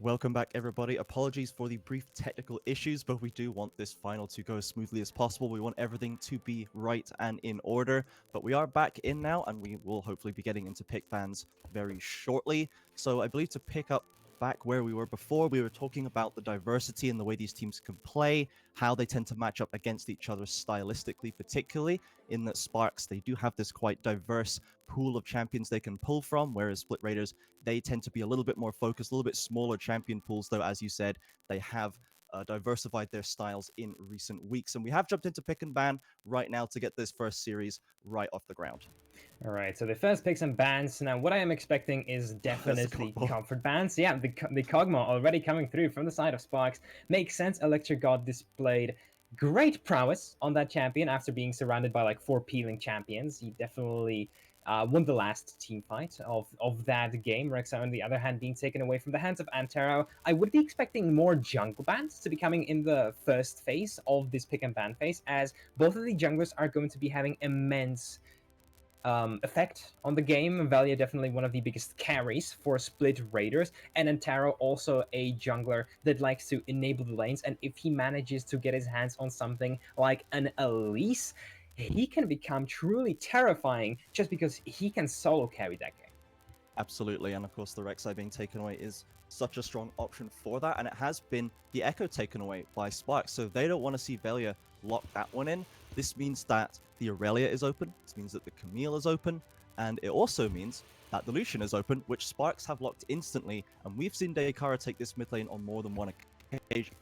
Welcome back, everybody. Apologies for the brief technical issues, but we do want this final to go as smoothly as possible. We want everything to be right and in order, but we are back in now, and we will hopefully be getting into pick bans very shortly. So I believe to pick up back where we were before, we were talking about the diversity and the way these teams can play, how they tend to match up against each other stylistically, particularly in that Sparx, they do have this quite diverse pool of champions they can pull from, whereas Split Raiders, they tend to be a little bit more focused, a little bit smaller champion pools, though, as you said, they have diversified their styles in recent weeks. And we have jumped into pick and ban right now to get this first series right off the ground. All right, so the first picks and bans. Now, what I am expecting is definitely comfort bans. Yeah, the Kog'Maw already coming through from the side of Sparx. Makes sense. Electric God displayed great prowess on that champion after being surrounded by like 4 peeling champions. He definitely won the last team fight of that game. Rexa, on the other hand, being taken away from the hands of Antero. I would be expecting more jungle bans to be coming in the first phase of this pick and ban phase, as both of the junglers are going to be having immense effect on the game. Valia definitely one of the biggest carries for Split Raiders, and Antero also a jungler that likes to enable the lanes, and if he manages to get his hands on something like an Elise, he can become truly terrifying just because he can solo carry that game. Absolutely, and of course the Rek'Sai being taken away is such a strong option for that, and it has been the Echo taken away by Sparx, so they don't want to see Velia lock that one in. This means that the Aurelia is open, this means that the Camille is open, and it also means that the Lucian is open, which Sparx have locked instantly, and we've seen Daikara take this mid lane on more than one occasion.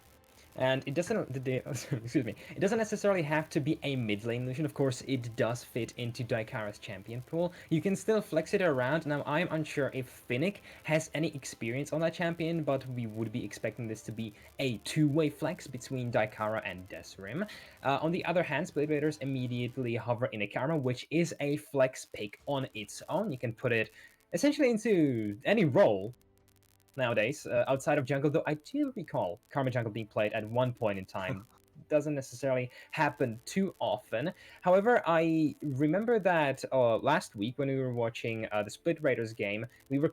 And it doesn't, excuse me, it doesn't necessarily have to be a mid lane Lucian. Of course, it does fit into Daikara's champion pool. You can still flex it around. Now, I'm unsure if Finnick has any experience on that champion, but we would be expecting this to be a two-way flex between Daikara and Desrim. On the other hand, Split Raiders immediately hover in a Karma, which is a flex pick on its own. You can put it essentially into any role nowadays, outside of jungle, though I do recall Karma jungle being played at one point in time. Doesn't necessarily happen too often. However, I remember that last week when we were watching the Split Raiders game, we were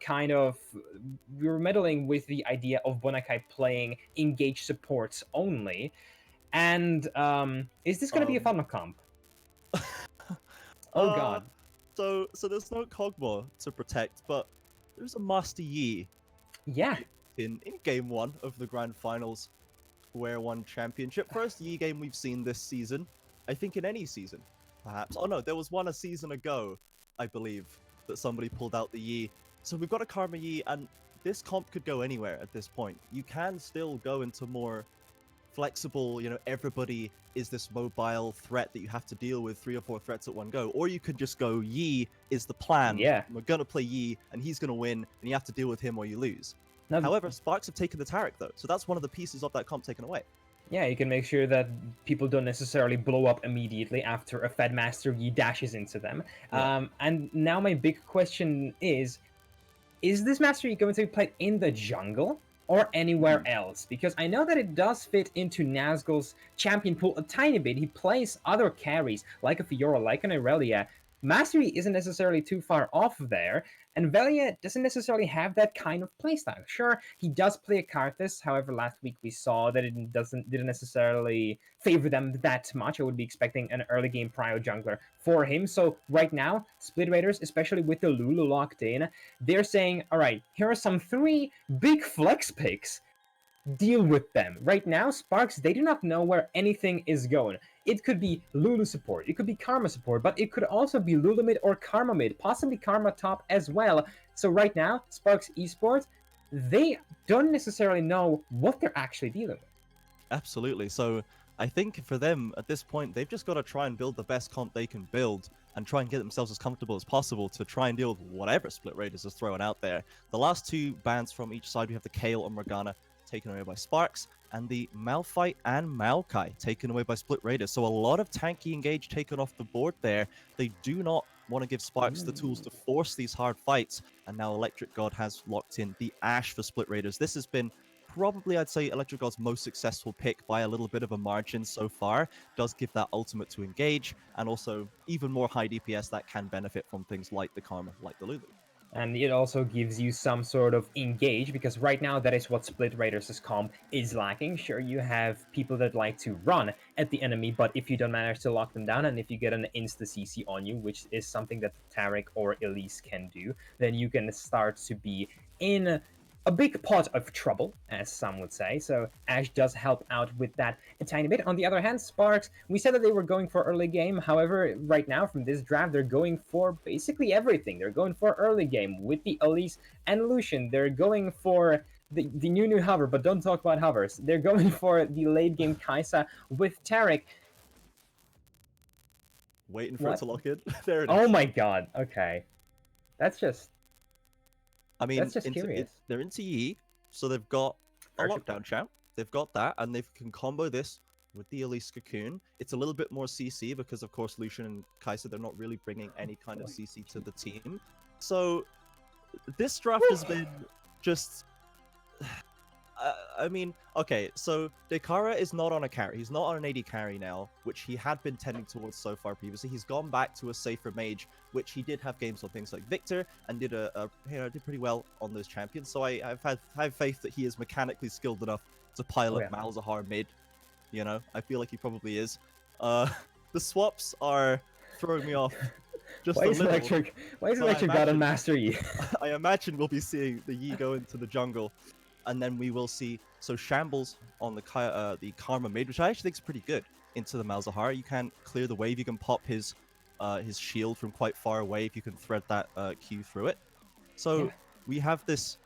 meddling with the idea of Bonakai playing engaged supports only. And is this going to be a fun comp? Oh god. So there's no Kog'Maw to protect, but there's a Master Yi. Yeah. In game 1 of the Grand Finals SQ1 Championship. First Yi game we've seen this season. I think in any season, perhaps. Oh no, there was one a season ago, I believe, that somebody pulled out the Yi. So we've got a Karma Yi, and this comp could go anywhere at this point. You can still go into more flexible, everybody is this mobile threat that you have to deal with 3 or 4 threats at one go. Or you could just go, Yi is the plan. Yeah. We're going to play Yi, and he's going to win, and you have to deal with him or you lose. Now, however, Sparx have taken the Taric, though, so that's one of the pieces of that comp taken away. Yeah, you can make sure that people don't necessarily blow up immediately after a Fed Master Yi dashes into them. Yeah. And now my big question is this Master Yi going to be played in the jungle or anywhere else? Because I know that it does fit into Nazgul's champion pool a tiny bit. He plays other carries, like a Fiora, like an Aurelia. Master Yi isn't necessarily too far off there, and Velia doesn't necessarily have that kind of playstyle. Sure, he does play a Karthus, however, last week we saw that it didn't necessarily favor them that much. I would be expecting an early game prio jungler for him. So right now, Split Raiders, especially with the Lulu locked in, they're saying, all right, here are some 3 big flex picks. Deal with them. Right now, Sparx, they do not know where anything is going. It could be Lulu support, it could be Karma support, but it could also be Lulu mid or Karma mid, possibly Karma top as well. So right now, Sparx Esports, they don't necessarily know what they're actually dealing with. Absolutely. So I think for them, at this point, they've just got to try and build the best comp they can build and try and get themselves as comfortable as possible to try and deal with whatever Split Raiders is throwing out there. The last 2 bans from each side, we have the Kayle and Morgana taken away by Sparx, and the Malphite and Maokai taken away by Split Raiders. So a lot of tanky engage taken off the board there. They do not want to give Sparx the tools to force these hard fights, and now Electric God has locked in the Ashe for Split Raiders. This has been probably, I'd say, Electric God's most successful pick by a little bit of a margin so far. Does give that ultimate to engage, and also even more high DPS that can benefit from things like the Karma, like the Lulu. And it also gives you some sort of engage, because right now that is what Split Raiders' comp is lacking. Sure, you have people that like to run at the enemy, but if you don't manage to lock them down, and if you get an insta CC on you, which is something that Tarek or Elise can do, then you can start to be in a big pot of trouble, as some would say. So Ash does help out with that a tiny bit. On the other hand, Sparx, we said that they were going for early game. However, right now from this draft, they're going for basically everything. They're going for early game with the Elise and Lucian. They're going for the new hover, but don't talk about hovers. They're going for the late game Kaisa with Tarek. Waiting for it What? to lock in. There it is. Oh my god. Okay. That's just I mean, that's just curious. they're into Yi, so they've got a Archip- lockdown champ. They've got that, and they can combo this with the Elise Cocoon. It's a little bit more CC because, of course, Lucian and Kai'Sa, they're not really bringing any kind of CC to the team. So this draft has been just... I mean, okay, so Dekara is not on a carry. He's not on an AD carry now, which he had been tending towards so far previously. He's gone back to a safer mage, which he did have games on things like Victor, and did did pretty well on those champions. So I have faith that he is mechanically skilled enough to pilot Malzahar mid. You know, I feel like he probably is. The swaps are throwing me off just a little. Why is Electric got on Master Yi? I imagine we'll be seeing the Yi go into the jungle. And then we will see Shambles on the Karma mid, which I actually think is pretty good, into the Malzahar. You can clear the wave. You can pop his shield from quite far away if you can thread that Q through it. So we have this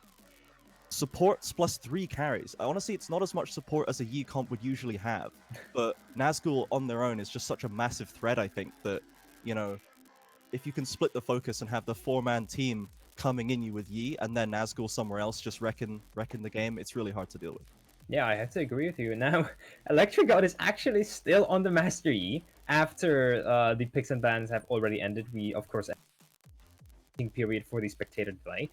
supports plus 3 carries. Honestly, it's not as much support as a Yi comp would usually have, but Nazgul on their own is just such a massive threat, I think, that, you know, if you can split the focus and have the 4-man team coming in you with Yi and then Nazgul somewhere else just wrecking the game, it's really hard to deal with. Yeah, I have to agree with you. Now, Electric God is actually still on the Master Yi after the picks and bans have already ended. We, of course, period for the spectator delay.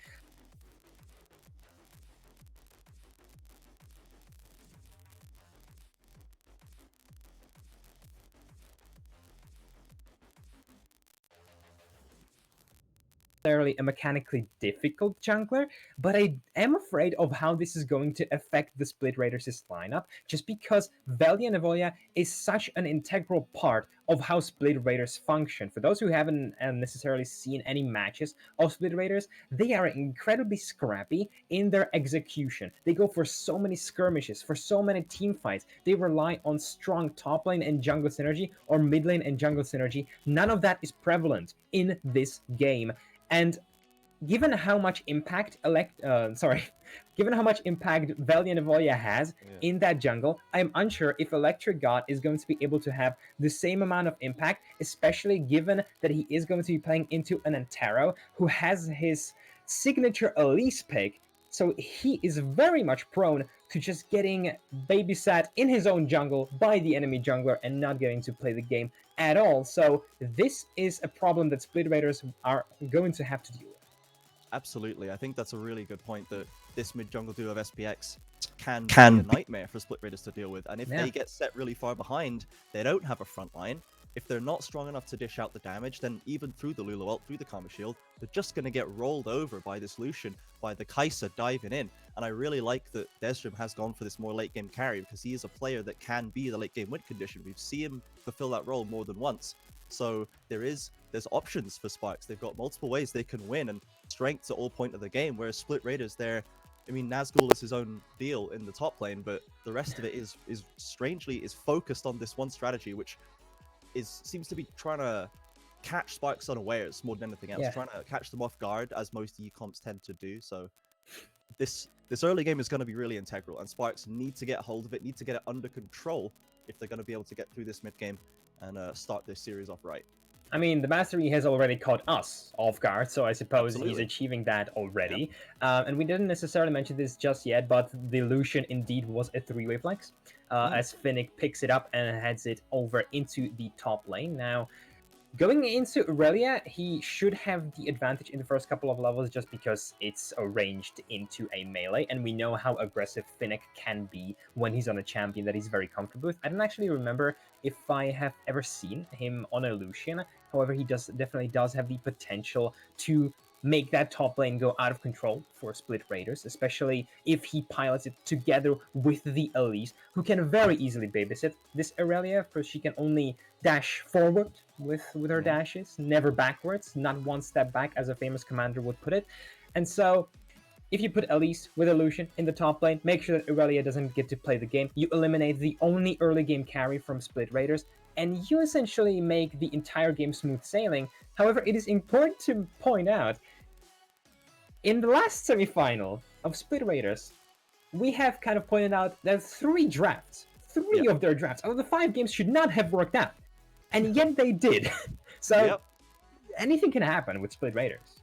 Necessarily a mechanically difficult jungler, but I am afraid of how this is going to affect the Split Raiders' lineup, just because Valiant Evolia is such an integral part of how Split Raiders function. For those who haven't necessarily seen any matches of Split Raiders, they are incredibly scrappy in their execution. They go for so many skirmishes, for so many team fights. They rely on strong top lane and jungle synergy, or mid lane and jungle synergy. None of that is prevalent in this game. And given how much impact given how much impact Valiant Evolia has in that jungle, I'm unsure if Electric God is going to be able to have the same amount of impact, especially given that he is going to be playing into an Antero who has his signature Elise pick. So he is very much prone to just getting babysat in his own jungle by the enemy jungler and not getting to play the game at all. So this is a problem that Split Raiders are going to have to deal with. Absolutely. I think that's a really good point, that this mid-jungle duo of SPX can be a nightmare for Split Raiders to deal with. And if they get set really far behind, they don't have a front line. If they're not strong enough to dish out the damage, then even through the Lulu ult, through the Karma shield, they're just going to get rolled over by this Lucian, by the Kai'Sa diving in. And I really like that Desrim has gone for this more late game carry, because he is a player that can be the late game win condition. We've seen him fulfill that role more than once. So there's options for Sparx. They've got multiple ways they can win, and strengths at all point of the game, whereas Split Raiders, I mean, Nazgul is his own deal in the top lane, but the rest of it is strangely focused on this one strategy, which seems to be trying to catch Sparx unawares more than anything else, trying to catch them off guard, as most Yi comps tend to do. So this early game is going to be really integral, and Sparx need to get hold of it, need to get it under control if they're going to be able to get through this mid game and start this series off right. I mean, the Master Yi has already caught us off guard, so I suppose he's achieving that already. And we didn't necessarily mention this just yet, but the Lucian indeed was a 3-way flex, as Finnick picks it up and heads it over into the top lane. Now, going into Aurelia, he should have the advantage in the first couple of levels just because it's arranged into a melee, and we know how aggressive Finnick can be when he's on a champion that he's very comfortable with. I don't actually remember if I have ever seen him on a Lucian. However, he definitely does have the potential to make that top lane go out of control for Split Raiders, especially if he pilots it together with the Elise, who can very easily babysit this Aurelia, because she can only dash forward with her dashes, never backwards, not one step back, as a famous commander would put it. And so if you put Elise with Illusion in the top lane, make sure that Aurelia doesn't get to play the game. You eliminate the only early game carry from Split Raiders, and you essentially make the entire game smooth sailing. However, it is important to point out, in the last semifinal of Split Raiders, we have kind of pointed out that three of their drafts out of the 5 games should not have worked out, and yet they did. So anything can happen with Split Raiders.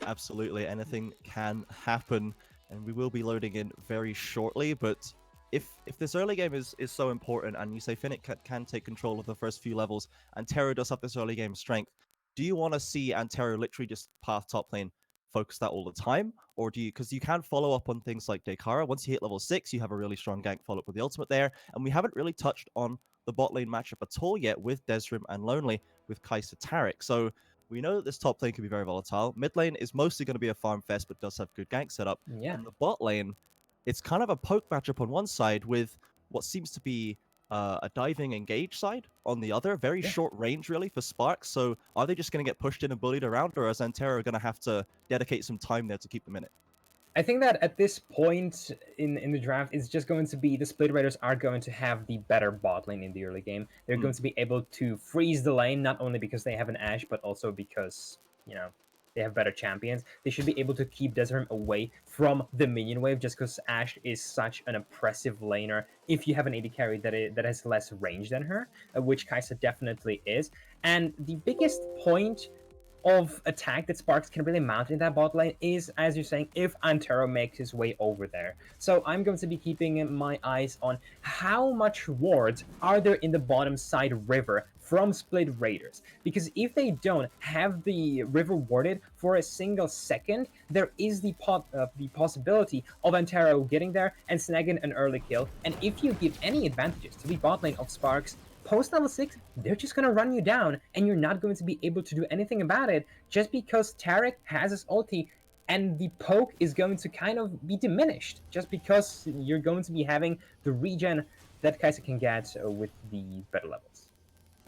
Absolutely, anything can happen, and we will be loading in very shortly. But if this early game is so important, and you say Finnick can take control of the first few levels, and Antero does have this early game strength, do you want to see Antero literally just path top lane, focus that all the time, or do you, because you can follow up on things like Dekara, once you hit level 6, you have a really strong gank follow up with the ultimate there, and we haven't really touched on the bot lane matchup at all yet with Desrim and Lonely with Kai'Sa Taric. So we know that this top lane can be very volatile. Mid lane is mostly going to be a farm fest, but does have good gank setup. Yeah. And the bot lane, it's kind of a poke matchup on one side with what seems to be a diving engage side on the other. Very short range, really, for Sparx. So are they just going to get pushed in and bullied around, or is Antero going to have to dedicate some time there to keep them in it? I think that at this point in the draft, it's just going to be the Split Raiders are going to have the better bot lane in the early game. They're going to be able to freeze the lane, not only because they have an Ashe, but also because, you know, they have better champions. They should be able to keep Desrim away from the minion wave, just because Ashe is such an oppressive laner. If you have an AD carry that has less range than her, which Kai'Sa definitely is. And the biggest point of attack that Sparx can really mount in that bot lane is, as you're saying, if Antero makes his way over there. So I'm going to be keeping my eyes on how much wards are there in the bottom side river from Split Raiders, because if they don't have the river warded for a single second, there is the possibility of Antero getting there and snagging an early kill. And if you give any advantages to the bot lane of Sparx, post level 6, they're just going to run you down, and you're not going to be able to do anything about it, just because Taric has his ulti, and the poke is going to kind of be diminished, just because you're going to be having the regen that Kai'Sa can get with the better levels.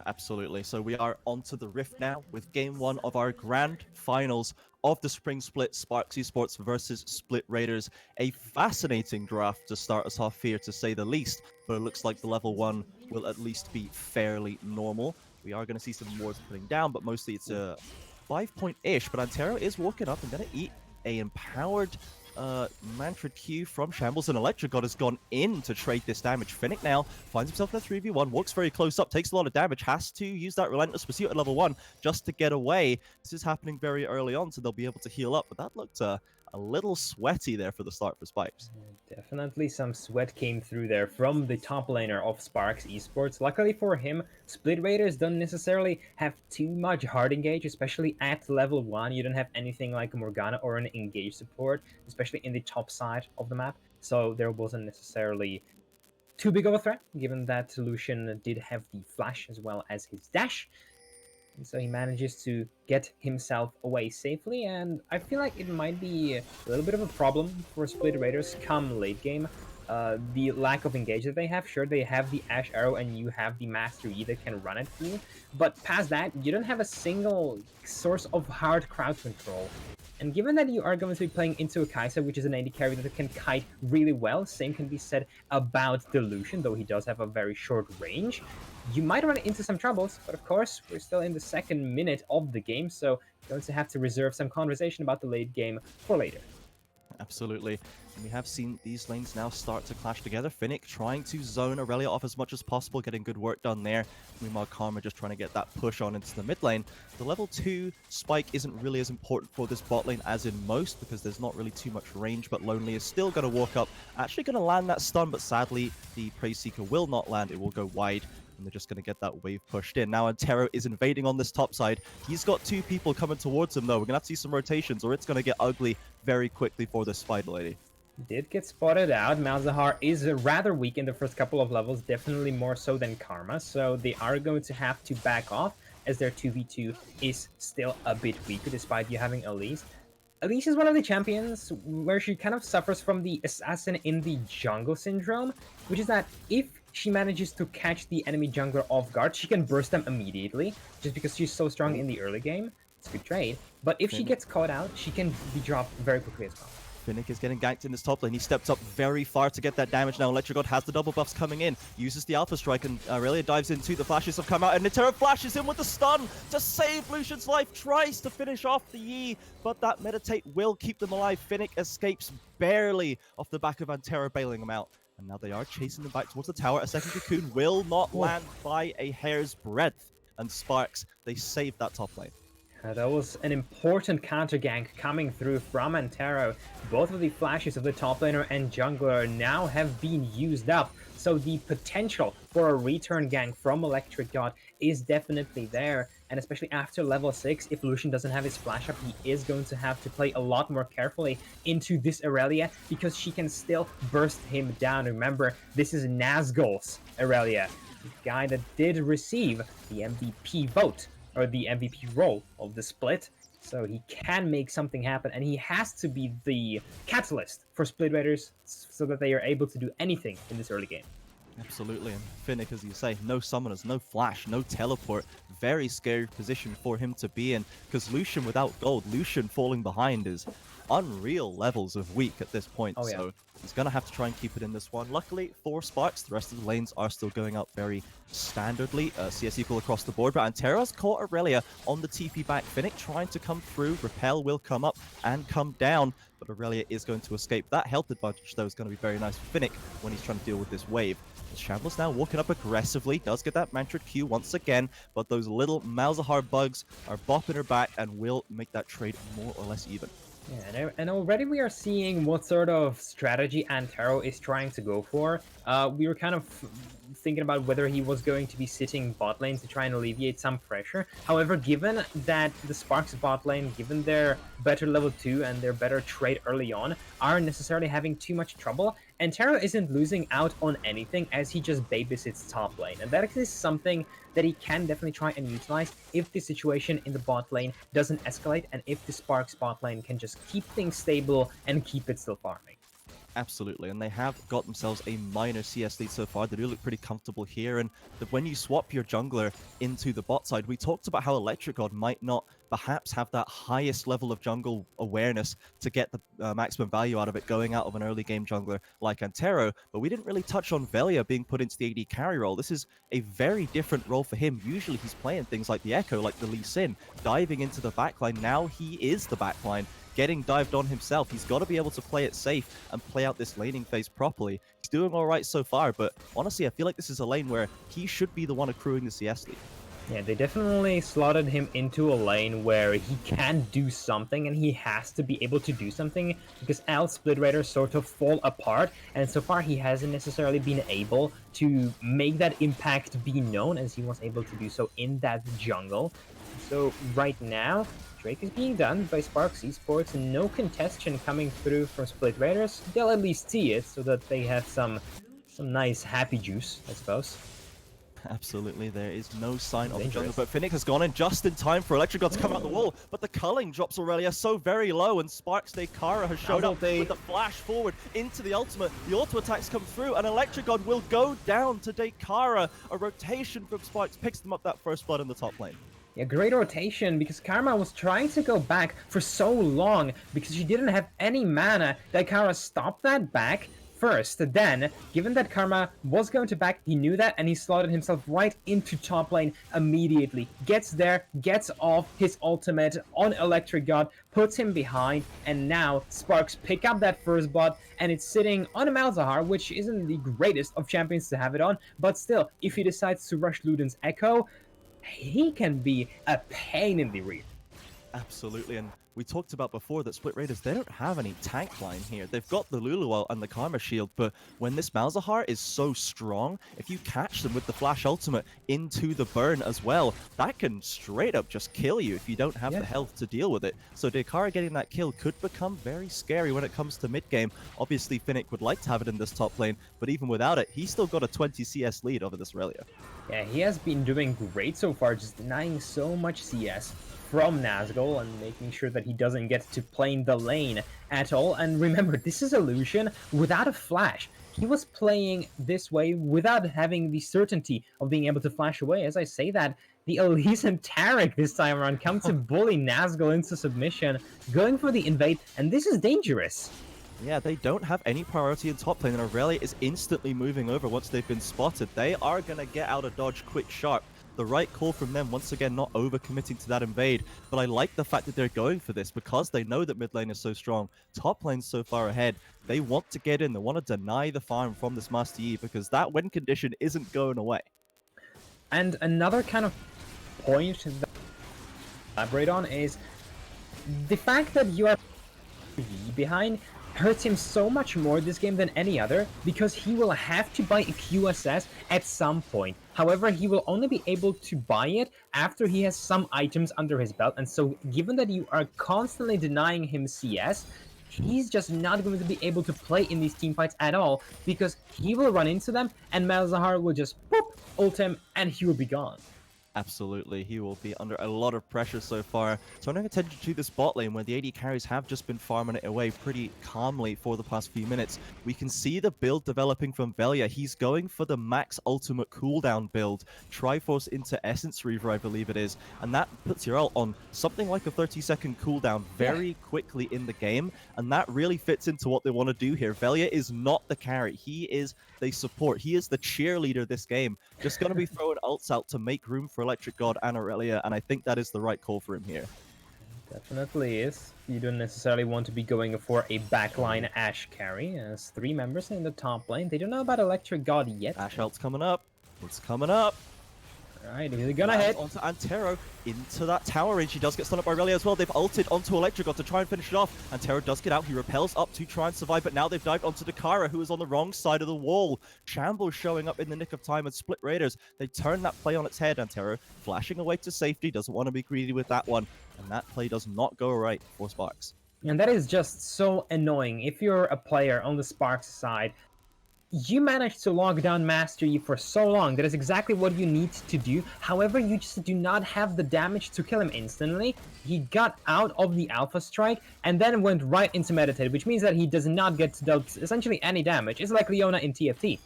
Absolutely. So we are onto the Rift now with game 1 of our grand finals of the Spring Split, Sparx Esports versus Split Raiders. A fascinating draft to start us off here, to say the least, but it looks like the level 1 will at least be fairly normal. We are going to see some wards putting down, but mostly it's a 5-point-ish, but Antero is walking up and going to eat a empowered Mantra Q from Shambles, and Electric God has gone in to trade this damage. Finnick now finds himself in a 3v1, walks very close up, takes a lot of damage, has to use that Relentless Pursuit at level 1 just to get away. This is happening very early on, so they'll be able to heal up, but that looked a little sweaty there for the start for Sparx. Definitely some sweat came through there from the top laner of Sparx Esports. Luckily for him, Split Raiders don't necessarily have too much hard engage, especially at level 1. You don't have anything like a Morgana or an engage support, especially in the top side of the map. So there wasn't necessarily too big of a threat, given that Lucian did have the flash as well as his dash. And so he manages to get himself away safely, and I feel like it might be a little bit of a problem for Split Raiders come late game. The lack of engage that they have. Sure, they have the Ashe Arrow and you have the Master Yi that can run it for you, but past that, you don't have a single source of hard crowd control. And given that you are going to be playing into a Kai'Sa, which is an AD carry that can kite really well, same can be said about the Lucian, though he does have a very short range, you might run into some troubles, but of course, we're still in the second minute of the game, so you're going to have to reserve some conversation about the late game for later. Absolutely. And we have seen these lanes now start to clash together. Finnick trying to zone Aurelia off as much as possible, getting good work done there. Meanwhile, Karma just trying to get that push on into the mid lane. The level 2 spike isn't really as important for this bot lane as in most, because there's not really too much range, but Lonely is still going to walk up, actually going to land that stun, but sadly, the Praise Seeker will not land. It will go wide, and they're just going to get that wave pushed in. Now Antero is invading on this top side. He's got 2 people coming towards him, though. We're going to have to see some rotations, or it's going to get ugly very quickly for this Spider Lady. Did get spotted out. Malzahar is rather weak in the first couple of levels, definitely more so than Karma, so they are going to have to back off. as their 2v2 is still a bit weaker despite you having Elise. Elise is one of the champions where she kind of suffers from the assassin in the jungle syndrome, which is that if she manages to catch the enemy jungler off guard, she can burst them immediately, just because she's so strong in the early game. It's a good trade. But if she gets caught out, she can be dropped very quickly as well. Finnick is getting ganked in this top lane. He steps up very far to get that damage now. Electric God has the double buffs coming in. Uses the Alpha Strike and Aurelia dives into. The flashes have come out and Nitera flashes in with the stun to save Lucian's life. Tries to finish off the Yi, but that meditate will keep them alive. Finnick escapes barely off the back of Antera bailing him out. And now they are chasing them back towards the tower. A second cocoon will not land by a hair's breadth. And Sparx, they saved that top lane. That was an important counter gank coming through from Antero. Both of the flashes of the top laner and jungler now have been used up, so the potential for a return gank from Electric God is definitely there, and especially after level 6, if Lucian doesn't have his flash up, he is going to have to play a lot more carefully into this Aurelia, because she can still burst him down. Remember, this is Nazgul's Aurelia, the guy that did receive the MVP vote, or the MVP role of the split, so he can make something happen, and he has to be the catalyst for Split Raiders so that they are able to do anything in this early game. Absolutely, and Finnick, as you say, no summoners, no flash, no teleport. Very scary position for him to be in, because Lucian without gold, Lucian falling behind is unreal levels of weak at this point. Oh, yeah. So he's going to have to try and keep it in this one. Luckily for Sparx, the rest of the lanes are still going up very standardly. CS equal across the board, but Antera's caught Aurelia on the TP back. Finnick trying to come through. Repel will come up and come down, but Aurelia is going to escape. That health advantage, though, is going to be very nice for Finnick when he's trying to deal with this wave. Shambles now walking up aggressively, does get that Mantra Q once again, but those little Malzahar bugs are bopping her back and will make that trade more or less even. Yeah, and already we are seeing what sort of strategy Antero is trying to go for. We were kind of thinking about whether he was going to be sitting bot lane to try and alleviate some pressure. However, given that the Sparx bot lane, given their better level 2 and their better trade early on, aren't necessarily having too much trouble, Antero isn't losing out on anything as he just babysits top lane. And that is something that he can definitely try and utilize if the situation in the bot lane doesn't escalate, and if the Sparx bot lane can just keep things stable and keep it still farming. Absolutely, and they have got themselves a minor CS lead so far. They do look pretty comfortable here, and when you swap your jungler into the bot side, we talked about how Electric God might not perhaps have that highest level of jungle awareness to get the maximum value out of it going out of an early game jungler like Antero, but we didn't really touch on Velia being put into the AD carry role. This is a very different role for him. Usually he's playing things like the Echo, like the Lee Sin, diving into the backline. Now he is the backline, getting dived on himself. He's got to be able to play it safe and play out this laning phase properly. He's doing all right so far, but honestly, I feel like this is a lane where he should be the one accruing the CS lead. Yeah, they definitely slotted him into a lane where he can do something, and he has to be able to do something, because else Split Raiders sort of fall apart, and so far he hasn't necessarily been able to make that impact be known as he was able to do so in that jungle. So right now, Drake is being done by Sparx Esports, and no contestation coming through from Split Raiders. They'll at least see it so that they have some nice happy juice, I suppose. Absolutely, there is no sign of the jungle, but Finnick has gone in just in time for Electric God to come out the wall, but the culling drops Aurelia so very low, and Sparx Dekara has showed up with the flash forward into the ultimate. The auto attacks come through, and Electric God will go down to Dekara. A rotation from Sparx picks them up that first blood in the top lane. Yeah, great rotation, because Karma was trying to go back for so long because she didn't have any mana. Dekara stopped that back first. Then, given that Karma was going to back, he knew that, and he slotted himself right into top lane immediately. Gets there, gets off his ultimate on Electric God, puts him behind, and now Sparx pick up that first blood, and it's sitting on a Malzahar, which isn't the greatest of champions to have it on, but still, if he decides to rush Luden's Echo, he can be a pain in the rear. Absolutely, and we talked about before that Split Raiders, they don't have any tank line here. They've got the Lulu ult and the Karma Shield, but when this Malzahar is so strong, if you catch them with the Flash Ultimate into the burn as well, that can straight up just kill you if you don't have the health to deal with it. So Dekara getting that kill could become very scary when it comes to mid-game. Obviously, Finnick would like to have it in this top lane, but even without it, he's still got a 20 CS lead over this Relia. Yeah, he has been doing great so far, just denying so much CS from Nazgul and making sure that he doesn't get to play in the lane at all. And remember, this is Illusion without a flash. He was playing this way without having the certainty of being able to flash away. As I say that, the Elise and Tarek this time around come to bully Nazgul into submission, going for the invade, and this is dangerous. Yeah, they don't have any priority in top lane, and Aurelia is instantly moving over once they've been spotted. They are going to get out of dodge quick sharp. The right call from them, once again, not overcommitting to that invade. But I like the fact that they're going for this because they know that mid lane is so strong. Top lane's so far ahead. They want to get in. They want to deny the farm from this Master Yi because that win condition isn't going away. And another kind of point that I elaborate on is the fact that you are behind hurts him so much more this game than any other because he will have to buy a QSS at some point. However, he will only be able to buy it after he has some items under his belt, and so given that you are constantly denying him CS, he's just not going to be able to play in these team fights at all because he will run into them and Malzahar will just boop, ult him and he will be gone. Absolutely, he will be under a lot of pressure so far. Turning attention to this bot lane where the AD carries have just been farming it away pretty calmly for the past few minutes. We can see the build developing from Velia. He's going for the max ultimate cooldown build. Triforce into Essence Reaver, I believe it is. And that puts your ult on something like a 30-second cooldown very quickly in the game. And that really fits into what they want to do here. Velia is not the carry. He is the support. He is the cheerleader this game. Just going to be throwing ults out to make room for Electric God and Aurelia, and I think that is the right call for him here. Definitely is. You don't necessarily want to be going for a backline Ashe carry, as 3 members in the top lane. They don't know about Electric God yet. Ashe ult's coming up. It's coming up. Alright, he's gonna hit. Onto Antero into that tower range. He does get stunned up by Aurelia as well. They've ulted onto Electric God to try and finish it off. Antero does get out. He repels up to try and survive, but now they've dived onto Dekara, who is on the wrong side of the wall. Shambles showing up in the nick of time, and Split Raiders, they turn that play on its head. Antero flashing away to safety, doesn't want to be greedy with that one, and that play does not go right for Sparx. And that is just so annoying. If you're a player on the Sparx side, you managed to lock down Master Yi for so long. That is exactly what you need to do. However, you just do not have the damage to kill him instantly. He got out of the Alpha Strike and then went right into Meditate, which means that he does not get dealt essentially any damage. It's like Leona in TFT.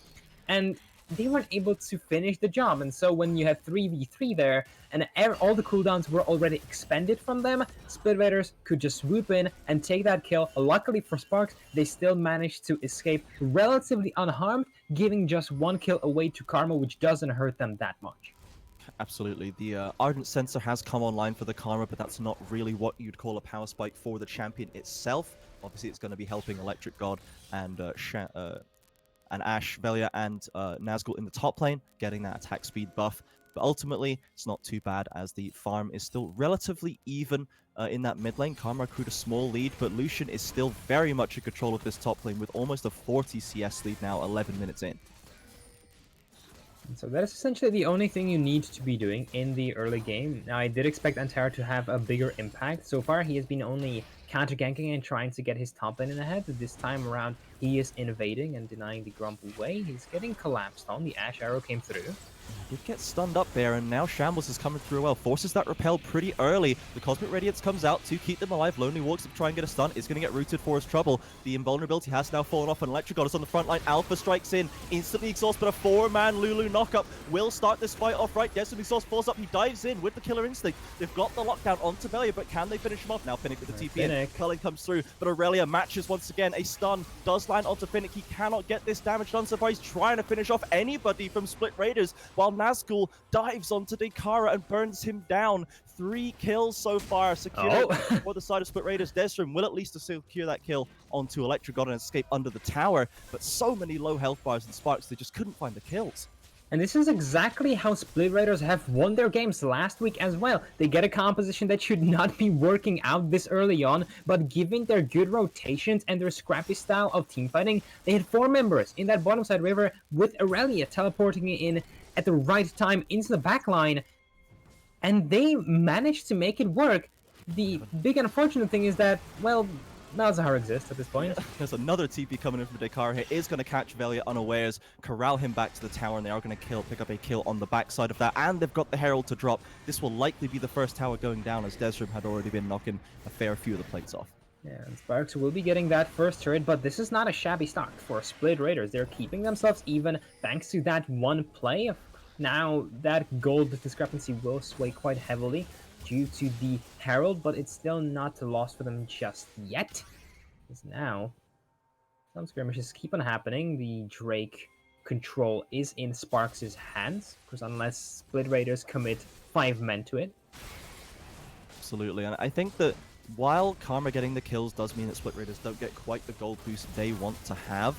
And they weren't able to finish the job, and so when you had 3v3 there, and all the cooldowns were already expended from them, Split Raiders could just swoop in and take that kill. Luckily for Sparx, they still managed to escape relatively unharmed, giving just 1 kill away to Karma, which doesn't hurt them that much. Absolutely. The Ardent Sensor has come online for the Karma, but that's not really what you'd call a power spike for the champion itself. Obviously, it's going to be helping Electric God and Ashe, Velia, and Nazgul in the top lane, getting that attack speed buff. But ultimately, it's not too bad as the farm is still relatively even in that mid lane. Karma accrued a small lead, but Lucian is still very much in control of this top lane with almost a 40 CS lead now, 11 minutes in. So that is essentially the only thing you need to be doing in the early game. Now, I did expect Antero to have a bigger impact. So far, he has been only counter-ganking and trying to get his top lane in ahead. This time around, he is invading and denying the Grump away. He's getting collapsed on. The Ashe arrow came through. Did get stunned up there, and now Shambles is coming through well. Forces that repel pretty early. The Cosmic Radiance comes out to keep them alive. Lonely walks up to try and get a stun. Is going to get rooted for his trouble. The invulnerability has now fallen off, and Electric God is on the front line. Alpha strikes in, instantly exhaust, but a 4-man Lulu knockup will start this fight off right. Desmond Exhaust falls up. He dives in with the Killer Instinct. They've got the lockdown onto Velia, but can they finish him off? Now Finnick with the TP in. Culling comes through, but Aurelia matches once again. A stun does land onto Finnick. He cannot get this damage done, so far he's trying to finish off anybody from Split Raiders, while Nazgul dives onto Dekara and burns him down. 3 kills so far secured for the side of Split Raiders. Desrim will at least secure that kill onto Electric God and escape under the tower, but so many low health bars in Sparx, they just couldn't find the kills. And this is exactly how Split Raiders have won their games last week as well. They get a composition that should not be working out this early on, but given their good rotations and their scrappy style of teamfighting, they had 4 members in that bottom side river with Aurelia teleporting in at the right time into the backline, and they managed to make it work. The big unfortunate thing is that, well, Malzahar exists at this point. There's another TP coming in from Dekara here. Is going to catch Velia unawares, corral him back to the tower, and they are going to pick up a kill on the backside of that. And they've got the Herald to drop. This will likely be the first tower going down, as Desrim had already been knocking a fair few of the plates off. Yeah, and Sparx will be getting that first turret, but this is not a shabby start for Split Raiders. They're keeping themselves even thanks to that one play. Now, that gold discrepancy will sway quite heavily due to the Herald, but it's still not lost for them just yet. Because now, some skirmishes keep on happening. The Drake control is in Sparx' hands, because unless Split Raiders commit 5 men to it. Absolutely, and I think that while Karma getting the kills does mean that Split Raiders don't get quite the gold boost they want to have,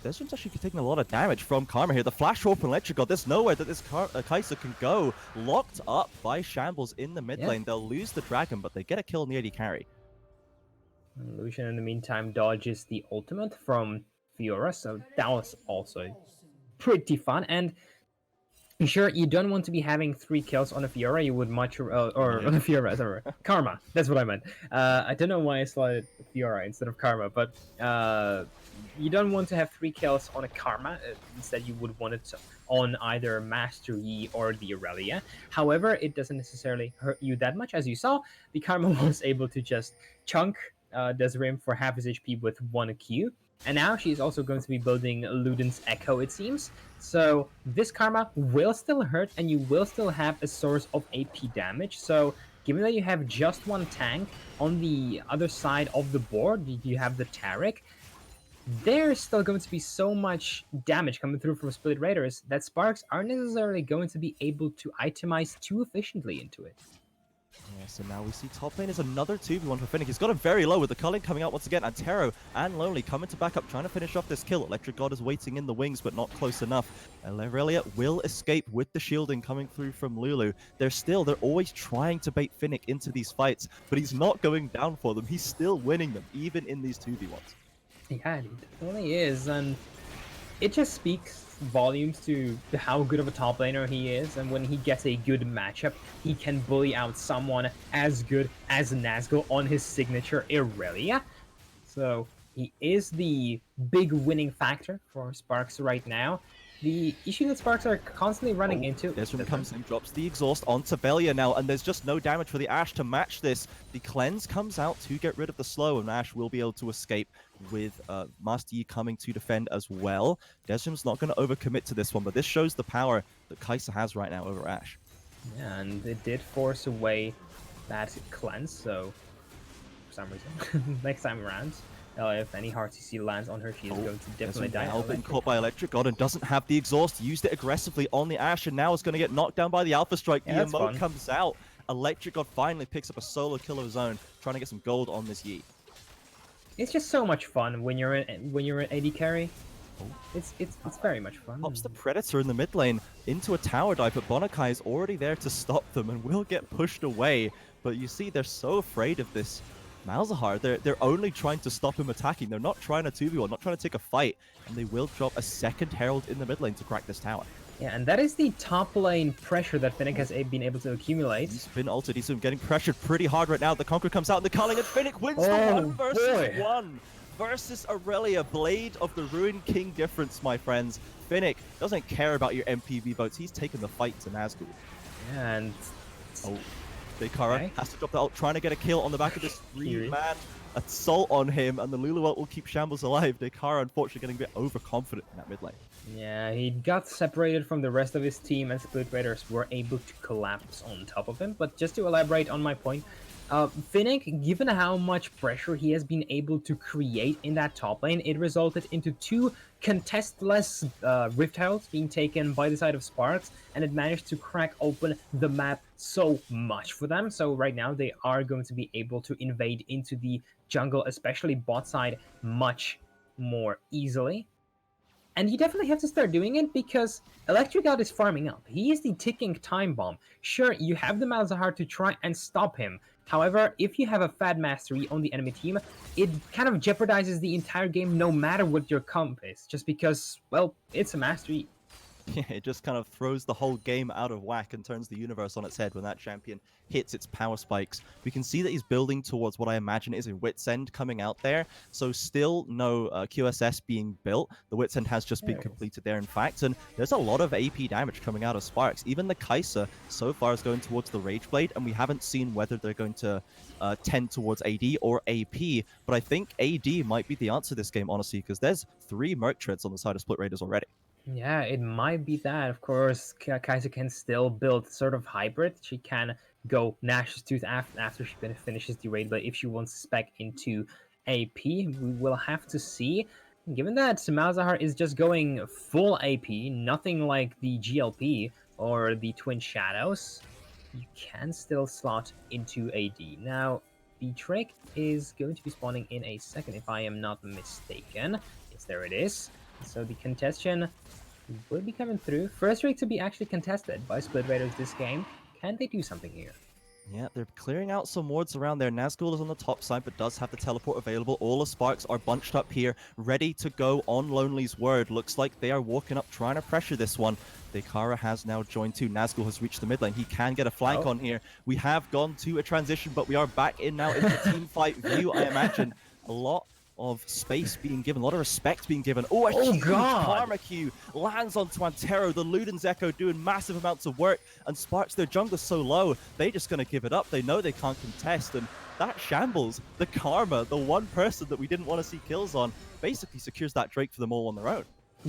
Desrim's actually taking a lot of damage from Karma here. The flash rope and electric god, there's nowhere that this Kai'Sa can go. Locked up by Shambles in the mid lane. They'll lose the dragon, but they get a kill in the AD carry. Lucian, in the meantime, dodges the ultimate from Fiora, so that was also pretty fun. And sure, you don't want to be having 3 kills on a Fiora. You would much, or on a Fiora, sorry, Karma. That's what I meant. I don't know why I slotted Fiora instead of Karma, but you don't want to have 3 kills on a Karma. Instead, you would want it on either Master Yi or the Aurelia. However, it doesn't necessarily hurt you that much. As you saw, the Karma was able to just chunk Desrim for half his HP with 1 Q. And now she's also going to be building Luden's Echo, it seems. So this Karma will still hurt, and you will still have a source of AP damage. So given that you have just 1 tank, on the other side of the board, you have the Taric, there's still going to be so much damage coming through from Split Raiders that Sparx aren't necessarily going to be able to itemize too efficiently into it. Yeah, so now we see top lane is another 2v1 for Finnick. He's got him very low with the culling coming out once again. And Tero and Lonely coming to back up, trying to finish off this kill. Electric God is waiting in the wings, but not close enough. And Aurelia will escape with the shielding coming through from Lulu. They're always trying to bait Finnick into these fights, but he's not going down for them. He's still winning them, even in these 2v1s. Yeah, he definitely is. And it just speaks volumes to how good of a top laner he is, and when he gets a good matchup, he can bully out someone as good as Nazgul on his signature Aurelia. So he is the big winning factor for Sparx right now. The issue that Sparx are constantly running into... Desrim comes in, drops the exhaust onto Velia now, and there's just no damage for the Ashe to match this. The cleanse comes out to get rid of the slow, and Ashe will be able to escape with Master Yi coming to defend as well. Desrim's not going to overcommit to this one, but this shows the power that Kai'Sa has right now over Ashe. Yeah, and it did force away that cleanse, so for some reason, next time around, if any hard CC lands on her, she is going to definitely die. Now been caught by Electric God and doesn't have the exhaust. Used it aggressively on the Ashe, and now is going to get knocked down by the Alpha Strike. The emote comes out. Electric God finally picks up a solo kill of his own, trying to get some gold on this Yi. It's just so much fun when you're an AD carry. It's very much fun. Pops the Predator in the mid lane into a tower dive, but Bonakai is already there to stop them and will get pushed away. But you see, they're so afraid of this Malzahar. They're only trying to stop him attacking. They're not trying to 2v1, not trying to take a fight. And they will drop a second Herald in the mid lane to crack this tower. Yeah, and that is the top lane pressure that Finnick has been able to accumulate. He's been altered. He's been getting pressured pretty hard right now. The Conqueror comes out in the culling, and Finnick wins the 1 versus 1 versus Aurelia. Blade of the Ruined King difference, my friends. Finnick doesn't care about your MPV votes. He's taking the fight to Nazgul. Yeah, and... Dekara has to drop the ult, trying to get a kill on the back of this 3-man assault on him, and the Lulu ult will keep Shambles alive. Dekara, unfortunately, getting a bit overconfident in that mid lane. Yeah, he got separated from the rest of his team, and Split Raiders were able to collapse on top of him. But just to elaborate on my point, Finnick, given how much pressure he has been able to create in that top lane, it resulted into 2 contestless Rift Heralds being taken by the side of Sparx, and it managed to crack open the map so much for them. So right now they are going to be able to invade into the jungle, especially bot side, much more easily. And you definitely have to start doing it because Electric God is farming up. He is the ticking time bomb. Sure, you have the Malzahar to try and stop him. However, if you have a Fad Mastery on the enemy team, it kind of jeopardizes the entire game no matter what your comp is. Just because, well, it's a Mastery. Yeah, it just kind of throws the whole game out of whack and turns the universe on its head when that champion hits its power spikes. We can see that he's building towards what I imagine is a Wit's End coming out there. So still no QSS being built. The Wit's End has just been completed there, in fact. And there's a lot of AP damage coming out of Sparx. Even the Kai'Sa so far is going towards the Rage Blade, and we haven't seen whether they're going to tend towards AD or AP. But I think AD might be the answer this game, honestly, because there's 3 Merc Treads on the side of Split Raiders already. Yeah, it might be that. Of course, Kai'Sa can still build sort of hybrid. She can go Nash's Tooth after she finishes the raid, but if she wants to spec into AP, we will have to see. Given that Malzahar is just going full AP, nothing like the GLP or the Twin Shadows, you can still slot into AD. Now, the Drake is going to be spawning in a second, if I am not mistaken. Yes, there it is. So the contention will be coming through. First Drake to be actually contested by Split Raiders this game. Can they do something here? Yeah, they're clearing out some wards around there. Nazgul is on the top side, but does have the teleport available. All the Sparx are bunched up here, ready to go on Lonely's word. Looks like they are walking up, trying to pressure this one. Dekara has now joined too. Nazgul has reached the mid lane. He can get a flank on here. We have gone to a transition, but we are back in now in the team fight view, I imagine. A lot of space being given, a lot of respect being given. Oh, a huge Karma Q lands onto Antero. The Luden's Echo doing massive amounts of work, and Sparx, their jungler's so low, they're just going to give it up. They know they can't contest, and that Shambles, the Karma, the one person that we didn't want to see kills on, basically secures that Drake for them all on their own.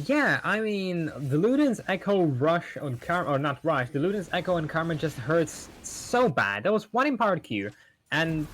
Yeah, I mean, the Luden's Echo rush on Karma, or not rush, the Luden's Echo on Karma just hurts so bad. That was one empowered Q, and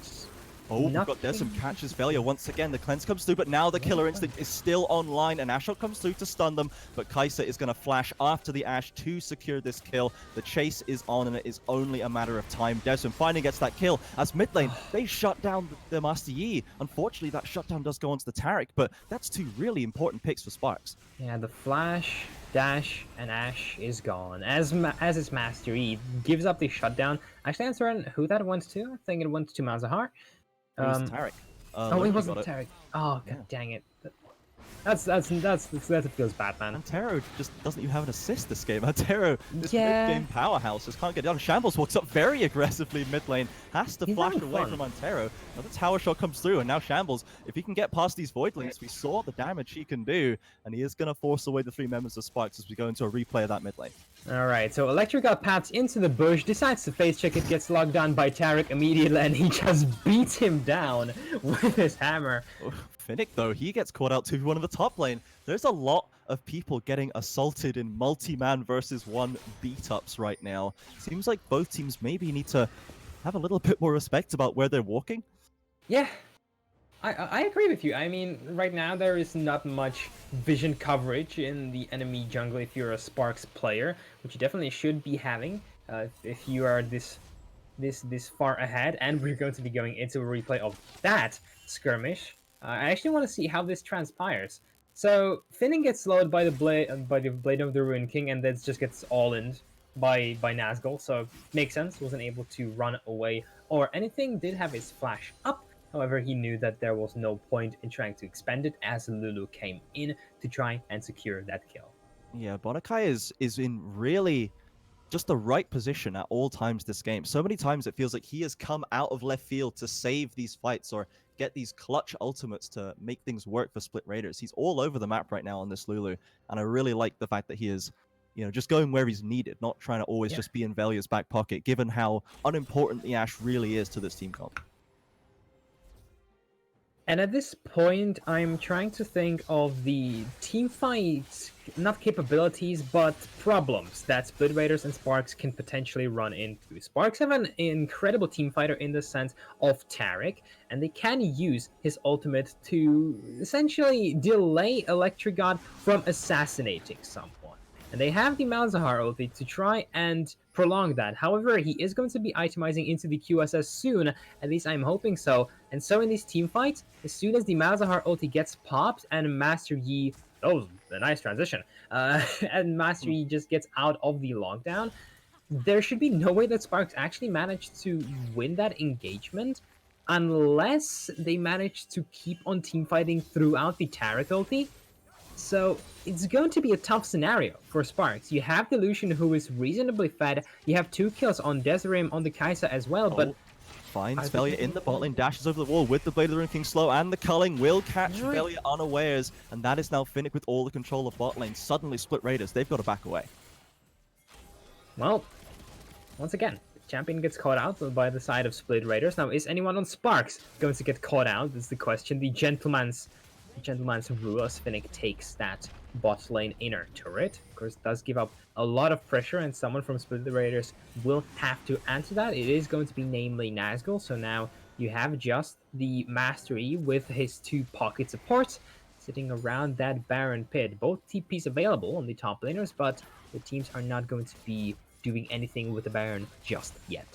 oh, we've got Desum catches failure once again. The cleanse comes through, but now the killer instinct is still online, and Ashok comes through to stun them, but Kai'Sa is going to flash after the Ashe to secure this kill. The chase is on, and it is only a matter of time. Desum finally gets that kill as mid lane, they shut down the Master Yi. Unfortunately, that shutdown does go onto the Taric, but that's 2 really important picks for Sparx. Yeah, the flash, dash, and Ashe is gone. As his Master Yi gives up the shutdown. Actually, I'm certain who that went to. I think it went to Malzahar. It was Taric. Oh, it wasn't Taric. Oh, god dang it. That feels bad, man. Antero just doesn't even have an assist this game. Antero, this mid-game powerhouse, just can't get it done. Shambles walks up very aggressively mid lane, has to flash away from Antero. Another tower shot comes through, and now Shambles, if he can get past these Void Links, we saw the damage he can do, and he is going to force away the 3 members of Sparx as we go into a replay of that mid lane. Alright, so Electric got paths into the bush, decides to face check it, gets locked down by Taric immediately, and he just beats him down with his hammer. Finnick, though, he gets caught out 2v1 in the top lane. There's a lot of people getting assaulted in multi-man versus 1 beat-ups right now. Seems like both teams maybe need to have a little bit more respect about where they're walking. Yeah, I agree with you. I mean, right now there is not much vision coverage in the enemy jungle if you're a Sparx player, which you definitely should be having if you are this far ahead. And we're going to be going into a replay of that skirmish. I actually want to see how this transpires. So Finning gets slowed by the blade of the Ruin King, and then just gets all-in by Nazgul. So makes sense. Wasn't able to run away or anything. Did have his flash up. However, he knew that there was no point in trying to expend it as Lulu came in to try and secure that kill. Yeah, Bonakai is in really just the right position at all times this game. So many times it feels like he has come out of left field to save these fights or get these clutch ultimates to make things work for Split Raiders. He's all over the map right now on this Lulu, and I really like the fact that he is, just going where he's needed, not trying to always just be in Velia's back pocket, given how unimportant the Ashe really is to this team comp. And at this point, I'm trying to think of the team fight, not capabilities, but problems that Split Raiders and Sparx can potentially run into. Sparx have an incredible team fighter in the sense of Taric, and they can use his ultimate to essentially delay Electric God from assassinating someone. And they have the Malzahar ulti to try and prolong that. However, he is going to be itemizing into the QSS soon, at least I'm hoping so. And so in these team fights, as soon as the Malzahar ulti gets popped and Master Yi Oh, a nice transition. And Master Yi just gets out of the lockdown. There should be no way that Sparx actually managed to win that engagement unless they managed to keep on team fighting throughout the Tarek ulti. So it's going to be a tough scenario for Sparx. You have the Lucian, who is reasonably fed. You have 2 kills on Desiree on the Kai'Sa as well, but finds Velia in the bot lane, dashes over the wall with the Blade of the Rune King slow, and the culling will catch Velia unawares, and that is now Finnick with all the control of bot lane. Suddenly Split Raiders, they've got to back away. Well, once again, the champion gets caught out by the side of Split Raiders. Now, is anyone on Sparx going to get caught out? Is the question. The gentleman's rule as Finnick takes that bot lane inner turret. Of course, does give up a lot of pressure, and someone from Split Raiders will have to answer that. It is going to be namely Nazgul, so now you have just the Master Yi with his 2 pocket supports sitting around that Baron pit. Both TPs available on the top laners, but the teams are not going to be doing anything with the Baron just yet.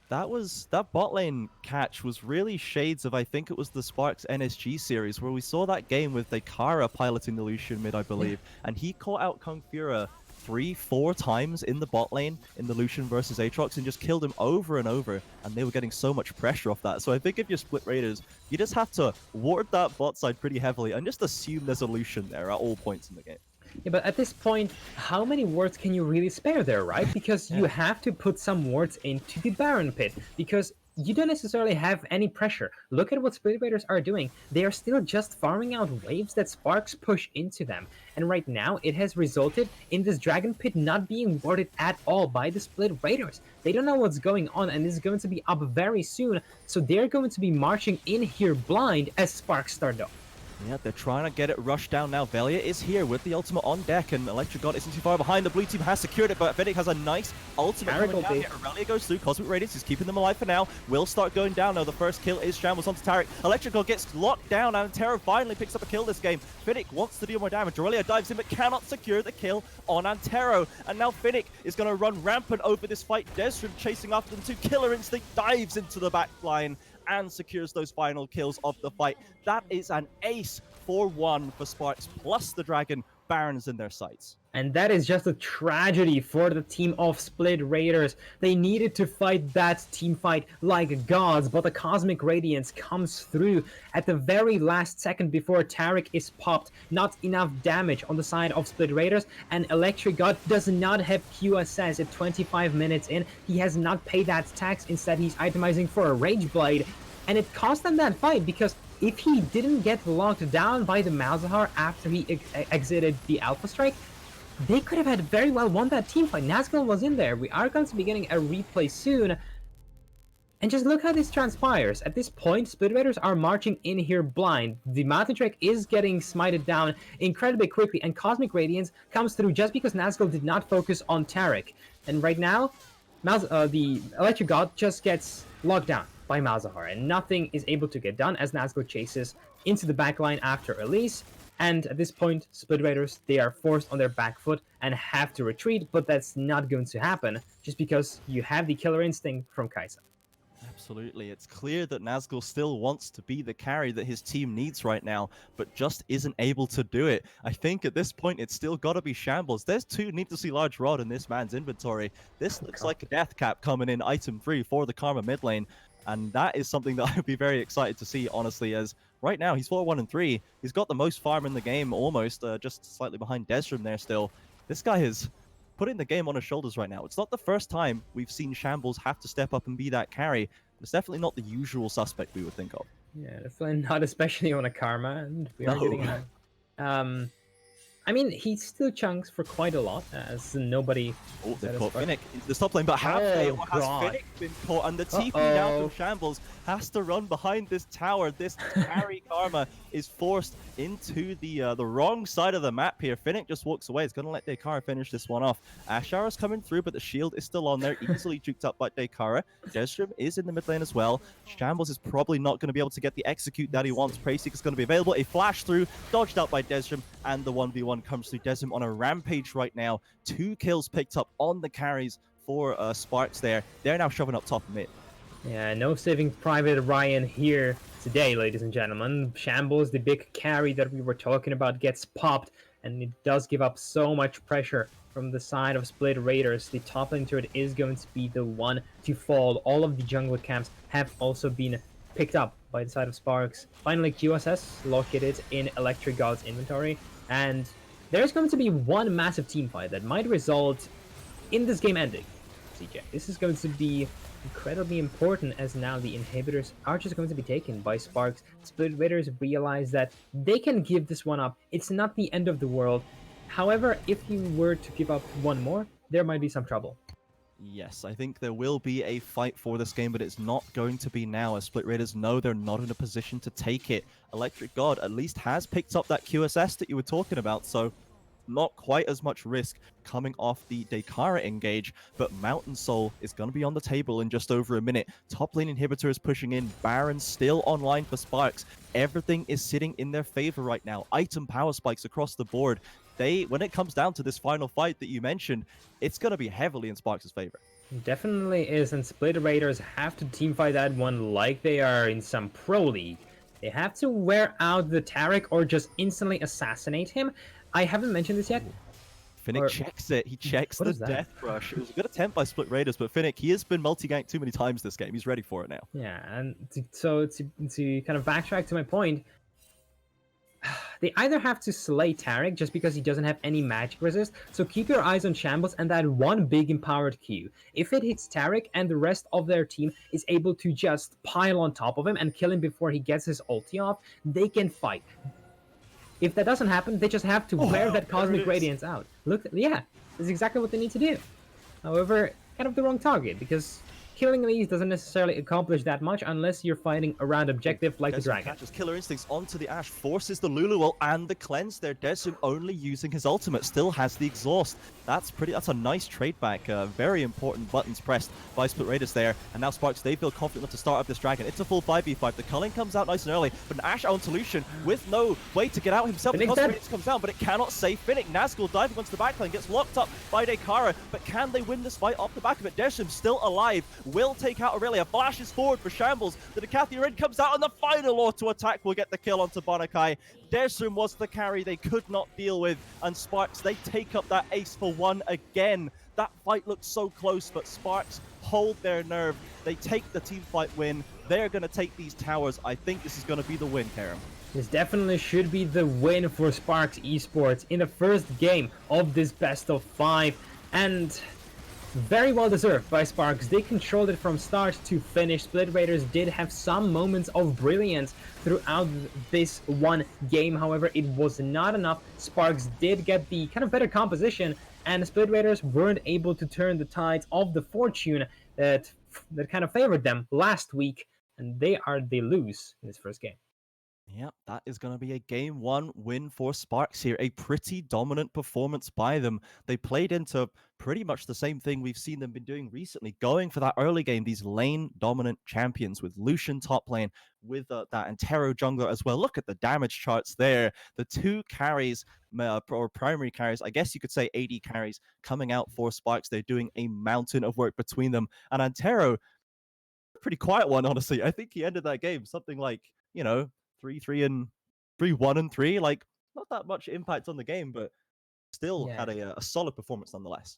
That bot lane catch was really shades of, I think it was the Sparx NSG series, where we saw that game with Dekara piloting the Lucian mid, I believe, and he caught out Kung Fura 3-4 times in the bot lane in the Lucian versus Aatrox and just killed him over and over, and they were getting so much pressure off that. So I think if you're Split Raiders, you just have to ward that bot side pretty heavily and just assume there's a Lucian there at all points in the game. Yeah, but at this point, how many wards can you really spare there, right? Because you have to put some wards into the Baron pit, because you don't necessarily have any pressure. Look at what Split Raiders are doing. They are still just farming out waves that Sparx push into them. And right now, it has resulted in this Dragon Pit not being warded at all by the Split Raiders. They don't know what's going on, and this is going to be up very soon, so they're going to be marching in here blind as Sparx start off. Yeah, they're trying to get it rushed down now. Velia is here with the ultimate on deck, and Electric God isn't too far behind. The blue team has secured it, but Finnick has a nice ultimate coming down here. Aurelia goes through. Cosmic Radiance is keeping them alive for now. Will start going down now. The first kill is Shambles onto Tarek. Electric God gets locked down, and Antero finally picks up a kill this game. Finnick wants to deal more damage. Aurelia dives in, but cannot secure the kill on Antero. And now Finnick is going to run rampant over this fight. Desrim chasing after them too. Killer Instinct dives into the back line and secures those final kills of the fight. That is an ace 4-1 for Sparx, plus the Dragon. Barons in their sights. And that is just a tragedy for the team of Split Raiders. They needed to fight that team fight like gods, but the Cosmic Radiance comes through at the very last second before Tarek is popped. Not enough damage on the side of Split Raiders, and Electric God does not have QSS at 25 minutes in. He has not paid that tax. Instead, he's itemizing for a Rage Blade, and it cost them that fight, because if he didn't get locked down by the Malzahar after he exited the Alpha Strike, they could have had very well won that team fight. Nazgul was in there. We are going to be getting a replay soon. And just look how this transpires. At this point, Split Raiders are marching in here blind. The Mountain Trek is getting smited down incredibly quickly, and Cosmic Radiance comes through just because Nazgul did not focus on Tarek. And right now, the Electric God just gets locked down by Malzahar, and nothing is able to get done as Nazgul chases into the backline after Elise. And at this point, Split Raiders, they are forced on their back foot and have to retreat, but that's not going to happen just because you have the Killer Instinct from Kai'Sa. Absolutely. It's clear that Nazgul still wants to be the carry that his team needs right now, but just isn't able to do it. I think at this point, it's still got to be Shambles. There's 2 needlessly large rod in this man's inventory. This looks like a death cap coming in item 3 for the Karma mid lane. And that is something that I would be very excited to see, honestly, as right now he's 4-1-3. He's got the most farm in the game, almost, just slightly behind Desrim there still. This guy is putting the game on his shoulders right now. It's not the first time we've seen Shambles have to step up and be that carry. It's definitely not the usual suspect we would think of. Yeah, definitely not, especially on a Karma. And we are getting a... I mean, he still chunks for quite a lot, as nobody... Oh, they've caught Finnick into the top lane, but have they? Or has Finnick been caught? And the TP now from Shambles has to run behind this tower. This carry Karma is forced into the wrong side of the map here. Finnick just walks away. It's going to let Dekara finish this one off. Ashara's coming through, but the shield is still on there, easily juked up by Dekara. Desrim is in the mid lane as well. Shambles is probably not going to be able to get the execute that he wants. Prayseek is going to be available. A flash through, dodged out by Desrim, and the 1v1 comes through. Desrim on a rampage right now. 2 kills picked up on the carries for Sparx there. They're now shoving up top mid. Yeah, no saving Private Ryan here today, ladies and gentlemen. Shambles, the big carry that we were talking about, gets popped, and it does give up so much pressure from the side of Split Raiders. The top lane turret is going to be the one to fall. All of the jungle camps have also been picked up by the side of Sparx. Finally, QSS located in Electric God's inventory, and there's going to be one massive team fight that might result in this game ending. CJ, this is going to be incredibly important, as now the inhibitors are just going to be taken by Sparx. Split Raiders realize that they can give this one up. It's not the end of the world. However, if you were to give up one more, there might be some trouble. Yes, I think there will be a fight for this game, but it's not going to be now, as Split Raiders know they're not in a position to take it. Electric God at least has picked up that QSS that you were talking about, so not quite as much risk coming off the Dekara engage, but Mountain Soul is going to be on the table in just over a minute. Top lane inhibitor is pushing in. Baron still online for Sparx. Everything is sitting in their favor right now. Item power spikes across the board. When it comes down to this final fight that you mentioned, it's going to be heavily in Sparx's favor. Definitely is, and Split Raiders have to teamfight that one like they are in some pro league. They have to wear out the Taric or just instantly assassinate him. I haven't mentioned this yet. Finnick checks it. He checks the Death Rush. It was a good attempt by Split Raiders, but Finnick, he has been multi-ganked too many times this game. He's ready for it now. Yeah, and to kind of backtrack to my point, they either have to slay Taric just because he doesn't have any magic resist, so keep your eyes on Shambles and that one big empowered Q. If it hits Taric and the rest of their team is able to just pile on top of him and kill him before he gets his ulti off, they can fight. If that doesn't happen, they just have to wear that Cosmic Radiance out. Look, yeah, that's exactly what they need to do. However, kind of the wrong target, because killing these doesn't necessarily accomplish that much unless you're fighting around objective like the Dragon. Catches Killer Instincts onto the Ashe, forces the Lulu ult and the cleanse there. Desum only using his ultimate, still has the exhaust. That's a nice trade back. Very important buttons pressed by Split Raiders there. And now Sparx, they feel confident enough to start up this Dragon. It's a full 5v5. The culling comes out nice and early, but an Ashe on solution with no way to get out himself. The Radiance comes down, but it cannot save Finnick. Nazgul diving onto the backline, gets locked up by Dekara, but can they win this fight off the back of it? Desum still alive, will take out Aurelia, flashes forward for Shambles. The Decathy Rin comes out, and the final auto attack will get the kill onto Bonakai. Desum was the carry they could not deal with, and Sparx, they take up that ace for one again. That fight looked so close, but Sparx hold their nerve. They take the team fight win. They're going to take these towers. I think this is going to be the win, Karam. This definitely should be the win for Sparx Esports in the first game of this best of 5, and very well deserved by Sparx. They controlled it from start to finish. Split Raiders did have some moments of brilliance throughout this one game. However, it was not enough. Sparx did get the kind of better composition, and Split Raiders weren't able to turn the tides of the fortune that kind of favored them last week, and they lose in this first game. Yep, that is going to be a game 1 win for Sparx here. A pretty dominant performance by them. They played into pretty much the same thing we've seen them been doing recently, going for that early game, these lane dominant champions with Lucian top lane, with that Antero jungler as well. Look at the damage charts there. The two carries, or primary carries, I guess you could say AD carries, coming out for Sparx. They're doing a mountain of work between them. And Antero, pretty quiet one, honestly. I think he ended that game something like, 3-1-3, like not that much impact on the game, but still had a solid performance nonetheless.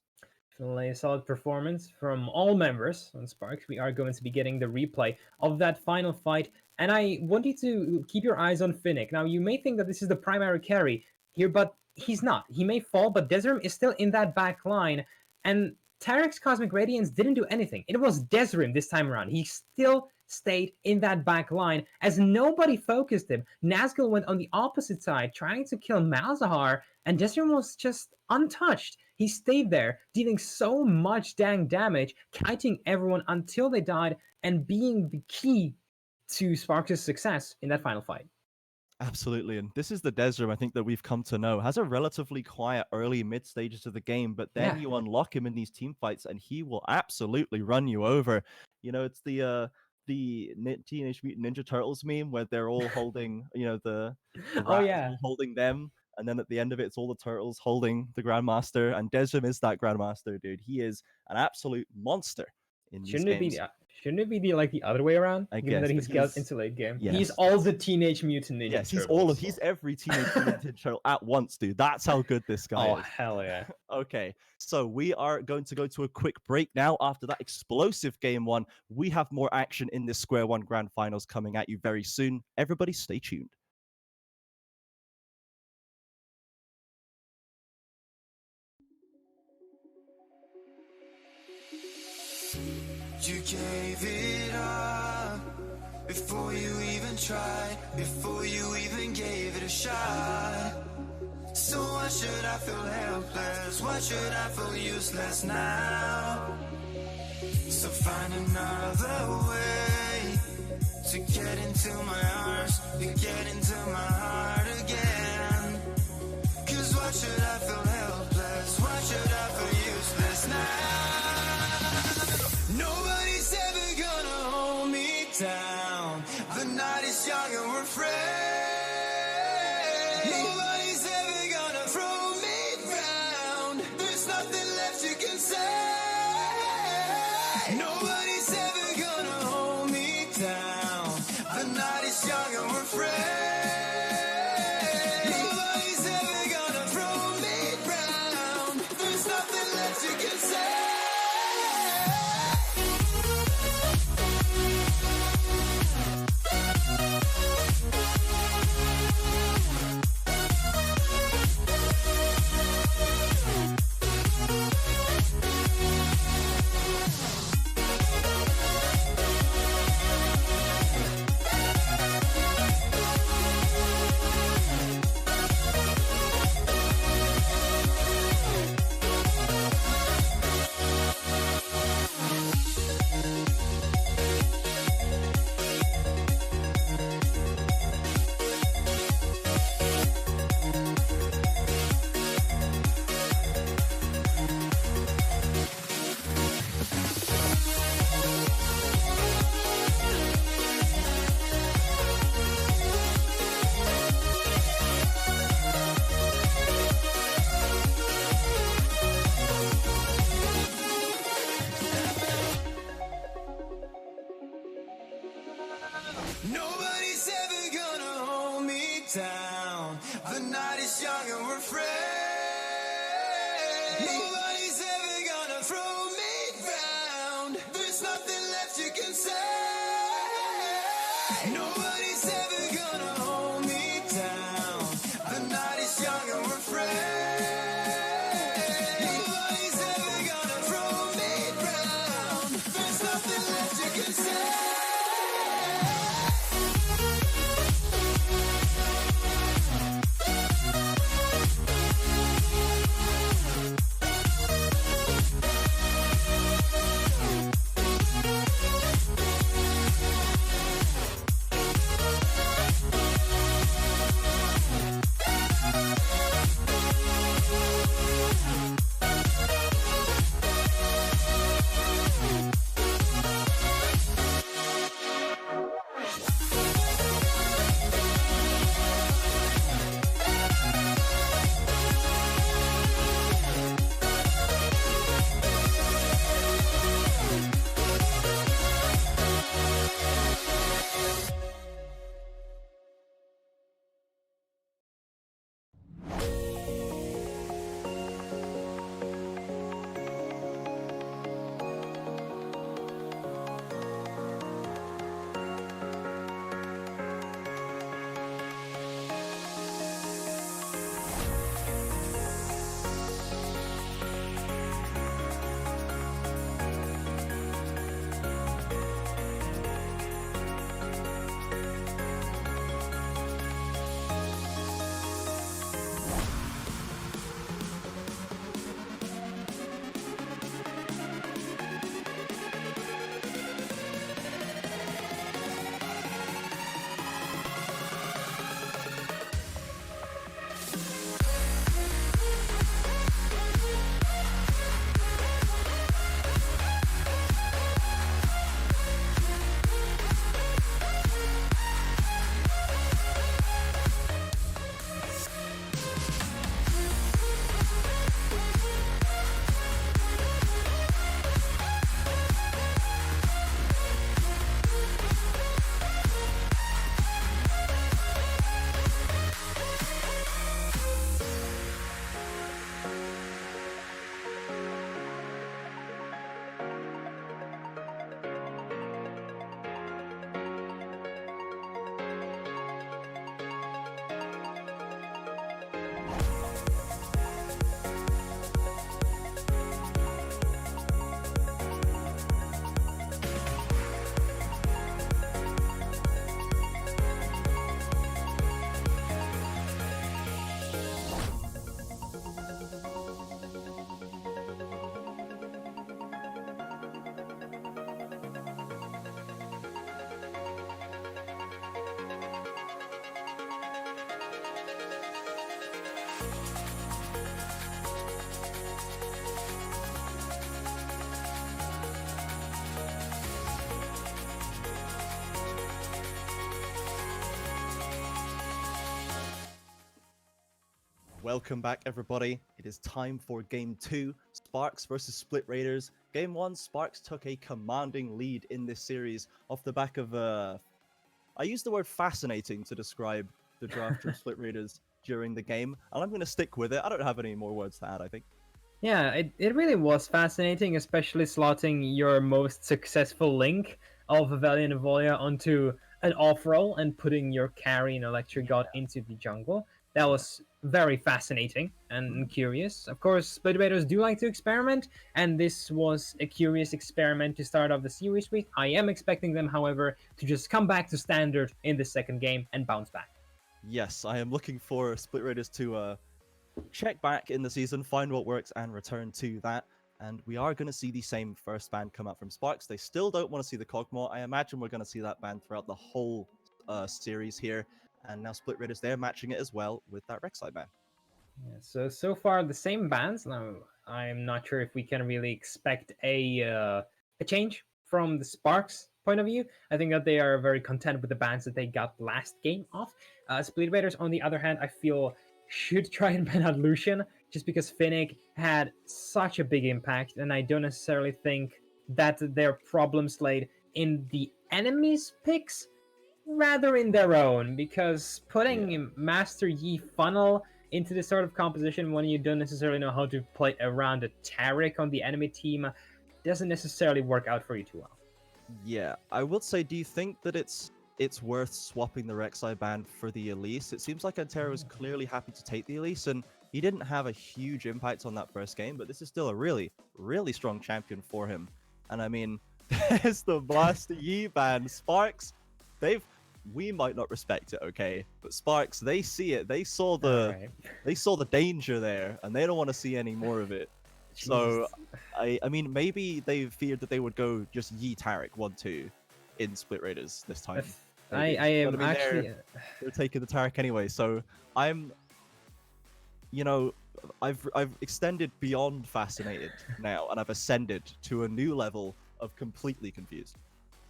Definitely a solid performance from all members on Sparx. We are going to be getting the replay of that final fight, and I want you to keep your eyes on Finnick. Now, you may think that this is the primary carry here, but he's not. He may fall, but Desrim is still in that back line, and Taric's Cosmic Radiance didn't do anything. It was Desrim this time around. He still stayed in that back line as nobody focused him. Nazgul went on the opposite side trying to kill Malzahar, and Desrim was just untouched. He stayed there, dealing so much dang damage, kiting everyone until they died, and being the key to Sparx's success in that final fight. Absolutely, and this is the Desrim I think that we've come to know. Has a relatively quiet early mid stages of the game, but then you unlock him in these team fights and he will absolutely run you over. It's the Teenage Mutant Ninja Turtles meme where they're all holding, the holding them, and then at the end of it, it's all the turtles holding the Grandmaster, and Desrim is that Grandmaster, dude. He is an absolute monster in these games. Shouldn't it be the other way around? I Given guess, that but he's got he's- into late game. yes. He's all the Teenage Mutant Ninja Yes, Turtles. he's every Teenage Mutant Ninja Turtle at once, dude. That's how good this guy Oh is. hell yeah! Okay, so we are going to go to a quick break now. After that explosive game one, we have more action in this Square One Grand Finals coming at you very soon. Everybody stay tuned. You gave it up before you even tried, before you even gave it a shot. So why should I feel helpless? Why should I feel useless now? So find another way to get into my arms, to get into my heart again. Cause why should I feel helpless? Why should I feel useless now? Nobody's ever gonna hold me down. The night is young and we're afraid. Nobody's ever gonna throw me down. There's nothing left you can say. Nobody's ever gonna hold me down. The night is young and we're afraid. Nobody's ever gonna throw me down. There's nothing left you can say. Nobody's ever gonna hold me down. The night is young and we're afraid. Nobody's ever gonna throw me down. There's nothing left you can say. Nobody's ever gonna hold me down. The night is young and we're afraid. Nobody's ever gonna throw me down. There's nothing left you can say. Welcome back, everybody. It is time for Game 2, Sparx versus Split Raiders. Game 1, Sparx took a commanding lead in this series off the back of, I used the word fascinating to describe the draft from Split Raiders during the game, and I'm going to stick with it. I don't have any more words to add, I think. Yeah, it really was fascinating, especially slotting your most successful link of Valiant Evolia onto an off roll and putting your carry in Electric God into the jungle. That was very fascinating and curious. Of course, Split Raiders do like to experiment, and this was a curious experiment to start off the series with. I am expecting them, however, to just come back to standard in the second game and bounce back. Yes, I am looking for Split Raiders to check back in the season, find what works, and return to that. And we are going to see the same first ban come out from Sparx. They still don't want to see the Cogmore. I imagine we're going to see that ban throughout the whole series here. And now Split Raiders, they're matching it as well with that Rek'Sai ban. Yeah, so far the same bans. Now I'm not sure if we can really expect a change from the Sparx point of view. I think that they are very content with the bans that they got last game off. Split Raiders, on the other hand, I feel should try and ban out Lucian just because Finnick had such a big impact, and I don't necessarily think that their problems laid in the enemy's picks, rather in their own, because putting Master Yi funnel into this sort of composition when you don't necessarily know how to play around a Taric on the enemy team doesn't necessarily work out for you too well. Yeah, I will say, do you think that it's worth swapping the Rek'Sai ban for the Elise? It seems like Antero was clearly happy to take the Elise, and he didn't have a huge impact on that first game, but this is still a really, really strong champion for him. And I mean, there's the Master Yi ban. Sparx, we might not respect it, okay? But Sparx, they see it. They saw the danger there, and they don't want to see any more of it. So, I mean, maybe they feared that they would go just Yi Taric 1-2 in Split Raiders this time. I am actually... They're taking the Taric anyway, so I'm... You know, I've extended beyond fascinated now, and I've ascended to a new level of completely confused.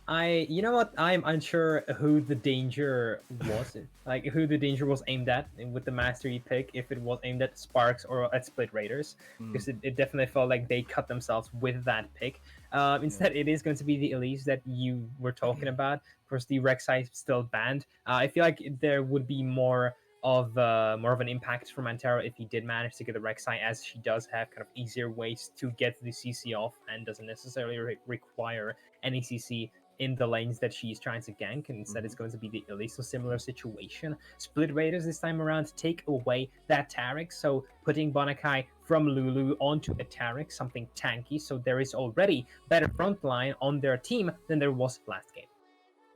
You know what? I'm unsure who the danger was, like who the danger was aimed at with the Master Yi pick. If it was aimed at Sparx or at Split Raiders, because it definitely felt like they cut themselves with that pick. Instead, it is going to be the Elise that you were talking about. Of course, the Rek'Sai is still banned. I feel like there would be more of an impact from Antero if he did manage to get the Rek'Sai, as she does have kind of easier ways to get the CC off and doesn't necessarily require any CC in the lanes that she's trying to gank, and instead it's going to be the Elise. So similar situation. Split Raiders this time around take away that Taric, so putting Bonakai from Lulu onto a Taric, something tanky, so there is already better front line on their team than there was last game.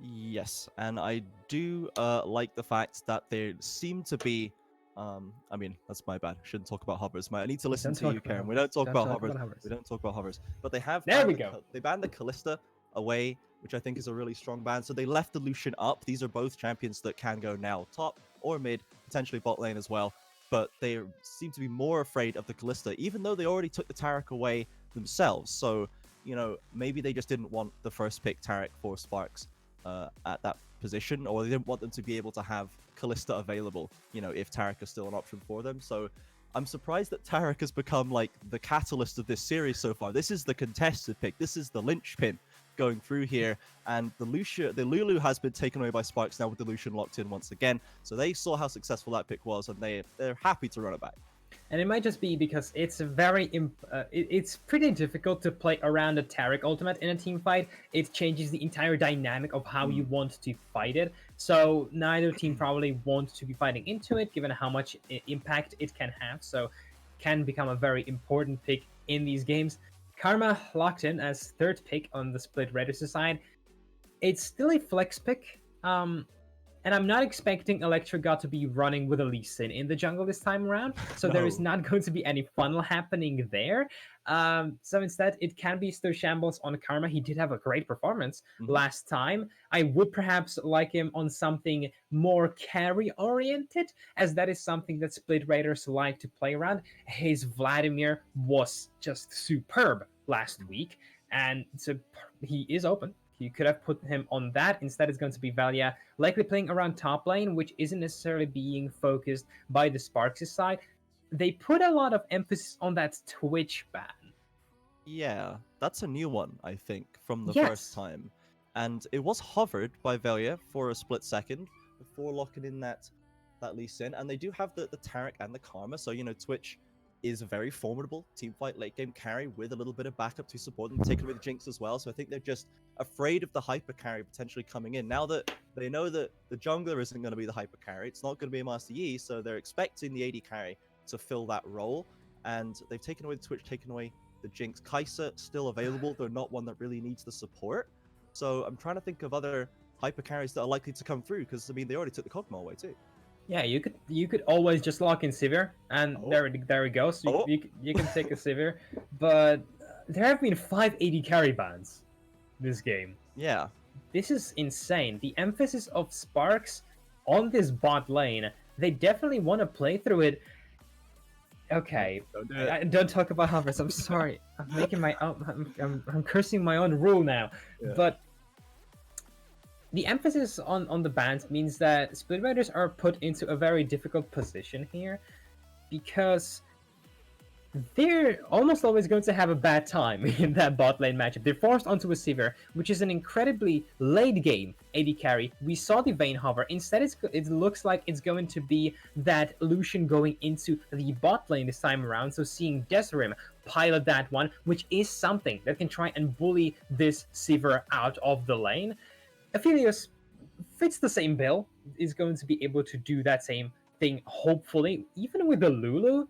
Yes, and I do like the fact that there seem to be I mean, that's my bad. Shouldn't talk about hovers. I need to listen to you, Karen. We don't talk about hovers. We don't talk about hovers. But they have... There we go. They banned the Callista away, which I think is a really strong ban. So they left the Lucian up. These are both champions that can go now top or mid, potentially bot lane as well. But they seem to be more afraid of the Callista, even though they already took the Taric away themselves. So, you know, maybe they just didn't want the first pick Taric for Sparx at that position, or they didn't want them to be able to have Callista available, you know, if Taric is still an option for them. So I'm surprised that Taric has become like the catalyst of this series so far. This is the contested pick. This is the linchpin going through here, and the Lulu has been taken away by Sparx now with the Lucian locked in once again. So they saw how successful that pick was, and they're happy to run it back. And it might just be because it's it's pretty difficult to play around a Taric ultimate in a team fight. It changes the entire dynamic of how you want to fight it. So neither team probably wants to be fighting into it, given how much impact it can have. So it can become a very important pick in these games. Karma locked in as third pick on the Split Raiders side. It's still a flex pick. And I'm not expecting Electric God to be running with a Lee Sin in the jungle this time around, so there is not going to be any funnel happening there. So instead, it can be still shambles on Karma. He did have a great performance last time. I would perhaps like him on something more carry-oriented, as that is something that Split Raiders like to play around. His Vladimir was just superb last week, and so he is open. You could have put him on that. Instead, it's going to be Valia, likely playing around top lane, which isn't necessarily being focused by the Sparx' side. they put a lot of emphasis on that Twitch ban. Yeah, that's a new one, I think, from the Yes. first time. And it was hovered by Velia for a split second before locking in that Lee Sin. And they do have the Taric and the Karma, so, you know, Twitch is a very formidable teamfight late game carry with a little bit of backup to support them, taking away the Jinx as well. So I think they're just afraid of the hyper carry potentially coming in. Now that they know that the jungler isn't going to be the hyper carry, it's not going to be a Master Yi, so they're expecting the AD carry to fill that role. And they've taken away the Twitch, taken away the Jinx. Kai'Sa still available, though not one that really needs the support. So I'm trying to think of other hyper carries that are likely to come through, because I mean they already took the Kog'Maw away too. Yeah, you could always just lock in Sivir, and there we go. So you can take a Sivir, but there have been 5 AD carry bans this game. Yeah, this is insane. The emphasis of Sparx on this bot lane, they definitely want to play through it. Okay, don't talk about hovers. I'm sorry. I'm making my own. I'm cursing my own rule now, but. The emphasis on the bans means that Split Riders are put into a very difficult position here, because they're almost always going to have a bad time in that bot lane matchup. They're forced onto a Sivir, which is an incredibly late game AD carry. We saw the Vayne hover. Instead, it looks like it's going to be that Lucian going into the bot lane this time around, so seeing Desrim pilot that one, which is something that can try and bully this Sivir out of the lane. Aphelios fits the same bill, is going to be able to do that same thing, hopefully, even with the Lulu.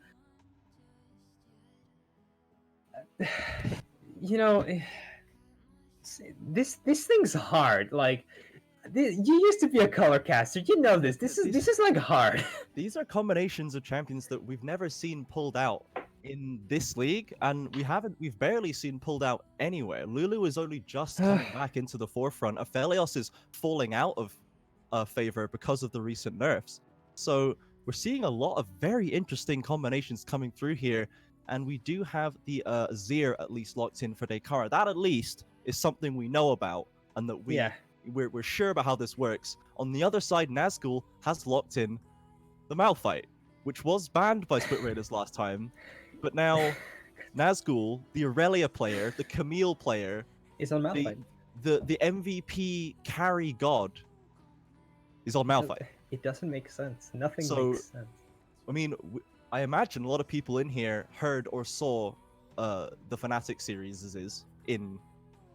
You know, this thing's hard. Like, you used to be a color caster, you know this. This is like hard. These are combinations of champions that we've never seen pulled out in this league, and we've barely seen pulled out anywhere. Lulu is only just coming back into the forefront. Aphelios is falling out of favor because of the recent nerfs. So we're seeing a lot of very interesting combinations coming through here, and we do have the Azir at least locked in for Dekara. That at least is something we know about, and that we're sure about how this works. On the other side, Nazgul has locked in the Malphite, which was banned by Split Raiders last time. But now, Nazgul, the Aurelia player, the Camille player, is on Malphite. The MVP carry god is on Malphite. It doesn't make sense. Nothing makes sense. I mean, I imagine a lot of people in here heard or saw the Fnatic series is in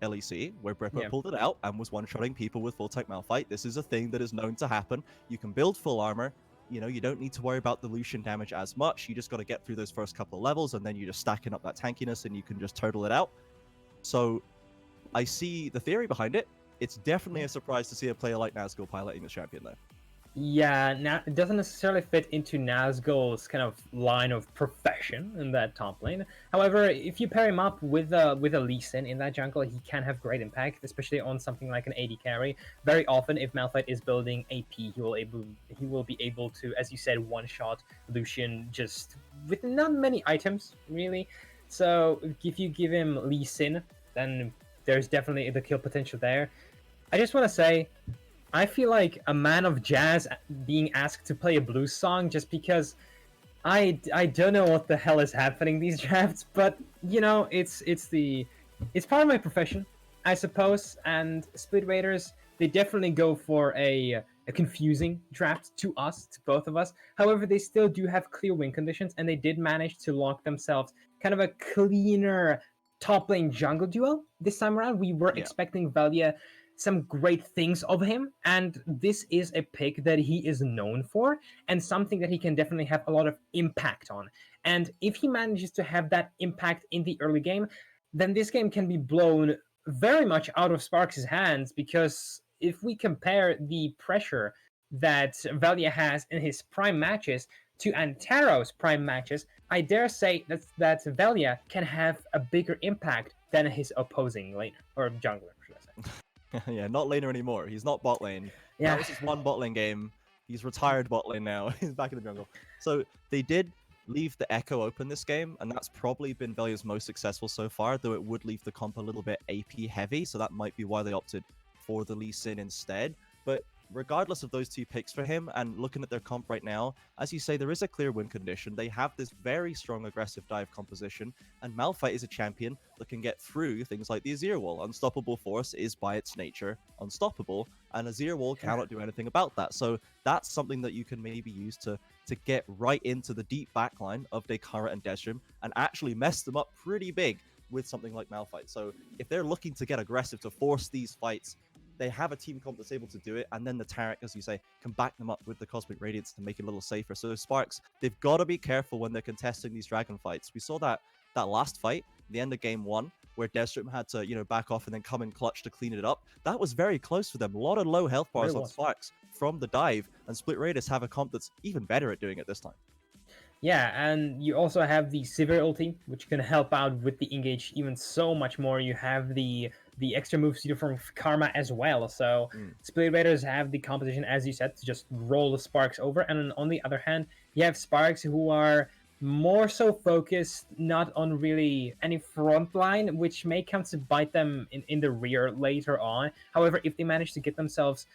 LEC, where Breppo pulled it out and was one-shotting people with full-type Malphite. This is a thing that is known to happen. You can build full armor. You know, you don't need to worry about the Lucian damage as much. You just got to get through those first couple of levels, and then you're just stacking up that tankiness, and you can just turtle it out. So, I see the theory behind it. It's definitely a surprise to see a player like Nazgul piloting the champion, though. Yeah, now it doesn't necessarily fit into Nazgul's kind of line of profession in that top lane. However, if you pair him up with a Lee Sin in that jungle, he can have great impact, especially on something like an AD carry. Very often, if Malphite is building AP, he will be able to, as you said, one-shot Lucian just with not many items, really. So if you give him Lee Sin, then there's definitely the kill potential there. I just want to say, I feel like a man of jazz being asked to play a blues song just because I don't know what the hell is happening these drafts, but you know, it's part of my profession, I suppose. And Split Raiders, they definitely go for a confusing draft to us, to both of us. However, they still do have clear win conditions, and they did manage to lock themselves kind of a cleaner top lane jungle duo this time around. We were expecting Valia some great things of him, and this is a pick that he is known for and something that he can definitely have a lot of impact on. And if he manages to have that impact in the early game, then this game can be blown very much out of Sparx's hands, because if we compare the pressure that Valia has in his prime matches to Antaro's prime matches, I dare say that Valia can have a bigger impact than his opposing laner, or jungler, should I say. Yeah, not laner anymore. He's not bot lane. Yeah. That was his one bot lane game. He's retired bot lane now. He's back in the jungle. So they did leave the Echo open this game, and that's probably been Valia's most successful so far, though it would leave the comp a little bit AP heavy, so that might be why they opted for the Lee Sin instead. But regardless of those two picks for him, and looking at their comp right now, as you say, there is a clear win condition. They have this very strong aggressive dive composition, and Malphite is a champion that can get through things like the Azir Wall. Unstoppable Force is by its nature unstoppable, and Azir Wall cannot do anything about that. So that's something that you can maybe use to get right into the deep backline of Dekara and Desrim and actually mess them up pretty big with something like Malphite. So if they're looking to get aggressive to force these fights, they have a team comp that's able to do it, and then the Taric, as you say, can back them up with the Cosmic Radiance to make it a little safer. So Sparx, they've got to be careful when they're contesting these dragon fights. We saw that last fight, the end of game 1, where Desrim had to, back off and then come in clutch to clean it up. That was very close for them. A lot of low health bars on Sparx from the dive, and Split Raiders have a comp that's even better at doing it this time. Yeah, and you also have the Sivir ulti, which can help out with the engage even so much more. You have the extra moves from Karma as well. So Split Raiders have the composition, as you said, to just roll the Sparx over. And on the other hand, you have Sparx who are more so focused not on really any front line, which may come to bite them in the rear later on. However, if they manage to get themselves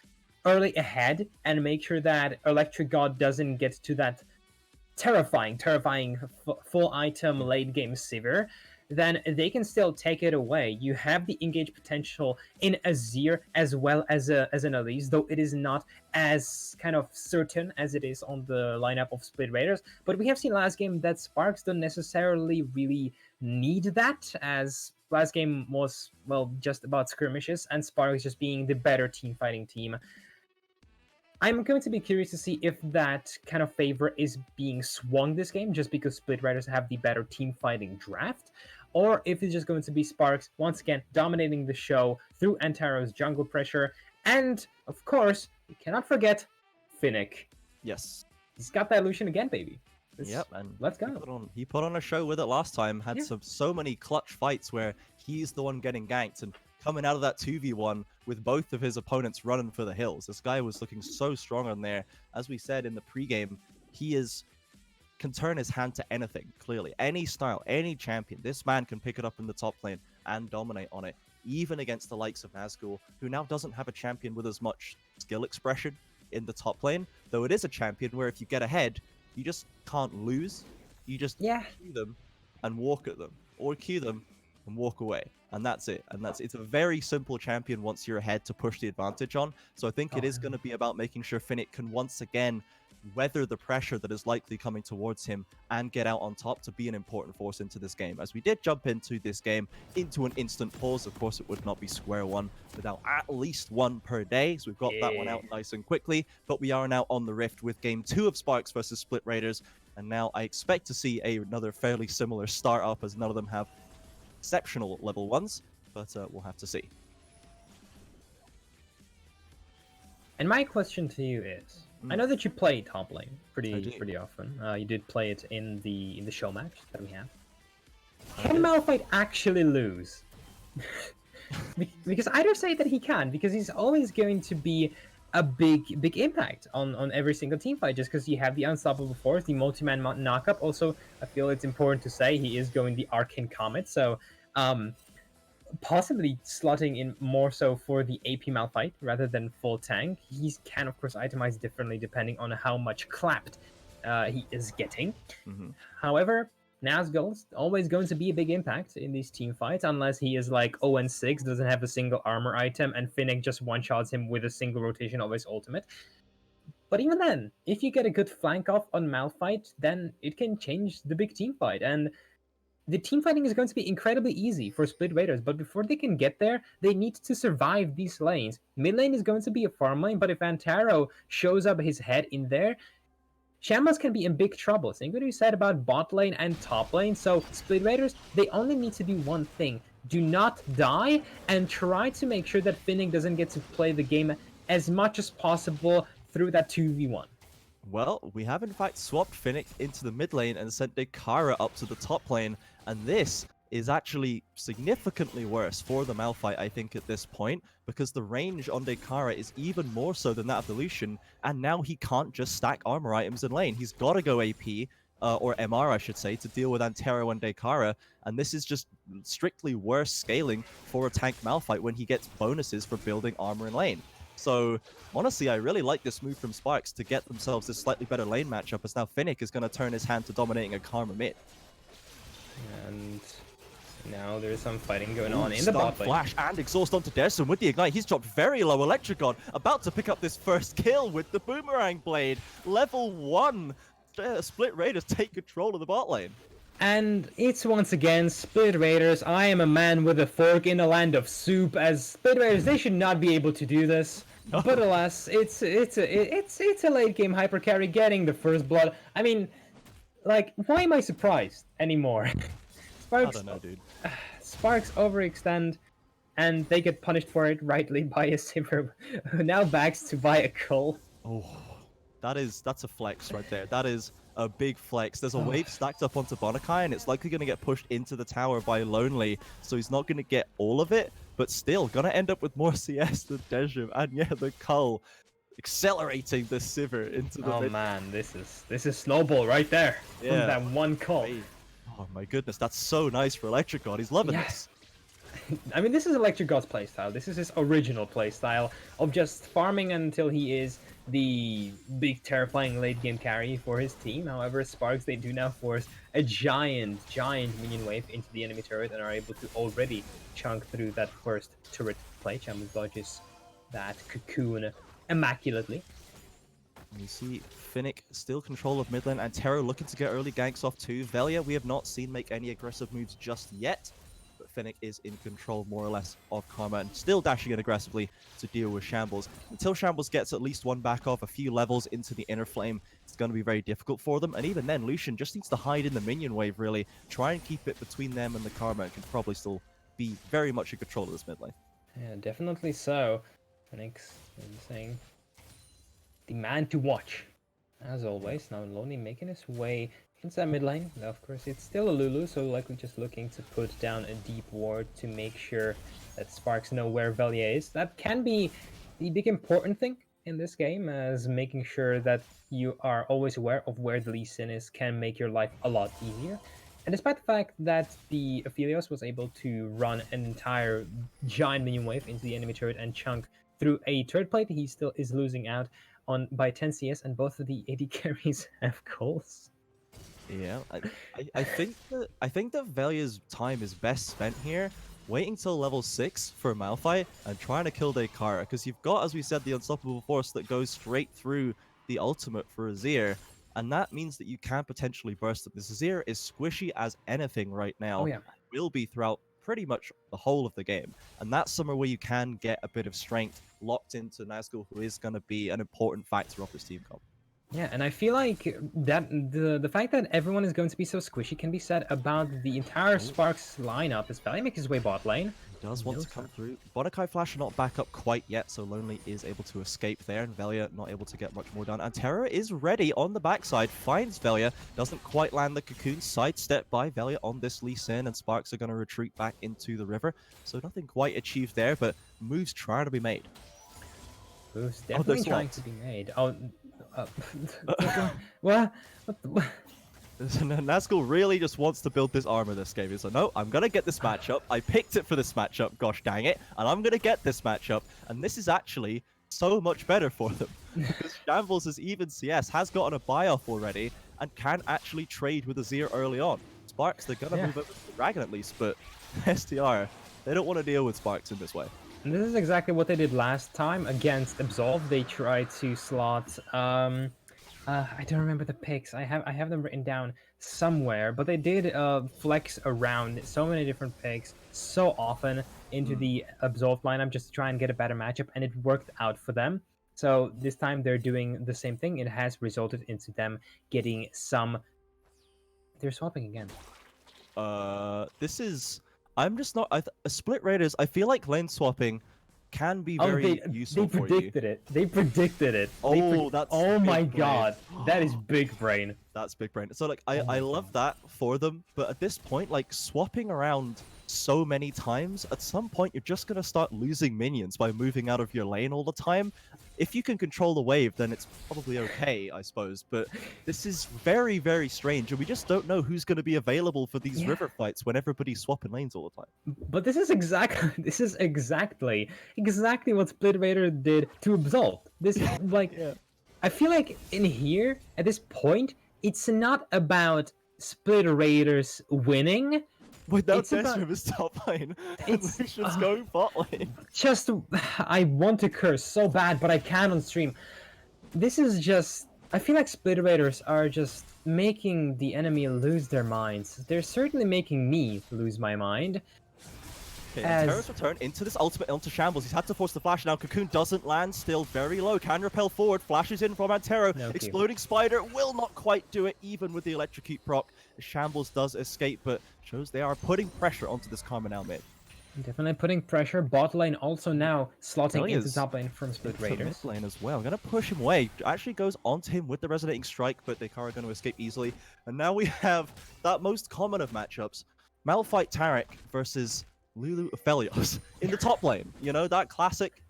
early ahead and make sure that Electric God doesn't get to that terrifying full item late game Sivir, then they can still take it away. You have the engage potential in Azir as well as an Elise, though it is not as kind of certain as it is on the lineup of Split Raiders. But we have seen last game that Sparx don't necessarily really need that, as last game was, well, just about skirmishes and Sparx just being the better team fighting team. I'm going to be curious to see if that kind of favor is being swung this game just because Split Raiders have the better team fighting draft, or if it's just going to be Sparx once again dominating the show through Antaro's jungle pressure. And of course, we cannot forget Finnick. Yes. He's got that illusion again, baby. Yep, and let's go. He put on a show with it last time, had so many clutch fights where he's the one getting ganked, and coming out of that 2v1 with both of his opponents running for the hills. This guy was looking so strong on there. As we said in the pregame, can turn his hand to anything, clearly. Any style, any champion. This man can pick it up in the top lane and dominate on it, even against the likes of Nazgul, who now doesn't have a champion with as much skill expression in the top lane, though it is a champion where if you get ahead, you just can't lose. You just Q them and walk at them, or Q them and walk away. And that's it. It's a very simple champion once you're ahead to push the advantage on. So I think it is going to be about making sure Finnick can once again weather the pressure that is likely coming towards him and get out on top to be an important force into this game. As we did jump into this game into an instant pause, of course it would not be square one without at least one per day. So we've got that one out nice and quickly, but we are now on the Rift with game 2 of Sparx versus Split Raiders. And now I expect to see another fairly similar start up, as none of them have exceptional level 1s, but we'll have to see. And my question to you is, I know that you play top lane pretty often. You did play it in the show match that we have. Can Malphite actually lose? Because I don't say that he can, because he's always going to be a big impact on every single team fight, just because you have the Unstoppable Force, the multi-man knockup. Also, I feel it's important to say he is going the Arcane Comet, so possibly slotting in more so for the AP Malphite rather than full tank. He can, of course, itemize differently depending on how much clapped he is getting. However, Nazgul's always going to be a big impact in these team fights, unless he is like 0-6, doesn't have a single armor item, and Finnick just one-shots him with a single rotation of his ultimate. But even then, if you get a good flank off on Malphite, then it can change the big team fight. And the team fighting is going to be incredibly easy for Split Raiders, but before they can get there, they need to survive these lanes. Mid lane is going to be a farm lane, but if Antero shows up his head in there, Shambles can be in big trouble. Same what you said about bot lane and top lane. So Split Raiders, they only need to do one thing. Do not die, and try to make sure that Finnick doesn't get to play the game as much as possible through that 2v1. Well, we have in fact swapped Finnick into the mid lane and sent Dekara up to the top lane, and this is actually significantly worse for the Malphite, I think, at this point, because the range on Dekara is even more so than that of the Lucian, and now he can't just stack armor items in lane. He's got to go AP, or MR, I should say, to deal with Antero and Dekara, and this is just strictly worse scaling for a tank Malphite when he gets bonuses for building armor in lane. So honestly, I really like this move from Sparx to get themselves this slightly better lane matchup, as now Finnick is going to turn his hand to dominating a Karma mid. And now there's some fighting going on in the Stun bot lane. flash and exhaust onto Derson with the ignite. He's dropped very low. Electric about to pick up this first kill with the boomerang blade. Level 1. Split Raiders take control of the bot lane. And it's once again Split Raiders. I am a man with a fork in a land of soup. As Split Raiders, they should not be able to do this. No. But alas, it's a late game hyper carry getting the first blood. I mean, like, why am I surprised anymore? I don't know, dude. Sparx overextend, and they get punished for it rightly by a Sivir, who now backs to buy a Cull. Oh, that's a flex right there. That is a big flex. There's a wave stacked up onto Bonakai, and it's likely going to get pushed into the tower by Lonely, so he's not going to get all of it, but still going to end up with more CS than Dejim. And yeah, the Cull accelerating the Sivir into the mid. Man, this is snowball right there from Yeah. that one Cull. Oh my goodness, that's so nice for Electric God. He's loving this. I mean, this is Electric God's playstyle. This is his original playstyle of just farming until he is the big, terrifying late-game carry for his team. However, Sparx, they do now force a giant minion wave into the enemy turret and are able to already chunk through that first turret play. Champion dodges that cocoon immaculately. You see Finnick still control of mid lane, and Terror looking to get early ganks off too. Velia, we have not seen make any aggressive moves just yet, but Finnick is in control more or less of Karma and still dashing in aggressively to deal with Shambles. Until Shambles gets at least one back off a few levels into the inner flame, it's going to be very difficult for them. And even then, Lucian just needs to hide in the minion wave, really. Try and keep it between them and the Karma, and can probably still be very much in control of this mid lane. Yeah, definitely so. Finnick's saying the man to watch, as always. Now Lonely making his way inside mid lane. Now, of course, it's still a Lulu, so likely just looking to put down a deep ward to make sure that Sparx know where Velia is. That can be the big important thing in this game, as making sure that you are always aware of where the Lee Sin is can make your life a lot easier. And despite the fact that the Aphelios was able to run an entire giant minion wave into the enemy turret and chunk through a turret plate, he still is losing out on by 10 CS, and both of the AD carries have calls. Yeah, I think that Velia's time is best spent here waiting till level 6 for Malphite and trying to kill Dekara, because you've got, as we said, the unstoppable force that goes straight through the ultimate for Azir, and that means that you can potentially burst it. This Azir is squishy as anything right now. Oh, yeah. Will be throughout pretty much the whole of the game, and that's somewhere where you can get a bit of strength locked into Nazgul, who is going to be an important factor of this team comp. Yeah, and I feel like that the fact that everyone is going to be so squishy can be said about the entire Sparx lineup. As Velia makes his way bot lane. He does want to come through. Bonakai Flash not back up quite yet, so Lonely is able to escape there, and Velia not able to get much more done. And Terror is ready on the backside, finds Velia, doesn't quite land the cocoon, sidestep by Velia on this Lee Sin, and Sparx are going to retreat back into the river. So nothing quite achieved there, but moves trying to be made. Moves definitely trying to be made. Oh, what? Nazgul really just wants to build this armor this game. He's like, no, I'm going to get this matchup. I picked it for this matchup, gosh dang it. And I'm going to get this matchup. And this is actually so much better for them. Because Shambles' even CS has gotten a buy-off already and can actually trade with Azir early on. Sparx, they're going to move over to the Dragon at least, but STR, they don't want to deal with Sparx in this way. And this is exactly what they did last time against Absolve. They tried to slot I don't remember the picks. I have them written down somewhere, but they did flex around so many different picks so often into the Absolve lineup just to try and get a better matchup, and it worked out for them. So this time they're doing the same thing. It has resulted into them getting some. They're swapping again. This is. I'm just not. Split Raiders, I feel like lane swapping can be very useful for you. They predicted it. They predicted it. That's oh big my brain. god. That is big brain. That's big brain. So like I love that for them, but at this point, like swapping around so many times, at some point you're just gonna start losing minions by moving out of your lane all the time. if you can control the wave, then it's probably okay, I suppose. But this is very, very strange, and we just don't know who's going to be available for these river fights when everybody's swapping lanes all the time. But this is exactly what Split Raider did to Absolve. This like I feel like in here at this point, it's not about Split Raiders winning. Without Desrim's top lane, It's Lucian's going bot lane. Just I want to curse so bad, but I can't on stream. This is just I feel like Split Raiders are just making the enemy lose their minds. They're certainly making me lose my mind. Okay, Terra's return into this ultimate onto Shambles. He's had to force the flash now. Cocoon doesn't land, still very low. Can repel forward, flashes in from Antero. No Exploding Spider will not quite do it, even with the electrocute proc. Shambles does escape, but shows they are putting pressure onto this Karma now mid. Definitely putting pressure. Bot lane also now slotting into top lane from Split Raiders. Mid lane as well. Gonna push him away. Actually goes onto him with the resonating strike, but they are going to escape easily. And now we have that most common of matchups: Malphite Taric versus Lulu Aphelios in the top lane. You know, that classic.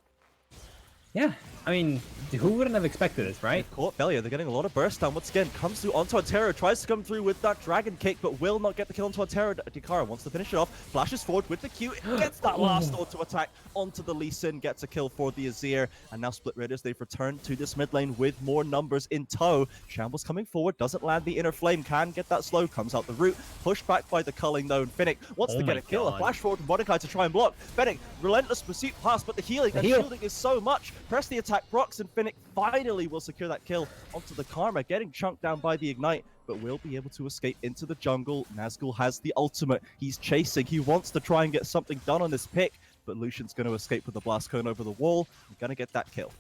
Yeah, I mean, who wouldn't have expected this, right? Caught Velia, they're getting a lot of burst down. Once again, comes through onto Antero, tries to come through with that dragon kick, but will not get the kill onto Antero. Dikara wants to finish it off, flashes forward with the Q, gets that last auto attack onto the Lee Sin, gets a kill for the Azir, and now Split Raiders, they've returned to this mid lane with more numbers in tow. Shambles coming forward, doesn't land the inner flame, can get that slow, comes out the route, pushed back by the culling though, and Finnick wants to get a kill, a flash forward from Mordecai to try and block. Finnick, relentless pursuit pass, but the healing and shielding is so much. Press the attack, Brox, and Finnick finally will secure that kill onto the Karma, getting chunked down by the Ignite, but will be able to escape into the jungle. Nazgul has the ultimate. He's chasing. He wants to try and get something done on this pick, but Lucian's going to escape with the blast cone over the wall. I'm going to get that kill.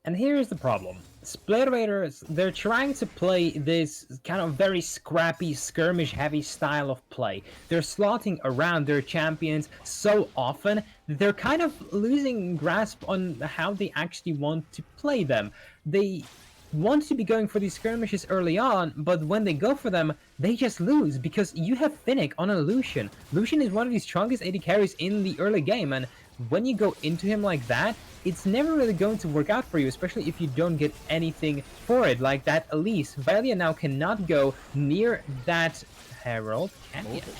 And here's the problem. Split Raiders, they're trying to play this kind of very scrappy, skirmish-heavy style of play. They're slotting around their champions so often that they're kind of losing grasp on how they actually want to play them. They want to be going for these skirmishes early on, but when they go for them, they just lose because you have Finnick on a Lucian. Lucian is one of the strongest AD carries in the early game, and when you go into him like that, it's never really going to work out for you, especially if you don't get anything for it, like that Elise. Velia now cannot go near that Herald.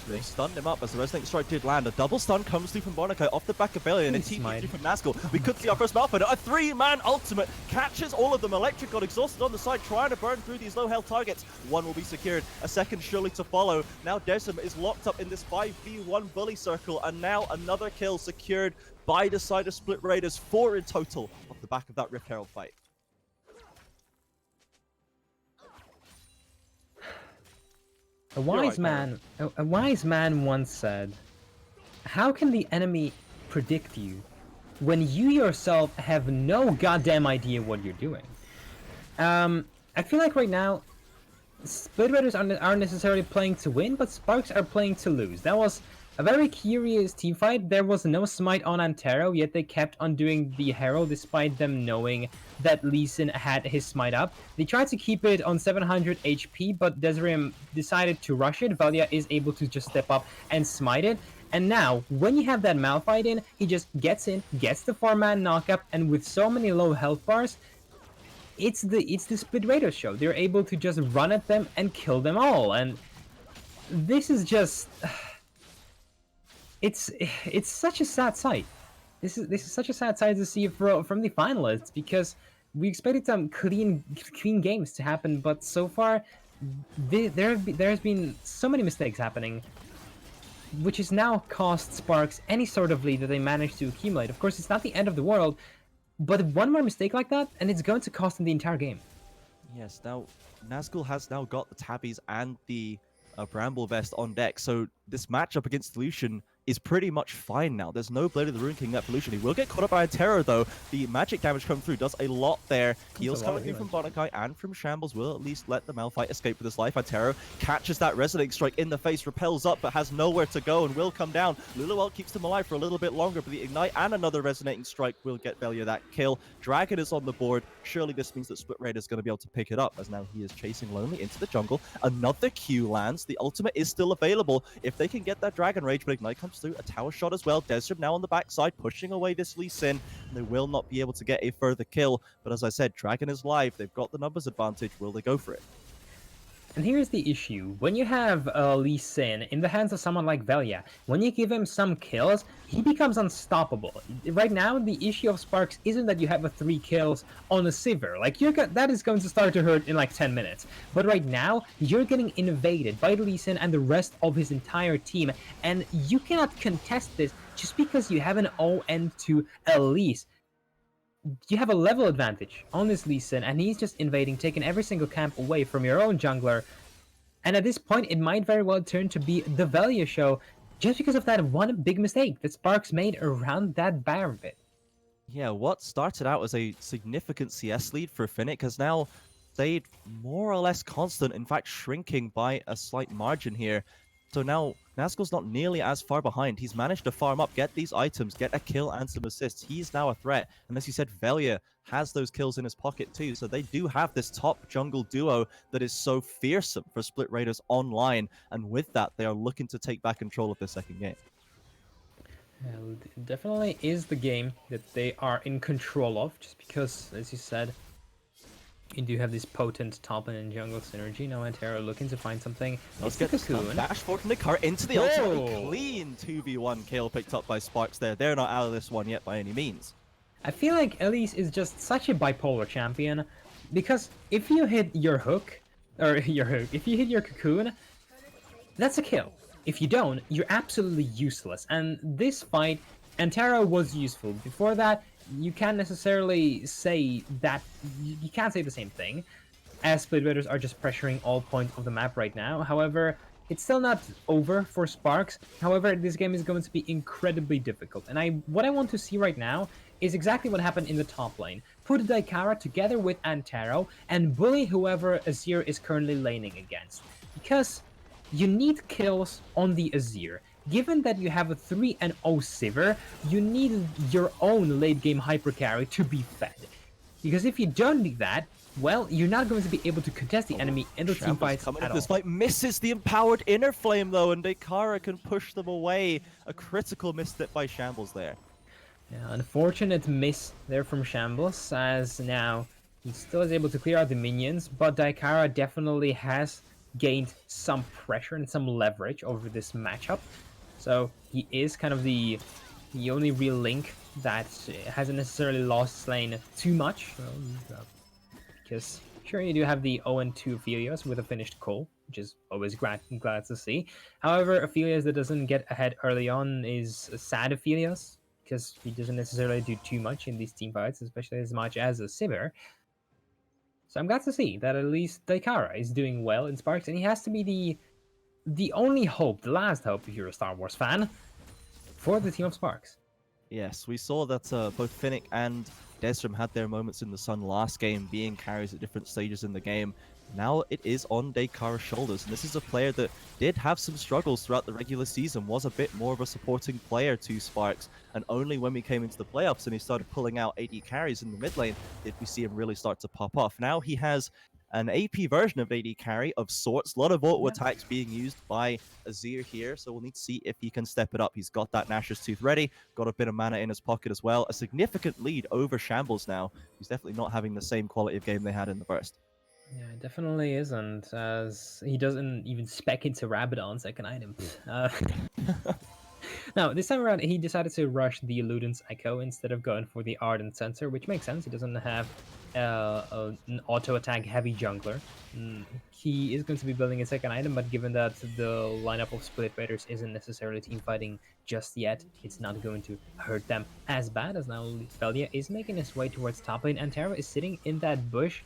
They stunned him up as the Resonating Strike did land. A double stun comes through from Bonica off the back of Velia, and a team from Nazgul. We could see our first Malphite. A three-man ultimate catches all of them. Electric got exhausted on the side, trying to burn through these low-health targets. One will be secured, a second surely to follow. Now Desrim is locked up in this 5v1 bully circle, and now another kill secured by the side of Split Raiders. 4 in total off the back of that Rift Herald fight. A wise man once said, "How can the enemy predict you when you yourself have no goddamn idea what you're doing?" I feel like right now, Split Raiders aren't necessarily playing to win, but Sparx are playing to lose. That was a very curious team fight. There was no smite on Antero, yet they kept on doing the Herald despite them knowing that Lee Sin had his smite up. They tried to keep it on 700 HP, but Desrim decided to rush it. Velia is able to just step up and smite it. And now, when you have that Malphite in, he just gets in, gets the 4-man knockup, and with so many low health bars, it's the Split Raiders show. They're able to just run at them and kill them all. And this is just... It's such a sad sight. This is such a sad sight to see from the finalists, because we expected some clean games to happen, but so far there's been so many mistakes happening, which has now cost Sparx any sort of lead that they managed to accumulate. Of course, it's not the end of the world, but one more mistake like that, and it's going to cost them the entire game. Yes, now Nazgul has now got the Tabbies and the Bramble Vest on deck, so this matchup against Lucian is pretty much fine now. There's no Blade of the Rune King left for Lucian. He will get caught up by a Terror, though. The magic damage coming through does a lot there. Heals coming through from Bonakai and from Shambles will at least let the Malphite escape with his life. Antero catches that Resonating Strike in the face, repels up, but has nowhere to go and will come down. Luluel keeps him alive for a little bit longer, but the Ignite and another Resonating Strike will get Velia that kill. Dragon is on the board. Surely this means that Split Raid is going to be able to pick it up, as now he is chasing Lonely into the jungle. Another Q lands. The ultimate is still available. If they can get that Dragon Rage, but Ignite comes comes through, a tower shot as well. Desrim now on the backside, pushing away this Lee Sin, and they will not be able to get a further kill. But as I said, Dragon is live. They've got the numbers advantage. Will they go for it? And here's the issue. When you have Lee Sin in the hands of someone like Velia, when you give him some kills, he becomes unstoppable. Right now, the issue of Sparx isn't that you have a 3 kills on a Sivir. Like, that is going to start to hurt in like 10 minutes. But right now, you're getting invaded by Lee Sin and the rest of his entire team, and you cannot contest this just because you have an ON2 Elise. You have a level advantage on this Lee Sin, and he's just invading, taking every single camp away from your own jungler. And at this point, it might very well turn to be the Velia show, just because of that one big mistake that Sparx made around that Baron pit. Yeah, what started out as a significant CS lead for Finnick has now stayed more or less constant, in fact shrinking by a slight margin here. So now Nazgul's not nearly as far behind. He's managed to farm up, get these items, get a kill and some assists. He's now a threat. And as you said, Velia has those kills in his pocket too. So they do have this top jungle duo that is so fearsome for Split Raiders online. And with that, they are looking to take back control of their second game. Well, it definitely is the game that they are in control of, just because, as you said, you do have this potent top and jungle synergy. Now Antero looking to find something. Let's get this dash forward from the car into the ultimate. Clean 2v1 kill picked up by Sparx there. They're not out of this one yet by any means. I feel like Elise is just such a bipolar champion, because if you hit your hook, if you hit your cocoon, that's a kill. If you don't, you're absolutely useless. And this fight, Antero was useful. Before that, you can't necessarily say that, you can't say the same thing, as Split Raiders are just pressuring all points of the map right now. However, it's still not over for Sparx. However, this game is going to be incredibly difficult. And what I want to see right now is exactly what happened in the top lane. Put Daikara together with Antero and bully whoever Azir is currently laning against. Because you need kills on the Azir. Given that you have a 3-0 Sivir, you need your own late-game hypercarry to be fed. Because if you don't do that, well, you're not going to be able to contest the enemy in the team fights at all. This fight misses the empowered inner flame though, and Daikara can push them away. A critical misstep by Shambles there. Yeah, unfortunate miss there from Shambles, as now he still is able to clear out the minions, but Daikara definitely has gained some pressure and some leverage over this matchup. So he is kind of the only real link that hasn't necessarily lost his lane too much. Because sure, you do have the 0-2 Aphelios with a finished call, which is always glad to see. However, Aphelios that doesn't get ahead early on is a sad Aphelios, because he doesn't necessarily do too much in these team fights, especially as much as a Sivir. So I'm glad to see that at least Daikara is doing well in Sparx, and he has to be the only hope, the last hope if you're a Star Wars fan, for the team of Sparx. Yes, we saw that both Finnick and Desrim had their moments in the sun last game, being carries at different stages in the game. Now it is on Daikara's shoulders, and this is a player that did have some struggles throughout the regular season, was a bit more of a supporting player to Sparx, and only when we came into the playoffs and he started pulling out AD carries in the mid lane did we see him really start to pop off. Now he has an AP version of AD carry of sorts, a lot of auto attacks being used by Azir here, so we'll need to see if he can step it up. He's got that Nashor's Tooth ready, got a bit of mana in his pocket as well, a significant lead over Shambles now. He's definitely not having the same quality of game they had in the burst. Yeah, it definitely isn't, as he doesn't even spec into Rabadon second item. Now, this time around, he decided to rush the Luden's Echo instead of going for the Ardent Sensor, which makes sense. He doesn't have an auto-attack heavy jungler. He is going to be building a second item, but given that the lineup of Split Raiders isn't necessarily team fighting just yet, it's not going to hurt them as bad, as now Velia is making his way towards top lane, and Terra is sitting in that bush.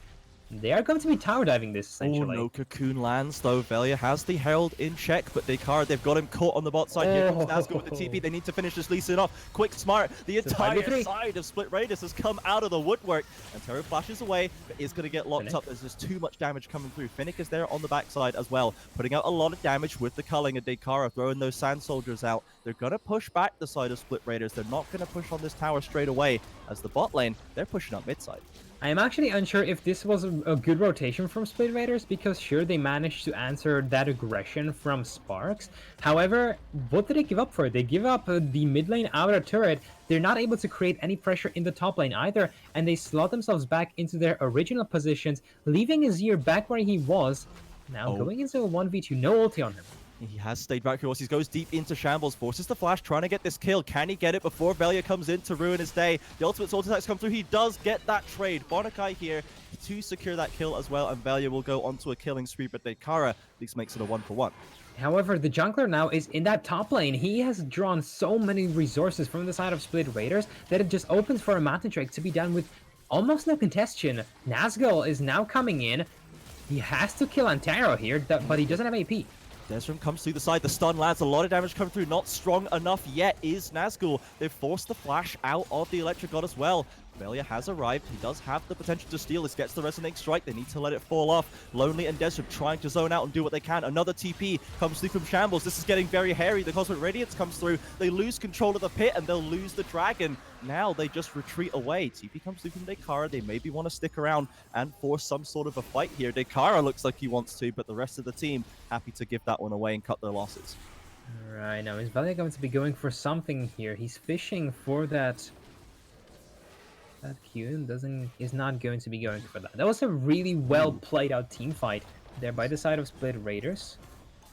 They are going to be tower diving this, essentially. Oh, no cocoon lands, though. Velia has the Herald in check, but Daikara, they've got him caught on the bot side. Here comes Nazgul with the TP. They need to finish this Lee Sin off. Quick, smart. The entire side of Split Raiders has come out of the woodwork. And Terra flashes away, but is going to get locked up. There's just too much damage coming through. Finnick is there on the backside as well, putting out a lot of damage with the culling, and Daikara throwing those sand soldiers out. They're going to push back the side of Split Raiders. They're not going to push on this tower straight away, as the bot lane, they're pushing up mid side. I'm actually unsure if this was a good rotation from Split Raiders, because sure, they managed to answer that aggression from Sparx. However, what did they give up for it? They give up the mid lane outer turret. They're not able to create any pressure in the top lane either, and they slot themselves back into their original positions, leaving Azir back where he was. Now going into a 1v2, no ulti on him. He has stayed back here. He goes deep into shambles, forces the flash, trying to get this kill. Can he get it before Velia comes in to ruin his day? The ultimate sword attacks come through. He does get that trade. Bonakai here to secure that kill as well, and Velia will go onto a killing spree, but Dekara at least makes it a 1-for-1. However, the jungler now is in that top lane. He has drawn so many resources from the side of Split Raiders that it just opens for a Mountain Drake to be done with almost no contestation. Nazgul is now coming in. He has to kill Antero here, but he doesn't have AP. Desrim comes through the side, the stun lands, a lot of damage coming through, not strong enough yet is Nazgul. They've forced the flash out of the Electric God as well. Velia has arrived, he does have the potential to steal, this gets the Resonating Strike, they need to let it fall off. Lonely and Desrim trying to zone out and do what they can. Another TP comes through from Shambles, this is getting very hairy, the Cosmic Radiance comes through, they lose control of the pit and they'll lose the dragon. Now they just retreat away. TP comes through from Dekara, they maybe want to stick around and force some sort of a fight here. Dekara looks like he wants to, but the rest of the team happy to give that one away and cut their losses. Right, now is Velia going to be going for something here? He's fishing for that Q is not going to be going for that. That was a really well played out team fight there by the side of Split Raiders.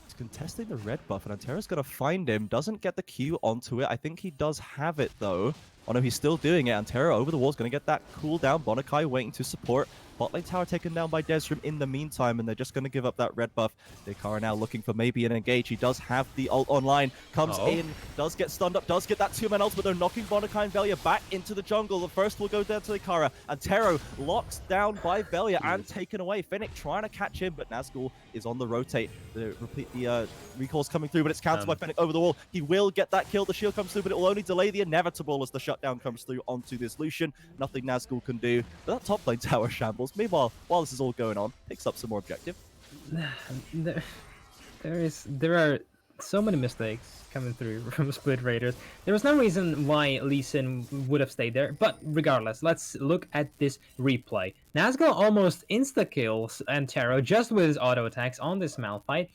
He's contesting the red buff, and Antero's going to find him. Doesn't get the Q onto it. I think he does have it, though. Oh no, he's still doing it. Antero over the wall is going to get that cooldown. Bonakai waiting to support. Bot lane tower taken down by Desrim in the meantime, and they're just going to give up that red buff. Dekara now looking for maybe an engage. He does have the ult online. Comes in, does get stunned up, does get that two-man ult, but they're knocking Bonakai and Velia back into the jungle. The first will go down to Dekara. Antero locked down by Velia and taken away. Fennec trying to catch him, but Nazgul is on the rotate. The recall's coming through, but it's countered by Fennec over the wall. He will get that kill. The shield comes through, but it will only delay the inevitable as the shutdown comes through onto this Lucian. Nothing Nazgul can do. But that top lane tower shambles. Meanwhile, while this is all going on, picks up some more objective. There are so many mistakes coming through from Split Raiders. There was no reason why Lee Sin would have stayed there, but regardless, let's look at this replay. Nazgul almost insta-kills Antero just with his auto attacks on this Malphite.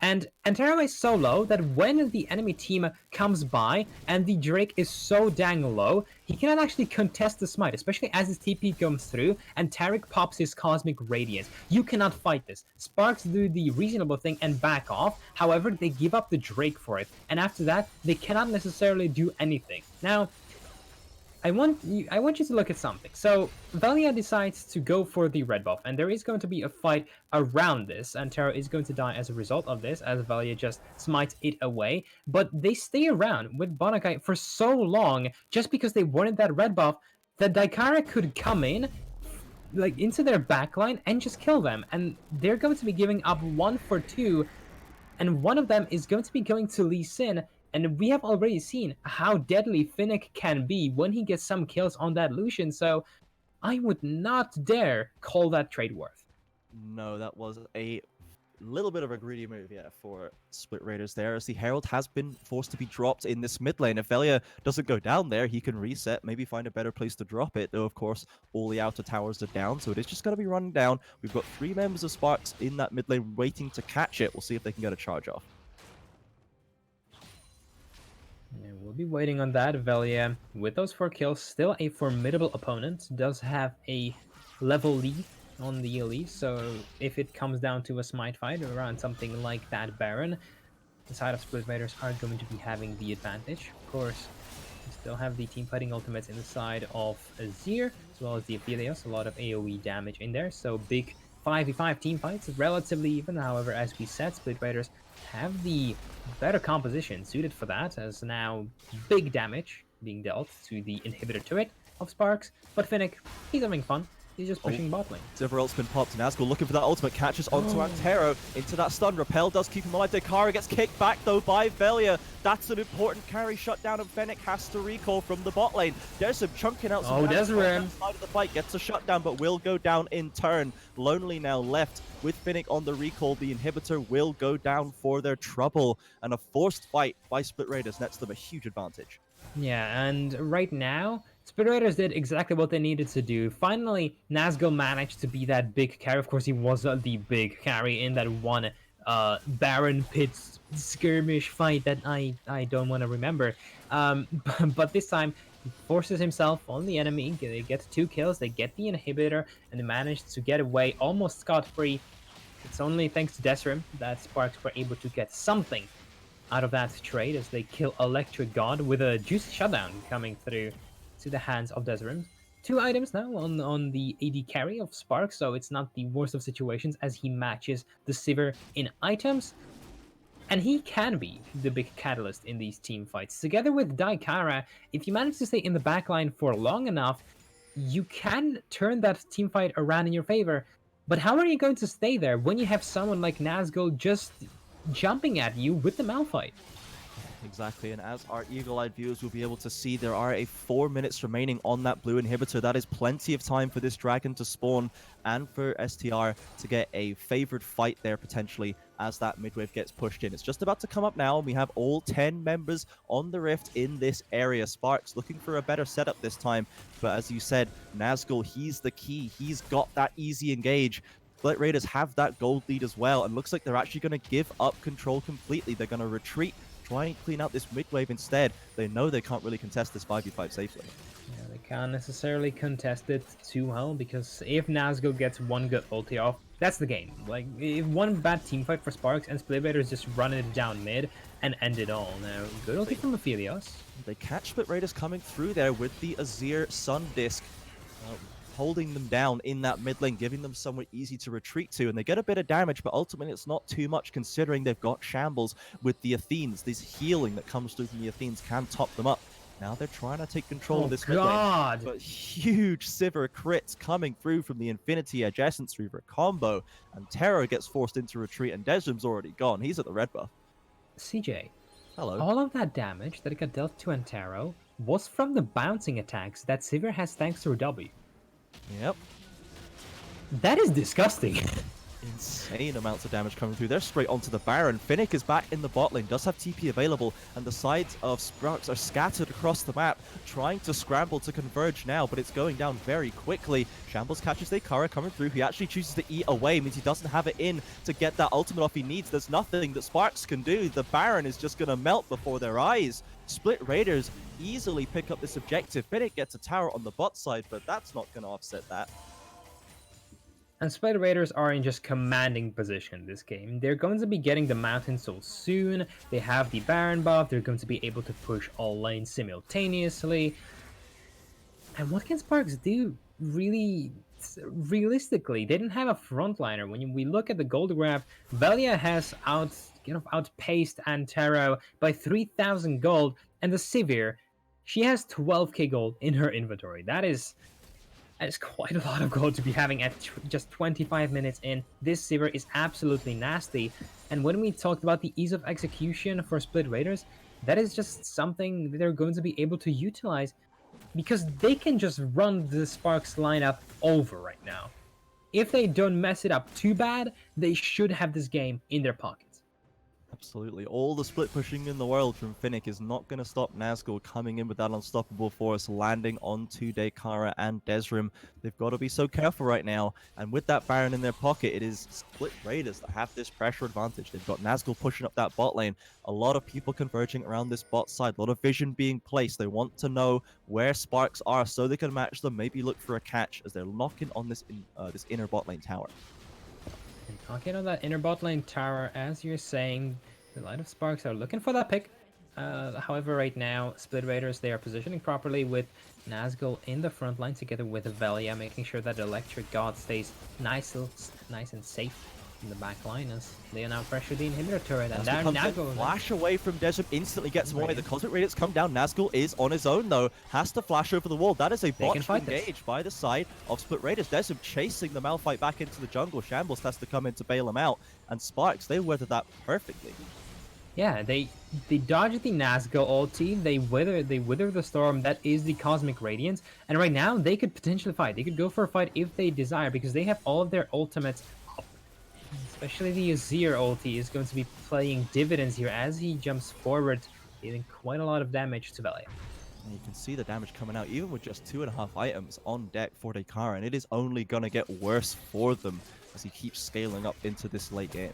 And Antero is so low that when the enemy team comes by and the Drake is so dang low, he cannot actually contest the smite, especially as his TP comes through and Taric pops his Cosmic Radiance. You cannot fight this. Sparx do the reasonable thing and back off, however, they give up the Drake for it, and after that, they cannot necessarily do anything. Now, I want you to look at something. So Velia decides to go for the red buff, and there is going to be a fight around this. Antero is going to die as a result of this, as Velia just smites it away. But they stay around with Bonakai for so long, just because they wanted that red buff, that Daikara could come in, like into their backline and just kill them. And they're going to be giving up 1 for 2, and one of them is going to be going to Lee Sin. And we have already seen how deadly Finnick can be when he gets some kills on that Lucian, so I would not dare call that trade worth. No, that was a little bit of a greedy move, yeah, for Split Raiders there, as the Herald has been forced to be dropped in this mid lane. If Velia doesn't go down there, he can reset, maybe find a better place to drop it, though of course all the outer towers are down, so it is just going to be running down. We've got 3 members of Sparx in that mid lane waiting to catch it. We'll see if they can get a charge off. Yeah, we'll be waiting on that. Velia, with those 4 kills, still a formidable opponent, does have a level lead on the elite, so if it comes down to a smite fight around something like that Baron, the side of Split Raiders are going to be having the advantage. Of course, we still have the team fighting ultimates in the side of Azir, as well as the Aphelios, a lot of AoE damage in there, so big 5v5 team fights, relatively even. However, as we said, Split Raiders have the better composition suited for that, as now big damage being dealt to the inhibitor turret of Sparx. But Finnick, he's having fun. He's just pushing bot lane. Several ult's been popped. Nazgul looking for that ultimate, catches onto Antero into that stun. Repel does keep him alive. Dekara gets kicked back though by Velia. That's an important carry shutdown, and Fennec has to recall from the bot lane. Desrim chunking out some damage on that side of the fight, gets a shutdown, but will go down in turn. Lonely now left with Finnick on the recall. The inhibitor will go down for their trouble, and a forced fight by Split Raiders nets them a huge advantage. Yeah, and right now, Split Raiders did exactly what they needed to do. Finally, Nazgul managed to be that big carry. Of course, he was the big carry in that one Baron Pit skirmish fight that I don't want to remember. But this time, he forces himself on the enemy. They get 2 kills, they get the inhibitor, and they manage to get away almost scot-free. It's only thanks to Desrim that Sparx were able to get something out of that trade as they kill Electric God with a juicy shutdown coming through to the hands of Desrim. 2 items now on the AD carry of Sparx, so it's not the worst of situations as he matches the Sivir in items. And he can be the big catalyst in these team fights. Together with Daikara, if you manage to stay in the backline for long enough, you can turn that team fight around in your favor. But how are you going to stay there when you have someone like Nazgul just jumping at you with the Malphite? Exactly, and as our eagle-eyed viewers will be able to see, there are 4 minutes remaining on that blue inhibitor. That is plenty of time for this dragon to spawn and for STR to get a favored fight there potentially as that midwave gets pushed in. It's just about to come up now, and we have all 10 members on the rift in this area. Sparx looking for a better setup this time, but as you said, Nazgul, he's the key. He's got that easy engage. Split Raiders have that gold lead as well, and looks like they're actually going to give up control completely. They're going to retreat, try and clean out this mid-wave instead. They know they can't really contest this 5v5 safely. Yeah, they can't necessarily contest it too well, because if Nazgul gets one good ulti off, that's the game. Like, if one bad teamfight for Sparx and Split Raiders just run it down mid and end it all. Now, good ulti from Aphelios. They catch Split Raiders coming through there with the Azir Sun Disc, holding them down in that mid lane, giving them somewhere easy to retreat to, and they get a bit of damage, but ultimately it's not too much considering they've got Shambles with the Athenes. This healing that comes through from the Athenes can top them up. Now they're trying to take control of this mid lane, but huge Sivir crits coming through from the Infinity Edge Essence Reaver combo, and Terror gets forced into retreat, and Desrim's already gone. He's at the red buff. CJ, hello. All of that damage that it got dealt to Antero was from the bouncing attacks that Sivir has thanks to her W. Yep. That is disgusting. Insane amounts of damage coming through. They're straight onto the Baron. Finnick is back in the bot lane, does have TP available, and the sides of Sparx are scattered across the map, trying to scramble to converge now, but it's going down very quickly. Shambles catches Daikara coming through. He actually chooses to eat away, means he doesn't have it in to get that ultimate off he needs. There's nothing that Sparx can do. The Baron is just going to melt before their eyes. Split Raiders easily pick up this objective. Finnick gets a tower on the bot side, but that's not going to offset that. And Split Raiders are in just commanding position this game. They're going to be getting the Mountain Soul soon. They have the Baron buff. They're going to be able to push all lanes simultaneously. And what can Sparx do? Really, realistically, they didn't have a frontliner. When we look at the gold graph, Velia has outpaced Antero by 3,000 gold, and the Sivir, she has 12k gold in her inventory. That is quite a lot of gold to be having at just 25 minutes in. This Sivir is absolutely nasty. And when we talked about the ease of execution for Split Raiders, that is just something that they're going to be able to utilize, because they can just run the Sparx lineup over right now. If they don't mess it up too bad, they should have this game in their pockets. Absolutely. All the split pushing in the world from Finnick is not going to stop Nazgul coming in with that unstoppable force, landing onto Daikara and Desrim. They've got to be so careful right now. And with that Baron in their pocket, it is Split Raiders that have this pressure advantage. They've got Nazgul pushing up that bot lane. A lot of people converging around this bot side. A lot of vision being placed. They want to know where Sparx are so they can match them, maybe look for a catch as they're knocking on this inner bot lane tower. Talking on that inner bot lane tower, as you're saying, the Light of Sparx are looking for that pick. However, right now, Split Raiders, they are positioning properly with Nazgul in the front line together with Velia, making sure that Electric God stays nice and safe in the back line as they are now pressure the inhibitor turret. And now Nazgul flash away from Desert, instantly gets him away. The Cosmic Radiance come down. Nazgul is on his own though, has to flash over the wall. That is a botched engage by the side of Split Raiders. Desert chasing the Malphite back into the jungle. Shambles has to come in to bail him out, and Sparx, they weathered that perfectly. Yeah, they dodged the Nazgul ulti, they wither the storm that is the Cosmic Radiance, and right now they could potentially fight. They could go for a fight if they desire, because they have all of their ultimates up. Especially the Azir ulti is going to be playing dividends here as he jumps forward, dealing quite a lot of damage to Velia. And you can see the damage coming out, even with just 2.5 items on deck for Dekara, and it is only going to get worse for them as he keeps scaling up into this late game.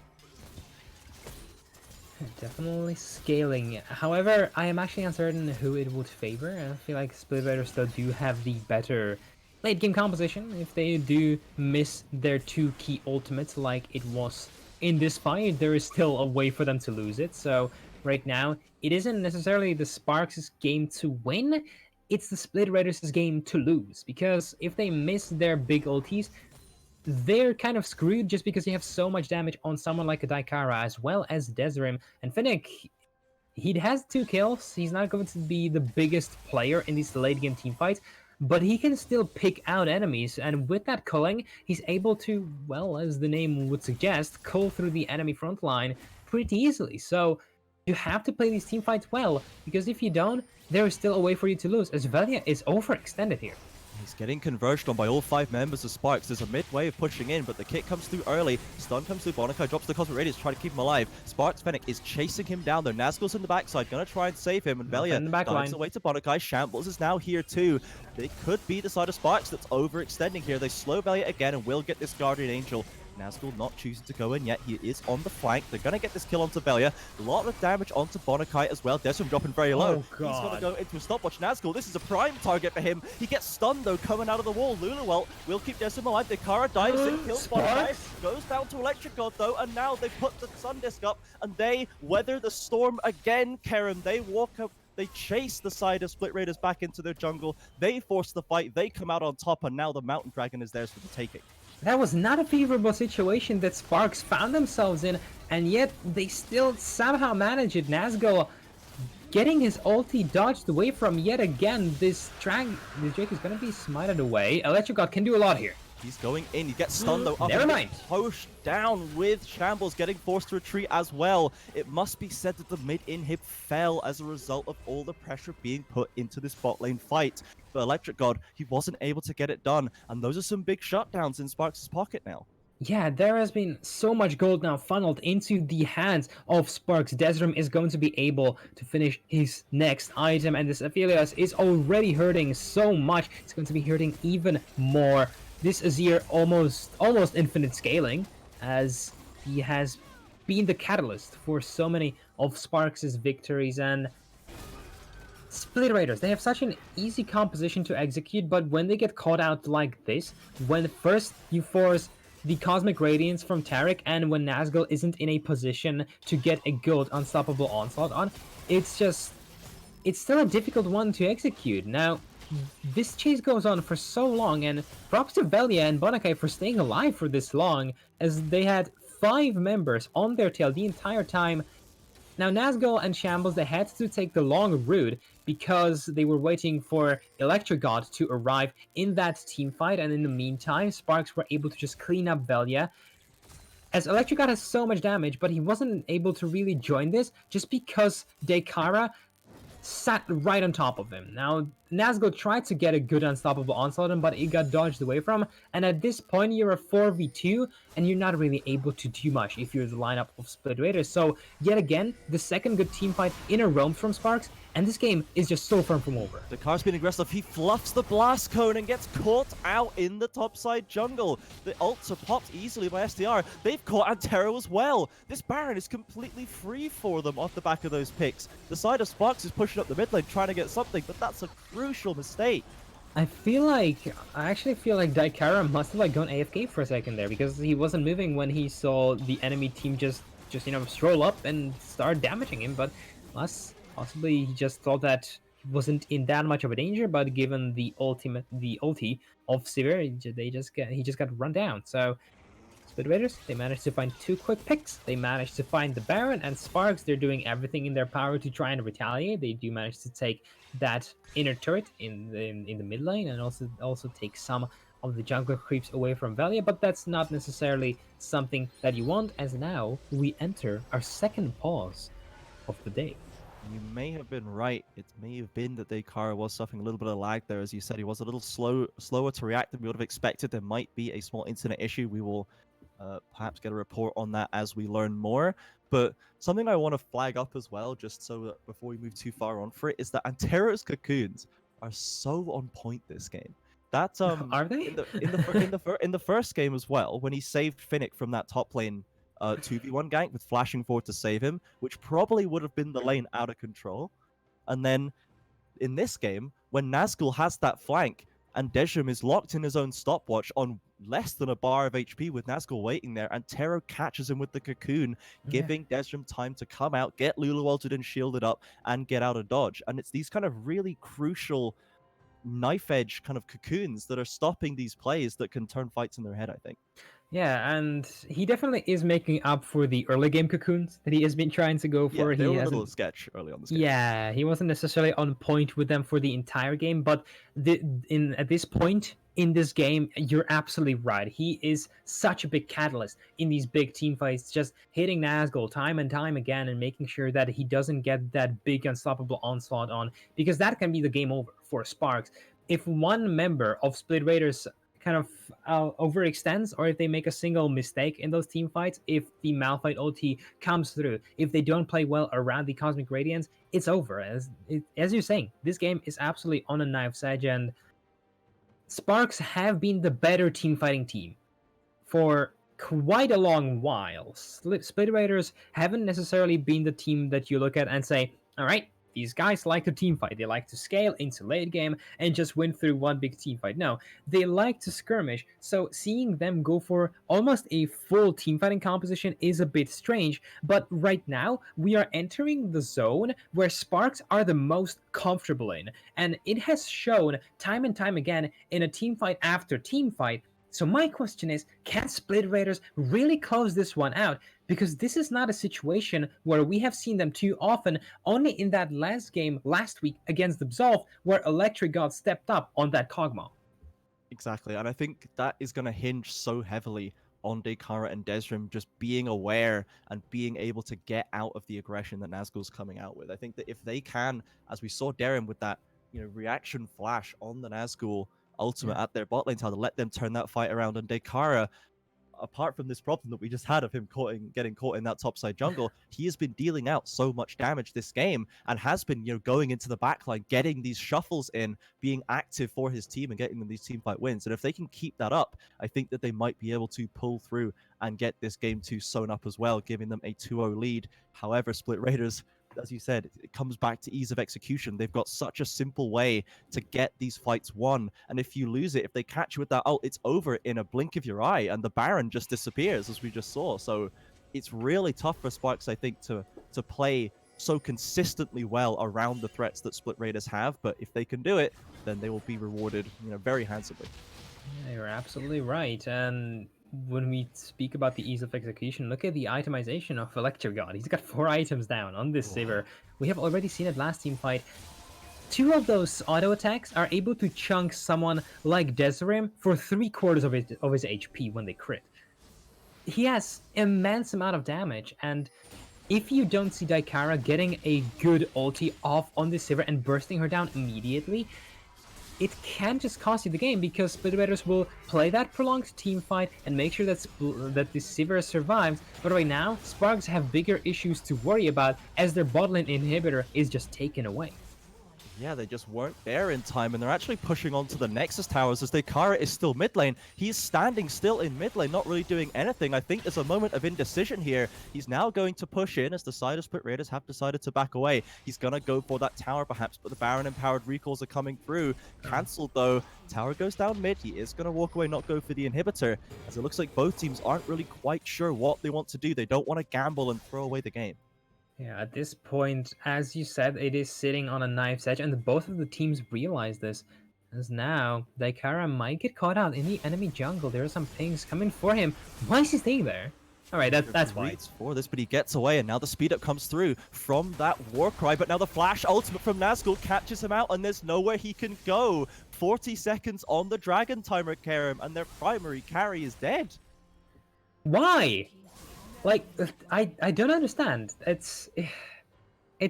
Definitely scaling. However, I am actually uncertain who it would favor. I feel like Split Raiders still do have the better late game composition. If they do miss their 2 key ultimates like it was in this fight, there is still a way for them to lose it. So right now, it isn't necessarily the Sparks' game to win, it's the Split Raiders' game to lose. Because if they miss their big ultis, they're kind of screwed just because you have so much damage on someone like a Daikara as well as Desrim. And Finnick, he has 2 kills. He's not going to be the biggest player in these late game team fights, but he can still pick out enemies. And with that culling, he's able to, well, as the name would suggest, cull through the enemy front line pretty easily. So you have to play these team fights well, because if you don't, there is still a way for you to lose, as Velia is overextended here. He's getting converged on by all 5 members of Sparx. There's a mid wave pushing in, but the kick comes through early. Stun comes through. Bonakai drops the Cosmic Radius, trying to keep him alive. Sparx Fennec is chasing him down, though. Nazgul's in the backside, gonna try and save him, and Velia dives away to Bonakai. Shambles is now here too. They could be the side of Sparx that's overextending here. They slow Velia again and will get this Guardian Angel. Nazgul not choosing to go in yet. He is on the flank. They're going to get this kill onto Velia. A lot of damage onto Bonakai as well. Desmond dropping very low. Oh, God. He's going to go into a stopwatch. Nazgul, this is a prime target for him. He gets stunned, though, coming out of the wall. Luluwelt will keep Desmond alive. Dekara dives in, kills Bonakai. Goes down to Electric God, though, and now they put the Sun Disc up, and they weather the storm again, Karen. They walk up. They chase the side of Split Raiders back into their jungle. They force the fight. They come out on top, and now the Mountain Dragon is theirs for the taking. That was not a favorable situation that Sparx found themselves in, and yet they still somehow managed it. Nazgul getting his ulti dodged away from yet again. This Drake is going to be smited away. Electric God can do a lot here. He's going in. He gets stunned, though. Never mind. Pushed down with Shambles getting forced to retreat as well. It must be said that the mid inhib fell as a result of all the pressure being put into this bot lane fight. But Electric God, he wasn't able to get it done. And those are some big shutdowns in Sparx's pocket now. Yeah, there has been so much gold now funneled into the hands of Sparx. Desrim is going to be able to finish his next item, and this Aphelios is already hurting so much. It's going to be hurting even more. This Azir almost infinite scaling, as he has been the catalyst for so many of Sparx's victories. And Split Raiders, they have such an easy composition to execute, but when they get caught out like this, when first you force the Cosmic Radiance from Taric, and when Nazgul isn't in a position to get a good unstoppable onslaught on, it's still a difficult one to execute. Now, this chase goes on for so long, and props to Velia and Bonakai for staying alive for this long, as they had 5 members on their tail the entire time. Now, Nazgul and Shambles, they had to take the long route because they were waiting for Electric God to arrive in that team fight, and in the meantime, Sparx were able to just clean up Velia. As Electric God has so much damage, but he wasn't able to really join this just because Dekara sat right on top of him. Now, Nazgul tried to get a good unstoppable onslaught on, but it got dodged away from, and at this point you're a 4v2, and you're not really able to do much if you're the lineup of Split Raiders. So, yet again, the second good team fight in a row from Sparx, and this game is just so far from over. Dakar's been aggressive. He fluffs the blast cone and gets caught out in the topside jungle. The ults are popped easily by STR. They've caught Antero as well. This Baron is completely free for them off the back of those picks. The side of Sparx is pushing up the mid lane trying to get something, but that's a crucial mistake. I actually feel like Daikara must have gone AFK for a second there, because he wasn't moving when he saw the enemy team just stroll up and start damaging him. But possibly he just thought that he wasn't in that much of a danger, but given the ulti of Sivir, he just got run down. So Split Raiders, they managed to find 2 quick picks. They managed to find the Baron, and Sparx, they're doing everything in their power to try and retaliate. They do manage to take that inner turret in the mid lane, and also take some of the jungle creeps away from Velia, but that's not necessarily something that you want, as now we enter our second pause of the day. You may have been right. It may have been that Dakara was suffering a little bit of lag there. As you said, he was a little slower to react than we would have expected. There might be a small internet issue. We will perhaps get a report on that as we learn more. But something I want to flag up as well, just so that before we move too far on for it, is that Antero's cocoons are so on point this game. That Are they? in the first game as well, when he saved Finnick from that top lane 2v1 gank with flashing forward to save him, which probably would have been the lane out of control. And then in this game, when Nazgul has that flank and Dejum is locked in his own stopwatch on less than a bar of HP with Nazgul waiting there, and Tero catches him with the cocoon, giving Dejum time to come out, get Lulu ulted and shielded up, and get out of dodge. And it's these kind of really crucial knife edge kind of cocoons that are stopping these plays that can turn fights in their head, I think. Yeah, and he definitely is making up for the early game cocoons that he has been trying to go for. They he were a hasn't... little sketch early on this game. Yeah, he wasn't necessarily on point with them for the entire game, but at this point in this game, you're absolutely right. He is such a big catalyst in these big team fights, just hitting Nazgul time and time again and making sure that he doesn't get that big unstoppable onslaught on, because that can be the game over for Sparx. If one member of Split Raiders kind of overextends, or if they make a single mistake in those team fights, if the Malphite ulti comes through, if they don't play well around the Cosmic Radiance, it's over. As you're saying, this game is absolutely on a knife's edge, and Sparx have been the better team fighting team for quite a long while. Split Raiders haven't necessarily been the team that you look at and say, all right, these guys like to team fight. They like to scale into late game and just win through one big team fight. No, they like to skirmish. So seeing them go for almost a full team fighting composition is a bit strange. But right now, we are entering the zone where Sparx are the most comfortable in. And it has shown time and time again in a team fight after team fight. So my question is, can Split Raiders really close this one out? Because this is not a situation where we have seen them too often, only in that last game last week against Absolve, where Electric God stepped up on that Kog'Maw. Exactly, and I think that is going to hinge so heavily on Dekara and Desrim just being aware and being able to get out of the aggression that Nazgul's coming out with. I think that if they can, as we saw Darren with that, reaction flash on the Nazgul ultimate at their bot lane tower to let them turn that fight around, and Dekara, apart from this problem that we just had of him getting caught in that topside jungle, he has been dealing out so much damage this game and has been, going into the backline, getting these shuffles in, being active for his team and getting them these team fight wins. And if they can keep that up, I think that they might be able to pull through and get this game 2 sewn up as well, giving them a 2-0 lead. However, Split Raiders, as you said, it comes back to ease of execution. They've got such a simple way to get these fights won. And if you lose it, if they catch you with that ult, it's over in a blink of your eye, and the Baron just disappears, as we just saw. So it's really tough for Sparx, I think, to play so consistently well around the threats that Split Raiders have. But if they can do it, then they will be rewarded, very handsomely. Yeah, you're absolutely right. And when we speak about the ease of execution, look at the itemization of Electric God. He's got 4 items down on this Sivir. We have already seen it last team fight. 2 of those auto attacks are able to chunk someone like Desrim for 3/4 of his HP when they crit. He has immense amount of damage, and if you don't see Daikara getting a good ulti off on this Sivir and bursting her down immediately, it can just cost you the game, because Split Raiders will play that prolonged team fight and make sure that the Sivir survives. But right now, Sparx have bigger issues to worry about as their bot lane inhibitor is just taken away. Yeah, they just weren't there in time, and they're actually pushing onto the Nexus towers as Dekara is still mid lane. He's standing still in mid lane, not really doing anything. I think there's a moment of indecision here. He's now going to push in as the side of Split Raiders have decided to back away. He's going to go for that tower perhaps, but the Baron-empowered recalls are coming through. Cancelled though. Tower goes down mid. He is going to walk away, not go for the inhibitor, as it looks like both teams aren't really quite sure what they want to do. They don't want to gamble and throw away the game. Yeah, at this point, as you said, it is sitting on a knife's edge, and both of the teams realize this. As now, Daikara might get caught out in the enemy jungle. There are some pings coming for him. Why is he staying there? Alright, that's why. For this, but he gets away, and now the speed up comes through from that war cry. But now the flash ultimate from Nazgul catches him out, and there's nowhere he can go. 40 seconds on the dragon timer, Karim, and their primary carry is dead. Why? Like, I don't understand. It's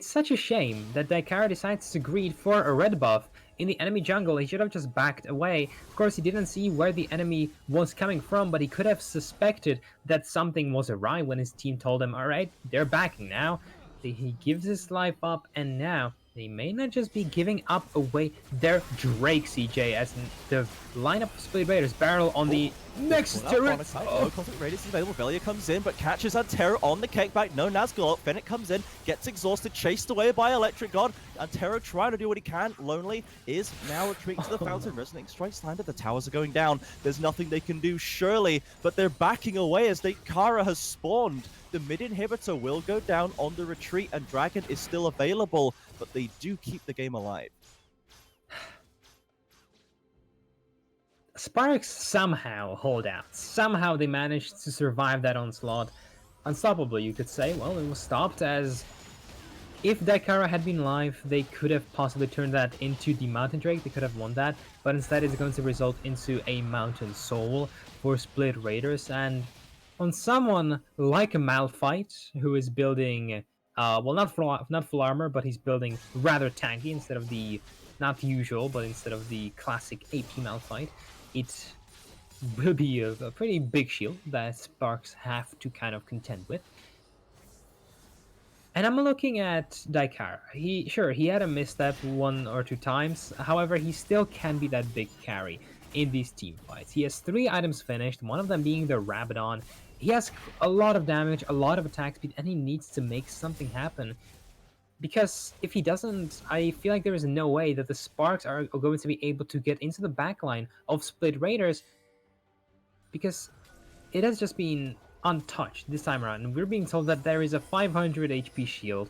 such a shame that Daikara decides to greed for a red buff in the enemy jungle. He should have just backed away. Of course, he didn't see where the enemy was coming from, but he could have suspected that something was awry when his team told him, all right, they're backing now. He gives his life up, and now they may not just be giving up away their Drake, CJ, as the lineup of Split Raiders barrel on the next turret. No Cosmic Radius is available. Velia comes in, but catches Antero on the kickback. No Nazgul up. Fennec comes in, gets exhausted, chased away by Electric God. Antero trying to do what he can. Lonely is now retreating to the fountain. Resonating strikes landed. The towers are going down. There's nothing they can do, surely, but they're backing away as Kara has spawned. The mid inhibitor will go down on the retreat, and Dragon is still available, but they do keep the game alive. Sparx somehow hold out. Somehow they managed to survive that onslaught. Unstoppable, you could say. Well, it was stopped, as if Daikara had been live, they could have possibly turned that into the Mountain Drake. They could have won that, but instead it's going to result into a Mountain Soul for Split Raiders. And on someone like a Malphite, who is building, well, not full armor, but he's building rather tanky instead of the, not usual, but instead of the classic AP Malphite, it will be a pretty big shield that Sparx have to kind of contend with. And I'm looking at Daikara. He had a misstep 1 or 2 times. However, he still can be that big carry in these team fights. He has 3 items finished, one of them being the Rabadon. He has a lot of damage, a lot of attack speed, and he needs to make something happen. Because if he doesn't, I feel like there is no way that the Sparx are going to be able to get into the backline of Split Raiders, because it has just been untouched this time around. And we're being told that there is a 500 HP shield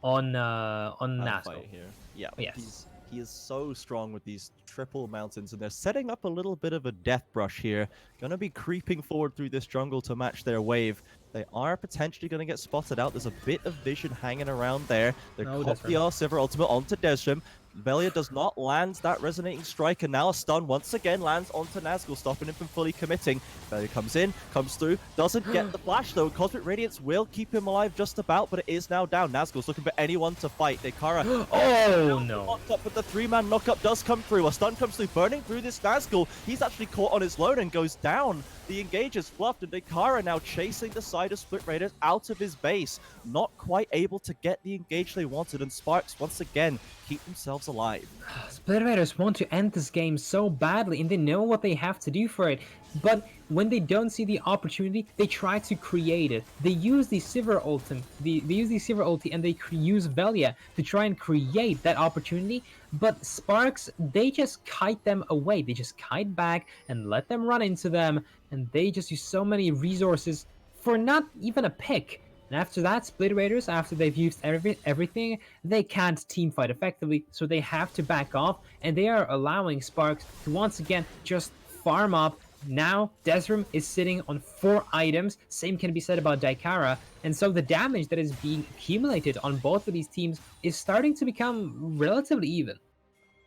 on Nazgul here. Yeah, yes. He is so strong with these triple mountains, and they're setting up a little bit of a death brush here. Going to be creeping forward through this jungle to match their wave. They are potentially going to get spotted out. There's a bit of vision hanging around there. They caught the R-Silver ultimate onto Desrim. Velia does not land that resonating strike, and now a stun once again lands onto Nazgul, stopping him from fully committing. Velia comes in, comes through, doesn't get the flash though. Cosmic Radiance will keep him alive just about, but it is now down. Nazgul's looking for anyone to fight. Dekara. Oh no! Locked up, but the 3-man knockup does come through. A stun comes through, burning through this Nazgul. He's actually caught on his load and goes down. The engage is fluffed, and Dekara now chasing the side of Split Raiders out of his base. Not quite able to get the engage they wanted, and Sparx once again keep themselves alive. Split Raiders want to end this game so badly, and they know what they have to do for it. But when they don't see the opportunity, they try to create it. They use the Sivir ulti, and they use Velia to try and create that opportunity. But Sparx, they just kite them away. They just kite back and let them run into them, and they just use so many resources for not even a pick. And after that, Split Raiders, after they've used everything, they can't teamfight effectively, so they have to back off, and they are allowing Sparx to once again just farm up. Now, Desrim is sitting on 4 items, same can be said about Daikara, and so the damage that is being accumulated on both of these teams is starting to become relatively even.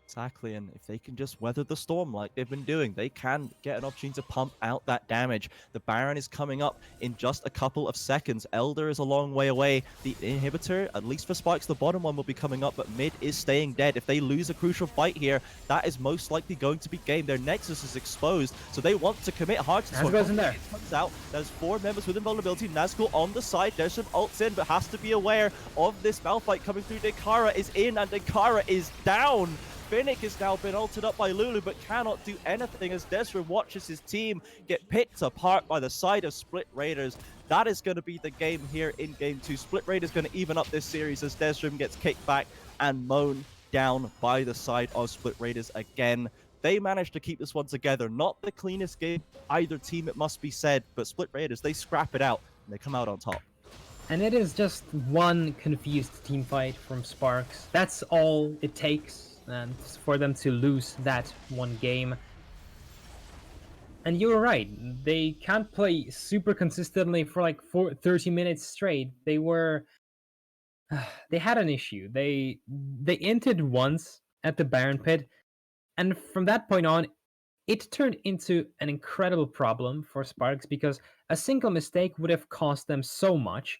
Exactly, and if they can just weather the storm like they've been doing, they can get an opportunity to pump out that damage. The Baron is coming up in just a couple of seconds. Elder is a long way away. The inhibitor, at least for Sparx, the bottom one will be coming up, but mid is staying dead. If they lose a crucial fight here, that is most likely going to be game. Their Nexus is exposed, so they want to commit hard to this one. Nazgul's in there. It comes out. There's 4 members with invulnerability. Nazgul on the side. There's some ults in, but has to be aware of this Malphite coming through. Dekara is in, and Dekara is down. Finnick has now been ulted up by Lulu, but cannot do anything as Desrim watches his team get picked apart by the side of Split Raiders. That is going to be the game here in Game 2. Split Raiders going to even up this series as Desrim gets kicked back and mown down by the side of Split Raiders again. They managed to keep this one together. Not the cleanest game either team, it must be said, but Split Raiders, they scrap it out and they come out on top. And it is just one confused team fight from Sparx. That's all it takes. And for them to lose that one game. And you were right, they can't play super consistently for like 30 minutes straight. They had an issue. They entered once at the Baron Pit, and from that point on, it turned into an incredible problem for Sparx, because a single mistake would have cost them so much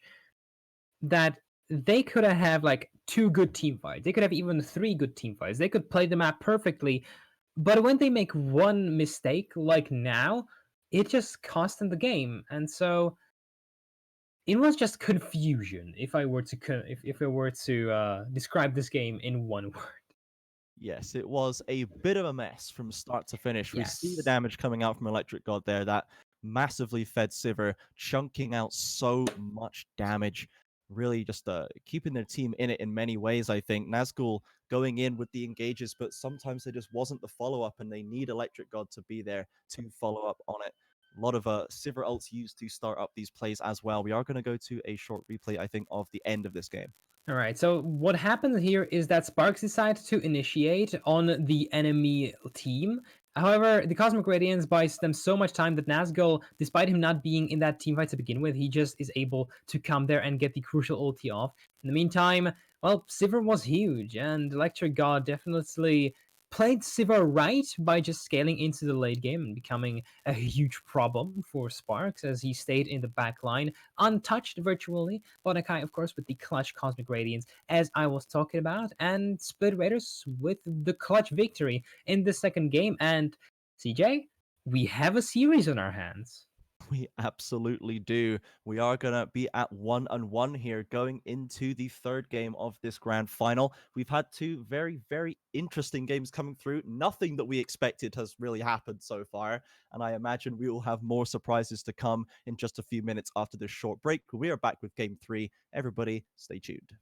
that they could have like 2 good team fights. They could have even 3 good team fights. They could play the map perfectly. But when they make one mistake, like now, it just cost them the game. And so it was just confusion. If I were to describe this game in one word. Yes, it was a bit of a mess from start to finish. We see the Yes. damage coming out from Electric God there, that massively fed Sivir, chunking out so much damage, really just keeping their team in it in many ways, I think. Nazgul going in with the engages, but sometimes there just wasn't the follow-up, and they need Electric God to be there to follow up on it. A lot of Sivir ults used to start up these plays as well. We are going to go to a short replay, I think, of the end of this game. All right, so what happened here is that Sparx decided to initiate on the enemy team. However, the Cosmic Radiance buys them so much time that Nazgul, despite him not being in that team fight to begin with, he just is able to come there and get the crucial ulti off. In the meantime, well, Sivir was huge, and Electric God definitely played Sivir right by just scaling into the late game and becoming a huge problem for Sparx as he stayed in the back line, untouched virtually. Bonakai, of course, with the clutch Cosmic Radiance, as I was talking about, and Split Raiders with the clutch victory in the second game. And CJ, we have a series on our hands. We absolutely do. We are going to be at 1-1 here going into the third game of this grand final. We've had 2 very, very interesting games coming through. Nothing that we expected has really happened so far. And I imagine we will have more surprises to come in just a few minutes after this short break. We are back with game 3. Everybody, stay tuned.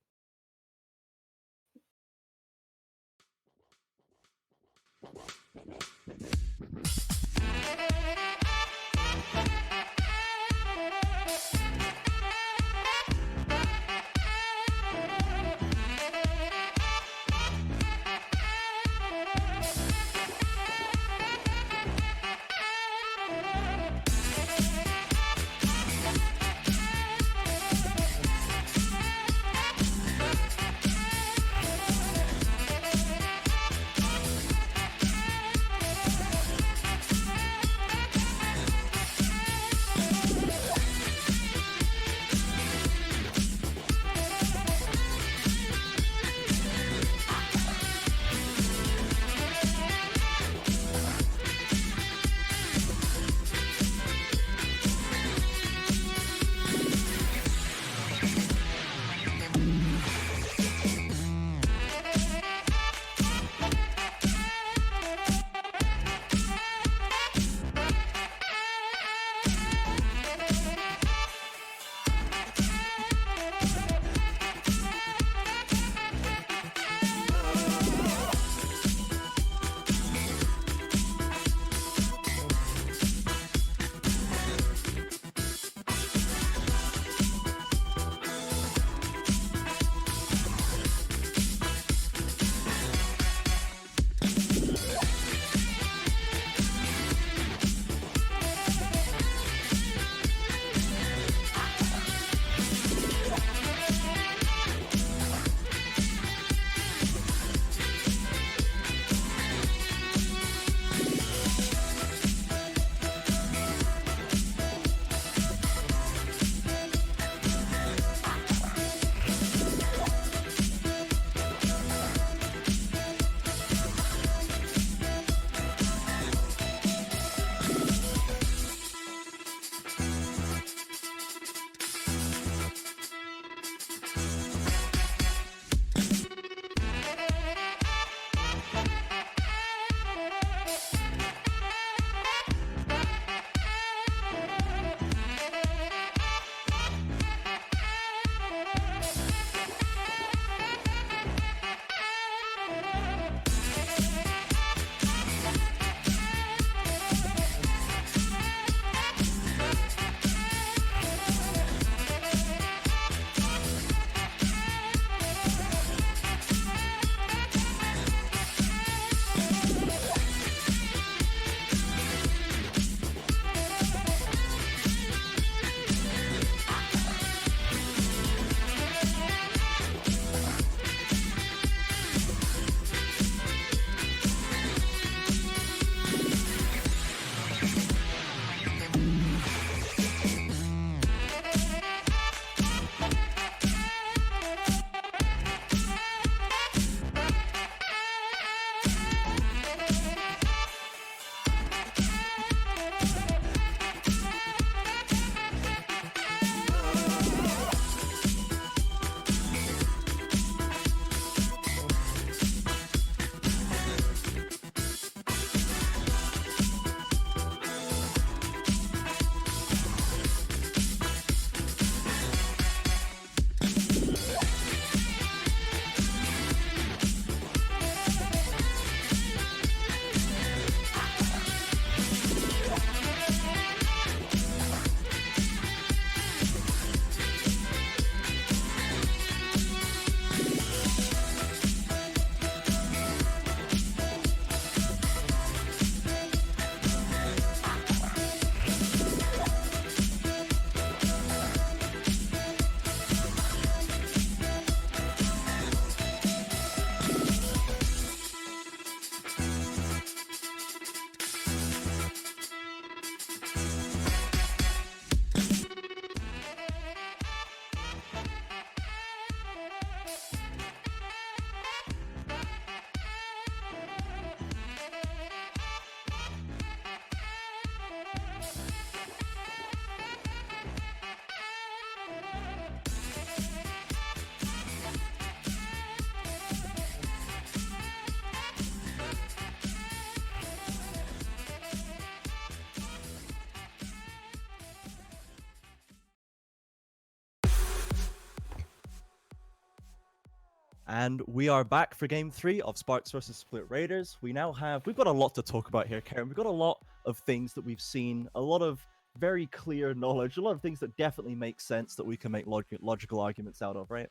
And we are back for game 3 of Sparx versus Split Raiders. We've got a lot to talk about here, Karen. We've got a lot of things that we've seen, a lot of very clear knowledge, a lot of things that definitely make sense that we can make logical arguments out of, right?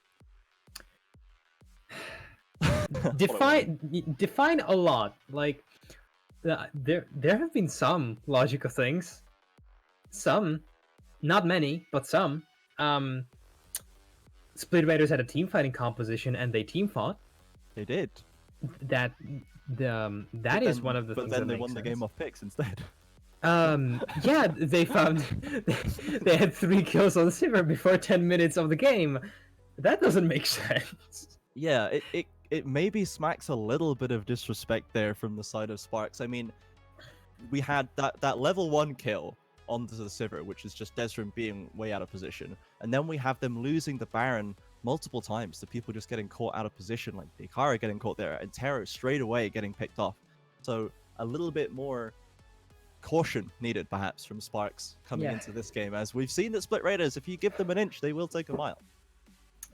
Define a lot. Like there have been some logical things. Some, not many, but some. Split Raiders had a team fighting composition and they team fought. They did. That is one of the things. But then that they won the game off picks instead. Yeah, they found they had 3 kills on Sivir before 10 minutes of the game. That doesn't make sense. Yeah, it maybe smacks a little bit of disrespect there from the side of Sparx. I mean, we had that level 1 kill onto the Sivir, which is just Desrim being way out of position. And then we have them losing the Baron multiple times to people just getting caught out of position, like Dekara getting caught there, and Terror straight away getting picked off. So a little bit more caution needed, perhaps, from Sparx coming into this game, as we've seen that Split Raiders, if you give them an inch, they will take a mile.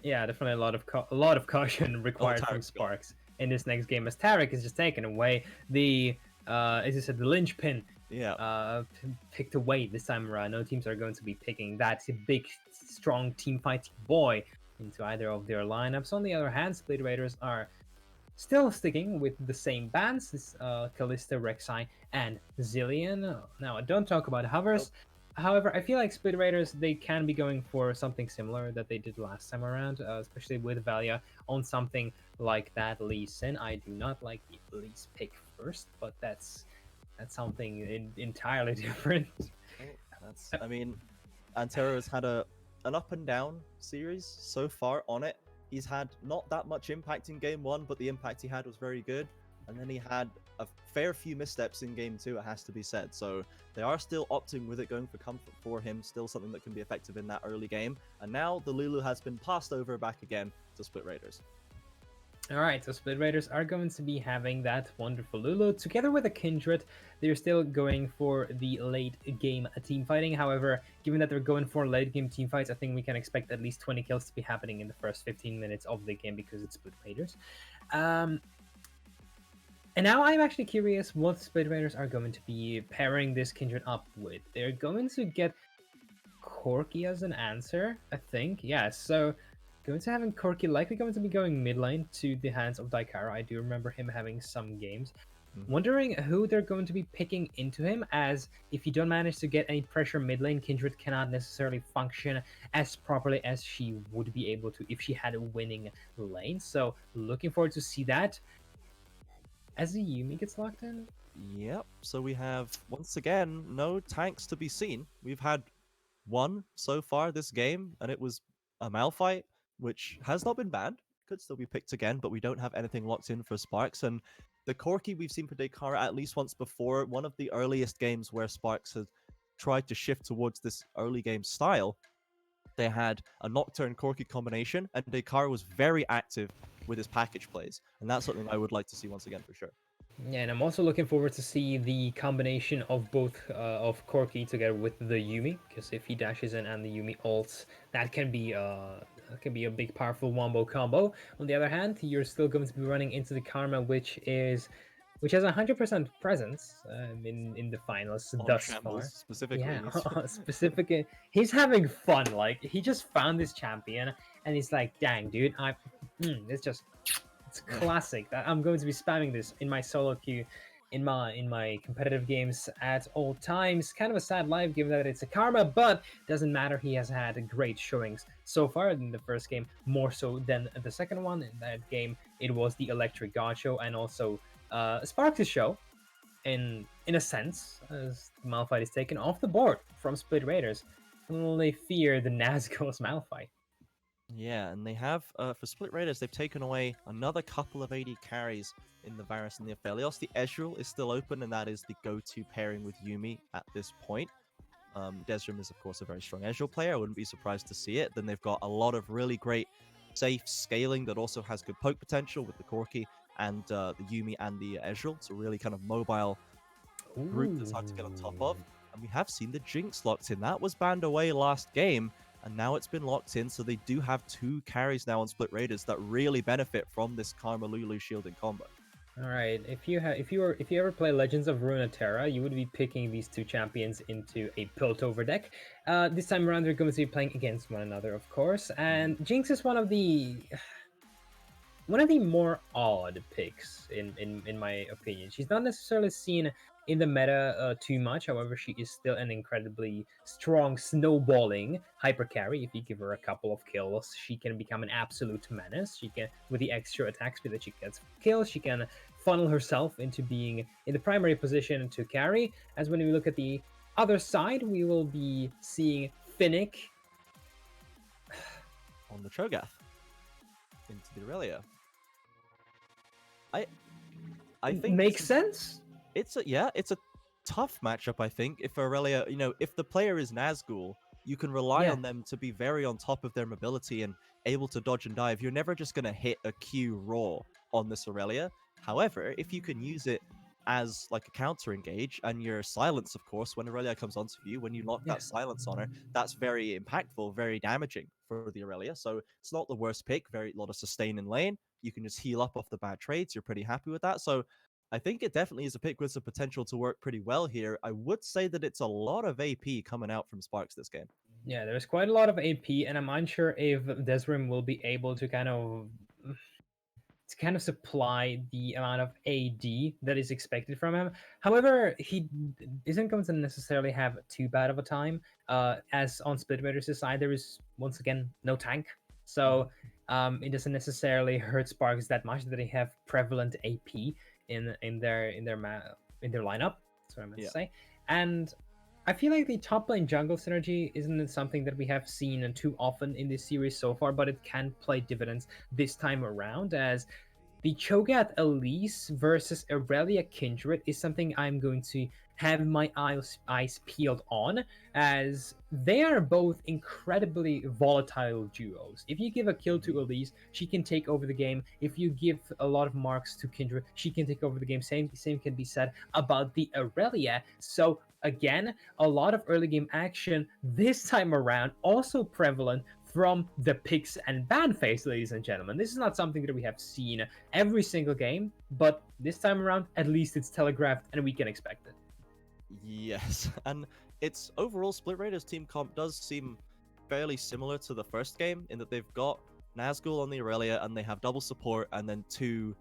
Yeah, definitely a lot of caution required from Sparx in this next game, as Tarek is just taken away. The as you said, the linchpin picked away this time around. No teams are going to be picking that big, strong team fighting boy into either of their lineups. On the other hand, Split Raiders are still sticking with the same bans, this Kalista, Rek'Sai, and Zillion. Now, don't talk about hovers. However, I feel like Split Raiders, they can be going for something similar that they did last time around, especially with Valia on something like that Lee Sin. I do not like the Lee's pick first, but that's something entirely different. I mean, Antero has had an up and down series so far on it. He's had not that much impact in game 1, but the impact he had was very good. And then he had a fair few missteps in game 2, it has to be said. So they are still opting with it, going for comfort for him, still something that can be effective in that early game. And now the Lulu has been passed over back again to Split Raiders. Alright, so Split Raiders are going to be having that wonderful Lulu. Together with a Kindred, they're still going for the late game team fighting. However, given that they're going for late game team fights, I think we can expect at least 20 kills to be happening in the first 15 minutes of the game because it's Split Raiders. And now I'm actually curious what Split Raiders are going to be pairing this Kindred up with. They're going to get Corki as an answer, I think. Yeah, so going to having Corki likely going to be going mid lane to the hands of Daikara. I do remember him having some games. Wondering who they're going to be picking into him, as if you don't manage to get any pressure mid lane, Kindred cannot necessarily function as properly as she would be able to if she had a winning lane. So looking forward to see that. As the Yuumi gets locked in? Yep, so we have, once again, no tanks to be seen. We've had one so far this game, and it was a Malphite, which has not been banned. Could still be picked again, but we don't have anything locked in for Sparx. And the Corki we've seen for Dekara at least once before, one of the earliest games where Sparx has tried to shift towards this early game style. They had a Nocturne Corki combination, and Dekara was very active with his package plays, and that's something I would like to see once again for sure. Yeah, and I'm also looking forward to see the combination of both of Corki together with the Yuumi, because if he dashes in and the Yuumi ults, that can be a big powerful wombo combo. On the other hand, you're still going to be running into the Karma, which has 100% presence in the finals thus far. Specifically, yeah, specifically, he's having fun. Like, he just found this champion, and he's like, "Dang, dude, it's classic. I'm going to be spamming this in my solo queue, in my competitive games at all times." Kind of a sad life, given that it's a Karma, but doesn't matter. He has had great showings so far in the first game, more so than the second one. In that game, it was the Electric God show, and also Sparx' show, in a sense, as Malphite is taken off the board from Split Raiders. Only fear the Nazgul's Malphite. Yeah, and they have, for Split Raiders, they've taken away another couple of AD carries in the Varus and the Aphelios. The Ezreal is still open, and that is the go-to pairing with Yuumi at this point. Desrim is, of course, a very strong Ezreal player. I wouldn't be surprised to see it. Then they've got a lot of really great safe scaling that also has good poke potential with the Corki and the Yuumi and the Ezreal. It's a really kind of mobile group that's hard to get on top of. And we have seen the Jinx locked in. That was banned away last game. and now it's been locked in, so they do have 2 carries now on Split Raiders that really benefit from this Karma Lulu shielding combo. All right, if you ever play Legends of Runeterra, you would be picking these 2 champions into a Piltover deck. This time around, they're going to be playing against one another, of course, and Jinx is one of the more odd picks in my opinion. She's not necessarily seen in the meta too much. However, she is still an incredibly strong snowballing hyper carry. If you give her a couple of kills, she can become an absolute menace. She can, with the extra attack speed that she gets kills, she can funnel herself into being in the primary position to carry. As when we look at the other side, we will be seeing Finnick on the Cho'Gath into the Aurelia. I think makes sense. It's a tough matchup, I think. If Aurelia, if the player is Nazgul, you can rely on them to be very on top of their mobility and able to dodge and dive. You're never just going to hit a Q raw on this Aurelia. However, if you can use it as like a counter engage, and your silence, of course, when Aurelia comes onto you, when you lock that silence on her, that's very impactful, very damaging for the Aurelia. So it's not the worst pick. Very lot of sustain in lane. You can just heal up off the bad trades. You're pretty happy with that. So I think it definitely is a pick with the potential to work pretty well here. I would say that it's a lot of AP coming out from Sparx this game. Yeah, there's quite a lot of AP, and I'm unsure if Desrim will be able to kind of supply the amount of AD that is expected from him. However, he isn't going to necessarily have too bad of a time. As on Split Raiders' side, there is once again no tank, so it doesn't necessarily hurt Sparx that much that they have prevalent AP in their lineup. That's what I meant to say. And I feel like the top lane jungle synergy isn't something that we have seen too often in this series so far, but it can play dividends this time around, as the Cho'Gath Elise versus Aurelia Kindred is something I'm going to have my eyes peeled on, as they are both incredibly volatile duos. If you give a kill to Elise, she can take over the game. If you give a lot of marks to Kindred, she can take over the game. Same can be said about the Aurelia. So again, a lot of early game action this time around, also prevalent from the picks and ban phase, ladies and gentlemen. This is not something that we have seen every single game, but this time around, at least it's telegraphed and we can expect it. Yes, and its overall Split Raiders team comp does seem fairly similar to the first game in that they've got Nazgul on the Aurelia and they have double support and then 2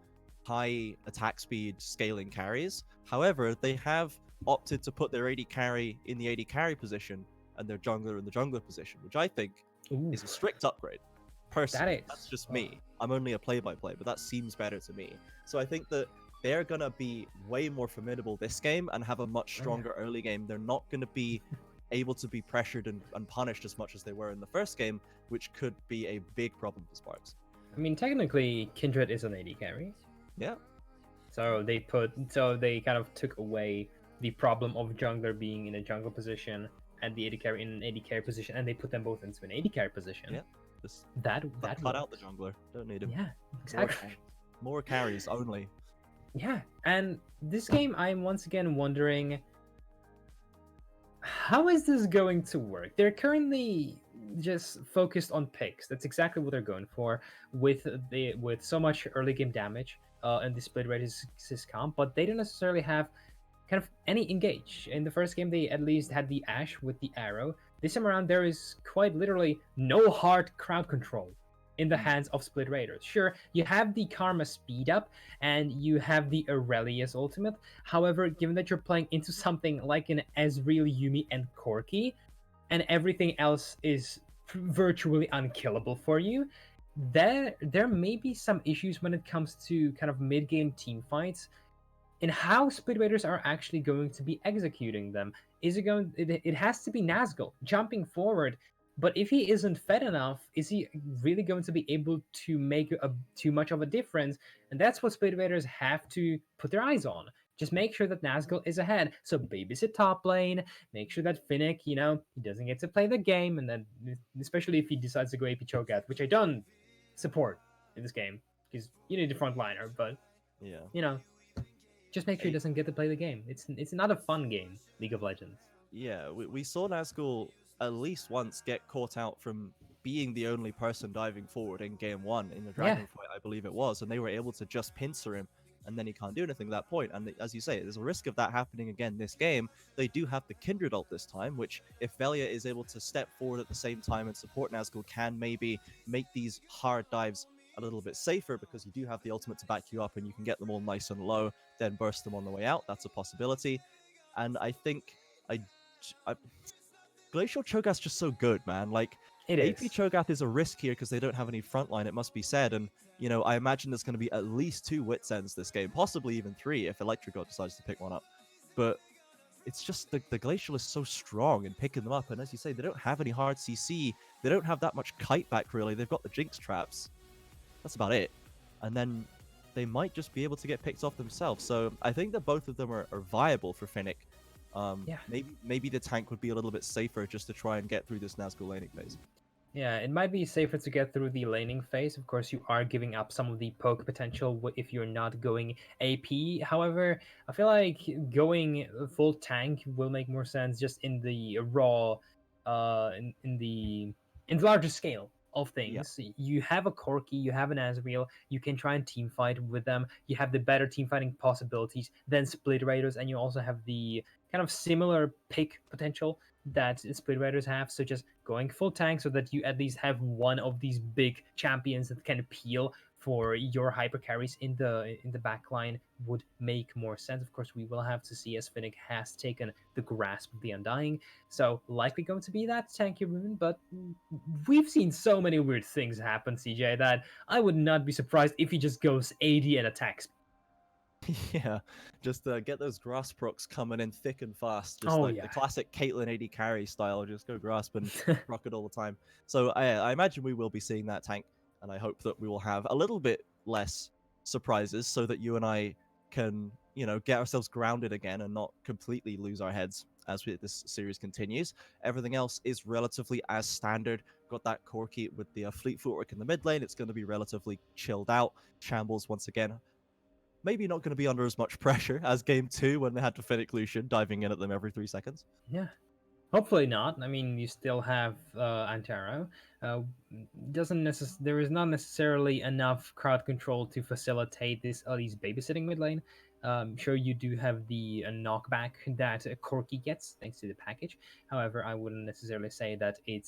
high attack speed scaling carries. However, they have opted to put their AD carry in the AD carry position and their jungler in the jungler position, which I think is a strict upgrade. Personally, that's just me. I'm only a play-by-play, but that seems better to me. So I think that they're going to be way more formidable this game and have a much stronger early game. They're not going to be able to be pressured and punished as much as they were in the first game, which could be a big problem for Sparx. I mean, technically, Kindred is an AD carry. Yeah. So they kind of took away the problem of jungler being in a jungle position and the AD carry in an AD carry position, and they put them both into an AD carry position. Yeah. That cut out the jungler. Don't need him. Yeah, exactly. More carries only. Yeah, and this game, I'm once again wondering, how is this going to work? They're currently just focused on picks. That's exactly what they're going for with so much early game damage and the Split Raiders comp, but they don't necessarily have kind of any engage. In the first game, they at least had the Ashe with the arrow. This time around, there is quite literally no hard crowd control in the hands of Split Raiders. Sure, you have the Karma speed up and you have the Aurelia's ultimate. However, given that you're playing into something like an Ezreal, Yuumi, and Corki, and everything else is virtually unkillable for you, there may be some issues when it comes to kind of mid-game team fights in how Split Raiders are actually going to be executing them. It has to be Nazgul jumping forward, but if he isn't fed enough, is he really going to be able to make too much of a difference? And that's what Split Raiders have to put their eyes on. Just make sure that Nazgul is ahead. So babysit top lane, make sure that Finnick, he doesn't get to play the game, and then especially if he decides to go AP Cho'Gath, which I don't support in this game, because you need a frontliner, but just make sure he doesn't get to play the game. It's not a fun game, League of Legends. Yeah, we saw Nazgul at least once get caught out from being the only person diving forward in game 1 in the Yeah. dragon fight, I believe it was, and they were able to just pincer him, and then he can't do anything at that point. And as you say, there's a risk of that happening again this game. They do have the Kindred ult this time, which if Velia is able to step forward at the same time and support Nazgul, can maybe make these hard dives a little bit safer, because you do have the ultimate to back you up and you can get them all nice and low, then burst them on the way out. That's a possibility. And I think I Glacial Cho'Gath's just so good, man. Like, It AP is. Cho'Gath is a risk here because they don't have any frontline, it must be said. And, you know, I imagine there's going to be at least 2 Wits Ends this game, possibly even 3 if Electrico decides to pick one up. But it's just the Glacial is so strong in picking them up. And as you say, they don't have any hard CC. They don't have that much kite back, really. They've got the Jinx traps. That's about it. And then they might just be able to get picked off themselves. So I think that both of them are viable for Finnick. Yeah. Maybe the tank would be a little bit safer just to try and get through this Nazgul laning phase. Yeah, it might be safer to get through the laning phase. Of course, you are giving up some of the poke potential if you're not going AP. However, I feel like going full tank will make more sense just in the raw, in the larger scale of things. You have a Corki, you have an Azrael, you can try and team fight with them. You have the better team fighting possibilities than Split Raiders, and you also have the kind of similar pick potential that Split Raiders have. So just going full tank so that you at least have one of these big champions that can appeal for your hyper carries in the back line would make more sense. Of course, we will have to see as Finnick has taken the grasp of the Undying. So likely going to be that tanky rune, but we've seen so many weird things happen, CJ, that I would not be surprised if he just goes AD and attacks. Yeah, just get those grasp procs coming in thick and fast, just Oh, like yeah. the classic Caitlyn AD carry style. Just go grasp and rock it all the time. So I imagine we will be seeing that tank, and I hope that we will have a little bit less surprises, so that you and I can, you know, get ourselves grounded again and not completely lose our heads as this series continues. Everything else is relatively as standard. Got that Corki with the fleet footwork in the mid lane. It's going to be relatively chilled out. Shambles once again, maybe not going to be under as much pressure as game 2 when they had to Finnick Lucian diving in at them every 3 seconds. Yeah. Hopefully not. I mean, you still have Antero. There is not necessarily enough crowd control to facilitate these babysitting mid lane. Sure, you do have the knockback that Corki gets thanks to the package. However, I wouldn't necessarily say that it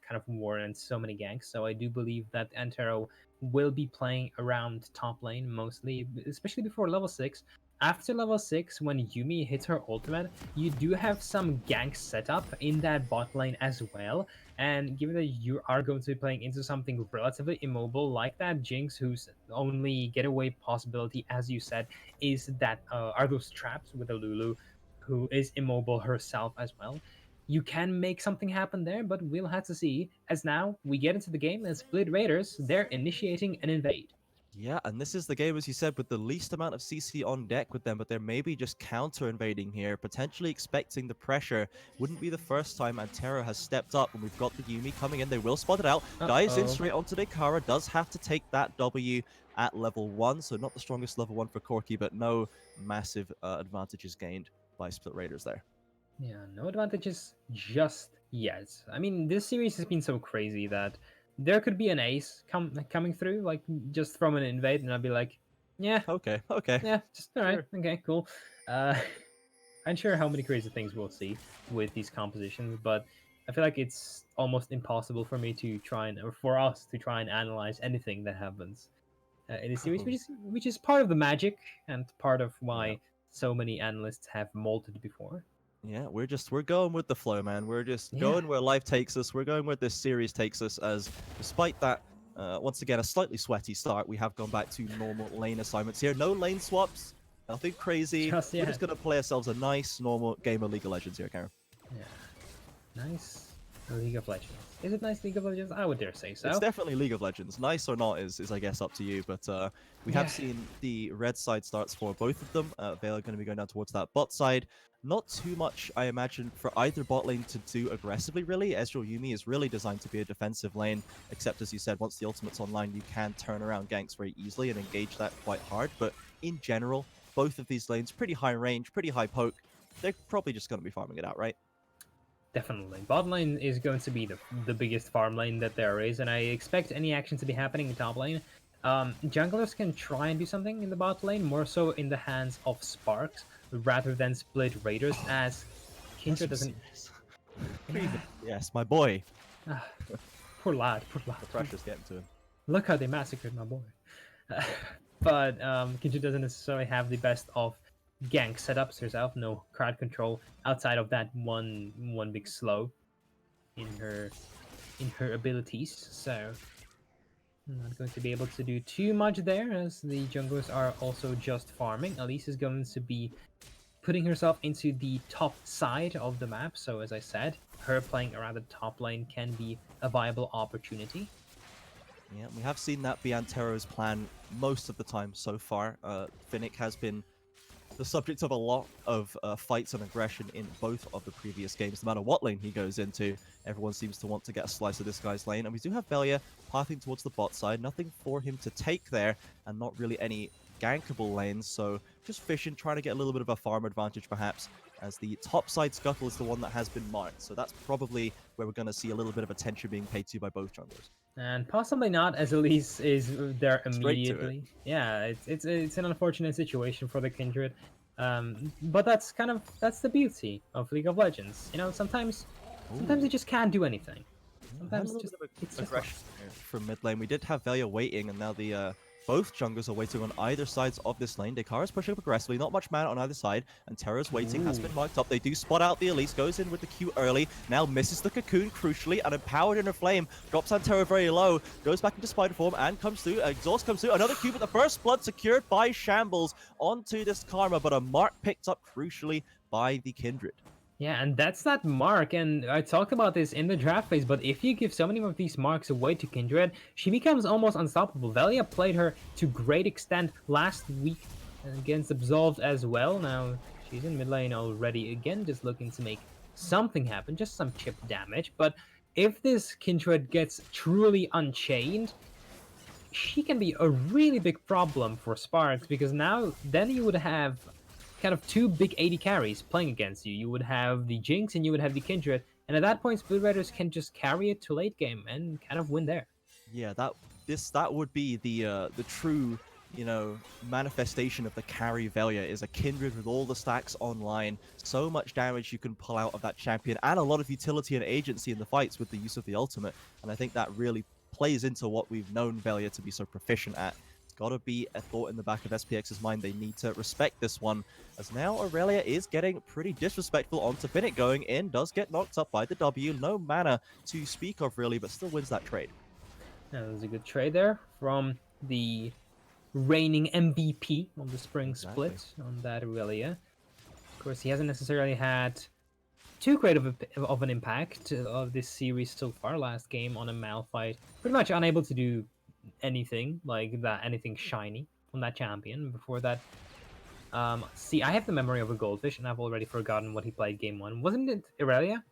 kind of warrants so many ganks. So I do believe that Antero will be playing around top lane mostly, especially before level 6. After level 6, when Yuumi hits her ultimate, you do have some ganks set up in that bot lane as well. And given that you are going to be playing into something relatively immobile like that Jinx, whose only getaway possibility, as you said, is that are those traps with a Lulu, who is immobile herself as well. You can make something happen there, but we'll have to see. As now we get into the game, as Split Raiders, they're initiating an invade. Yeah, and this is the game, as you said, with the least amount of CC on deck with them, but they're maybe just counter-invading here, potentially expecting the pressure. Wouldn't be the first time Antero has stepped up, and we've got the Yuumi coming in. They will spot it out. Dives in straight onto Dekara, does have to take that W at level 1, so not the strongest level 1 for Corki, but no massive advantages gained by Split Raiders there. Yeah, no advantages just yet. I mean, this series has been so crazy that there could be an ace coming through, like just from an invade, and I'd be like, yeah, okay, yeah, just all right, sure. okay, cool. I'm sure how many crazy things we'll see with these compositions, but I feel like it's almost impossible for me to or for us to try and analyze anything that happens in the series, which is part of the magic and part of why so many analysts have molded before. Yeah, we're going with the flow, man. We're just going where life takes us. We're going where this series takes us, as despite that, once again, a slightly sweaty start, we have gone back to normal lane assignments here. No lane swaps, nothing crazy. We're just going to play ourselves a nice, normal game of League of Legends here, Karen. Yeah, nice League of Legends. Is it nice League of Legends? I would dare say so. It's definitely League of Legends. Nice or not is I guess, up to you, but we have seen the red side starts for both of them. They are going to be going down towards that bot side. Not too much, I imagine, for either bot lane to do aggressively, really. Ezreal Yuumi is really designed to be a defensive lane, except, as you said, once the ultimate's online, you can turn around ganks very easily and engage that quite hard. But in general, both of these lanes, pretty high range, pretty high poke. They're probably just going to be farming it out, right? Definitely. Bot lane is going to be the biggest farm lane that there is, and I expect any action to be happening in top lane. Junglers can try and do something in the bot lane, more so in the hands of Sparx, rather than split Raiders, as Kindred doesn't... Yes, my boy. Ah, poor lad, poor lad. The pressure's getting to him. Look how they massacred my boy. But Kindred doesn't necessarily have the best of gank setups herself. No crowd control outside of that one big slow in her abilities. So I'm not going to be able to do too much there, as the junglers are also just farming. Elise is going to be putting herself into the top side of the map. So as I said, her playing around the top lane can be a viable opportunity. Yeah, we have seen that be Antero's plan most of the time so far. Finnick has been the subject of a lot of fights and aggression in both of the previous games. No matter what lane he goes into, everyone seems to want to get a slice of this guy's lane. And we do have Velia pathing towards the bot side. Nothing for him to take there, and not really any gankable lanes. So just fishing, trying to get a little bit of a farm advantage perhaps, as the top side scuttle is the one that has been marked. So that's probably where we're going to see a little bit of attention being paid to by both junglers. And possibly not, as Elise is there Straight to it. immediately. Yeah, it's an unfortunate situation for the Kindred, but that's the beauty of League of Legends. You know, sometimes you just can't do anything. Sometimes a just little bit it's of just aggression here from mid lane. We did have Velia waiting, and now the both junglers are waiting on either sides of this lane. Dekara's pushing up aggressively, not much mana on either side, and Terra's waiting, has been marked up. They do spot out the Elise, goes in with the Q early, now misses the cocoon crucially, and empowered in a flame, drops Antero very low, goes back into spider form, and comes through, exhaust comes through, another Q, but the first blood secured by Shambles onto this Karma, but a mark picked up crucially by the Kindred. Yeah, and that's that mark, and I talked about this in the draft phase, but if you give so many of these marks away to Kindred, she becomes almost unstoppable. Velia played her to great extent last week against Absolved as well. Now, she's in mid lane already, again, just looking to make something happen, just some chip damage, but if this Kindred gets truly unchained, she can be a really big problem for Sparx, because then you would have kind of two big AD carries playing against you. You would have the Jinx and you would have the Kindred, and at that point, Split Raiders can just carry it to late game and kind of win there. Yeah, that would be the true, you know, manifestation of the carry Velia, is a Kindred with all the stacks online, so much damage you can pull out of that champion, and a lot of utility and agency in the fights with the use of the ultimate. And I think that really plays into what we've known Velia to be so proficient at. Got to be a thought in the back of SPX's mind. They need to respect this one, as now Aurelia is getting pretty disrespectful onto Finnick. Going in, does get knocked up by the W. No mana to speak of really, but still wins that trade. That was a good trade there from the reigning MVP on the spring split on that Aurelia. Of course, he hasn't necessarily had too great of an impact of this series so far. Last game on a Malphite, pretty much unable to do anything like that, anything shiny from that champion. Before that, see, I have the memory of a Goldfish, and I've already forgotten what he played game one. Wasn't it Aurelia?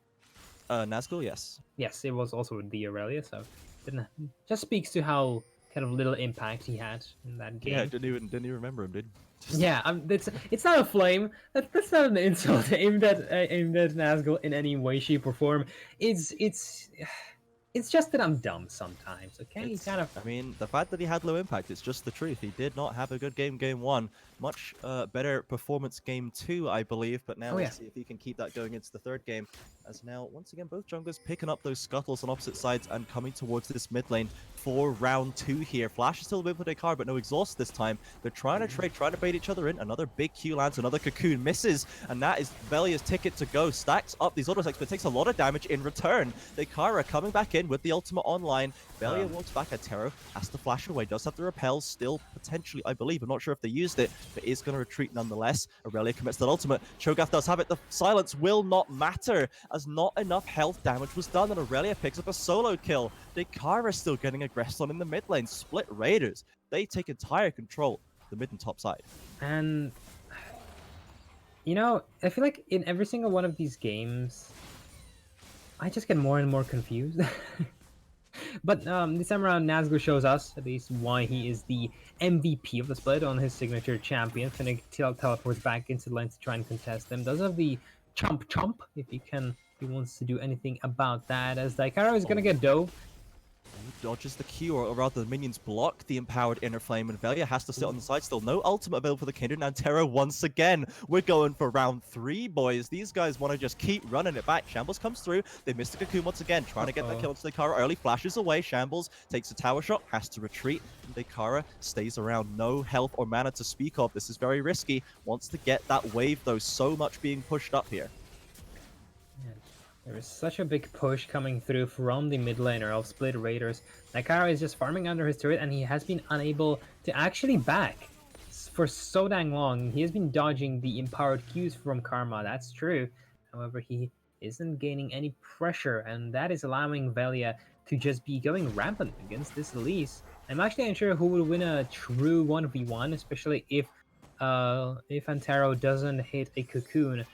Nazgul, yes. Yes, it was also the Aurelia, so just speaks to how kind of little impact he had in that game. Yeah, didn't even remember him, dude. Yeah, it's not a flame. That's not an insult aimed at Nazgul in any way, shape, or form. It's just that I'm dumb sometimes, okay? I mean, the fact that he had low impact, it's just the truth. He did not have a good game one. Much better performance game two, I believe. But now let's see if he can keep that going into the third game. As now, once again, both junglers picking up those scuttles on opposite sides and coming towards this mid lane for round two here. Flash is still with Dekar, but no exhaust this time. They're trying to trade, trying to bait each other in. Another big Q lands, another cocoon misses, and that is Velia's ticket to go. Stacks up these auto attacks, but takes a lot of damage in return. Dekara coming back in with the ultimate online. Velia walks back at Tero, has to flash away, does have the repel, still potentially, I believe. I'm not sure if they used it, but is going to retreat nonetheless. Aurelia commits that ultimate. Cho'Gath does have it. The silence will not matter, as not enough health damage was done, and Aurelia picks up a solo kill. Dekara still getting aggressed on in the mid lane. Split Raiders, they take entire control of the mid and top side. And, you know, I feel like in every single one of these games, I just get more and more confused. But this time around, Nazgul shows us at least why he is the MVP of the split on his signature champion. Finnick teleports back into the lane to try and contest them. Does have the chomp, if you can he wants to do anything about that, as Daikaro is gonna get dove. Dodges the Q, or rather the minions block the empowered inner flame, and Velia has to sit on the side. Still no ultimate available for the Kindred, and Terra once again. We're going for round 3, boys. These guys want to just keep running it back. Shambles comes through. They miss the Cocoon once again, trying to get that kill into Daikara early. Flashes away. Shambles takes a tower shot, has to retreat. And Daikara stays around. No health or mana to speak of. This is very risky. Wants to get that wave, though. So much being pushed up here. There is such a big push coming through from the mid laner of Split Raiders. Daikara is just farming under his turret, and he has been unable to actually back for so dang long. He has been dodging the empowered Qs from Karma, that's true. However, he isn't gaining any pressure, and that is allowing Velia to just be going rampant against this Elise. I'm actually unsure who will win a true 1v1, especially if Antero doesn't hit a Cocoon,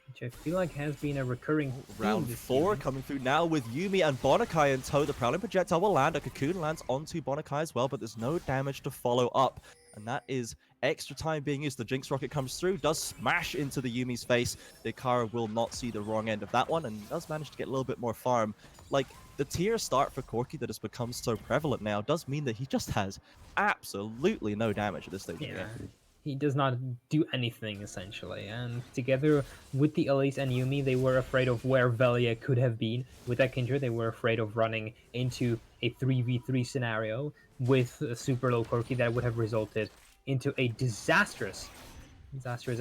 which I feel like has been a recurring round 4 coming through now with Yuumi and Bonakai in tow. The Prowling projectile will land. A Cocoon lands onto Bonakai as well, but there's no damage to follow up. And that is extra time being used. The Jinx Rocket comes through, does smash into the Yumi's face. The Ikara will not see the wrong end of that one, and does manage to get a little bit more farm. Like, the tier start for Corki that has become so prevalent now does mean that he just has absolutely no damage at this stage of the game. He does not do anything, essentially. And together with the Elise and Yuumi, they were afraid of where Velia could have been. With that Kindred, they were afraid of running into a 3v3 scenario with a super low Corki that would have resulted into a disastrous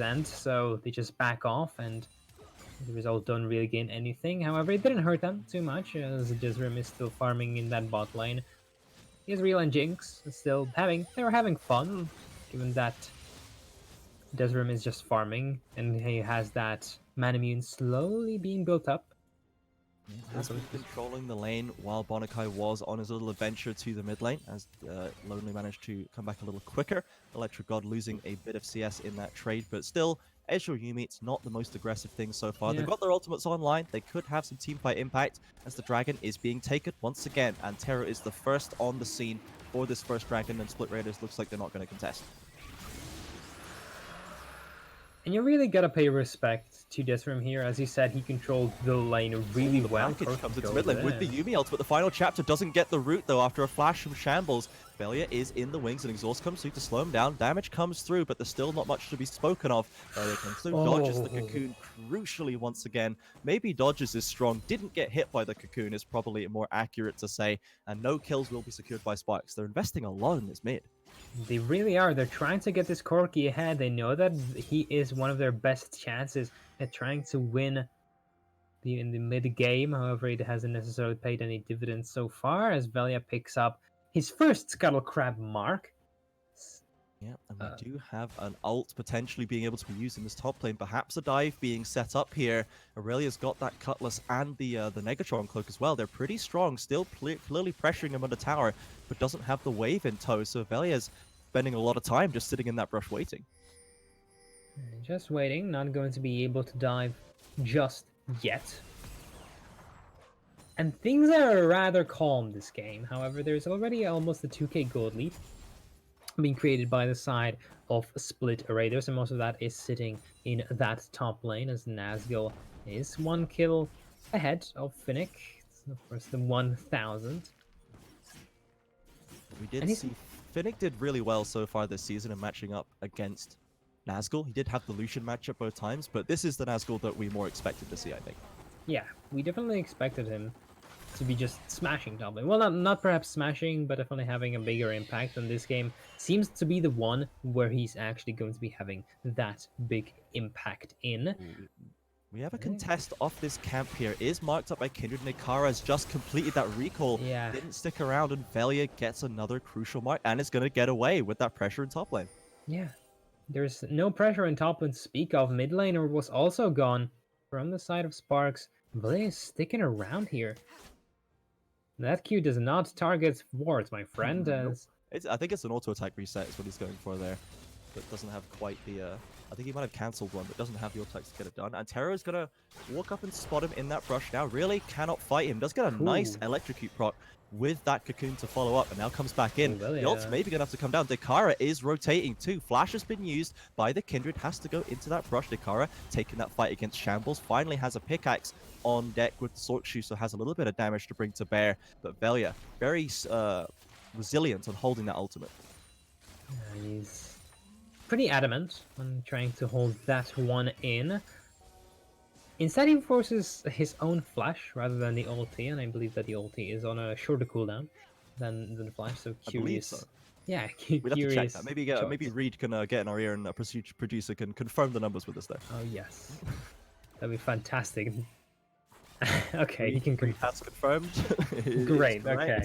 end. So they just back off, and the result don't really gain anything. However, it didn't hurt them too much, as Desrim is still farming in that bot lane. Israel and Jinx still they were having fun, given that Desrim is just farming, and he has that Manamune slowly being built up. Has been controlling the lane while Bonakai was on his little adventure to the mid lane, as Lonely managed to come back a little quicker. Electric God losing a bit of CS in that trade, but still, Ezreal Yuumi, it's not the most aggressive thing so far. They've got their ultimates online. They could have some teamfight impact, as the dragon is being taken once again, and Terra is the first on the scene for this first dragon, and Split Raiders looks like they're not going to contest. And you really gotta pay respect to Desrim here. As he said, he controlled the lane really well. Package comes into mid lane with the Yuumi ultimate. The final chapter doesn't get the root, though, after a flash from Shambles. Velia is in the wings, and Exhaust comes through to slow him down. Damage comes through, but there's still not much to be spoken of. Velia comes through, dodges the Cocoon crucially once again. Maybe dodges is strong. Didn't get hit by the Cocoon is probably more accurate to say. And no kills will be secured by Sparx. They're investing a lot in this mid. They really are. They're trying to get this Corki ahead. They know that he is one of their best chances at trying to win in the mid game. However, it hasn't necessarily paid any dividends so far, as Velia picks up his first Scuttle Crab mark. Yeah, and we do have an ult potentially being able to be used in this top lane. Perhaps a dive being set up here. Aurelia's got that Cutlass and the Negatron cloak as well. They're pretty strong, still clearly pressuring him on the tower, but doesn't have the wave in tow. So Velia's spending a lot of time just sitting in that brush waiting. Just waiting, not going to be able to dive just yet. And things are rather calm this game. However, there's already almost a 2k gold lead being created by the side of Split Raiders, and most of that is sitting in that top lane, as Nazgul is 1 kill ahead of Finnick. It's, of course, the 1000. We did see Finnick did really well so far this season in matching up against Nazgul. He did have the Lucian matchup both times, but this is the Nazgul that we more expected to see, I think. Yeah, we definitely expected him to be just smashing top lane. Well, not perhaps smashing, but definitely having a bigger impact. And this game seems to be the one where he's actually going to be having that big impact in. We have a contest off this camp here. Is marked up by Kindred. Nikara has just completed that recall. Yeah. Didn't stick around, and Velia gets another crucial mark, and is going to get away with that pressure in top lane. Yeah. There's no pressure in top lane to speak of. Mid laner was also gone from the side of Sparx. Velia is sticking around here. That Q does not target wards, my friend. I think it's an auto attack reset is what he's going for there. But doesn't have quite the I think he might have cancelled one, but doesn't have the ulti to get it done. And Terra is going to walk up and spot him in that brush now. Really cannot fight him. Does get a nice electrocute proc with that cocoon to follow up, and now comes back in. Oh, well, the ult's maybe going to have to come down. Dekara is rotating too. Flash has been used by the Kindred, has to go into that brush. Dekara taking that fight against Shambles, finally has a pickaxe on deck with the Sork Shoe, so has a little bit of damage to bring to bear. But Velia, very resilient on holding that ultimate. Yeah, he's pretty adamant on trying to hold that one in. Instead, he forces his own flash rather than the ulti, and I believe that the ulti is on a shorter cooldown than the flash. So curious. So. Yeah, We'd have to check curious. that. Maybe Reed can get in our ear, and a producer can confirm the numbers with us there. Oh yes, that'd be fantastic. Okay, he can confirm. That's confirmed. Great. Okay.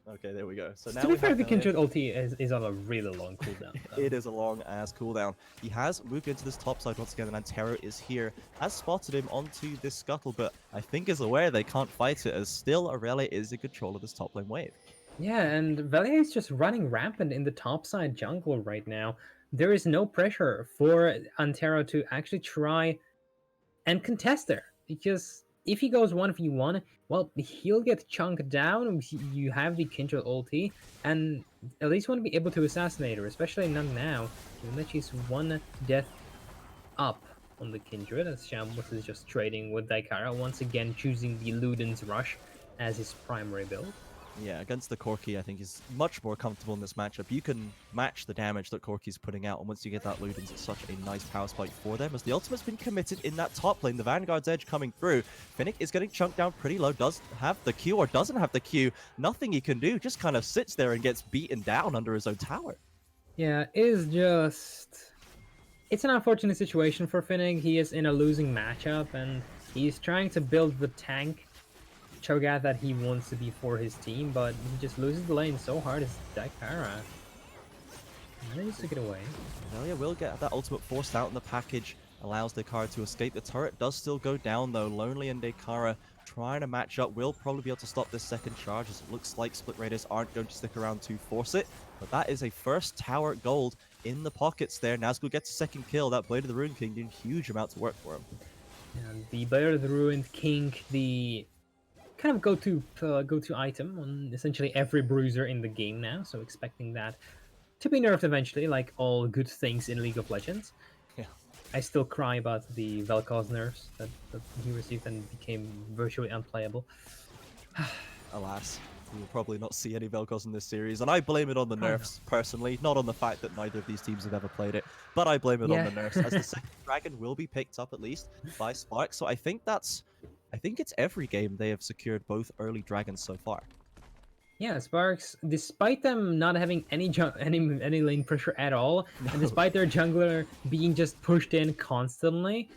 Okay, there we go. So now to be fair, the Kindred ulti is on a really long cooldown. It is a long ass cooldown. He has moved into this top side once again, and Antero is here. Has spotted him onto this scuttle, but I think is aware they can't fight it, as still Aurelia is in control of this top lane wave. Yeah, and Velia is just running rampant in the top side jungle right now. There is no pressure for Antero to actually try and contest there, because if he goes 1v1, well, he'll get chunked down. You have the Kindred ulti, and at least won't be able to assassinate her, especially not now, given that she's one death up on the Kindred, as Shambles is just trading with Daikara, once again choosing the Luden's Rush as his primary build. Yeah, against the Corki, I think he's much more comfortable in this matchup. You can match the damage that Corki's putting out, and once you get that Ludens, it's such a nice power spike for them, as the ultimate's been committed in that top lane. The Vanguard's Edge coming through. Finnick is getting chunked down pretty low, does have the Q or doesn't have the Q. Nothing he can do, just kind of sits there and gets beaten down under his own tower. Yeah, it is just... It's an unfortunate situation for Finnick. He is in a losing matchup, and he's trying to build the tank Cho'Gath that he wants to be for his team, but he just loses the lane so hard as Daikara. Manages to get away. Velia will get that ultimate forced out in the package, allows Daikara to escape. The turret does still go down though. Lonely and Daikara trying to match up, will probably be able to stop this second charge, as it looks like Split Raiders aren't going to stick around to force it. But that is a first tower gold in the pockets there. Nazgul gets a second kill. That Blade of the Ruined King doing huge amounts of work for him. And the Blade of the Ruined King, the kind of go-to item on essentially every bruiser in the game now, so expecting that to be nerfed eventually, like all good things in League of Legends. Yeah. I still cry about the Vel'Koz nerfs that he received and became virtually unplayable. Alas, we will probably not see any Vel'Koz in this series, and I blame it on the nerfs, personally, not on the fact that neither of these teams have ever played it, but I blame it on the nerfs, as the second dragon will be picked up at least by Sparx, so I think it's every game they have secured both early dragons so far. Yeah, Sparx, despite them not having any lane pressure at all, and despite their jungler being just pushed in constantly,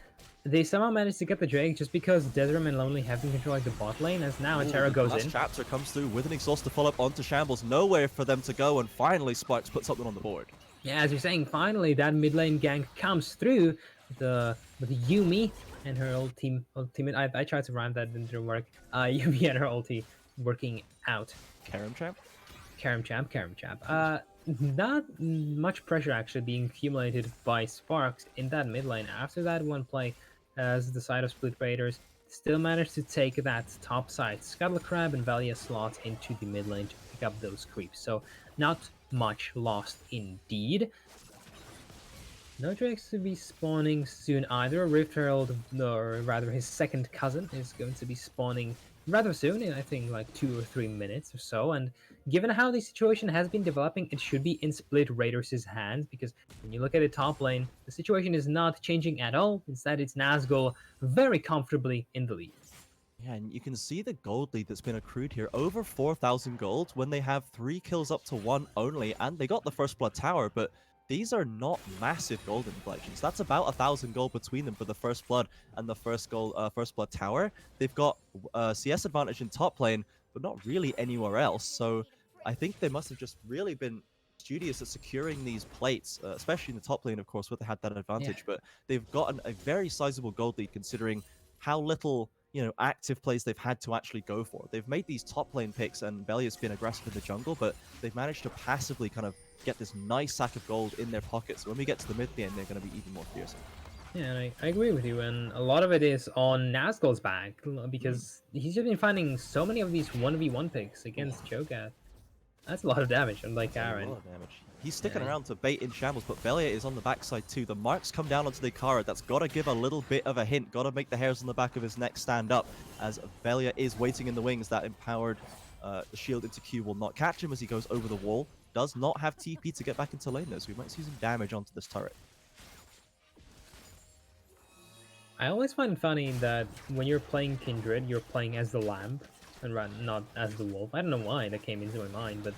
they somehow managed to get the Drake just because Dezerim and Lonely have been controlling the bot lane, as now Antero goes in. Last chapter comes through with an exhaust to follow up onto Shambles, nowhere for them to go, and finally Sparx puts something on the board. Yeah, as you're saying, finally that mid lane gank comes through with the Yuumi and her ultimate. I tried to rhyme that, didn't work. Yuumi and her ulti working out. Karim Champ. Not much pressure actually being accumulated by Sparx in that mid lane. After that one play, as the side of Split Raiders still managed to take that top side. Scuttle Crab and Velia slot into the mid lane to pick up those creeps. So not much lost indeed. No Drakes to be spawning soon either. Rift Herald, or rather his second cousin, is going to be spawning rather soon, in I think like 2 or 3 minutes or so. And given how the situation has been developing, it should be in Split Raiders' hands, because when you look at the top lane, the situation is not changing at all. Instead, it's Nazgul very comfortably in the lead. Yeah, and you can see the gold lead that's been accrued here. Over 4,000 gold when they have 3 kills up to 1 only, and they got the First Blood Tower, but these are not massive golden collections. That's about 1,000 gold between them for the First Blood and the First Blood Tower. They've got CS advantage in top lane, but not really anywhere else. So I think they must have just really been studious at securing these plates, especially in the top lane, of course, where they had that advantage. Yeah. But they've gotten a very sizable gold lead considering how little, active plays they've had to actually go for. They've made these top lane picks, and Velia's been aggressive in the jungle, but they've managed to passively kind of get this nice sack of gold in their pockets. When we get to the mid lane, they're going to be even more fearsome. Yeah, and I agree with you, and a lot of it is on Nazgul's back, because he's just been finding so many of these 1v1 picks against Cho'Gath. That's a lot of damage, unlike That's a Aaron. lot of damage. He's sticking Yeah. around to bait in shambles, but Velia is on the backside too. The marks come down onto the Ikara. That's got to give a little bit of a hint. Got to make the hairs on the back of his neck stand up, as Velia is waiting in the wings. That empowered the shield into Q will not catch him as he goes over the wall. Does not have TP to get back into lane though, so we might see some damage onto this turret. I always find it funny that when you're playing Kindred, you're playing as the lamb and not as the wolf. I don't know why that came into my mind, but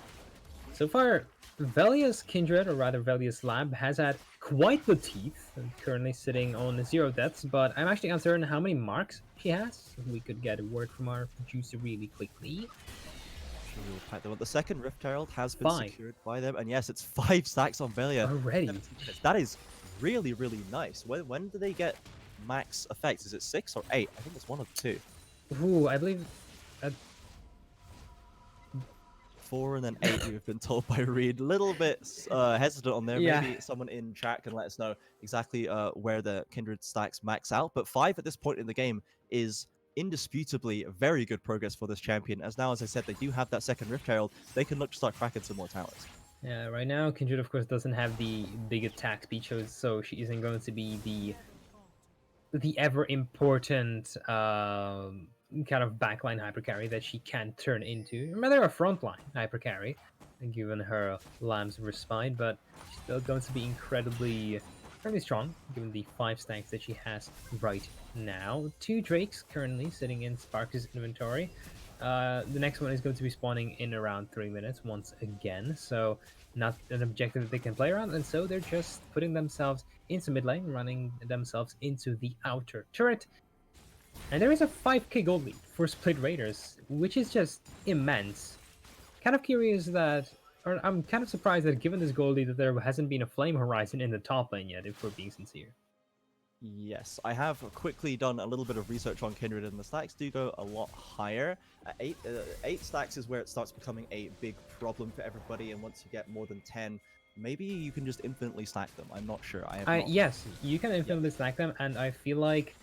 so far, Velia's Kindred, or rather Velia's Lab, has had quite the teeth, and currently sitting on 0 deaths, but I'm actually uncertain how many marks she has. We could get a word from our producer really quickly. The second Rift Herald has been 5 secured by them, and yes, it's 5 stacks on Velia. already. That is really, really nice. When do they get max effects? Is it 6 or 8? I think it's 1 of 2. Ooh, I believe 4 and then 8, we've been told by Reed. Little bit hesitant on there. Yeah. Maybe someone in chat can let us know exactly where the Kindred stacks max out. But 5 at this point in the game is indisputably very good progress for this champion. As now, as I said, they do have that second Rift Herald. They can look to start cracking some more towers. Yeah, right now Kindred of course doesn't have the big attack speed, so she isn't going to be the ever important kind of backline hypercarry that she can turn into. Rather a frontline hypercarry, given her Lamb's respite, but she's still going to be incredibly strong, given the 5 stacks that she has right now. 2 Drakes currently sitting in Sparx's inventory. The next one is going to be spawning in around 3 minutes once again, so not an objective that they can play around, and so they're just putting themselves into mid lane, running themselves into the outer turret. And there is a 5k gold lead for Split Raiders, which is just immense. Kind of curious that, or I'm kind of surprised that given this gold lead that there hasn't been a Flame Horizon in the top lane yet, if we're being sincere. Yes, I have quickly done a little bit of research on Kindred, and the stacks do go a lot higher. 8 stacks is where it starts becoming a big problem for everybody, and once you get more than 10, maybe you can just infinitely stack them. I'm not sure. Yes, you can infinitely stack them, and I feel like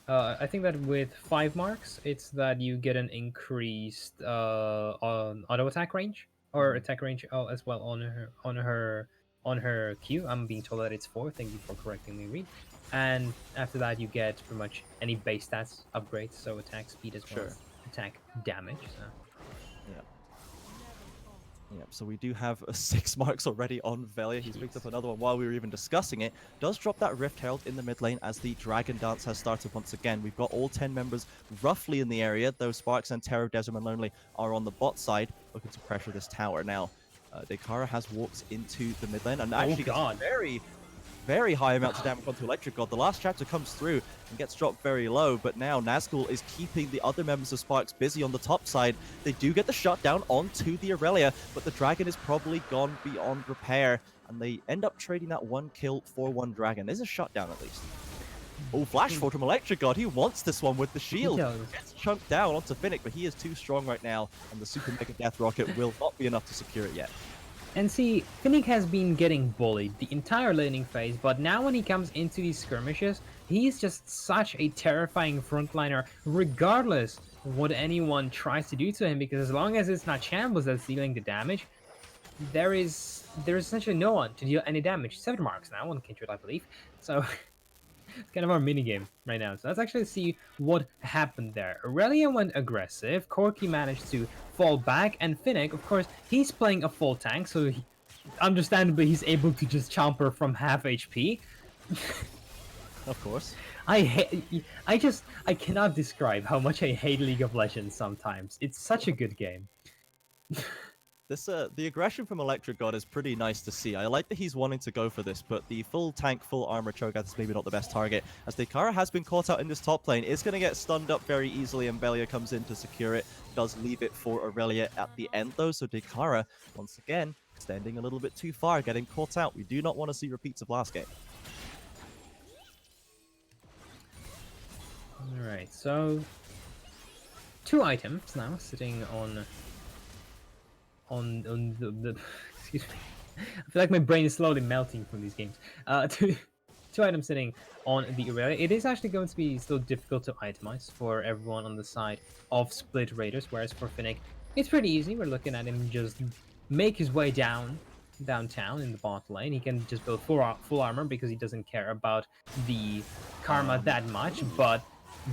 I think that with 5 marks, it's that you get an increased on auto attack range or attack range as well on her Q. I'm being told that it's 4. Thank you for correcting me, Reed. And after that, you get pretty much any base stats upgrades, so attack speed as well as attack damage. So. Yep, so we do have 6 marks already on Velia. He's picked up another one while we were even discussing it. Does drop that Rift Herald in the mid lane as the Dragon Dance has started once again. We've got all 10 members roughly in the area, though Sparx and Terror, Desert and Lonely are on the bot side, looking to pressure this tower. Now, Dekara has walked into the mid lane and actually gets very high amounts of damage onto Electric God. The last chapter comes through and gets dropped very low, but now Nazgul is keeping the other members of Sparx busy on the top side. They do get the shutdown onto the Aurelia, but the Dragon is probably gone beyond repair, and they end up trading that 1 kill for 1 Dragon. There's a shutdown at least. Oh, Flash Forward from Electric God. He wants this one with the shield. Gets chunked down onto Finnick, but he is too strong right now, and the Super Mega Death Rocket will not be enough to secure it yet. And see, Finnick has been getting bullied the entire laning phase, but now when he comes into these skirmishes, he's just such a terrifying frontliner, regardless of what anyone tries to do to him, because as long as it's not Shambles that's dealing the damage, there's essentially no one to deal any damage. 7 marks now on Kindred, I believe. So it's kind of our minigame right now. So let's actually see what happened there. Aurelia went aggressive, Corki managed to fall back, and Finnick, of course, he's playing a full tank, so understandably he's able to just chomp her from half HP. Of course. I cannot describe how much I hate League of Legends sometimes. It's such a good game. The aggression from Electric God is pretty nice to see. I like that he's wanting to go for this, but the full tank, full armor Cho'Gath is maybe not the best target, as Dekara has been caught out in this top lane. It's going to get stunned up very easily, and Velia comes in to secure it. Does leave it for Aurelia at the end, though, so Dekara, once again, extending a little bit too far, getting caught out. We do not want to see repeats of last game. Alright, so 2 items now sitting on the excuse me, I feel like my brain is slowly melting from these games. Two items sitting on the Aurelia. It is actually going to be still difficult to itemize for everyone on the side of Split Raiders, whereas for Finnick, it's pretty easy. We're looking at him just make his way downtown in the bot lane. He can just build full armor because he doesn't care about the karma that much, but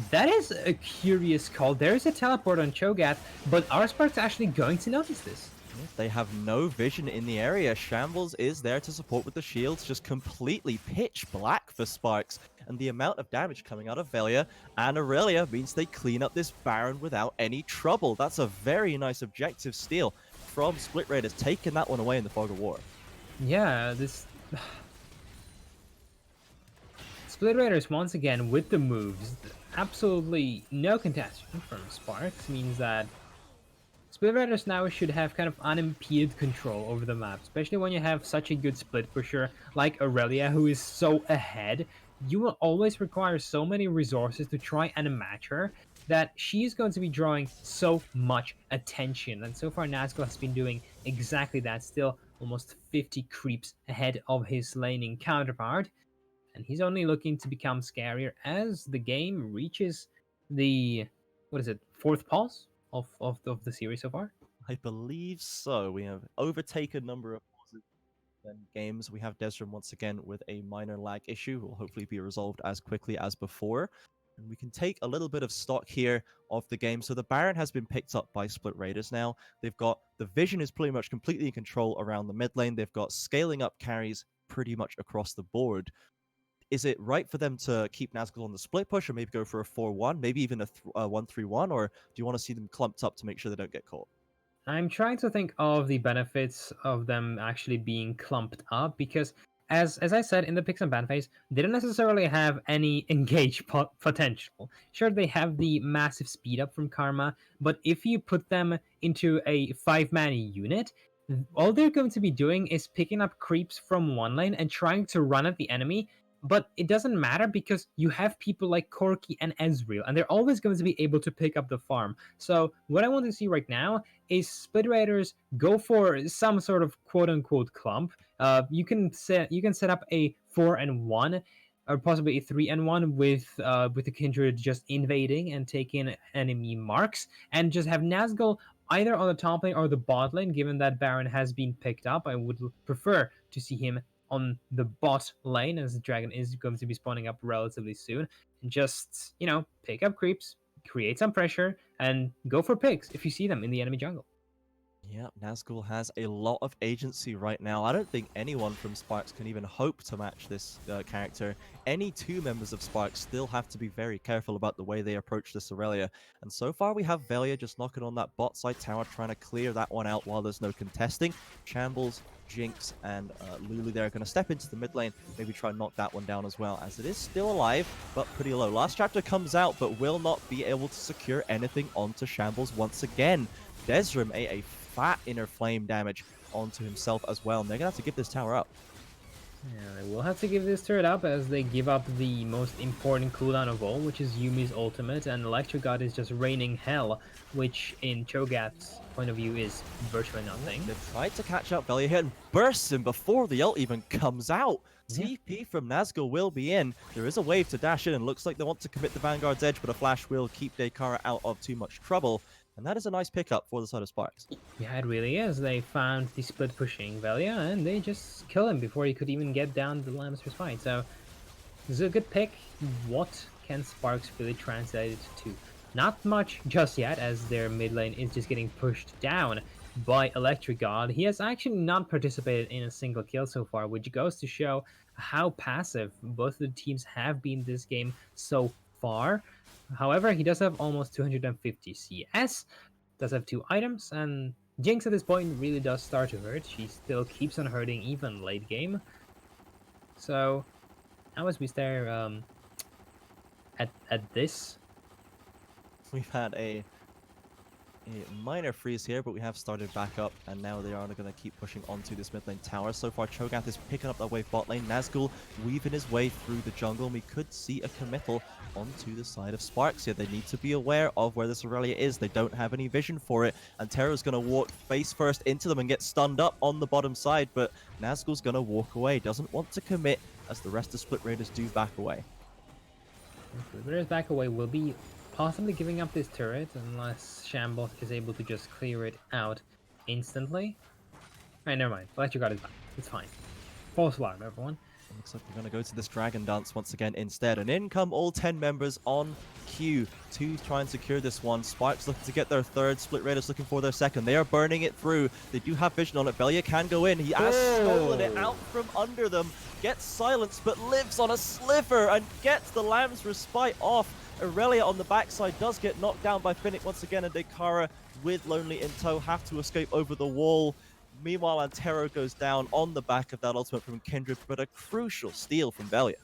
that is a curious call. There is a teleport on Cho'Gath, but are Sparx actually going to notice this? They have no vision in the area. Shambles is there to support with the shields, just completely pitch black for Sparx. And the amount of damage coming out of Velia and Aurelia means they clean up this Baron without any trouble. That's a very nice objective steal from Split Raiders, taking that one away in the fog of war. Yeah, this Split Raiders once again with the moves. Absolutely no contestation from Sparx means that Split Raiders now should have kind of unimpeded control over the map, especially when you have such a good split pusher like Aurelia, who is so ahead. You will always require so many resources to try and match her that she is going to be drawing so much attention. And so far, Nazgul has been doing exactly that, still almost 50 creeps ahead of his laning counterpart. And he's only looking to become scarier as the game reaches the, what is it, fourth pause of the series so far? I believe so. We have overtaken a number of games. We have Desrim once again with a minor lag issue. Will hopefully be resolved as quickly as before. And we can take a little bit of stock here of the game. So the Baron has been picked up by Split Raiders now. They've got the vision is pretty much completely in control around the mid lane. They've got scaling up carries pretty much across the board. Is it right for them to keep Nazgul on the split push or maybe go for a 4-1, maybe even a 1-3-1, or do you want to see them clumped up to make sure they don't get caught? I'm trying to think of the benefits of them actually being clumped up because, as I said in the picks and ban phase, they don't necessarily have any engage potential. Sure, they have the massive speed up from Karma, but if you put them into a 5-man unit, all they're going to be doing is picking up creeps from one lane and trying to run at the enemy. But it doesn't matter because you have people like Corki and Ezreal, and they're always going to be able to pick up the farm. So what I want to see right now is Split Raiders go for some sort of quote-unquote clump. You can set up a 4-1 or possibly a 3-1 with the Kindred just invading and taking enemy marks, and just have Nazgul either on the top lane or the bot lane. Given that Baron has been picked up, I would prefer to see him on the bot lane, as the dragon is going to be spawning up relatively soon. And just, pick up creeps, create some pressure, and go for picks if you see them in the enemy jungle. Yeah, Nazgul has a lot of agency right now. I don't think anyone from Sparx can even hope to match this character. Any two members of Sparx still have to be very careful about the way they approach this Aurelia. And so far we have Velia just knocking on that bot side tower, trying to clear that one out while there's no contesting. Shambles, Jinx, and Lulu there are going to step into the mid lane, maybe try and knock that one down as well, as it is still alive, but pretty low. Last chapter comes out, but will not be able to secure anything onto Shambles once again. Desrim, a fat inner flame damage onto himself as well, and they're gonna have to give this tower up. Yeah, they will have to give this turret up as they give up the most important cooldown of all, which is Yumi's ultimate, and Electric God is just raining hell, which in Cho'Gath's point of view is virtually nothing. They've tried to catch out Velia here and bursts him before the ult even comes out. Yeah. TP from Nazgul will be in. There is a wave to dash in, and looks like they want to commit the Vanguard's Edge, but a flash will keep Dekara out of too much trouble. And that is a nice pickup for the side of Sparx. Yeah, it really is. They found the split pushing Velia, and they just kill him before he could even get down the Lamister's fight. So, this is a good pick. What can Sparx really translate it to? Not much just yet, as their mid lane is just getting pushed down by Electric God. He has actually not participated in a single kill so far, which goes to show how passive both the teams have been this game so far. However, he does have almost 250 CS, does have 2 items, and Jinx at this point really does start to hurt. She still keeps on hurting even late game. So, now as we stare at this, We've had a a minor freeze here, but we have started back up, and now they are going to keep pushing onto this mid lane tower. So far, Cho'Gath is picking up that wave bot lane. Nazgul weaving his way through the jungle, and we could see a committal onto the side of Sparx here. They need to be aware of where this Aurelia is. They don't have any vision for it, and Terra's going to walk face first into them and get stunned up on the bottom side, but Nazgul's going to walk away. Doesn't want to commit as the rest of Split Raiders do back away. Split Raiders back away will be possibly giving up this turret unless Shambles is able to just clear it out instantly. Alright, never mind. Electric Guard is back. It's fine. False alarm, everyone. It looks like we're going to go to this Dragon Dance once again instead. And in come all 10 members on queue to try and secure this one. Sparx looking to get their third. Split Raiders looking for their second. They are burning it through. They do have vision on it. Velia can go in. He has stolen it out from under them. Gets silenced, but lives on a sliver and gets the Lamb's Respite off. Aurelia on the backside does get knocked down by Finnick once again, and Dekara with Lonely in tow have to escape over the wall. Meanwhile, Antero goes down on the back of that ultimate from Kindred, but a crucial steal from Velia.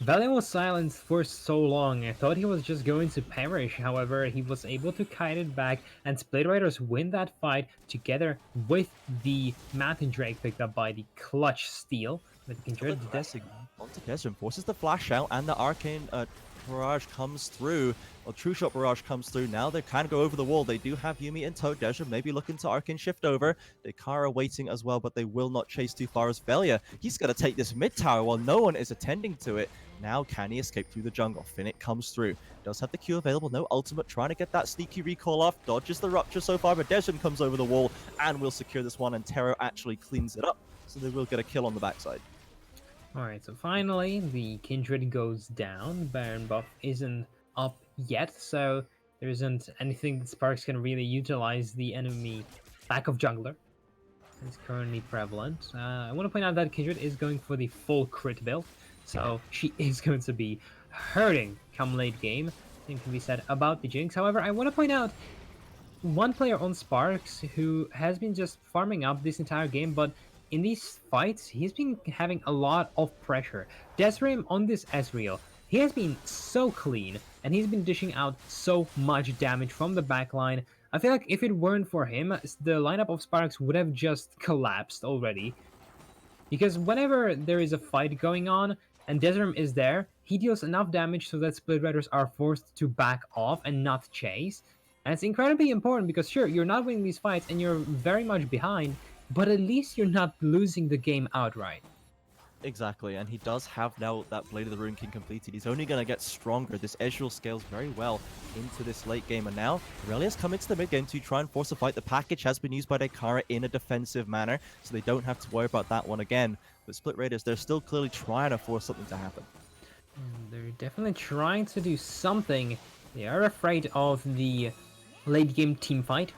Velia was silenced for so long. I thought he was just going to perish. However, he was able to kite it back, and Split Raiders win that fight together with the Mountain Drake picked up by the clutch steal. With Kindred onto Desrim, forces the flash out, and the Arcane barrage comes through. Well, True Shot barrage comes through. Now they can go over the wall. They do have Yuumi in tow. Desrim maybe looking to Arcane shift over. Dekara waiting as well, but they will not chase too far as Velia. He's going to take this mid tower while no one is attending to it. Now can he escape through the jungle? Finnick comes through. Does have the Q available. No ultimate. Trying to get that sneaky recall off. Dodges the rupture so far, but Desrim comes over the wall and will secure this one, and Tero actually cleans it up. So they will get a kill on the backside. Alright, so finally the Kindred goes down. Baron buff isn't up yet, so there isn't anything that Sparx can really utilize the enemy lack of jungler. It's currently prevalent. I want to point out that Kindred is going for the full crit build, so she is going to be hurting come late game. Thing can be said about the Jinx. However, I want to point out one player on Sparx who has been just farming up this entire game, but in these fights, he's been having a lot of pressure. Desrim on this Ezreal, he has been so clean, and he's been dishing out so much damage from the backline. I feel like if it weren't for him, the lineup of Sparx would have just collapsed already. Because whenever there is a fight going on, and Desrim is there, he deals enough damage so that Split Raiders are forced to back off and not chase. And it's incredibly important because sure, you're not winning these fights and you're very much behind, but at least you're not losing the game outright. Exactly, and he does have now that Blade of the Ruined King completed. He's only going to get stronger. This Ezreal scales very well into this late game, and now Aurelia's come into the mid game to try and force a fight. The package has been used by Dekara in a defensive manner, so they don't have to worry about that one again. But Split Raiders, they're still clearly trying to force something to happen. They're definitely trying to do something. They are afraid of the late game team fight.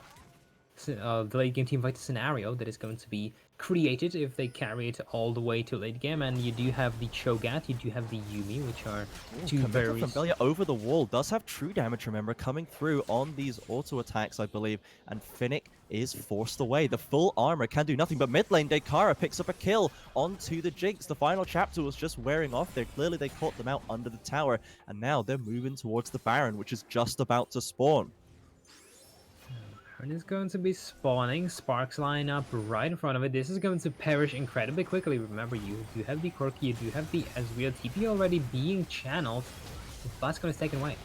The late game team fight scenario that is going to be created if they carry it all the way to late game. And you do have the Cho'Gath, you do have the Yuumi, which are two very... from Velia over the wall. Does have true damage, remember, coming through on these auto attacks, I believe. And Finnick is forced away. The full armor can do nothing, but mid lane, Dekara picks up a kill onto the Jinx. The final chapter was just wearing off there. Clearly they caught them out under the tower, and now they're moving towards the Baron, which is just about to spawn. And it's going to be spawning. Sparx line up right in front of it. This is going to perish incredibly quickly. Remember, you do have the Corki, you do have the Ezreal TP already being channeled. The Blast is taken away.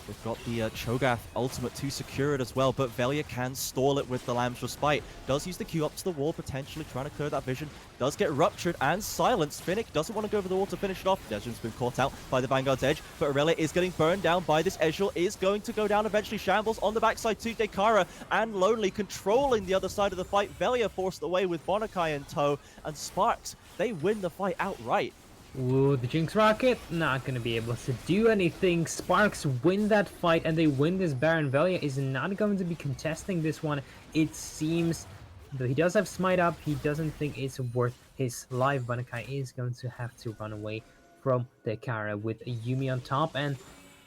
We've got the Cho'Gath ultimate to secure it as well, but Velia can stall it with the Lamb's Respite. Does use the Q up to the wall, potentially trying to clear that vision. Does get ruptured and silenced. Finnick doesn't want to go over the wall to finish it off. Desrim's been caught out by the Vanguard's Edge, but Aurelia is getting burned down by this Ezreal, is going to go down eventually. Shambles on the backside to Dekara, and Lonely controlling the other side of the fight. Velia forced away with Bonakai in tow, and Sparx, they win the fight outright. Ooh, the Jinx Rocket, not going to be able to do anything. Sparx win that fight and they win this Baron. Velia is not going to be contesting this one. It seems, though he does have Smite up, he doesn't think it's worth his life. Bonakai is going to have to run away from Dekara with a Yuumi on top, and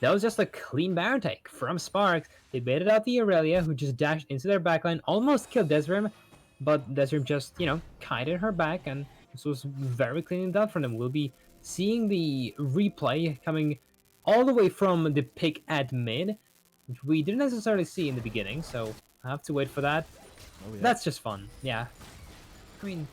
that was just a clean Baron take from Sparx. They baited out the Aurelia, who just dashed into their backline, almost killed Desrim, but Desrim just, kited her back, and this was very clean done for them. We'll be seeing the replay coming all the way from the pick at mid, which we didn't necessarily see in the beginning, so I have to wait for that. Oh, yeah. That's just fun. Yeah. I mean,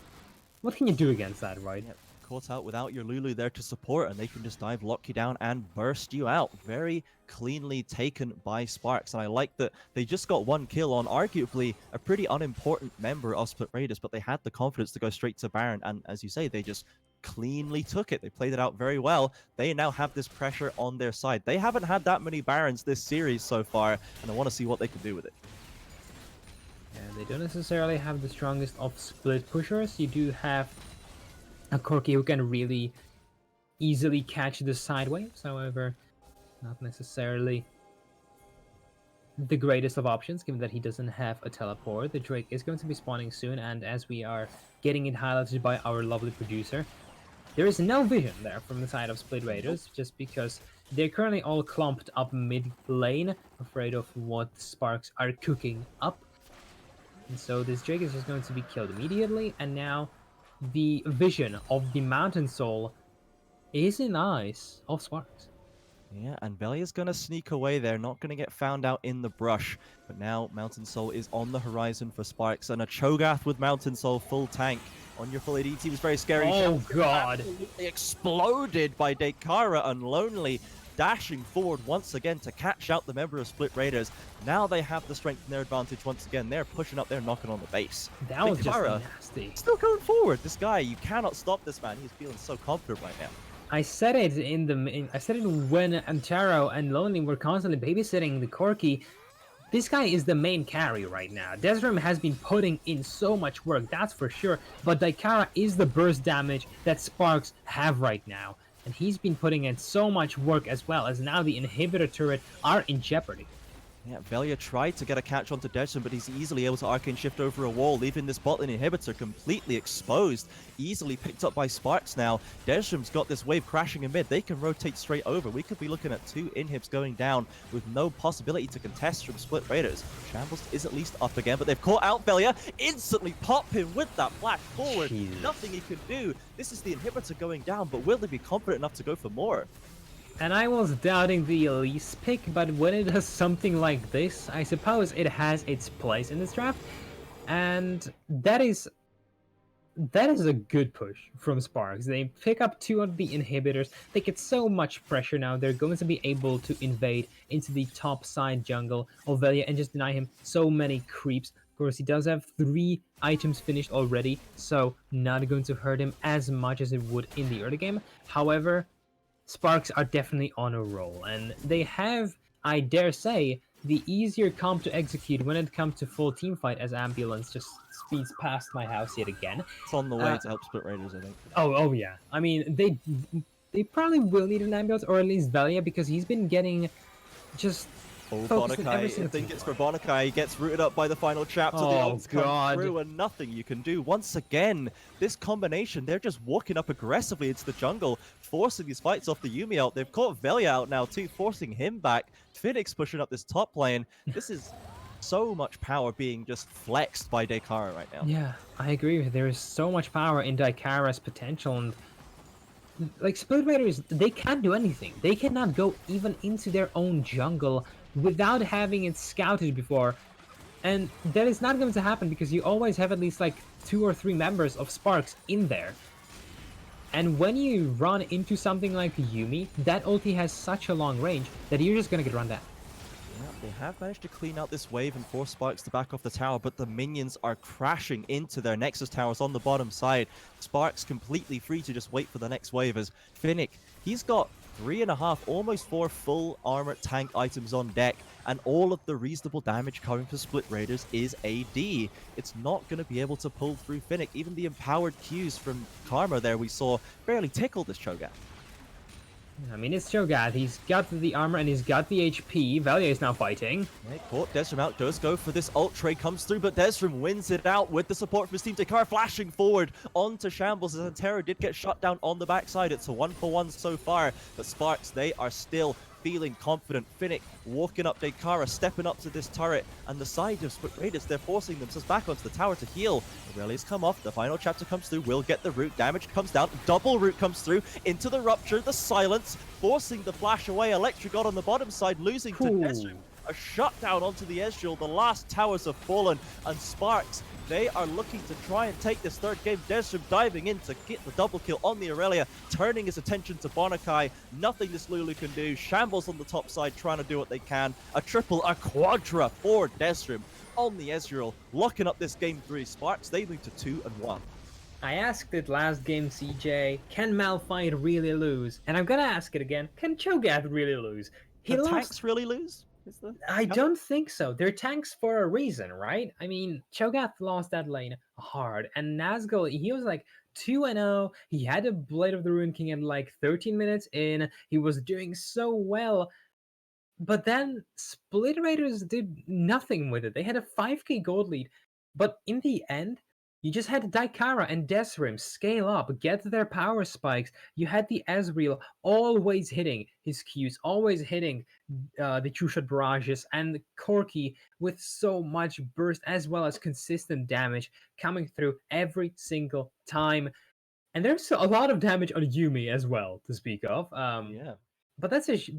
what can you do against that, right? Yep. Caught out without your Lulu there to support, and they can just dive, lock you down, and burst you out. Very cleanly taken by Sparx, and I like that they just got one kill on arguably a pretty unimportant member of Split Raiders, but they had the confidence to go straight to Baron, and as you say, they just cleanly took it. They played it out very well. They now have this pressure on their side. They haven't had that many Barons this series so far, and I want to see what they can do with it. Yeah, they don't necessarily have the strongest of split pushers. You do have a Corki who can really easily catch the side waves, however, not necessarily the greatest of options, given that he doesn't have a teleport. The Drake is going to be spawning soon, and as we are getting it highlighted by our lovely producer, there is no vision there from the side of Split Raiders, just because they're currently all clumped up mid lane, afraid of what Sparx are cooking up. And so this Drake is just going to be killed immediately, and now the vision of the Mountain Soul is in eyes of Sparx. Yeah, and Velia's going to sneak away there, not going to get found out in the brush. But now Mountain Soul is on the horizon for Sparx, and a Cho'Gath with Mountain Soul full tank on your full AD team is very scary. Oh, God. Absolutely exploded by Dekara and Lonely, dashing forward once again to catch out the member of Split Raiders. Now they have the strength in their advantage once again. They're pushing up, they're knocking on the base. That was just Dekara, nasty. still going forward. This guy, you cannot stop this man. He's feeling so confident right now. I said it I said it when Antaro and Lonely were constantly babysitting the Corki. This guy is the main carry right now. Desrim has been putting in so much work, that's for sure. But Daikara is the burst damage that Sparx have right now. And he's been putting in so much work as well, as now the inhibitor turret are in jeopardy. Yeah, Velia tried to get a catch onto Desrim, but he's easily able to arcane shift over a wall, leaving this bot lane inhibitor completely exposed. Easily picked up by Sparx now. Desrim's got this wave crashing in mid. They can rotate straight over. We could be looking at 2 inhibs going down with no possibility to contest from Split Raiders. Shambles is at least up again, but they've caught out Velia. Instantly pop him with that flash forward. Jesus. Nothing he can do. This is the inhibitor going down, but will they be confident enough to go for more? And I was doubting the Elise pick, but when it does something like this, I suppose it has its place in this draft. And that is a good push from Sparx. They pick up 2 of the inhibitors. They get so much pressure now. They're going to be able to invade into the top side jungle of Velia and just deny him so many creeps. Of course, he does have 3 items finished already, so not going to hurt him as much as it would in the early game. However, Sparx are definitely on a roll, and they have, I dare say, the easier comp to execute when it comes to full team fight, as Ambulance just speeds past my house yet again. It's on the way to help Split Raiders, I think. Oh yeah. I mean, they probably will need an Ambulance, or at least Velia, because he's been getting just focused on every I single think team it's for fight. Bonakai. He gets rooted up by the final chapter. The Oh, ults come God. through and nothing you can do. Once again, this combination, they're just walking up aggressively into the jungle, forcing these fights off the Yuumi out. They've caught Velia out now too, forcing him back. Phoenix pushing up this top lane. This is so much power being just flexed by Dekara right now. Yeah, I agree. There is so much power in Daikara's potential, and like Split Raiders, they can't do anything. They cannot go even into their own jungle without having it scouted before. And that is not going to happen because you always have at least like 2 or 3 members of Sparx in there. And when you run into something like Yuumi, that ulti has such a long range that you're just going to get run down. Yeah, they have managed to clean out this wave and force Sparx to back off the tower, but the minions are crashing into their Nexus towers on the bottom side. Sparx completely free to just wait for the next wave as Finnick, he's got 3.5, almost 4 full armor tank items on deck, and all of the reasonable damage coming for Split Raiders is AD. It's not going to be able to pull through Finnick. Even the empowered Qs from Karma there we saw barely tickled this Cho'Gath. I mean, it's Cho'Gath. He's got the armor and he's got the HP. Velia is now fighting. Yeah, caught Desrim out, does go for this ult trade, comes through, but Desrim wins it out with the support from his team. Dekara flashing forward onto Shambles as Antero did get shut down on the backside. It's a 1-for-1 so far, but Sparx, they are still feeling confident. Finnick walking up Dekara, stepping up to this turret, and the side of Split Raiders, they're forcing themselves back onto the tower to heal. Aurelia's come off, the final chapter comes through, will get the root, damage comes down, double root comes through, into the rupture, the silence, forcing the flash away. Electric God on the bottom side, losing to Ooh. Desrim. A shutdown onto the Ezreal. The last towers have fallen, and Sparx, they are looking to try and take this third game. Desrim diving in to get the double kill on the Aurelia, turning his attention to Bonakai. Nothing this Lulu can do. Shambles on the top side trying to do what they can. A triple, a quadra for Desrim on the Ezreal, locking up this game 3. Sparx, they move to 2-1. I asked it last game, CJ. Can Malphite really lose? And I'm gonna ask it again. Can Cho'Gath really lose? Can tanks really lose? I don't think so. They're tanks for a reason, right? I mean, Cho'Gath lost that lane hard, and Nazgul, he was like 2-0. He had a Blade of the Ruin King at like 13 minutes in. He was doing so well. But then Split Raiders did nothing with it. They had a 5k gold lead. But in the end, you just had Daikara and Desrim scale up, get their power spikes. You had the Ezreal always hitting his Qs, always hitting the true shot barrages, and the Corki with so much burst as well as consistent damage coming through every single time. And there's a lot of damage on Yuumi as well to speak of. Yeah. But that's just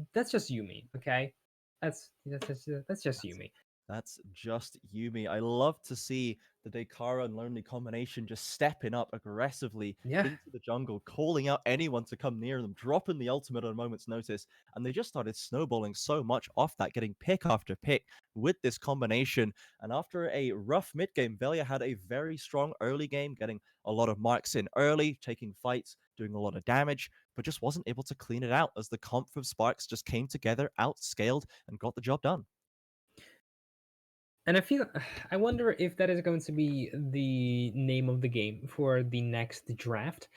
Yuumi, okay? That's just Yuumi. That's just Yuumi. I love to see the Daikara and Lonely combination just stepping up aggressively into the jungle, calling out anyone to come near them, dropping the ultimate on a moment's notice, and they just started snowballing so much off that, getting pick after pick with this combination. And after a rough mid game, Velia had a very strong early game, getting a lot of marks in early, taking fights, doing a lot of damage, but just wasn't able to clean it out as the comp from Sparx just came together, outscaled, and got the job done. And I wonder if that is going to be the name of the game for the next draft.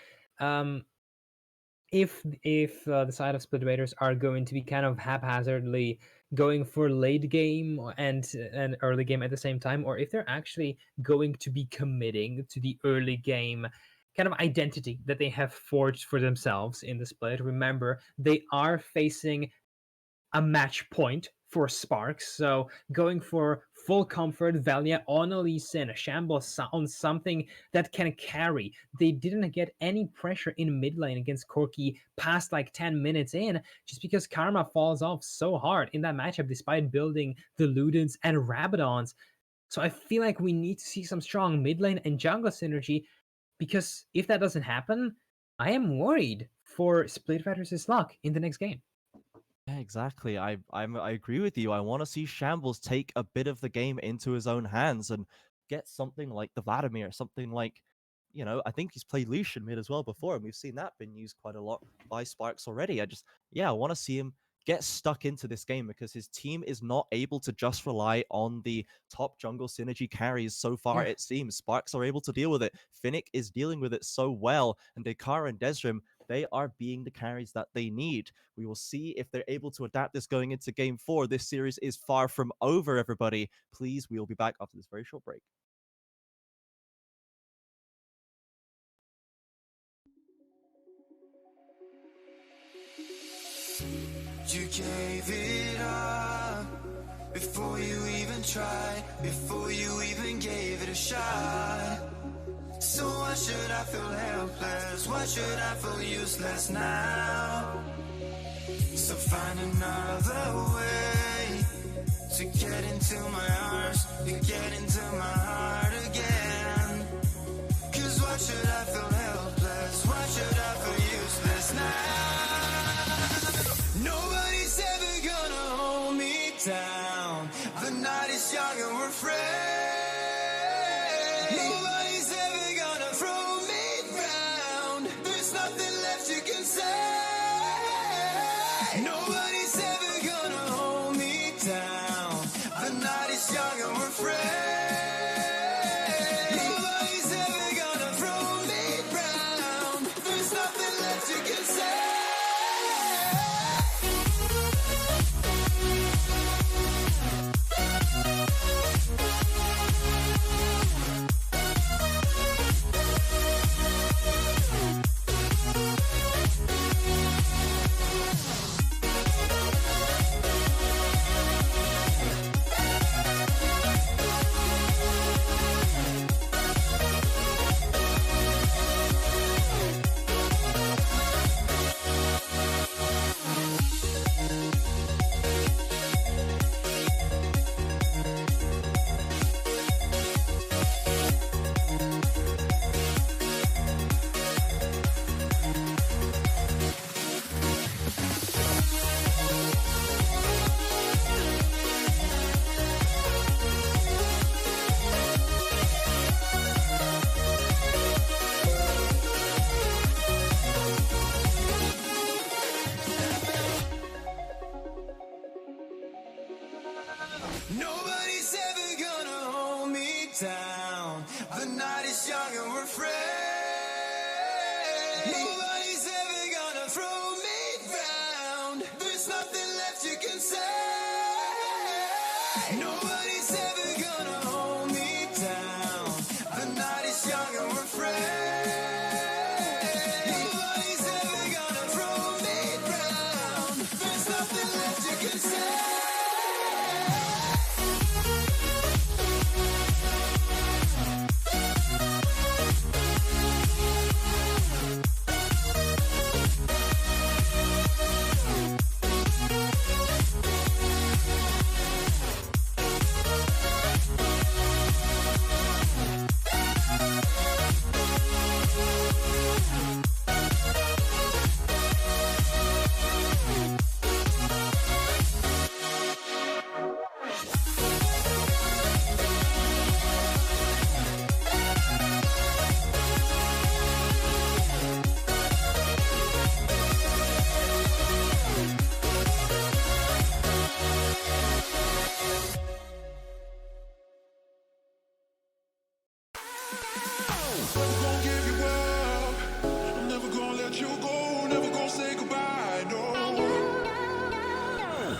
If the side of Split Raiders are going to be kind of haphazardly going for late game and an early game at the same time, or if they're actually going to be committing to the early game kind of identity that they have forged for themselves in the split. Remember, they are facing a match point for Sparx, so going for full comfort, Valia on a Lee Sin, a Shambles on something that can carry. They didn't get any pressure in mid lane against Corki past like 10 minutes in, just because Karma falls off so hard in that matchup despite building the Ludens and Rabadons. So I feel like we need to see some strong mid lane and jungle synergy, because if that doesn't happen, I am worried for Split Raiders' luck in the next game. Yeah, exactly. I agree with you. I want to see Shambles take a bit of the game into his own hands and get something like the Vladimir, something like, I think he's played Lucian mid as well before, and we've seen that been used quite a lot by Sparx already. I want to see him get stuck into this game, because his team is not able to just rely on the top jungle synergy carries so far, it seems. Sparx are able to deal with it. Finnick is dealing with it so well, and Daikara and Desrim, they are being the carries that they need. We will see if they're able to adapt this going into game 4. This series is far from over, everybody. Please, we will be back after this very short break. You gave it up before you even tried, before you even gave it a shot. So why should I feel helpless? Why should I feel useless now? So find another way to get into my arms, to get into my heart again. Cause why should I feel helpless? Why should I feel useless now? Nobody's ever gonna hold me down. The night is young and we're friends. Nobody's ever gonna throw me down. There's nothing left you can say. Nobody's ever gonna hold me down. The night is young and we're friends. Nobody's ever gonna hold me down. The night is young and we're friends. Nobody's ever gonna throw me down. There's nothing left you can say. Never gonna give you up. I'm never gonna let you go. Never gonna say goodbye. No.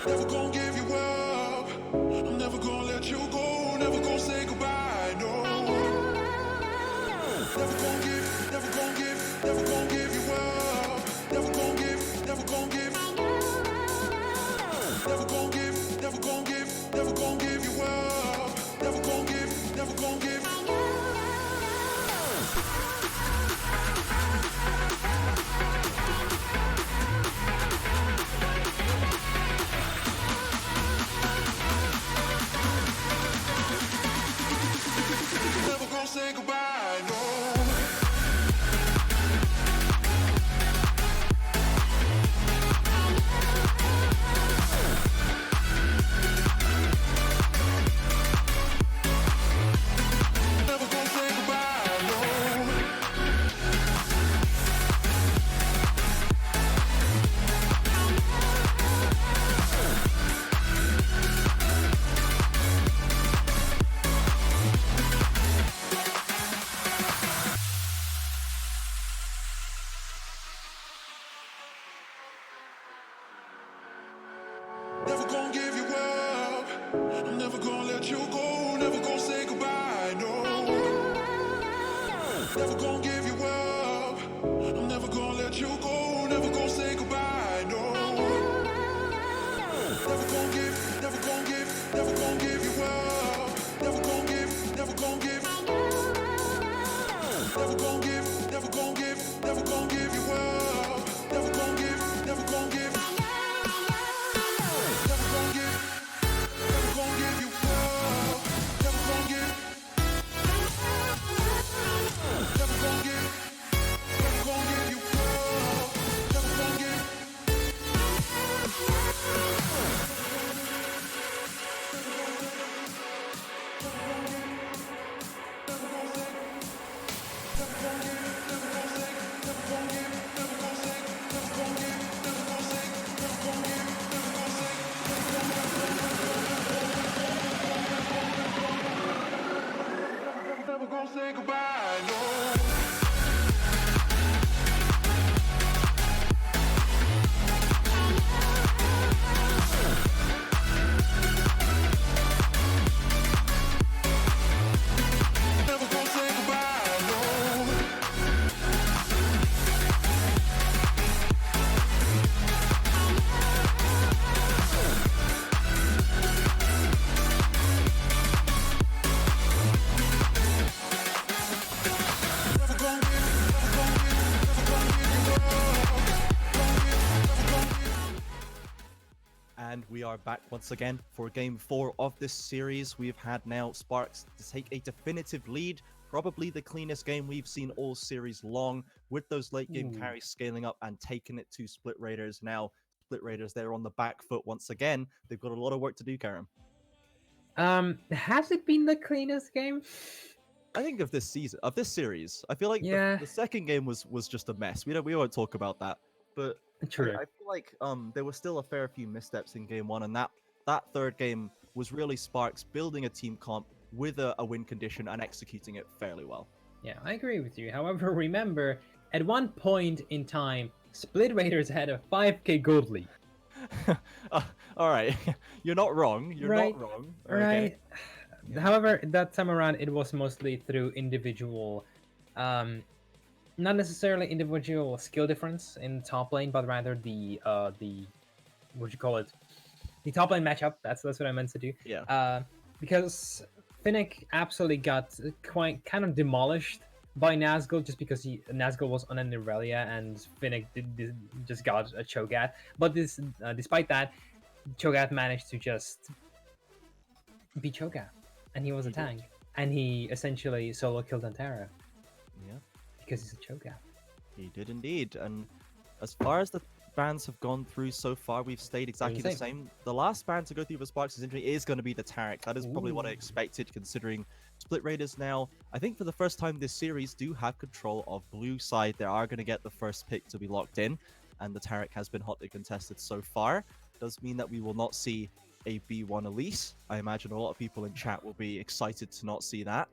Never gonna give you up. I'm never gonna let you go. Never gonna say goodbye. No. Never gonna give you up. Never gonna give. Never gonna give you up. Never gonna give. Never gonna say goodbye, no. Never gonna say goodbye, no. Never gonna give you up. I'm never gonna let you go. Never gonna say goodbye, no. Never gonna give you up. I'm never gonna let you go. Never gonna say goodbye, no. Never gonna give you up. Never gonna give you up. Never gonna give you up. Never gonna give. Never gonna give you up. Never gonna give you up. Never gonna give. Never gonna give you up. Never gonna give. Never gonna say goodbye, no. Never gonna say goodbye, no. Never gonna give you up. And we are back once again for game 4 of this series. We've had now Sparx to take a definitive lead, probably the cleanest game we've seen all series long, with those late game carries scaling up and taking it to Split Raiders. Now, Split Raiders, they're on the back foot once again. They've got a lot of work to do, Karim. Has it been the cleanest game? I think of this season, of this series, I feel like Yeah. the second game was just a mess. We won't talk about that, but True. I feel like there was still a fair few missteps in game 1, and that third game was really Sparx building a team comp with a win condition and executing it fairly well. Yeah, I agree with you. However, remember, at one point in time, Split Raiders had a 5k gold lead. All right, you're not wrong. You're Right, not wrong. right. Yeah. However, that time around, it was mostly through individual, not necessarily individual skill difference in top lane, but rather the what you call it, the top lane matchup. That's what I meant to do. Yeah. Because Finnick absolutely got quite kind of demolished by Nazgul just because Nazgul was on an Irelia and Finnick just got a Cho'Gath. But despite that, Cho'Gath managed to just beat Cho'Gath, and he was a He did. tank, and he essentially solo killed Antera Yeah. because he's a Cho'Gath. He did indeed. And as far as the bans have gone through so far, we've stayed exactly the same. The last ban to go through for Sparx' injury is going to be the Taric. That is probably what I Ooh. expected, considering Split Raiders now, I think for the first time this series, do have control of blue side. They are going to get the first pick to be locked in, and the Taric has been hotly contested so far. Does mean that we will not see a B1 Elise. I imagine a lot of people in chat will be excited to not see that.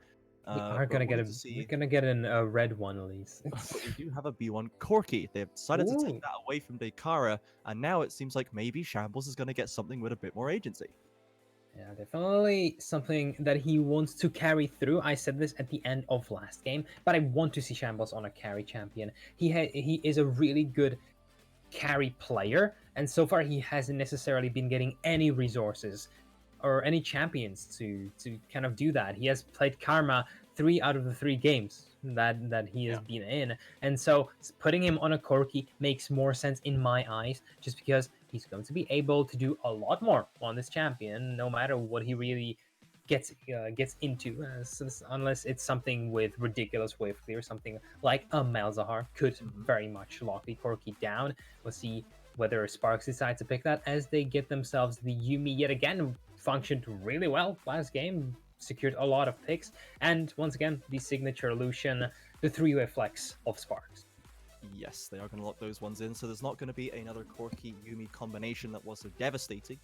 We are gonna get we're gonna get a red one at least. But we do have a B1 Corki. They've decided to Ooh. take that away from Dekara, and now it seems like maybe Shambles is going to get something with a bit more agency. Yeah, definitely something that he wants to carry through. I said this at the end of last game, but I want to see Shambles on a carry champion. He is a really good carry player, and so far he hasn't necessarily been getting any resources or any champions to kind of do that. He has played Karma 3 out of the 3 games that he has been in, and so putting him on a Corki makes more sense in my eyes, just because he's going to be able to do a lot more on this champion, no matter what he really gets into, unless it's something with ridiculous wave clear, something like a Malzahar could very much lock the Corki down. We'll see whether Sparx decides to pick that as they get themselves the Yuumi yet again. Functioned really well last game, secured a lot of picks, and once again, the signature Lucian, the 3-way flex of Sparx. Yes, they are going to lock those ones in, so there's not going to be another Corki Yuumi combination that was so devastating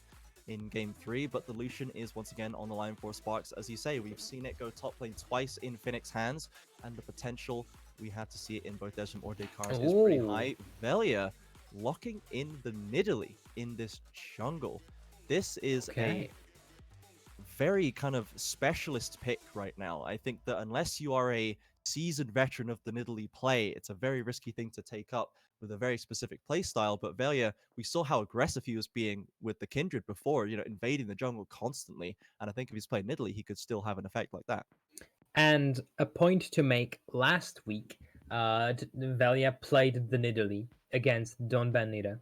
in Game 3, but the Lucian is once again on the line for Sparx. As you say, we've seen it go top lane twice in Finnick's hands, and the potential we had to see it in both Dejim or Dekara's is pretty high. Velia locking in the Nidalee in this jungle. This is a very kind of specialist pick right now. I think that unless you are a seasoned veteran of the Nidalee play, it's a very risky thing to take up with a very specific play style. But Velia, we saw how aggressive he was being with the Kindred before, invading the jungle constantly. And I think if he's playing Nidalee, he could still have an effect like that. And a point to make, last week, Velia played the Nidalee against Don Benita,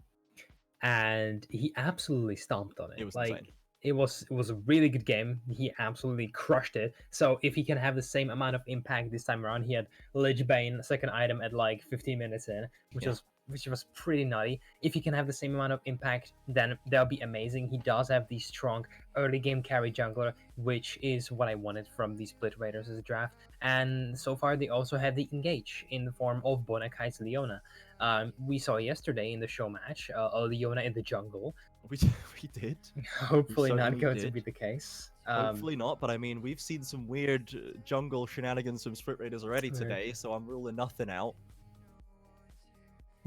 and he absolutely stomped on it. It was insane. It was a really good game. He absolutely crushed it. So if he can have the same amount of impact this time around, he had Lich Bane, second item at like 15 minutes in, which was pretty nutty. If he can have the same amount of impact, then that'll be amazing. He does have the strong early game carry jungler, which is what I wanted from the Split Raiders as a draft. And so far, they also have the engage in the form of Bonakai's Leona. We saw yesterday in the show match a Leona in the jungle. We did. Hopefully not going to be the case. Hopefully not, but I mean, we've seen some weird jungle shenanigans from Split Raiders already today, so I'm ruling nothing out.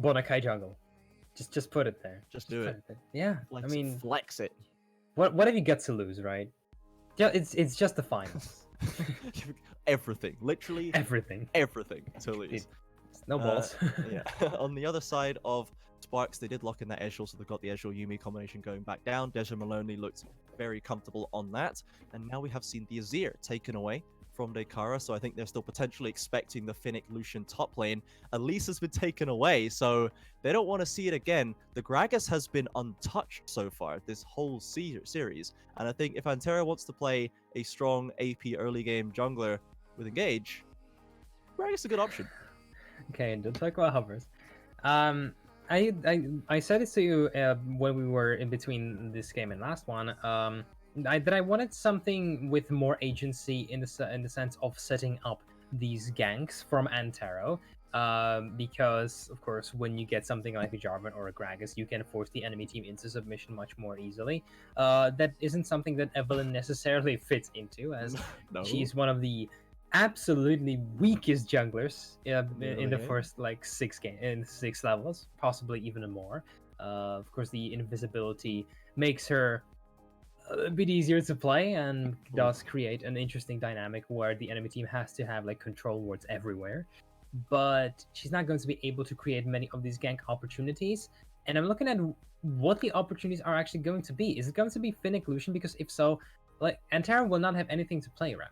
Bonakai jungle. Just put it there. Just do it. Yeah, Flex I mean, flex it. What have you got to lose, right? It's just the finals. Everything, literally everything to lose. No balls. Yeah. On the other side of Sparx, they did lock in that Ezreal, so they've got the Ezreal Yuumi combination going back down. Dejim Maloney looked very comfortable on that, and now we have seen the Azir taken away from Dekara, so I think they're still potentially expecting the Finnick Lucian top lane. Elise has been taken away, so they don't want to see it again. The Gragas has been untouched so far this whole series, and I think if Antera wants to play a strong AP early game jungler with Engage, Gragas is a good option. Okay, don't talk about hovers. I said it to you when we were in between this game and last one. That I wanted something with more agency in the sense of setting up these ganks from Antero, because of course when you get something like a Jarvan or a Gragas, you can force the enemy team into submission much more easily. That isn't something that Evelyn necessarily fits into, as she's one of the absolutely weakest junglers in the first like 6 levels, possibly even more. Of course, the invisibility makes her a bit easier to play and does create an interesting dynamic where the enemy team has to have like control wards everywhere. But she's not going to be able to create many of these gank opportunities. And I'm looking at what the opportunities are actually going to be. Is it going to be Finnick Lucian? Because if so, like Antara will not have anything to play around.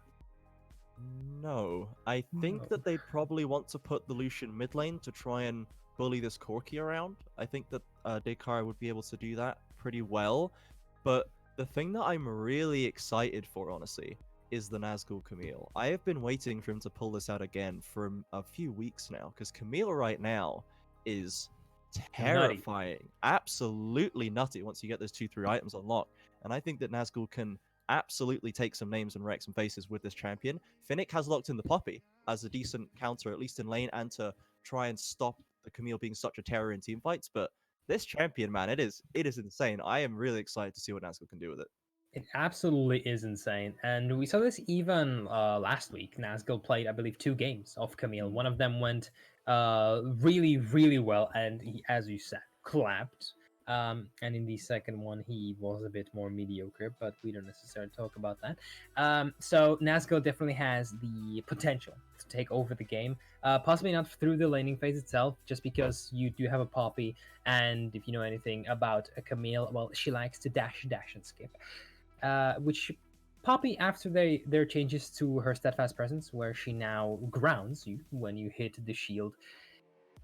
No, I think No. that they probably want to put the Lucian mid lane to try and bully this Corki around. I think that Dekara would be able to do that pretty well. But the thing that I'm really excited for, honestly, is the Nazgul Camille. I have been waiting for him to pull this out again for a few weeks now, because Camille right now is terrifying. Absolutely nutty once you get those 2-3 items unlocked. And I think that Nazgul can absolutely take some names and wreck some faces with this champion. Finnick has locked in the Poppy as a decent counter, at least in lane, and to try and stop the Camille being such a terror in team fights. But this champion, man, it is insane. I am really excited to see what Nazgul can do with it. It absolutely is insane. And we saw this even last week. Nazgul played, I believe, 2 games of Camille. One of them went really, really well, and he, as you said, clapped. And in the second one, he was a bit more mediocre, but we don't necessarily talk about that. So Nazgul definitely has the potential to take over the game. Possibly not through the laning phase itself, just because you do have a Poppy, and if you know anything about a Camille, well, she likes to dash, and skip. Which Poppy, after their changes to her steadfast presence, where she now grounds you when you hit the shield,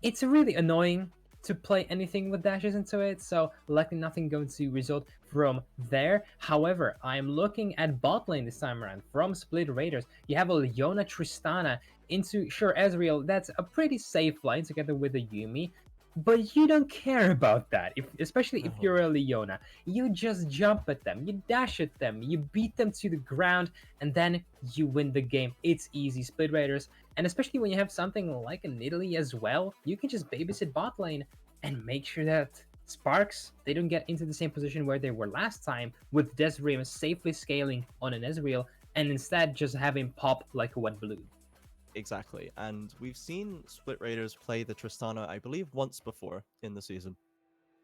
it's really annoying to play anything with dashes into it, so likely nothing going to result from there. However, I am looking at bot lane this time around from Split Raiders. You have a Leona Tristana into, sure, Ezreal, that's a pretty safe line together with a Yumi, but you don't care about that, especially if you're a Leona. You just jump at them, you dash at them, you beat them to the ground, and then you win the game. It's easy, Split Raiders. And especially when you have something like an Italy as well, you can just babysit bot lane and make sure that Sparx, they don't get into the same position where they were last time, with Desrim safely scaling on an Ezreal, and instead just have him pop like a wet balloon. Exactly, and we've seen Split Raiders play the Tristana, I believe, once before in the season.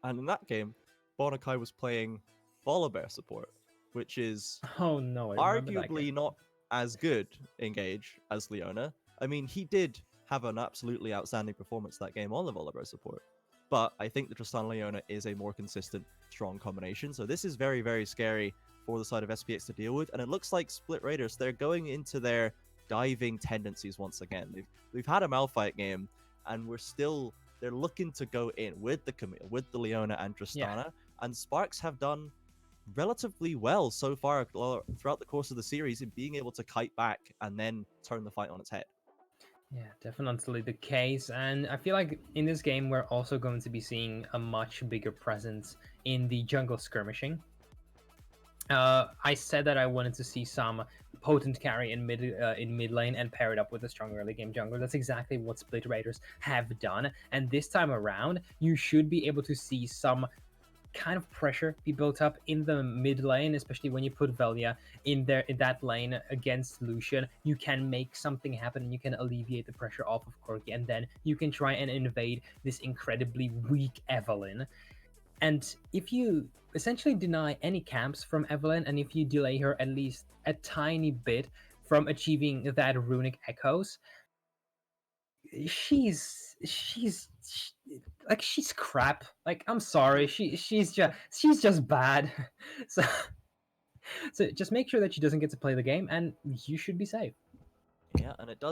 And in that game, Bonakai was playing Volibear support, which is Oh no, I remember that arguably game. not as good engage as Leona. I mean, he did have an absolutely outstanding performance that game on the Volibear support, but I think the Tristana Leona is a more consistent, strong combination. So this is very, very scary for the side of SPX to deal with, and it looks like Split Raiders, they're going into their diving tendencies once again. We've had a Malphite game, and they're looking to go in with the Camille, with the Leona and Tristana, and Sparx have done relatively well so far throughout the course of the series in being able to kite back and then turn the fight on its head. Yeah, definitely the case. And I feel like in this game, we're also going to be seeing a much bigger presence in the jungle skirmishing. I said that I wanted to see some potent carry in mid lane and pair it up with a strong early game jungler. That's exactly what Split Raiders have done. And this time around, you should be able to see some kind of pressure be built up in the mid lane, especially when you put Velia in there in that lane against Lucian. You can make something happen and you can alleviate the pressure off of Corki, and then you can try and invade this incredibly weak Evelynn. And if you essentially deny any camps from Evelynn, and if you delay her at least a tiny bit from achieving that runic echoes, she's crap. Like, I'm sorry, she's just bad. So just make sure that she doesn't get to play the game, and you should be safe. Yeah, and it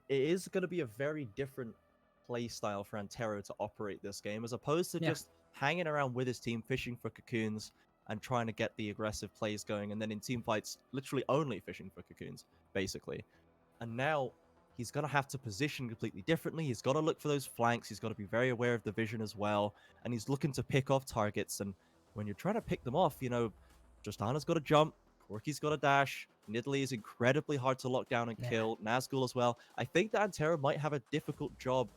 is going to be a very different play style for Antero to operate this game, as opposed to just hanging around with his team, fishing for cocoons, and trying to get the aggressive plays going, and then in team fights, literally only fishing for cocoons, basically. And now he's going to have to position completely differently. He's got to look for those flanks. He's got to be very aware of the vision as well. And he's looking to pick off targets. And when you're trying to pick them off, Tristana's got to jump. Corki's got to dash. Nidalee is incredibly hard to lock down and kill. Nazgul as well. I think that Antero might have a difficult job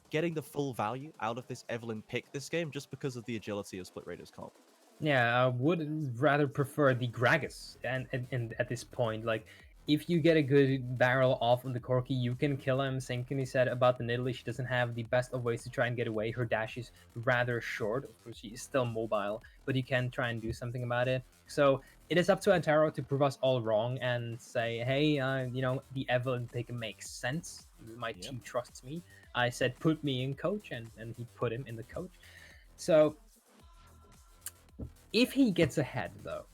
getting the full value out of this Evelynn pick this game, just because of the agility of Split Raiders comp. Yeah, I would rather prefer the Gragas and at this point. Like, if you get a good barrel off on the Corki, you can kill him. Same can be said about the Nidalee. She doesn't have the best of ways to try and get away. Her dash is rather short. Of course, she is still mobile, but you can try and do something about it. So it is up to Antero to prove us all wrong and say, hey, the Evelyn pick makes sense. My team trusts me. I said, put me in coach, and he put him in the coach. So if he gets ahead, though,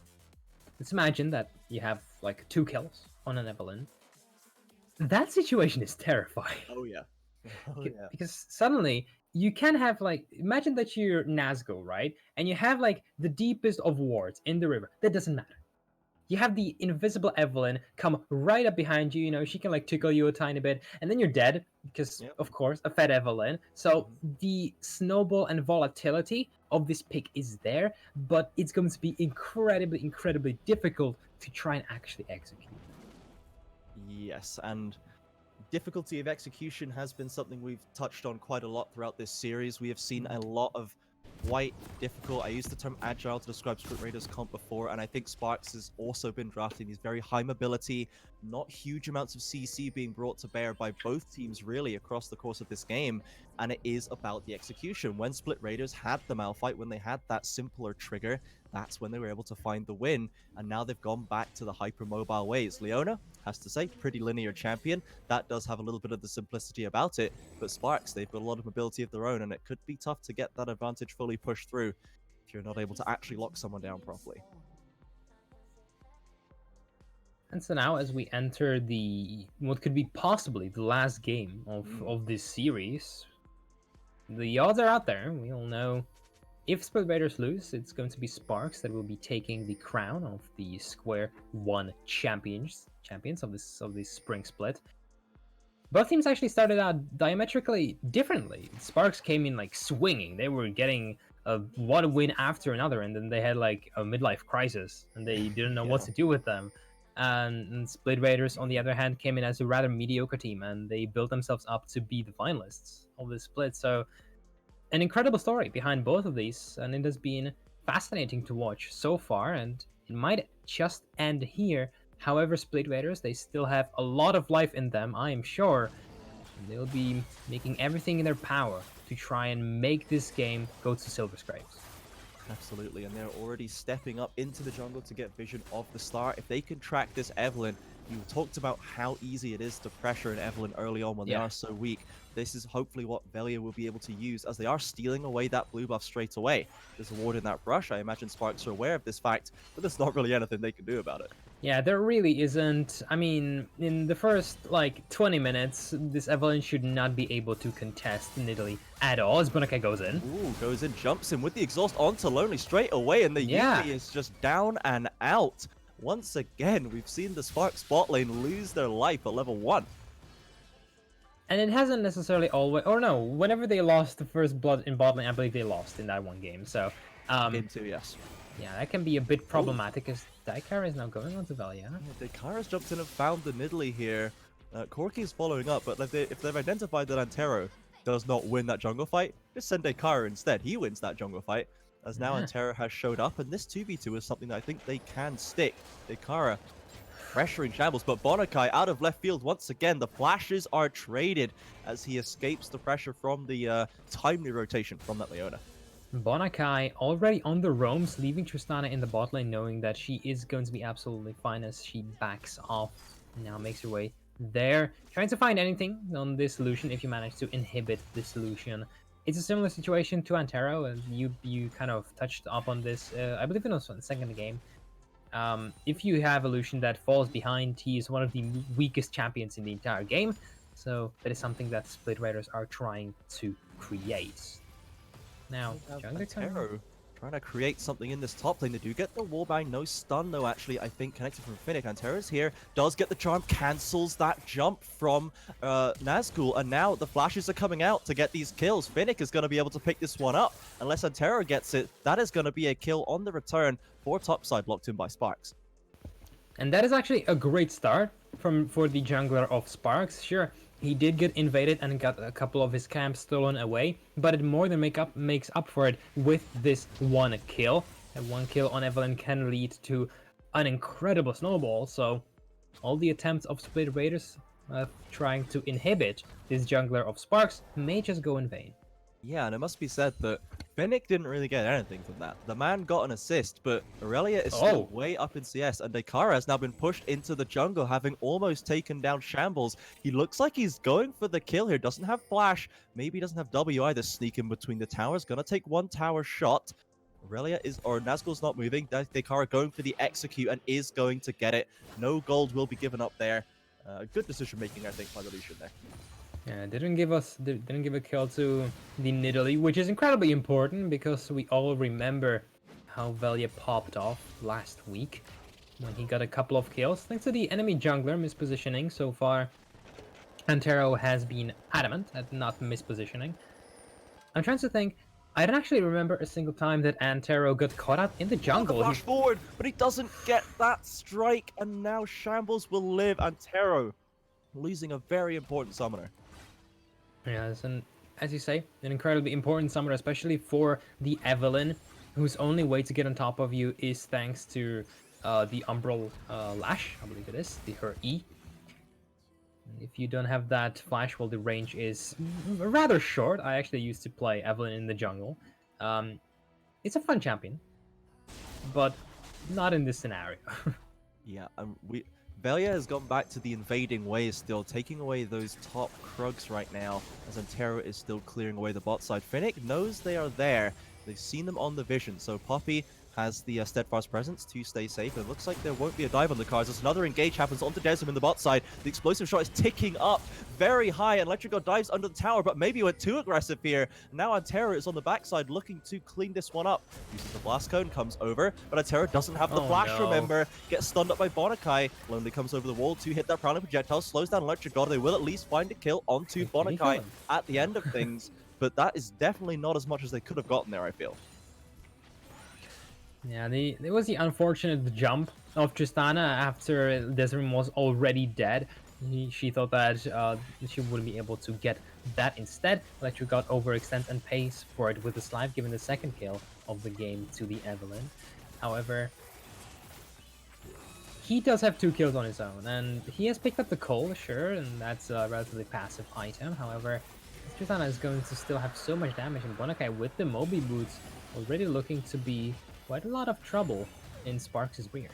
let's imagine that you have like 2 kills on an Evelyn. That situation is terrifying. Oh yeah. Oh yeah. Because suddenly you can have like, imagine that you're Nazgul, right? And you have like the deepest of wards in the river. That doesn't matter. You have the invisible Evelyn come right up behind you, she can like tickle you a tiny bit, and then you're dead because, of course, a fed Evelyn. So the snowball and volatility of this pick is there, but it's going to be incredibly, incredibly difficult to try and actually execute. Yes, and difficulty of execution has been something we've touched on quite a lot throughout this series. We have seen a lot of quite difficult. I used the term agile to describe Split Raiders comp before, and I think Sparx has also been drafting these very high mobility, not huge amounts of CC being brought to bear by both teams really across the course of this game, and it is about the execution. When Split Raiders had the Malphite, when they had that simpler trigger, that's when they were able to find the win, and now they've gone back to the hyper-mobile ways. Leona, has to say, pretty linear champion. That does have a little bit of the simplicity about it, but Sparx, they've got a lot of mobility of their own, and it could be tough to get that advantage fully pushed through if you're not able to actually lock someone down properly. And so now, as we enter what could be possibly the last game of this series, the odds are out there. We all know if Split Raiders lose, it's going to be Sparx that will be taking the crown of the SQ1 champions of this spring split. Both teams actually started out diametrically differently. Sparx came in like swinging. They were getting one win after another, and then they had like a midlife crisis, and they didn't know what to do with them. And Split Raiders, on the other hand, came in as a rather mediocre team, and they built themselves up to be the finalists of this split. So an incredible story behind both of these, and it has been fascinating to watch so far, and it might just end here. However, Split Raiders, they still have a lot of life in them, I am sure. They'll be making everything in their power to try and make this game go to Silver Scrapes. Absolutely, and they're already stepping up into the jungle to get vision of the start. If they can track this Evelyn, you talked about how easy it is to pressure an Evelyn early on when they are so weak. This is hopefully what Velia will be able to use, as they are stealing away that blue buff straight away. There's a ward in that brush. I imagine Sparx are aware of this fact, but there's not really anything they can do about it. Yeah, there really isn't. I mean, in the first, 20 minutes, this Evelyn should not be able to contest Nidalee at all, as Bonakai goes in. Ooh, goes in, jumps in with the exhaust onto Lonely straight away, and the Yuki is just down and out. Once again, we've seen the Sparx bot lane lose their life at level 1. And it hasn't necessarily always... Or no, whenever they lost the first blood in bot lane, I believe they lost in that one game. So, Game 2, yes. Yeah, that can be a bit problematic, as Daikara is now going on to Velia. Yeah, Daikara's jumped in and found the Nidalee here. Corki is following up, but if they've identified that Antero does not win that jungle fight, just send Daikara instead. He wins that jungle fight, as now Antero has showed up, and this 2v2 is something that I think they can stick. Daikara pressuring shambles, but Bonakai out of left field once again. The flashes are traded as he escapes the pressure from the timely rotation from that Leona. Bonakai already on the roams, leaving Tristana in the bot lane, knowing that she is going to be absolutely fine as she backs off. Now makes her way there, trying to find anything on this solution if you manage to inhibit this solution. It's a similar situation to Antero, and you kind of touched up on this. I believe it was in the second game. If you have Illusion that falls behind, he is one of the weakest champions in the entire game. So that is something that Split Raiders are trying to create. Now, Antero trying to create something in this top lane. They do get the wallbang, no stun though, actually, I think, connected from Finnick. Antero's here, does get the charm, cancels that jump from Nazgul, and now the flashes are coming out to get these kills. Finnick is going to be able to pick this one up. Unless Antero gets it, that is going to be a kill on the return for topside, locked in by Sparx. And that is actually a great start for the jungler of Sparx. Sure, he did get invaded and got a couple of his camps stolen away, but it more than makes up for it with this one kill. And one kill on Evelyn can lead to an incredible snowball, so all the attempts of Split Raiders trying to inhibit this jungler of Sparx may just go in vain. Yeah, and it must be said that Finnick didn't really get anything from that. The man got an assist, but Aurelia is still way up in CS, and Dekara has now been pushed into the jungle, having almost taken down Shambles. He looks like he's going for the kill here. Doesn't have flash, maybe doesn't have W either. Sneak in between the towers, gonna take one tower shot. Aurelia is, or Nazgul's not moving. Dekara going for the execute and is going to get it. No gold will be given up there. Good decision making, I think, by the Lucian there. Yeah, didn't give a kill to the Nidalee, which is incredibly important because we all remember how Velia popped off last week when he got a couple of kills thanks to the enemy jungler mispositioning. So far, Antero has been adamant at not mispositioning. I'm trying to think. I don't actually remember a single time that Antero got caught out in the jungle. Flash forward, but he doesn't get that strike, and now Shambles will live. Antero losing a very important summoner. Yes, and as you say, an incredibly important summoner, especially for the Evelynn, whose only way to get on top of you is thanks to the Umbral Lash, I believe it is, her E. If you don't have that flash, well, the range is rather short. I actually used to play Evelynn in the jungle. It's a fun champion, but not in this scenario. Yeah, Velia has gone back to the invading ways still, taking away those top Krugs right now, as Antero is still clearing away the bot side. Finnick knows they are there. They've seen them on the vision, so Poppy has the steadfast presence to stay safe. It looks like there won't be a dive on the cards as another engage happens onto Desm in the bot side. The explosive shot is ticking up very high, and Electric God dives under the tower, but maybe went too aggressive here. Now Antero is on the backside looking to clean this one up. Uses the blast cone, comes over, but Antero doesn't have the flash, remember. Gets stunned up by Bonakai. Lonely comes over the wall to hit that prowling projectile, slows down Electric God. They will at least find a kill onto Bonakai at the end of things, but that is definitely not as much as they could have gotten there, I feel. Yeah, there was the unfortunate jump of Tristana after Desrim was already dead. She thought that she wouldn't be able to get that instead. Electric God overextends and pays for it with the slide, giving the second kill of the game to the Evelynn. However, he does have 2 kills on his own, and he has picked up the coal, sure, and that's a relatively passive item. However, Tristana is going to still have so much damage, and Bonakai with the Moby boots already looking to be quite a lot of trouble in Sparx' rear.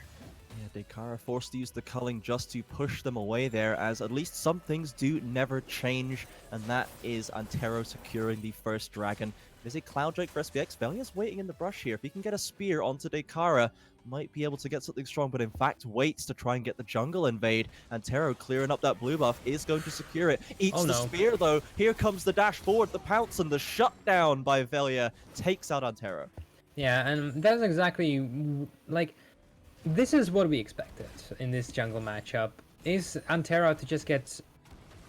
Yeah, Dekara forced to use the culling just to push them away there, as at least some things do never change, and that is Antero securing the first dragon. There's a Cloud Drake for SPX. Velia's waiting in the brush here. If he can get a spear onto Dekara, might be able to get something strong, but in fact waits to try and get the jungle invade. Antero clearing up that blue buff is going to secure it. Eats the spear though. Here comes the dash forward, the pounce, and the shutdown by Velia takes out Antero. Yeah, and that's exactly, like, this is what we expected in this jungle matchup, is Antero to just get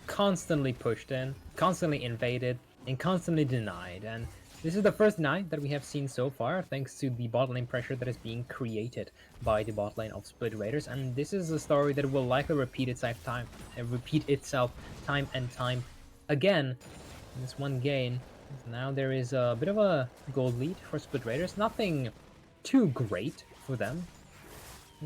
constantly pushed in, constantly invaded, and constantly denied. And this is the first deny that we have seen so far, thanks to the bot lane pressure that is being created by the bot lane of Split Raiders. And this is a story that will likely repeat itself time and time again in this one game. Now there is a bit of a gold lead for Split Raiders. Nothing too great for them.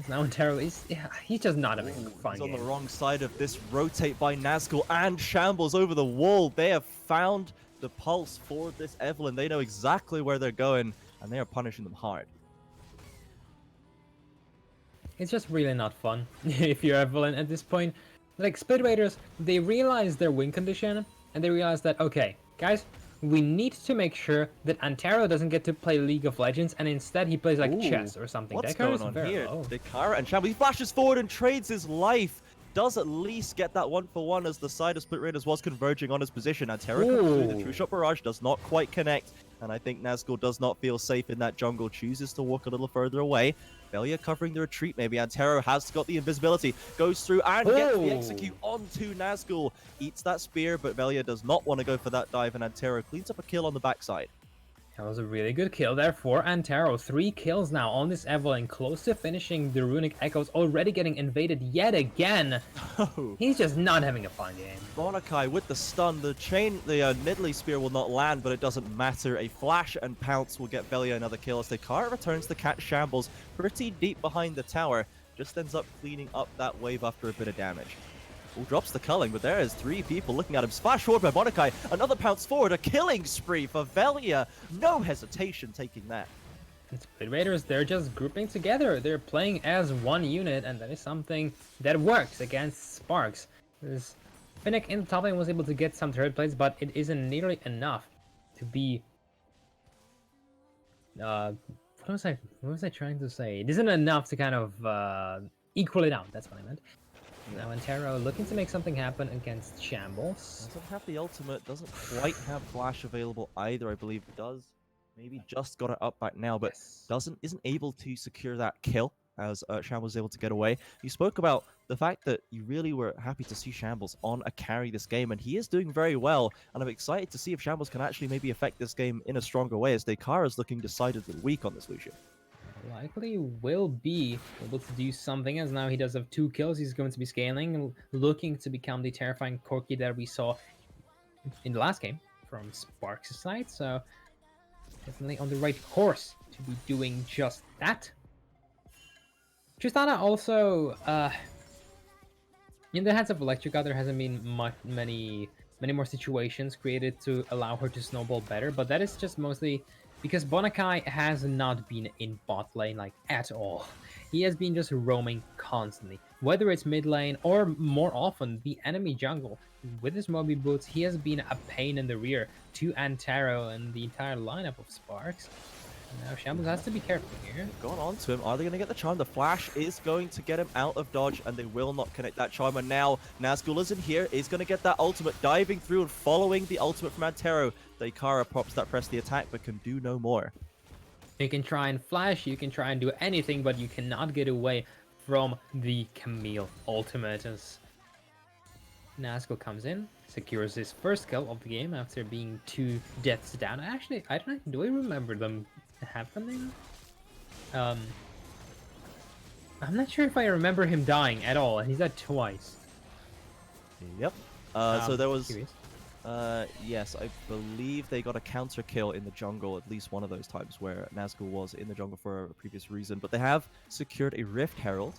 Now Antero is, he's just not having a fun game. He's on the wrong side of this rotate by Nazgul and Shambles over the wall. They have found the pulse for this Evelynn. They know exactly where they're going, and they are punishing them hard. It's just really not fun if you're Evelynn at this point. Like, Split Raiders, they realize their win condition, and they realize that, okay, guys, we need to make sure that Antero doesn't get to play League of Legends, and instead he plays like chess or something. What's going on here? Dekara and Shambles, he flashes forward and trades his life. Does at least get that 1-for-1 as the side of Split Raiders was converging on his position. Antero comes through, the True Shot Barrage does not quite connect, and I think Nazgul does not feel safe in that jungle, chooses to walk a little further away. Velia covering the retreat, maybe. Antero has got the invisibility, goes through and gets the execute onto Nazgul. Eats that spear, but Velia does not want to go for that dive, and Antero cleans up a kill on the backside. That was a really good kill there for Antero. 3 kills now on this Evelynn, close to finishing the Runic Echoes, already getting invaded yet again. He's just not having a fun game. Bonakai with the stun, the Nidalee spear will not land, but it doesn't matter. A flash and pounce will get Velia another kill as Dekara returns to catch Shambles pretty deep behind the tower. just ends up cleaning up that wave after a bit of damage. Oh, drops the culling, but there is 3 people looking at him. Splash forward by Monakai. Another pounce forward. A killing spree for Velia. No hesitation taking that. And Split Raiders, they're just grouping together. They're playing as one unit, and that is something that works against Sparx. Finnick in the top lane was able to get some third plates, but it isn't nearly enough to be... what was I trying to say? It isn't enough to kind of equal it out. That's what I meant. Now Antero looking to make something happen against Shambles. Doesn't have the ultimate, doesn't quite have flash available either, I believe it does. Maybe just got it up back now, but isn't able to secure that kill as Shambles was able to get away. You spoke about the fact that you really were happy to see Shambles on a carry this game, and he is doing very well, and I'm excited to see if Shambles can actually maybe affect this game in a stronger way, as Dekara is looking decidedly weak on this Lucian. Likely will be able to do something, as now he does have 2 kills. He's going to be scaling, looking to become the terrifying Corki that we saw in the last game from Sparx' side, so definitely on the right course to be doing just that. Tristana also, in the hands of Electrica, there hasn't been many more situations created to allow her to snowball better, but that is just mostly because Bonakai has not been in bot lane like at all. He has been just roaming constantly, whether it's mid lane or more often the enemy jungle. With his Moby boots, he has been a pain in the rear to Antero and the entire lineup of Sparx. Now Shambles has to be careful here. Going on to him. Are they going to get the charm? The flash is going to get him out of dodge, and they will not connect that charm. And now Nazgul is in here, is going to get that ultimate, diving through and following the ultimate from Antero. Dekara pops that press the attack, but can do no more. You can try and flash, you can try and do anything, but you cannot get away from the Camille ultimate. As Nazgul comes in, secures his first kill of the game after being 2 deaths down. Actually, I don't know, do I remember them happening? I'm not sure if I remember him dying at all, and he's died twice. Yep. So there was... Curious. Yes, I believe they got a counter kill in the jungle at least one of those times where Nazgul was in the jungle for a previous reason. But they have secured a Rift Herald,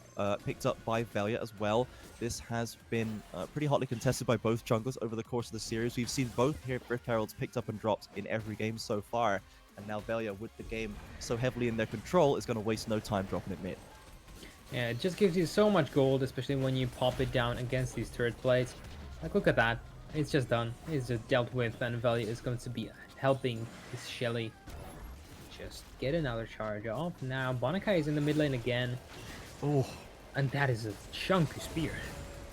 picked up by Velia as well. This has been pretty hotly contested by both junglers over the course of the series. We've seen both Rift Heralds picked up and dropped in every game so far. And now Velia, with the game so heavily in their control, is going to waste no time dropping it mid. Yeah, it just gives you so much gold, especially when you pop it down against these turret plates. Like, look at that. It's just done. It's just dealt with, and Velia is going to be helping his Shelly just get another charge off. Now, Bonakai is in the mid lane again. Oh, And that is a chunky spear.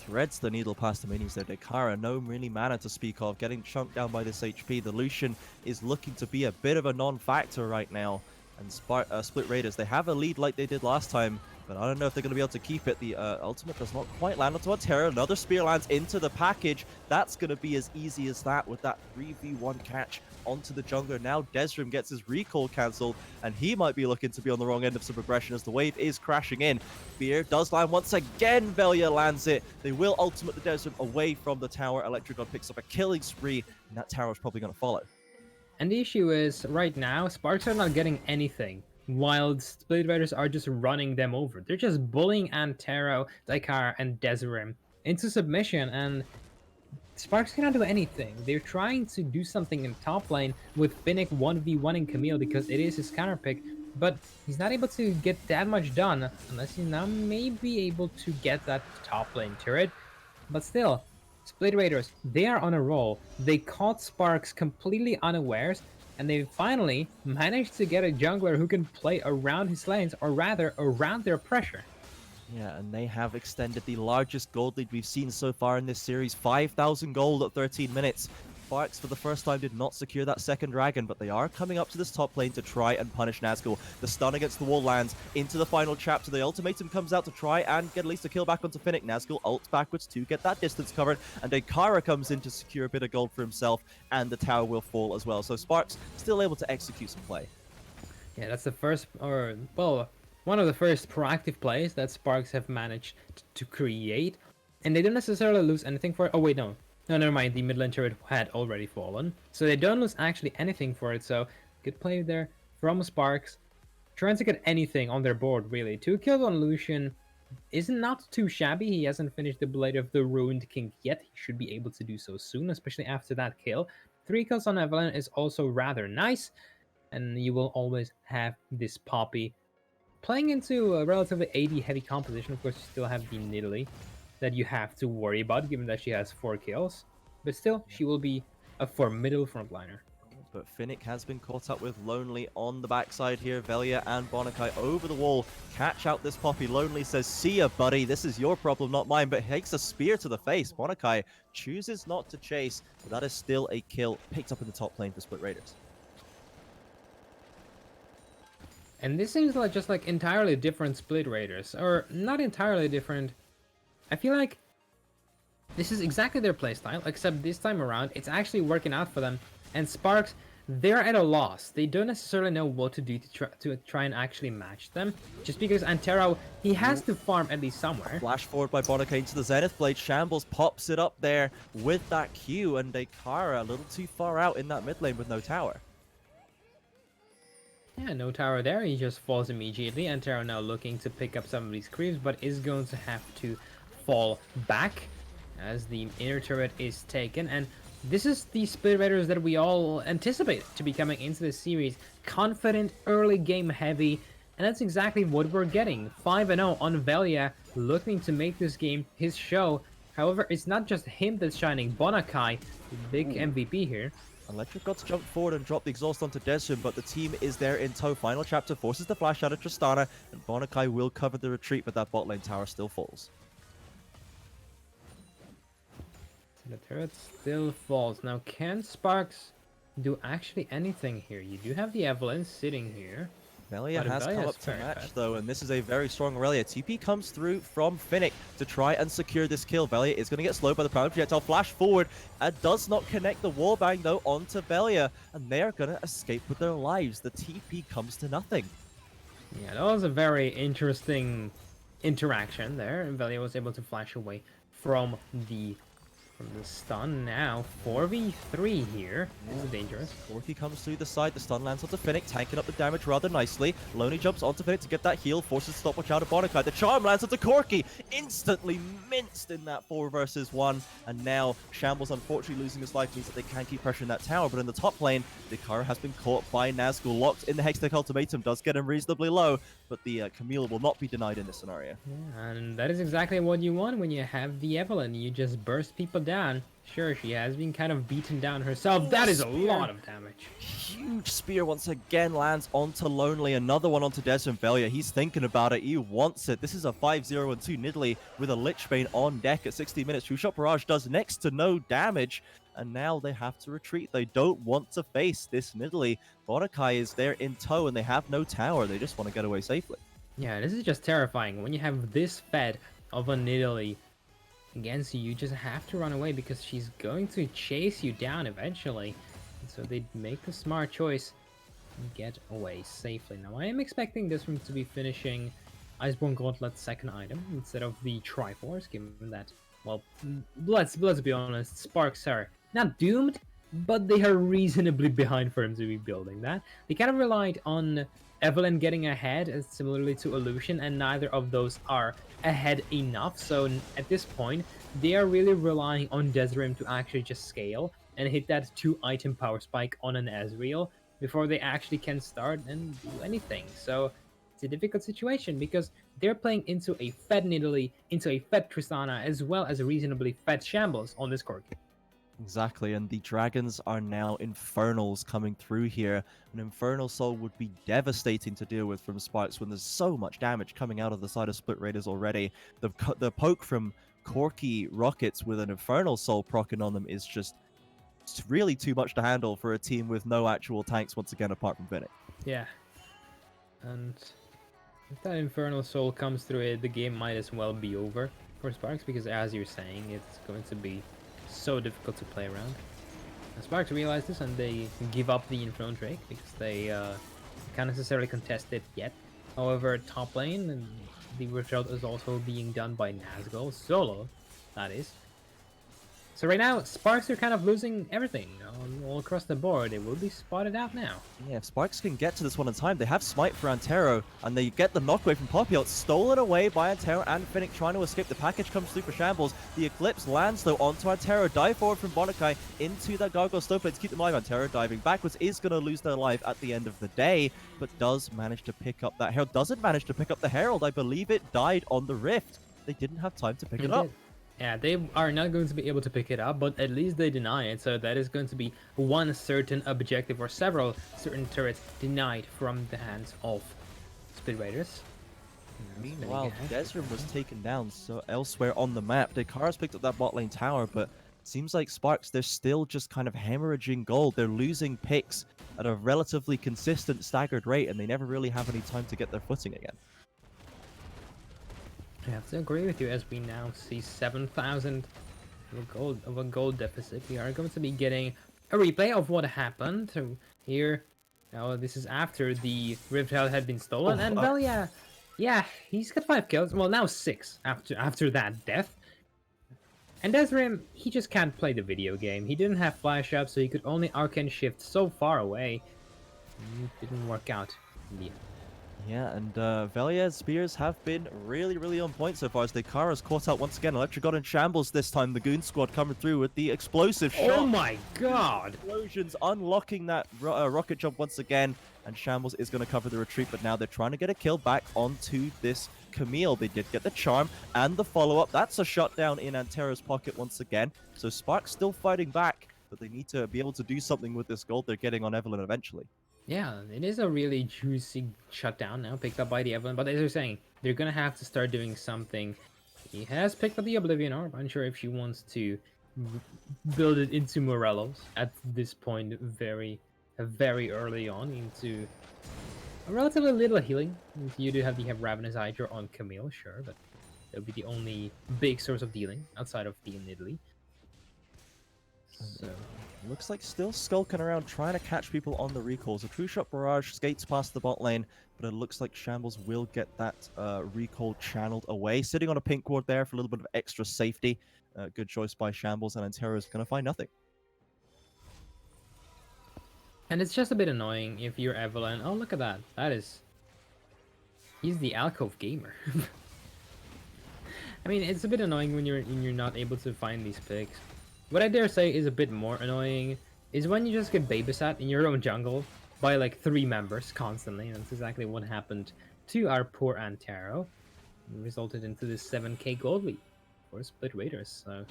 threads the needle past the minis there. Dekara, no really mana to speak of, getting chunked down by this HP. The Lucian is looking to be a bit of a non-factor right now. And Split Raiders, they have a lead like they did last time, but I don't know if they're going to be able to keep it. The ultimate does not quite land onto Antero. Another spear lands into the package. That's going to be as easy as that with that 3v1 catch onto the jungler. Now Desrim gets his recall cancelled, and he might be looking to be on the wrong end of some progression as the wave is crashing in. Fear does land once again. Velia lands it. They will ultimate the Desrim away from the tower. Electric picks up a killing spree, and that tower is probably going to follow. And the issue is, right now, Sparx are not getting anything, while Split Raiders are just running them over. They're just bullying Antero, Daikar, and Desrim into submission, and Sparx cannot do anything. They're trying to do something in top lane with Finnick 1v1ing Camille because it is his counter pick, but he's not able to get that much done unless he now may be able to get that top lane turret. But still, Split Raiders, they are on a roll. They caught Sparx completely unawares, and they finally managed to get a jungler who can play around his lanes, or rather, around their pressure. Yeah, and they have extended the largest gold lead we've seen so far in this series. 5,000 gold at 13 minutes. Sparx, for the first time, did not secure that second dragon, but they are coming up to this top lane to try and punish Nazgul. The stun against the wall lands into the final chapter. The ultimatum comes out to try and get at least a kill back onto Finnick. Nazgul ults backwards to get that distance covered, and Dekara comes in to secure a bit of gold for himself, and the tower will fall as well. So Sparx still able to execute some play. Yeah, that's the first, or, well, one of the first proactive plays that Sparx have managed to create, and they don't necessarily lose anything for it. Oh, wait, no. No, never mind. The mid lane turret had already fallen, so they don't lose actually anything for it. So good play there from Sparx, trying to get anything on their board really. 2 kills on Lucian is not too shabby. He hasn't finished the Blade of the Ruined King yet. He should be able to do so soon, especially after that kill. 3 kills on Evelyn is also rather nice, and you will always have this Poppy playing into a relatively AD heavy composition. Of course, you still have the Nidalee that you have to worry about, given that she has 4 kills. But still, she will be a formidable frontliner. But Finnick has been caught up with Lonely on the backside here. Velia and Bonakai over the wall. Catch out this Poppy. Lonely says, see ya, buddy. This is your problem, not mine. But takes a spear to the face. Bonakai chooses not to chase. But that is still a kill picked up in the top lane for Split Raiders. And this seems like just like entirely different Split Raiders. Or not entirely different. I feel like this is exactly their playstyle, except this time around, it's actually working out for them. And Sparx, they're at a loss. They don't necessarily know what to do to try and actually match them. Just because Antero, he has to farm at least somewhere. Flash forward by Bonakai into the Zenith Blade. Shambles pops it up there with that Q. And Dekara a little too far out in that mid lane with no tower. Yeah, no tower there. He just falls immediately. Antero now looking to pick up some of these creeps, but is going to have to fall back as the inner turret is taken. And this is the Split Raiders that we all anticipate to be coming into this series. Confident, early game heavy, and that's exactly what we're getting. 5-0 on Velia, looking to make this game his show. However, it's not just him that's shining. Bonakai, the big MVP here. Electric got to jump forward and drop the exhaust onto Desjun, but the team is there in tow. Final chapter forces the flash out of Tristana, and Bonakai will cover the retreat, but that bot lane tower still falls. The turret still falls. Now, can Sparx do actually anything here? You do have the Evelyn sitting here. Velia But has come Velia's up to very match, bad. though, and this is a very strong Aurelia. TP comes through from Finnick to try and secure this kill. Velia is going to get slowed by the power projectile. Flash forward and does not connect the wallbang, though, onto Velia, and they are going to escape with their lives. The TP comes to nothing. Yeah, that was a very interesting interaction there. Velia was able to flash away from the stun. Now 4v3 here. This is dangerous. Corky comes through the side, the stun lands onto Finnick, tanking up the damage rather nicely. Loney jumps onto Finnick to get that heal, forces stopwatch out of Bonakai. The charm lands onto Corky, instantly minced in that 4 versus 1. And now Shambles unfortunately losing his life means that they can keep pressuring that tower. But in the top lane, Dekara has been caught by Nazgul, locked in the Hextech ultimatum, does get him reasonably low, but the Camille will not be denied in this scenario. Yeah, and that is exactly what you want when you have the Evelyn. You just burst people down. Sure, she has been kind of beaten down herself. That is a lot of damage. Huge spear once again lands onto Lonely. Another one onto Desmond Velia. He's thinking about it. He wants it. This is a 5-0-2 Nidalee with a Lichbane on deck at 60 minutes. True Shot Barrage does next to no damage. And now they have to retreat. They don't want to face this Nidalee. Bonakai is there in tow and they have no tower. They just want to get away safely. Yeah, this is just terrifying. When you have this fed of a Nidalee against you, you just have to run away because she's going to chase you down eventually. And so they make the smart choice and get away safely. Now, I am expecting this one to be finishing Iceborne Gauntlet's second item instead of the Triforce, given that, well, let's be honest, Sparx are not doomed, but they are reasonably behind for him to be building that. They kind of relied on Evelyn getting ahead, similarly to Illusion, and neither of those are ahead enough. So at this point, they are really relying on Desrim to actually just scale and hit that 2-item power spike on an Ezreal before they actually can start and do anything. So it's a difficult situation because they're playing into a fed Nidalee, into a fed Tristana, as well as a reasonably fed Shambles on this Corki. Exactly, and the dragons are now Infernals coming through here. An Infernal Soul would be devastating to deal with from Sparx when there's so much damage coming out of the side of Split Raiders already. The poke from Corky Rockets with an Infernal Soul proccing on them is just really too much to handle for a team with no actual tanks once again apart from Finnick. Yeah, and if that Infernal Soul comes through it, the game might as well be over for Sparx because, as you're saying, it's going to be so difficult to play around. And Sparx realize this and they give up the Infernal Drake because they can't necessarily contest it yet. However, top lane, the result is also being done by Nazgul, solo, that is. So right now, Sparx are kind of losing everything all across the board. They will be spotted out now. Yeah, if Sparx can get to this one in time, they have Smite for Antero, and they get the knockaway from Poppy. It's stolen away by Antero and Finnick trying to escape. The package comes through for Shambles. The Eclipse lands, though, onto Antero. Dive forward from Bonakai into that Gargoyle Stoveblade to keep them alive. Antero diving backwards is going to lose their life at the end of the day, but does manage to pick up that Herald. Doesn't manage to pick up the Herald. I believe it died on the Rift. They didn't have time to pick it up. Yeah, they are not going to be able to pick it up, but at least they deny it, so that is going to be one certain objective or several certain turrets denied from the hands of Split Raiders. Meanwhile, Desrim was taken down so elsewhere on the map. Dekara's picked up that bot lane tower, but it seems like Sparx, they're still just kind of hemorrhaging gold. They're losing picks at a relatively consistent staggered rate, and they never really have any time to get their footing again. I have to agree with you, as we now see 7,000 of a gold deficit. We are going to be getting a replay of what happened. So here, now this is after the Rift Herald had been stolen, and well, yeah, he's got 5 kills. Well, now 6 after that death. And Desrim, he just can't play the video game. He didn't have flash up, so he could only arcane shift so far away. It didn't work out in the end. Yeah, and Velia's spears have been really, really on point so far as Dekara's caught out once again. Electric God in shambles this time. The Goon Squad coming through with the explosive shot. Oh my god! Explosions unlocking that rocket jump once again. And Shambles is going to cover the retreat, but now they're trying to get a kill back onto this Camille. They did get the charm and the follow-up. That's a shutdown in Antero's pocket once again. So Sparx still fighting back, but they need to be able to do something with this gold they're getting on Evelyn eventually. Yeah, it is a really juicy shutdown now, picked up by the Evelyn, but as you're saying, they're gonna have to start doing something. He has picked up the Oblivion Orb. I'm sure if she wants to build it into Morello's at this point, very early on into a relatively little healing. You do have Ravenous Hydra on Camille, sure, but that would be the only big source of dealing outside of the Nidalee. So looks like still skulking around trying to catch people on the recalls. A True Shot Barrage skates past the bot lane, but it looks like Shambles will get that recall channeled away. Sitting on a pink ward there for a little bit of extra safety. Good choice by Shambles, and Antero is going to find nothing. And it's just a bit annoying if you're Evelyn. Oh, look at that. He's the alcove gamer. I mean, it's a bit annoying when you're not able to find these picks. What I dare say is a bit more annoying is when you just get babysat in your own jungle by like 3 members constantly. And that's exactly what happened to our poor Antero. It resulted into this 7k gold lead for Split Raiders. So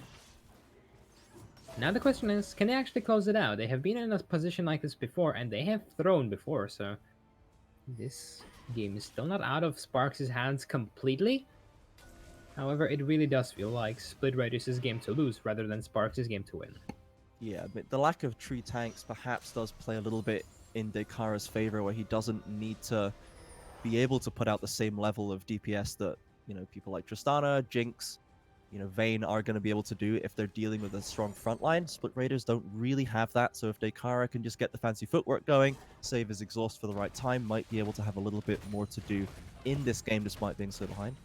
now the question is, can they actually close it out? They have been in a position like this before, and they have thrown before, so this game is still not out of Sparx' hands completely. However, it really does feel like Split Raiders' game to lose rather than Sparx' game to win. Yeah, but the lack of tree tanks perhaps does play a little bit in Dekara's favor, where he doesn't need to be able to put out the same level of DPS that, you know, people like Tristana, Jinx, you know, Vayne are going to be able to do if they're dealing with a strong front line. Split Raiders don't really have that, so if Dekara can just get the fancy footwork going, save his exhaust for the right time, might be able to have a little bit more to do in this game despite being so behind.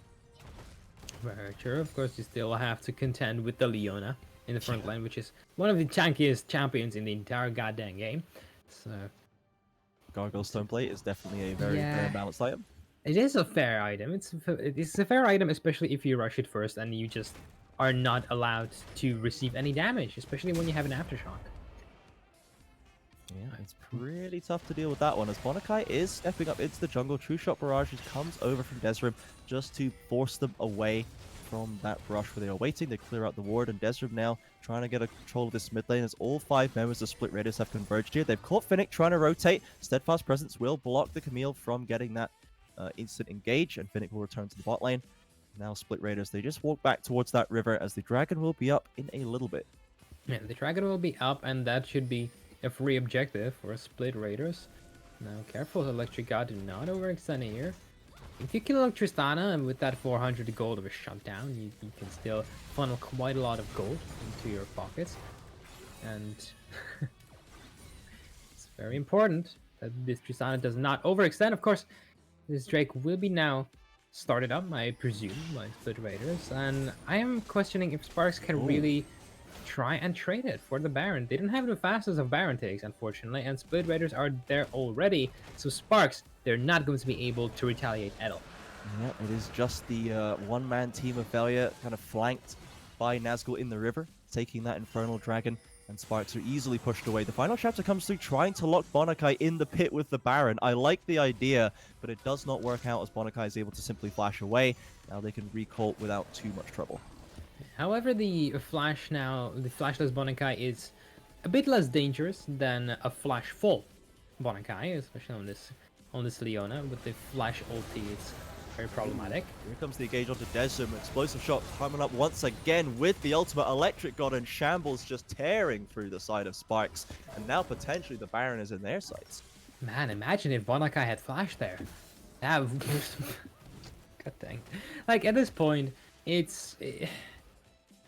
Very true. Of course, you still have to contend with the Leona in the front line, which is one of the tankiest champions in the entire goddamn game. So Gargoyle Stoneblade is definitely a very balanced item. It is a fair item. It's a fair item, especially if you rush it first and you just are not allowed to receive any damage, especially when you have an aftershock. Yeah, it's pretty tough to deal with that one, as Bonakai is stepping up into the jungle. True Shot Barrage comes over from Desrim just to force them away from that brush where they are waiting. They clear out the ward, and Desrim now trying to get a control of this mid lane as all 5 members of Split Raiders have converged here. They've caught Finnick trying to rotate. Steadfast Presence will block the Camille from getting that instant engage, and Finnick will return to the bot lane. Now Split Raiders, they just walk back towards that river as the dragon will be up in a little bit. Yeah, the dragon will be up, and that should be a free objective for Split Raiders. Now, careful, Electric God, do not overextend here. If you kill Tristana, and with that 400 gold of a shutdown, you can still funnel quite a lot of gold into your pockets. And it's very important that this Tristana does not overextend. Of course, this Drake will be now started up, I presume, by Split Raiders. And I am questioning if Sparx can really try and trade it for the Baron. They don't have the fastest of Baron takes, unfortunately, and Split Raiders are there already. So Sparx, they're not going to be able to retaliate at all. Yeah, it is just the one-man team of Velia kind of flanked by Nazgul in the river, taking that Infernal Dragon, and Sparx are easily pushed away. The final chapter comes through trying to lock Bonakai in the pit with the Baron. I like the idea, but it does not work out as Bonakai is able to simply flash away. Now they can recall without too much trouble. However, the flashless Bonakai is a bit less dangerous than a flash full Bonakai, especially on this Leona with the flash ulti. It's very problematic. Here comes the engage onto Desum. Explosive shot coming up once again with the ultimate Electric God, and Shambles just tearing through the side of Sparx. And now potentially the Baron is in their sights. Man, imagine if Bonakai had flash there. That God dang. Like, at this point, it's...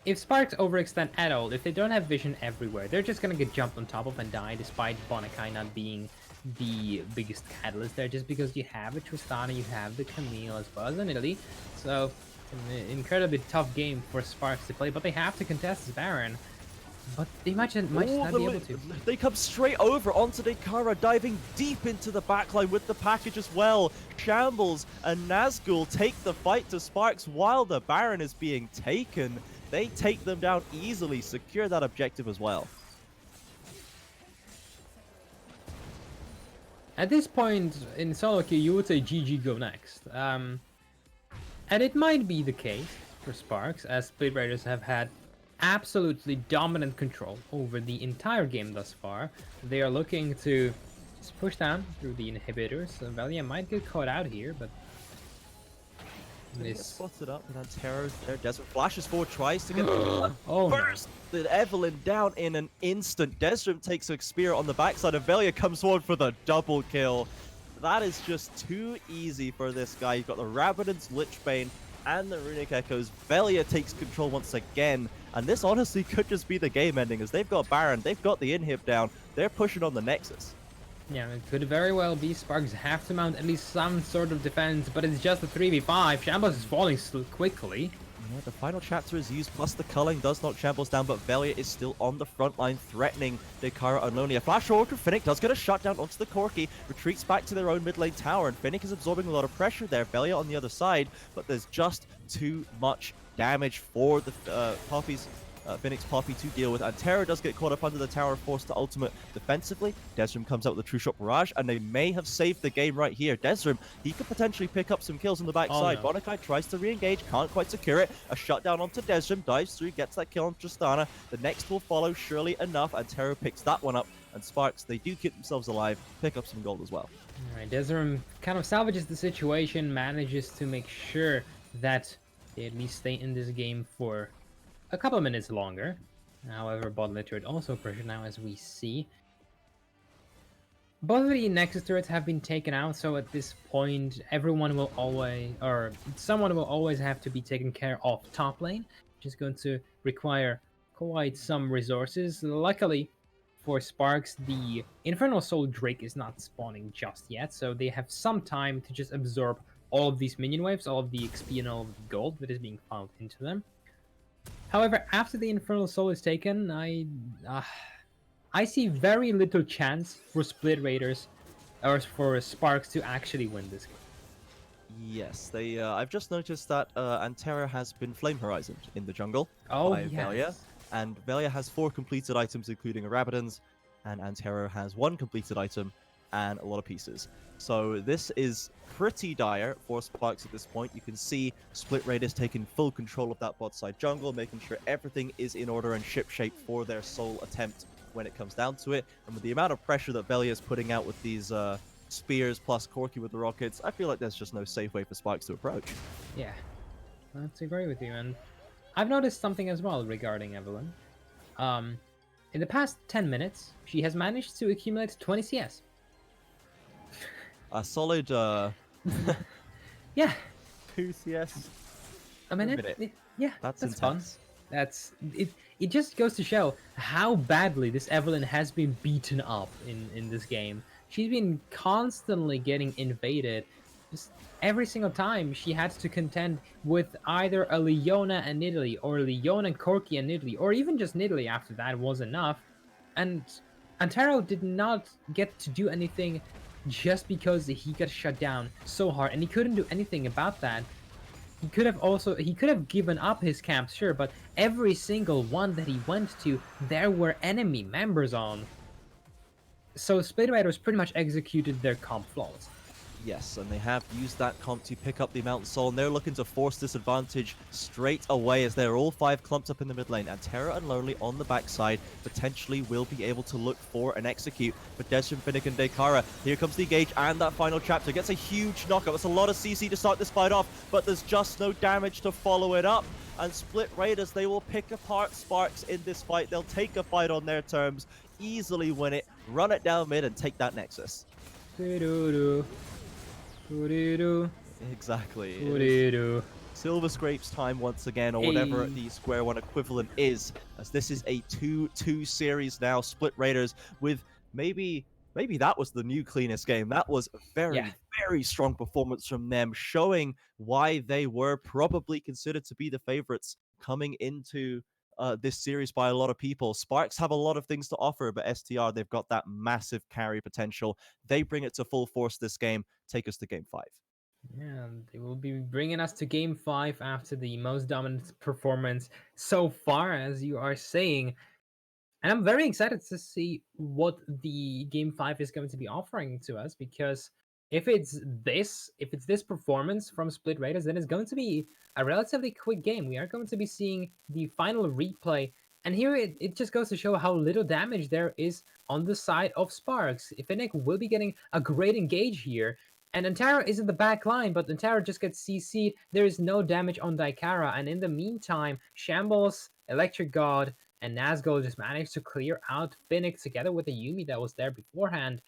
If Sparx overextend at all, if they don't have vision everywhere, they're just gonna get jumped on top of and die, despite Bonakai not being the biggest catalyst there, just because you have a Tristana, you have the Camille as well as an Italy. So, it's an incredibly tough game for Sparx to play, but they have to contest this Baron. But they might just not be able to. They come straight over onto Dekara, diving deep into the backline with the package as well. Shambles and Nazgul take the fight to Sparx while the Baron is being taken. They take them down easily, secure that objective as well. At this point in solo queue, you would say GG go next. And it might be the case for Sparx, as Split Raiders have had absolutely dominant control over the entire game thus far. They are looking to just push down through the inhibitors. Velia might get caught out here, but This spotted up, and then Terror's there. Desmond flashes forward, tries to get oh burst the Evelyn down in an instant. Desmond takes a spear on the backside, and Velia comes forward for the double kill. That is just too easy for this guy. You've got the Rabadon's Lichbane and the Runic Echoes. Velia takes control once again, and this honestly could just be the game ending, as they've got Baron, they've got the inhib down, they're pushing on the Nexus. Yeah, it could very well be Sparx have to mount at least some sort of defense, but it's just a 3v5. Shambles is falling so quickly. Yeah, the final chapter is used, plus the culling does knock Shambles down, but Velia is still on the front line, threatening Dekara and Lonely. A flash forward from Finnick does get a shutdown onto the Corki, retreats back to their own mid lane tower, and Finnick is absorbing a lot of pressure there. Velia on the other side, but there's just too much damage for the Finnick's Poppy to deal with, and Terror does get caught up under the tower, forced to ultimate defensively. Desrim comes out with a True Shot Barrage, and they may have saved the game right here. Desrim, he could potentially pick up some kills on the backside. Oh, no. Bonakai tries to re-engage, can't quite secure it. A shutdown onto Desrim, dives through, gets that kill on Tristana. The next will follow surely enough, and Terror picks that one up. And Sparx, they do keep themselves alive, pick up some gold as well. Alright, Desrim kind of salvages the situation, manages to make sure that they at least stay in this game for a couple of minutes longer. However, bot lane turret also pressured now, as we see. Both of the Nexus turrets have been taken out, so at this point, everyone will always, or someone will always have to be taken care of top lane, which is going to require quite some resources. Luckily for Sparx, the Infernal Soul Drake is not spawning just yet, so they have some time to just absorb all of these minion waves, all of the XP and all of the gold that is being funneled into them. However, after the Infernal Soul is taken, I see very little chance for Split Raiders or for Sparx to actually win this game. Yes, they. I've just noticed that Antera has been Flame Horizoned in the jungle by Velia, yes. and Velia has 4 completed items, including a Rabadon's, and Antero has 1 completed item and a lot of pieces. So this is pretty dire for Sparx at this point. You can see Split Raiders taking full control of that bot side jungle, making sure everything is in order and shipshape for their sole attempt when it comes down to it. And with the amount of pressure that Velia is putting out with these spears plus Corki with the rockets, I feel like there's just no safe way for Sparx to approach. Yeah, that's agree with you. And I've noticed something as well regarding Evelyn. In the past 10 minutes, she has managed to accumulate 20 CS. A solid Yeah, 2 CS. I mean, minute. yeah, That's fun. intense. That's it. It just goes to show how badly this Evelyn has been beaten up in this game. She's been constantly getting invaded, every single time she had to contend with either a Leona and Nidalee, or Leona and Corki and Nidalee, or even just Nidalee after that was enough. And Antero did not get to do anything just because he got shut down so hard, and he couldn't do anything about that. He could have given up his camps, sure, but every single one that he went to, there were enemy members on. So Split Raiders pretty much executed their comp flawlessly. Yes, and they have used that comp to pick up the amount of soul, and they're looking to force this advantage straight away as they're all 5 clumped up in the mid lane. And Terra and Lonely on the backside potentially will be able to look for an execute. But Desmond, Finnick, and Dekara, here comes the engage, and that final chapter gets a huge knockup. It's a lot of CC to start this fight off, but there's just no damage to follow it up. And Split Raiders, they will pick apart Sparx in this fight. They'll take a fight on their terms, easily win it, run it down mid, and take that Nexus. Exactly. Silver Scrapes time once again, or whatever the Square One equivalent is, as this is a 2-2 series now. Split Raiders with maybe that was the new cleanest game. That was a very strong performance from them, showing why they were probably considered to be the favorites coming into this series by a lot of people. Sparx have a lot of things to offer, but STR, they've got that massive carry potential. They bring it to full force this game, take us to game 5. Yeah, they will be bringing us to game 5 after the most dominant performance so far, as you are saying. And I'm very excited to see what the game 5 is going to be offering to us, because if it's this performance from Split Raiders, then it's going to be a relatively quick game. We are going to be seeing the final replay, and here it just goes to show how little damage there is on the side of Sparx. Finnick will be getting a great engage here, and Antara is in the back line, but Antara just gets CC'd. There is no damage on Daikara, and in the meantime, Shambles, Electric God, and Nazgul just managed to clear out Finnick together with the Yuumi that was there beforehand.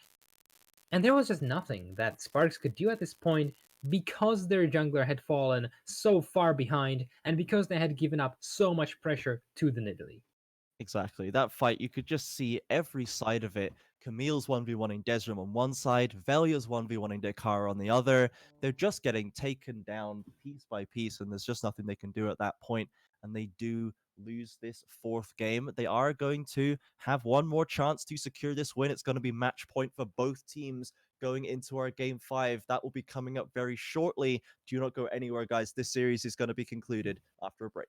And there was just nothing that Sparx could do at this point, because their jungler had fallen so far behind, and because they had given up so much pressure to the Nidalee. Exactly. That fight, you could just see every side of it. Camille's 1v1ing Desrim on one side, Velia's 1v1ing Dekara on the other. They're just getting taken down piece by piece, and there's just nothing they can do at that point. And they do lose this 4th game. They are going to have one more chance to secure this win. It's going to be match point for both teams going into our game 5. That will be coming up very shortly. Do not go anywhere, guys. This series is going to be concluded after a break.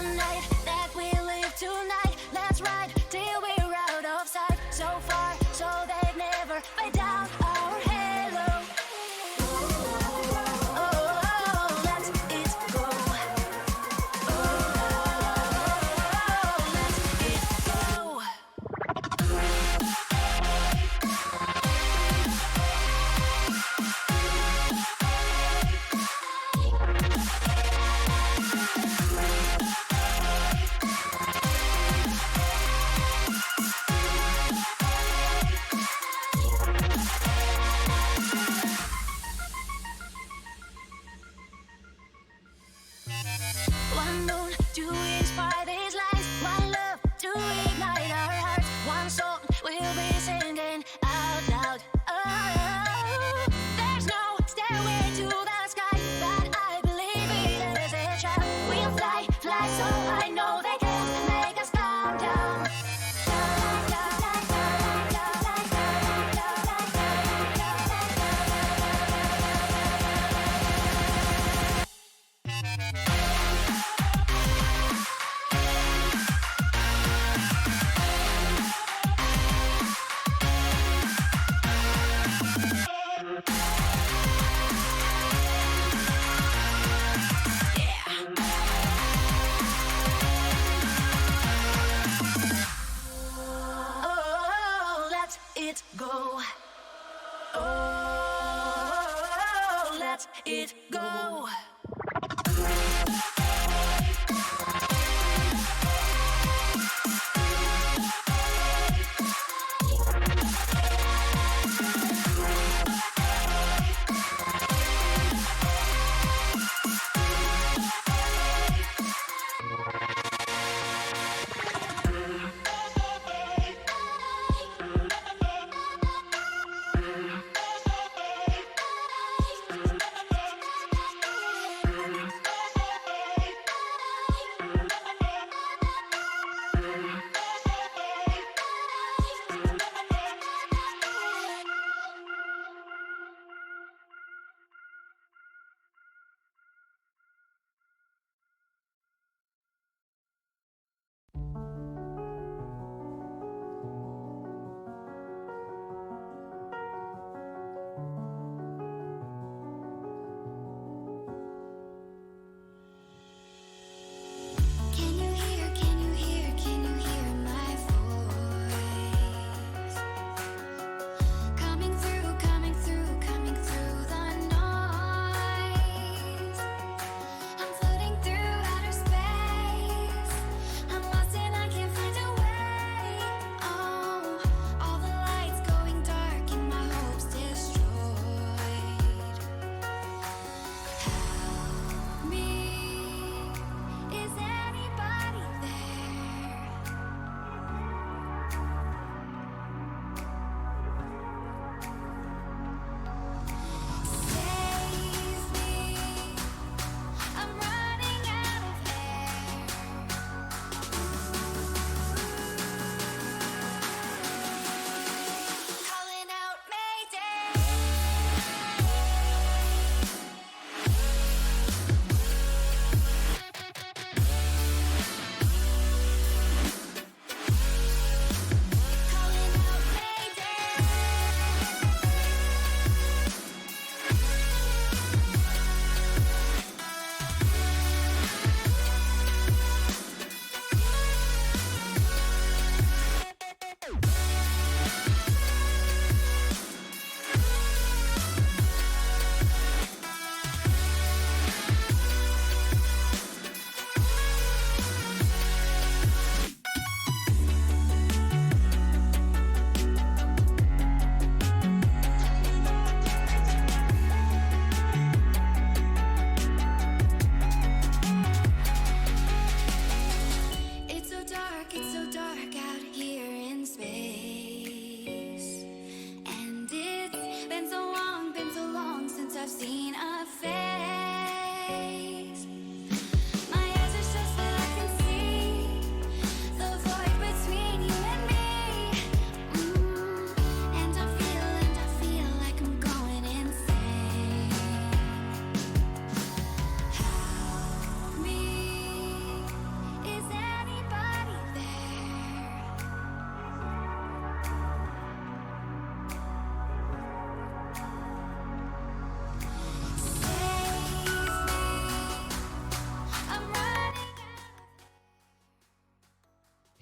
one night that we live tonight. Let's ride till we're out of sight. So far, so they never fade down our halo. Oh, let it go. Oh, let it go. One moon to inspire these lines, one love to ignite our hearts, one song we'll be singing out loud. Oh, there's no stairway to the sky, but I believe it as a child. We'll fly, fly so high, no they can't make us come down. Oh, let it go. Oh, let it go.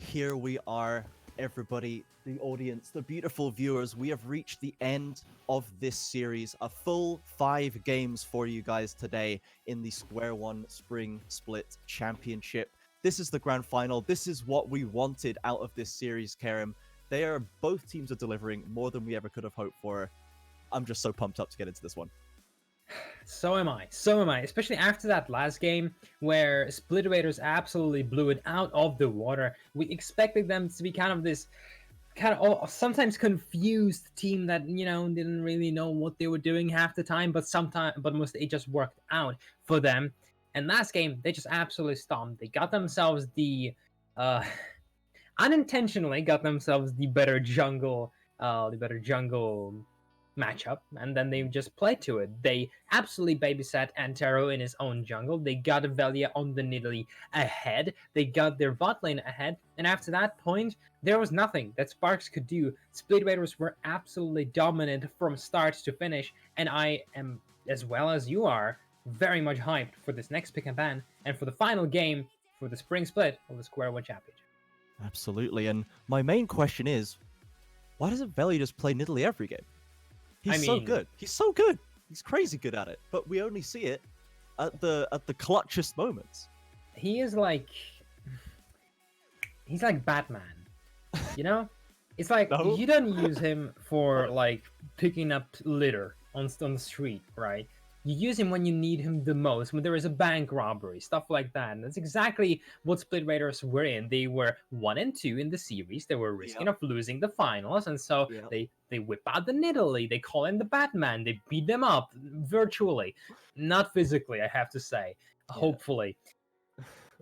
here we are, everybody, the audience, the beautiful viewers. We have reached the end of this series. A full 5 games for you guys today in the SQ1 Spring Split Championship. This is the grand final. This is what we wanted out of this series, Kerem. Both teams are delivering more than we ever could have hoped for. I'm just so pumped up to get into this one. So am I. Especially after that last game where Split Raiders absolutely blew it out of the water. We expected them to be kind of this sometimes confused team that, didn't really know what they were doing half the time, but mostly it just worked out for them. And last game, they just absolutely stomped. They got themselves unintentionally got themselves the better jungle matchup, and then they just played to it. They absolutely babysat Antero in his own jungle. They got Velia on the Nidalee ahead. They got their bot lane ahead, and after that point, there was nothing that Sparx could do. Split Raiders were absolutely dominant from start to finish, and I am, as well as you are, very much hyped for this next pick and ban and for the final game for the spring split of the SQ1 Championship. Absolutely, and my main question is, why doesn't Velia just play Nidalee every game? He's so good. He's so good. He's crazy good at it. But we only see it at the clutchest moments. He's like Batman. It's like No. You don't use him for like picking up litter on the street, right? You use him when you need him the most, when there is a bank robbery, stuff like that. And that's exactly what Split Raiders were in. They were 1 and 2 in the series. They were risking of losing the finals, and so they whip out the Nidalee. They call in the Batman. They beat them up virtually, not physically, I have to say. Hopefully,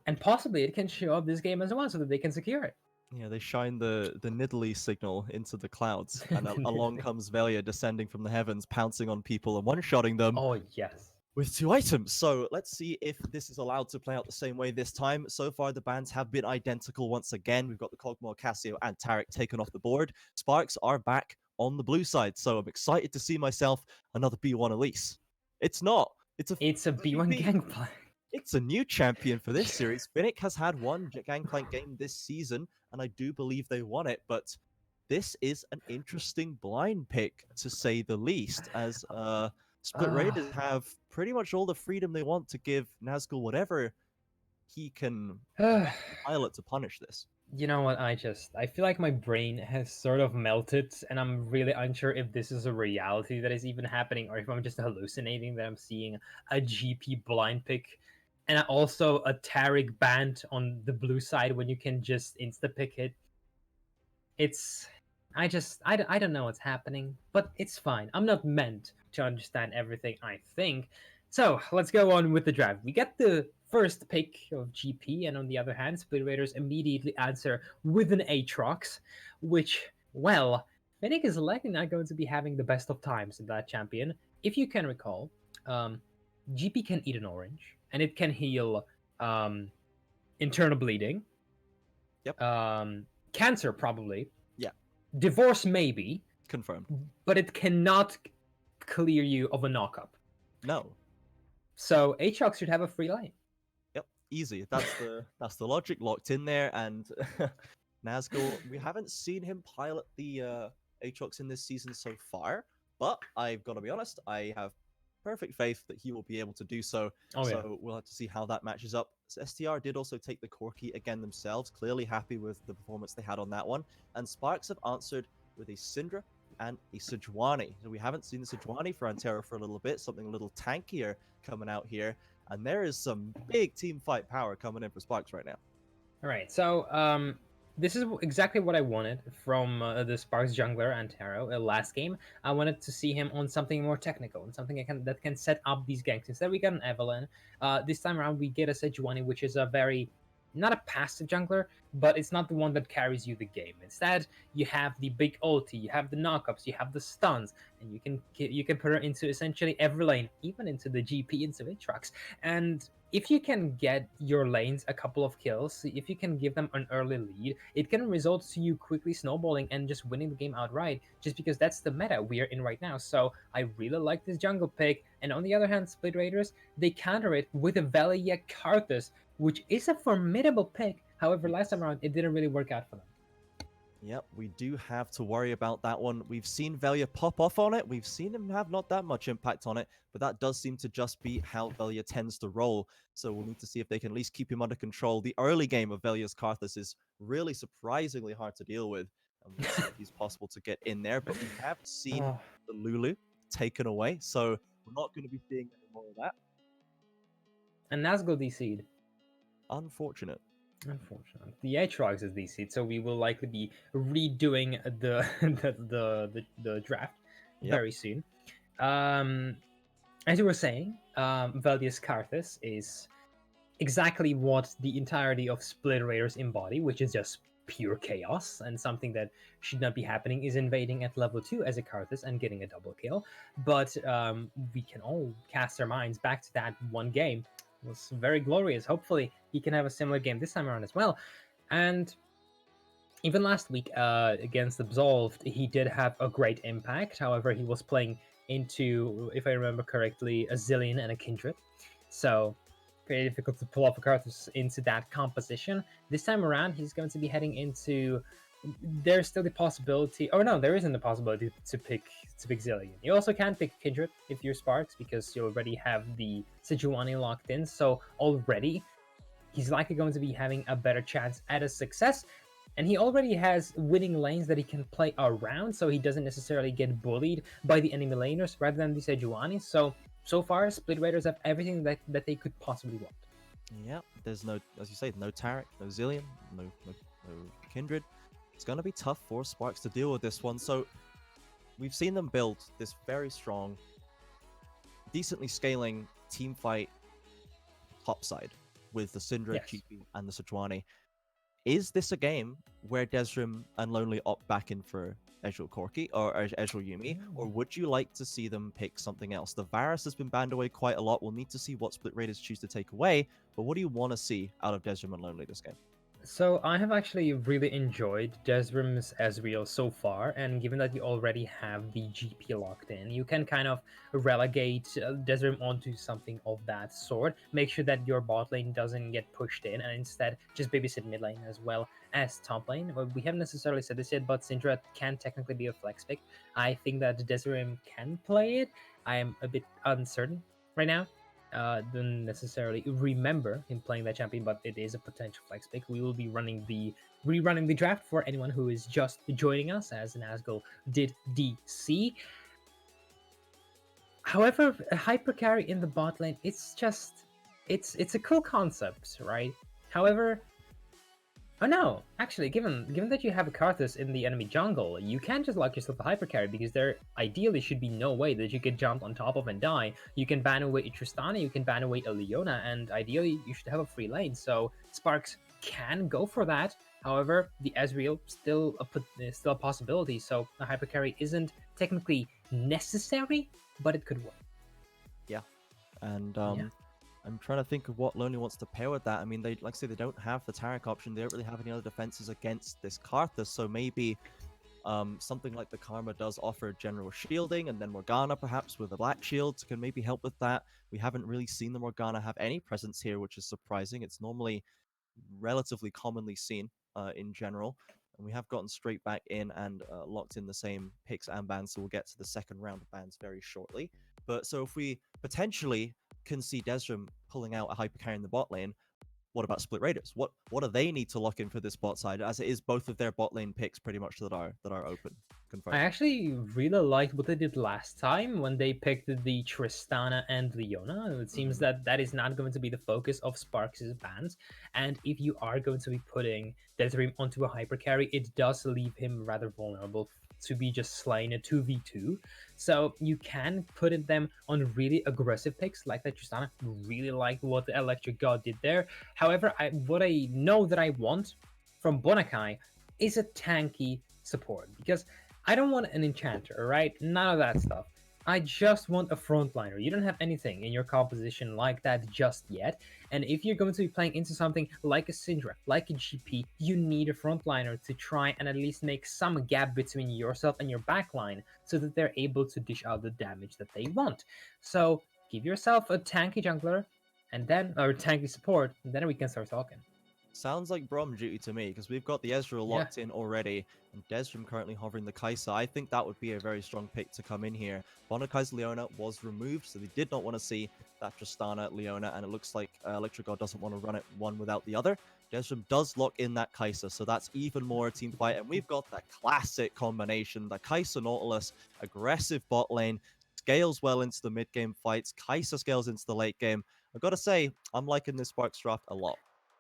and possibly it can show up this game as well, so that they can secure it. Yeah, they shine the Nidalee signal into the clouds, and along comes Velia descending from the heavens, pouncing on people and one-shotting them. Oh, yes. With 2 items. So let's see if this is allowed to play out the same way this time. So far, the bans have been identical once again. We've got the Kog'Maw, Cassio, and Taric taken off the board. Sparx are back on the blue side, so I'm excited to see myself another B1 Elise. It's not. It's a B1 Gangplank. It's a new champion for this series. Finnick has had one Gangplank game this season, and I do believe they won it, but this is an interesting blind pick, to say the least, as Split Raiders have pretty much all the freedom they want to give Nazgul whatever he can pilot to punish this. You know what, I feel like my brain has sort of melted, and I'm really unsure if this is a reality that is even happening, or if I'm just hallucinating that I'm seeing a GP blind pick, and also a Taric band on the blue side when you can just insta-pick it. I don't know what's happening, but it's fine. I'm not meant to understand everything, I think. So, let's go on with the draft. We get the first pick of GP, and on the other hand, Split Raiders immediately answer with an Aatrox, which, well, Finnick is likely not going to be having the best of times in that champion. If you can recall, GP can eat an orange, and it can heal internal bleeding. Yep. Cancer, probably. Yeah. Divorce, maybe. Confirmed. But it cannot clear you of a knockup. No. So Aatrox should have a free lane. Yep, easy. That's the logic locked in there. And Nazgul, we haven't seen him pilot the Aatrox in this season so far, but I've got to be honest, I have perfect faith that he will be able to do so. We'll have to see how that matches up. So STR did also take the Corki again themselves, clearly happy with the performance they had on that one. And Sparx have answered with a Syndra and a Sejuani. So we haven't seen the Sejuani for Antero for a little bit, something a little tankier coming out here. And there is some big team fight power coming in for Sparx right now. All right, so this is exactly what I wanted from the Sparx jungler Antero last game. I wanted to see him on something more technical, and something that can set up these ganks. Instead, we got an Evelyn. This time around, we get a Sejuani, which is a very, not a passive jungler, but it's not the one that carries you the game. Instead, you have the big ulti, you have the knockups, you have the stuns, and you can put her into essentially every lane, even into the GP, into Aatrox. And if you can get your lanes a couple of kills, if you can give them an early lead, it can result to you quickly snowballing and just winning the game outright, just because that's the meta we are in right now. So I really like this jungle pick. And on the other hand, Split Raiders, they counter it with a Velia Karthus, which is a formidable pick, However, last time around, it didn't really work out for them. Yep, we do have to worry about that one. We've seen Velia pop off on it. We've seen him have not that much impact on it, but that does seem to just be how Velia tends to roll. So we'll need to see if they can at least keep him under control. The early game of Velia's Karthus is really surprisingly hard to deal with, and we'll see if he's possible to get in there. But we have seen Oh, the Lulu taken away, so we're not going to be seeing any more of that. and Nazgul DC'd. Unfortunate. Unfortunately, the Aatrox is DC'd, so we will likely be redoing the the draft Yep. very soon. As you were saying, Velia's Karthus is exactly what the entirety of Split Raiders embody, which is just pure chaos, and something that should not be happening is invading at level 2 as a Karthus and getting a double kill. But we can all cast our minds back to that one game. It was very glorious. Hopefully he can have a similar game this time around as well. And even last week against Absolved, he did have a great impact. However, he was playing into, if I remember correctly, a Zillion and a Kindred. So very difficult to pull off a Karthus into that composition. This time around, he's going to be heading into. There's still the possibility. Oh no, there isn't the possibility to pick Zillion. You also can pick Kindred if you're Sparx because you already have the Sejuani locked in. So already, he's likely going to be having a better chance at a success. And he already has winning lanes that he can play around, so he doesn't necessarily get bullied by the enemy laners rather than the Sejuani. So far, Split Raiders have everything that they could possibly want. Yeah, there's no, as you say, no Tarek, no Zillion, no Kindred. It's going to be tough for Sparx to deal with this one. So we've seen them build this very strong, decently scaling team fight topside with the Syndra, Yes. GP, and the Sejuani. Is this a game where Desrim and Lonely opt back in for Ezreal Corki or Ezreal Yumi, or would you like to see them pick something else? The Varus has been banned away quite a lot. We'll need to see what Split Raiders choose to take away, but what do you want to see out of Desrim and Lonely this game? So I have actually really enjoyed Desrim's Ezreal so far, and given that you already have the GP locked in, you can kind of relegate Desrim onto something of that sort. Make sure that your bot lane doesn't get pushed in, and instead just babysit mid lane as well as top lane. Well, we haven't necessarily said this yet, but Syndra can technically be a flex pick. I think that Desrim can play it. I am a bit uncertain right now. Don't necessarily remember him playing that champion, but it is a potential flex pick. We will be rerunning the draft for anyone who is just joining us, as Nazgul did DC. However, a hyper carry in the bot lane, it's a cool concept, right? However, oh no, actually, given that you have a Karthus in the enemy jungle, you can just lock yourself a hyper carry because there ideally should be no way that you could jump on top of and die. You can ban away a Tristana, you can ban away a Leona, and ideally you should have a free lane. So Sparx can go for that. However, the Ezreal still a possibility. So a hyper carry isn't technically necessary, but it could work. Yeah, and Yeah. I'm trying to think of what Lonely wants to pair with that. I mean, they, like I say, they don't have the Tarek option. They don't really have any other defenses against this Karthus, so maybe something like the Karma does offer general shielding, and then Morgana perhaps with the Black Shields can maybe help with that. We haven't really seen the Morgana have any presence here, which is surprising. It's normally relatively commonly seen in general, and we have gotten straight back in and locked in the same picks and bans, so we'll get to the second round of bans very shortly. But so if we potentially can see Desrim pulling out a hyper carry in the bot lane, what about Split Raiders? What do they need to lock in for this bot side, as it is both of their bot lane picks pretty much that are open? Confirmed. I actually really liked what they did last time when they picked the Tristana and Leona. It seems that is not going to be the focus of Sparx's bans. And if you are going to be putting Desrim onto a hyper carry, it does leave him rather vulnerable to be just slain a 2v2. So you can put them on really aggressive picks like that Tristana. Really like what the Electric God did there. However, what I know that I want from Bonakai is a tanky support, because I don't want an enchanter, right? None of that stuff. I just want a frontliner. You don't have anything in your composition like that just yet. And if you're going to be playing into something like a Syndra, like a GP, you need a frontliner to try and at least make some gap between yourself and your backline so that they're able to dish out the damage that they want. So give yourself a tanky jungler and then, or tanky support, and then we can start talking. Sounds like Brom duty to me, because we've got the Ezreal locked in already, and Desrim currently hovering the Kai'Sa. I think that would be a very strong pick to come in here. Bonakai's Leona was removed, so they did not want to see that Tristana Leona, and it looks like Electrogod doesn't want to run it one without the other. Desrim does lock in that Kai'Sa, so that's even more a team fight, and we've got that classic combination, the Kai'Sa Nautilus, aggressive bot lane, scales well into the mid-game fights, Kai'Sa scales into the late game. I've got to say, I'm liking this Sparx draft a lot.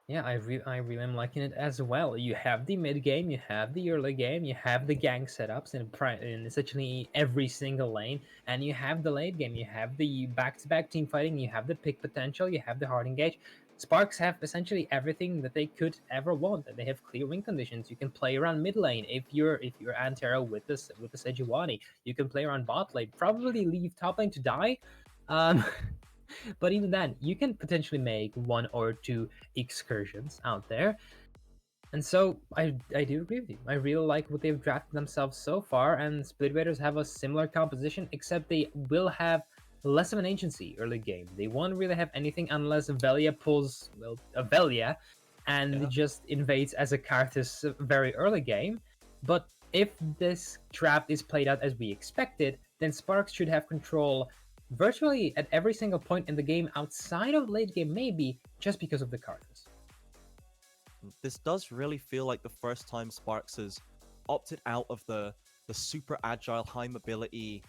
Yeah, I really am liking it as well. You have the mid game, you have the early game, you have the gank setups in essentially every single lane, and you have the late game. You have the back-to-back team fighting, you have the pick potential, you have the hard engage. Sparx have essentially everything that they could ever want. They have clear win conditions. You can play around mid lane if you're Antero with the Sejuani. You can play around bot lane. Probably leave top lane to die. But even then, you can potentially make 1 or 2 excursions out there. And so I do agree with you. I really like what they've drafted themselves so far, and Split Raiders have a similar composition, except they will have less of an agency early game. They won't really have anything unless Velia pulls, well, a Velia and just invades as a Karthus very early game. But if this draft is played out as we expected, then Sparx should have control virtually at every single point in the game outside of late game, maybe just because of the Karthus. This does really feel like the first time Sparx has opted out of the super agile, high mobility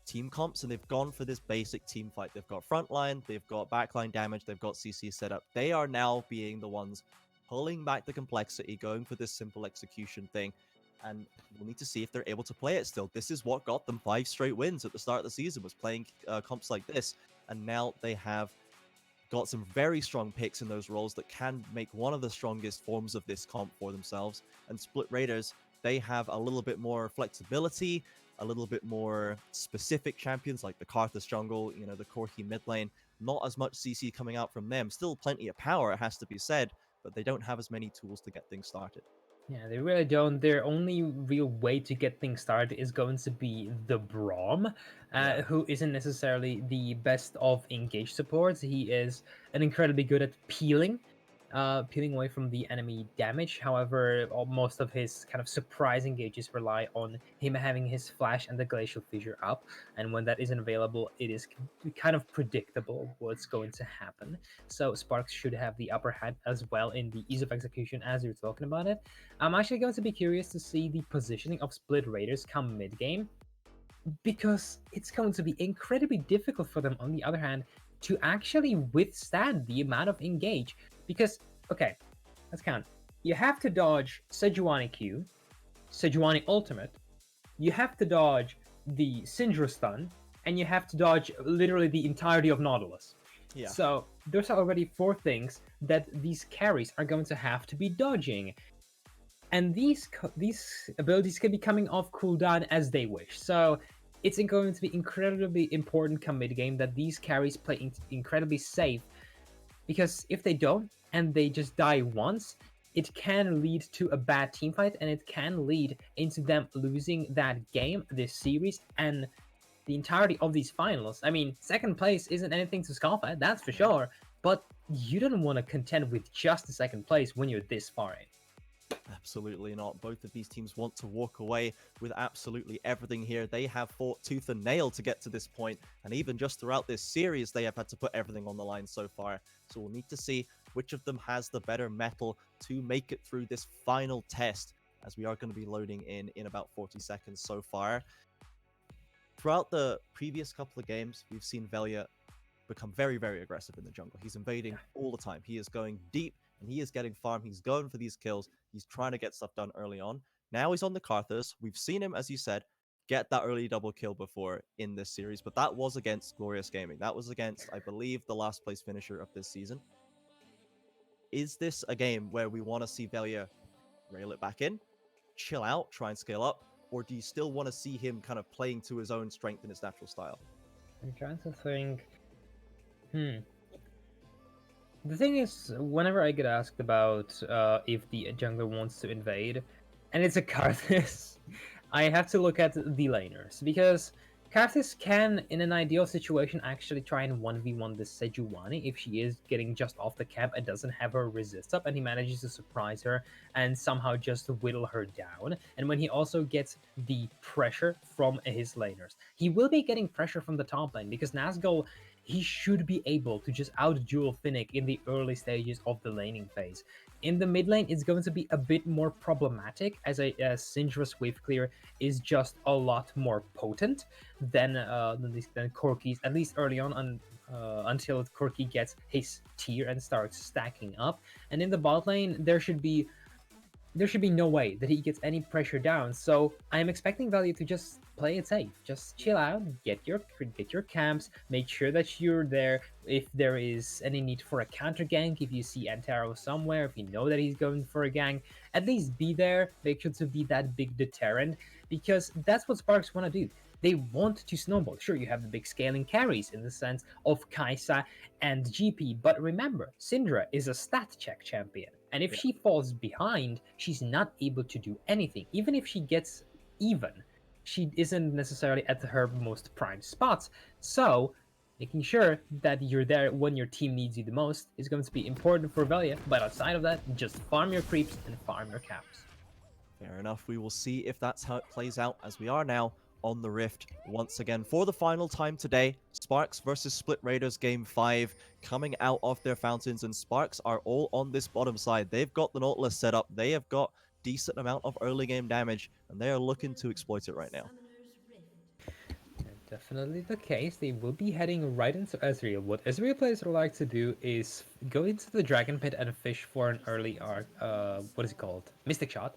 team comps, and they've gone for this basic team fight. They've got frontline, they've got backline damage, they've got CC setup. They are now being the ones pulling back the complexity, going for this simple execution thing. And we'll need to see if they're able to play it still. This is what got them 5 straight wins at the start of the season, was playing comps like this. And now they have got some very strong picks in those roles that can make one of the strongest forms of this comp for themselves. And Split Raiders, they have a little bit more flexibility, a little bit more specific champions like the Karthus jungle, you know, the Corki mid lane. Not as much CC coming out from them. Still plenty of power, it has to be said, but they don't have as many tools to get things started. Yeah, they really don't. Their only real way to get things started is going to be the Braum, who isn't necessarily the best of engage supports. He is an incredibly good at peeling away from the enemy damage. However, most of his kind of surprise engages rely on him having his flash and the glacial fissure up, and when that isn't available, it is kind of predictable what's going to happen. So Sparx should have the upper hand as well in the ease of execution as you're talking about it. I'm actually going to be curious to see the positioning of Split Raiders come mid game, because it's going to be incredibly difficult for them, on the other hand, to actually withstand the amount of engage. Because, okay, let's count. You have to dodge Sejuani Q, Sejuani Ultimate, you have to dodge the Syndra Stun, and you have to dodge literally the entirety of Nautilus. Yeah. So those are already 4 things that these carries are going to have to be dodging. And these abilities can be coming off cooldown as they wish. So it's going to be incredibly important come mid game that these carries play incredibly safe, because if they don't and they just die once, it can lead to a bad team fight, and it can lead into them losing that game, this series, and the entirety of these finals. I mean, second place isn't anything to scoff at, that's for sure, but you don't want to contend with just the second place when you're this far in. Absolutely not. Both of these teams want to walk away with absolutely everything here. They have fought tooth and nail to get to this point, and even just throughout this series, they have had to put everything on the line so far. So we'll need to see which of them has the better metal to make it through this final test, as we are going to be loading in about 40 seconds so far. Throughout the previous couple of games, we've seen Velia become very, very aggressive in the jungle. He's invading all the time. He is going deep, and he is getting farm. He's going for these kills. He's trying to get stuff done early on. Now he's on the Karthus. We've seen him, as you said, get that early double kill before in this series, but that was against Glorious Gaming. That was against, I believe, the last place finisher of this season. Is this a game where we want to see Velia rail it back in, chill out, try and scale up, or do you still want to see him kind of playing to his own strength and his natural style? I'm trying to think. The thing is, whenever I get asked about if the jungler wants to invade, and it's a Karthus, I have to look at the laners, because Karthus can, in an ideal situation, actually try and 1v1 this Sejuani if she is getting just off the cap and doesn't have her resist up, and he manages to surprise her and somehow just whittle her down. And when he also gets the pressure from his laners, he will be getting pressure from the top lane because Nazgul, he should be able to just out-duel Finnick in the early stages of the laning phase. In the mid lane, it's going to be a bit more problematic as a Syndra's wave clear is just a lot more potent than Corki's, at least early on, until Corki gets his tier and starts stacking up. And in the bot lane, there should be no way that he gets any pressure down. So I'm expecting Value to just play it safe. Just chill out, get your camps, make sure that you're there if there is any need for a counter gank. If you see Antero somewhere, if you know that he's going for a gank, at least be there. Make sure to be that big deterrent, because that's what Sparx want to do. They want to snowball. Sure, you have the big scaling carries in the sense of Kaisa and GP, but remember, Syndra is a stat check champion. And if she falls behind, she's not able to do anything. Even if she gets even, she isn't necessarily at her most prime spots. So, making sure that you're there when your team needs you the most is going to be important for Velia. But outside of that, just farm your creeps and farm your caps. Fair enough. We will see if that's how it plays out, as we are now on the Rift once again for the final time today. Sparx versus Split Raiders game 5 coming out of their fountains, and Sparx are all on this bottom side. They've got the Nautilus set up. They have got decent amount of early game damage, and they are looking to exploit it right now. Definitely the case. They will be heading right into Ezreal. What Ezreal players like to do is go into the Dragon Pit and fish for an early arc. What is it called? Mystic Shot.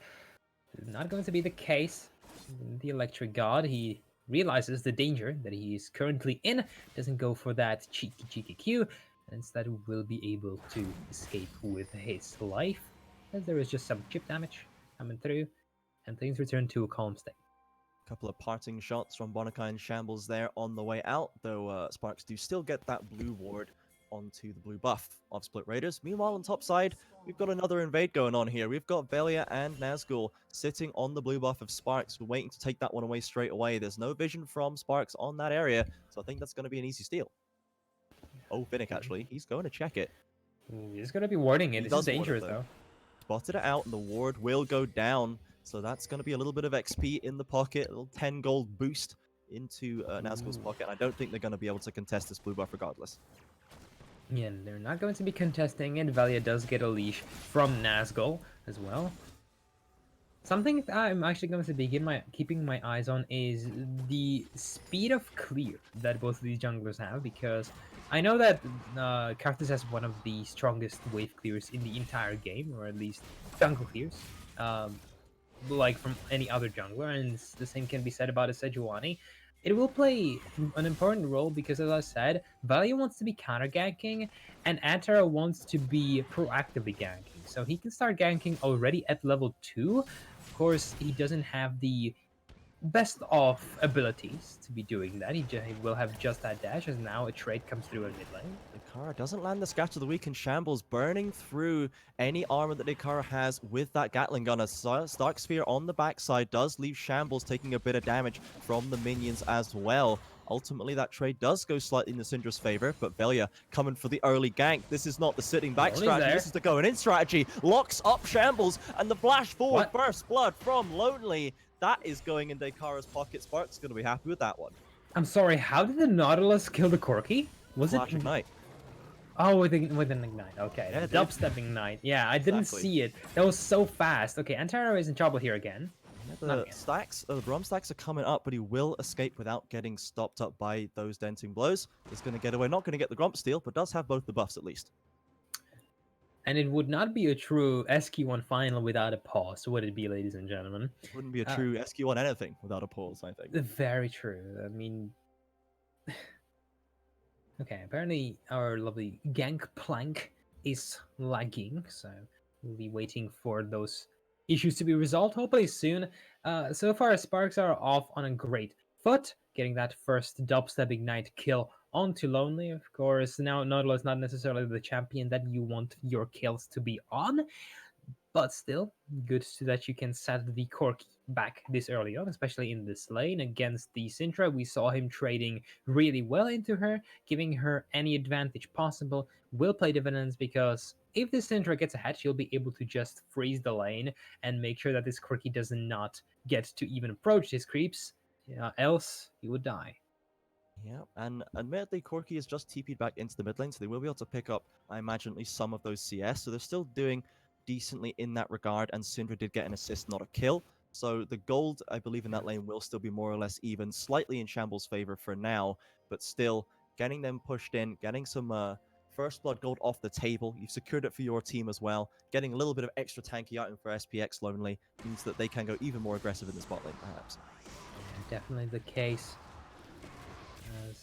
Not going to be the case. The Electric God, he realizes the danger that he is currently in, doesn't go for that cheeky Q, and instead will be able to escape with his life, as there is just some chip damage coming through, and things return to a calm state. Couple of parting shots from Bonakai and Shambles there on the way out, though Sparx do still get that blue ward onto the blue buff of Split Raiders. Meanwhile, on top side, we've got another invade going on here. We've got Velia and Nazgul sitting on the blue buff of Sparx. We're waiting to take that one away straight away. There's no vision from Sparx on that area, so I think that's going to be an easy steal. Oh, Finnick, actually. He's going to check it. He's going to be warding it. This is dangerous, though. Spotted it out, and the ward will go down. So that's going to be a little bit of XP in the pocket, a little 10 gold boost into Nazgul's pocket. I don't think they're going to be able to contest this blue buff regardless. Yeah, they're not going to be contesting it. Valia does get a leash from Nazgul as well. Something I'm actually going to be keeping my eyes on is the speed of clear that both of these junglers have, because I know that Karthus has one of the strongest wave clears in the entire game, or at least jungle clears, like from any other jungler, and the same can be said about a Sejuani. It will play an important role because, as I said, Valia wants to be counter ganking, and Antero wants to be proactively ganking. So he can start ganking already at level 2. Of course, he doesn't have the best of abilities to be doing that. He will have just that dash, as now a trade comes through in mid lane. Ikara doesn't land the Scatter of the Weak, and Shambles burning through any armor that Ikara has with that Gatling gun. A Stark Sphere on the backside does leave Shambles taking a bit of damage from the minions as well. Ultimately, that trade does go slightly in the Syndra's favor, but Velia coming for the early gank. This is not the sitting back strategy, this is the going in strategy. Locks up Shambles, and the flash forward burst blood from Lonely. That is going into Ikara's pocket. Spark's going to be happy with that one. I'm sorry, how did the Nautilus kill the Corki? Was Flash it Ignite? Oh, with an Ignite. Okay, Yeah, dubstep Ignite. Yeah, I didn't see it. That was so fast. Okay, Antero is in trouble here again. The stacks, the Brom stacks are coming up, but he will escape without getting stopped up by those denting blows. He's going to get away, not going to get the Grump steal, but does have both the buffs at least. And it would not be a true SQ1 final without a pause, would it be, ladies and gentlemen? It wouldn't be a true SQ1 anything without a pause, I think. Very true. I mean... Okay, apparently our lovely Gangplank is lagging, so we'll be waiting for those issues to be resolved, hopefully soon. So far, Sparx are off on a great foot, getting that first dubstep Ignite kill onto Lonely. Of course, now Nautilus is not necessarily the champion that you want your kills to be on, But still, good so that you can set the Corki back this early on, especially in this lane against the Syndra. We saw him trading really well into her, giving her any advantage possible. Will play dividends because if the Syndra gets ahead, she'll be able to just freeze the lane and make sure that this Corki does not get to even approach his creeps. Else, he would die. Yeah, and admittedly, Corki is just TP'd back into the mid lane, so they will be able to pick up, I imagine, at least some of those CS. So they're still doing decently in that regard, and Syndra did get an assist, not a kill. So the gold, I believe, in that lane will still be more or less even, slightly in Shambles' favor for now, but still getting them pushed in, getting some first blood gold off the table. You've secured it for your team as well. Getting a little bit of extra tanky item for SPX Lonely means that they can go even more aggressive in this bot lane, perhaps. Yeah, definitely the case. As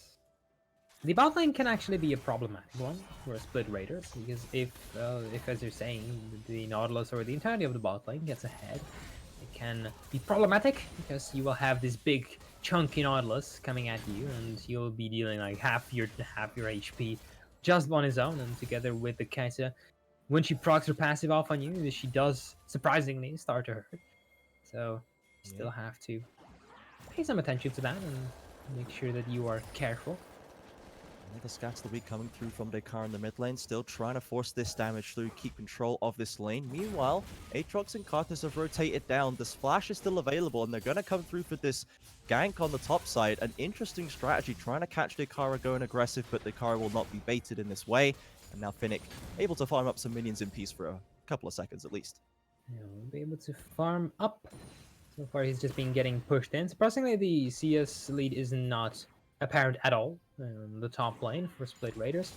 the bot lane can actually be a problematic one for split raiders, because if as you're saying, the Nautilus or the entirety of the bot lane gets ahead, it can be problematic because you will have this big chunky Nautilus coming at you, and you'll be dealing like half your HP just on his own, and together with the Kai'Sa, when she procs her passive off on you, she does surprisingly start to hurt. So you still have to pay some attention to that and make sure that you are careful. The scats of the week coming through from Dekar in the mid lane, still trying to force this damage through, keep control of this lane. Meanwhile, Aatrox and Karthus have rotated down. The splash is still available, and they're going to come through for this gank on the top side. An interesting strategy, trying to catch Dekara going aggressive, but Dekara will not be baited in this way. And now Finnick able to farm up some minions in peace for a couple of seconds at least. Yeah, we'll be able to farm up. So far, he's just been getting pushed in. Surprisingly, the CS lead is not apparent at all in the top lane for Split Raiders,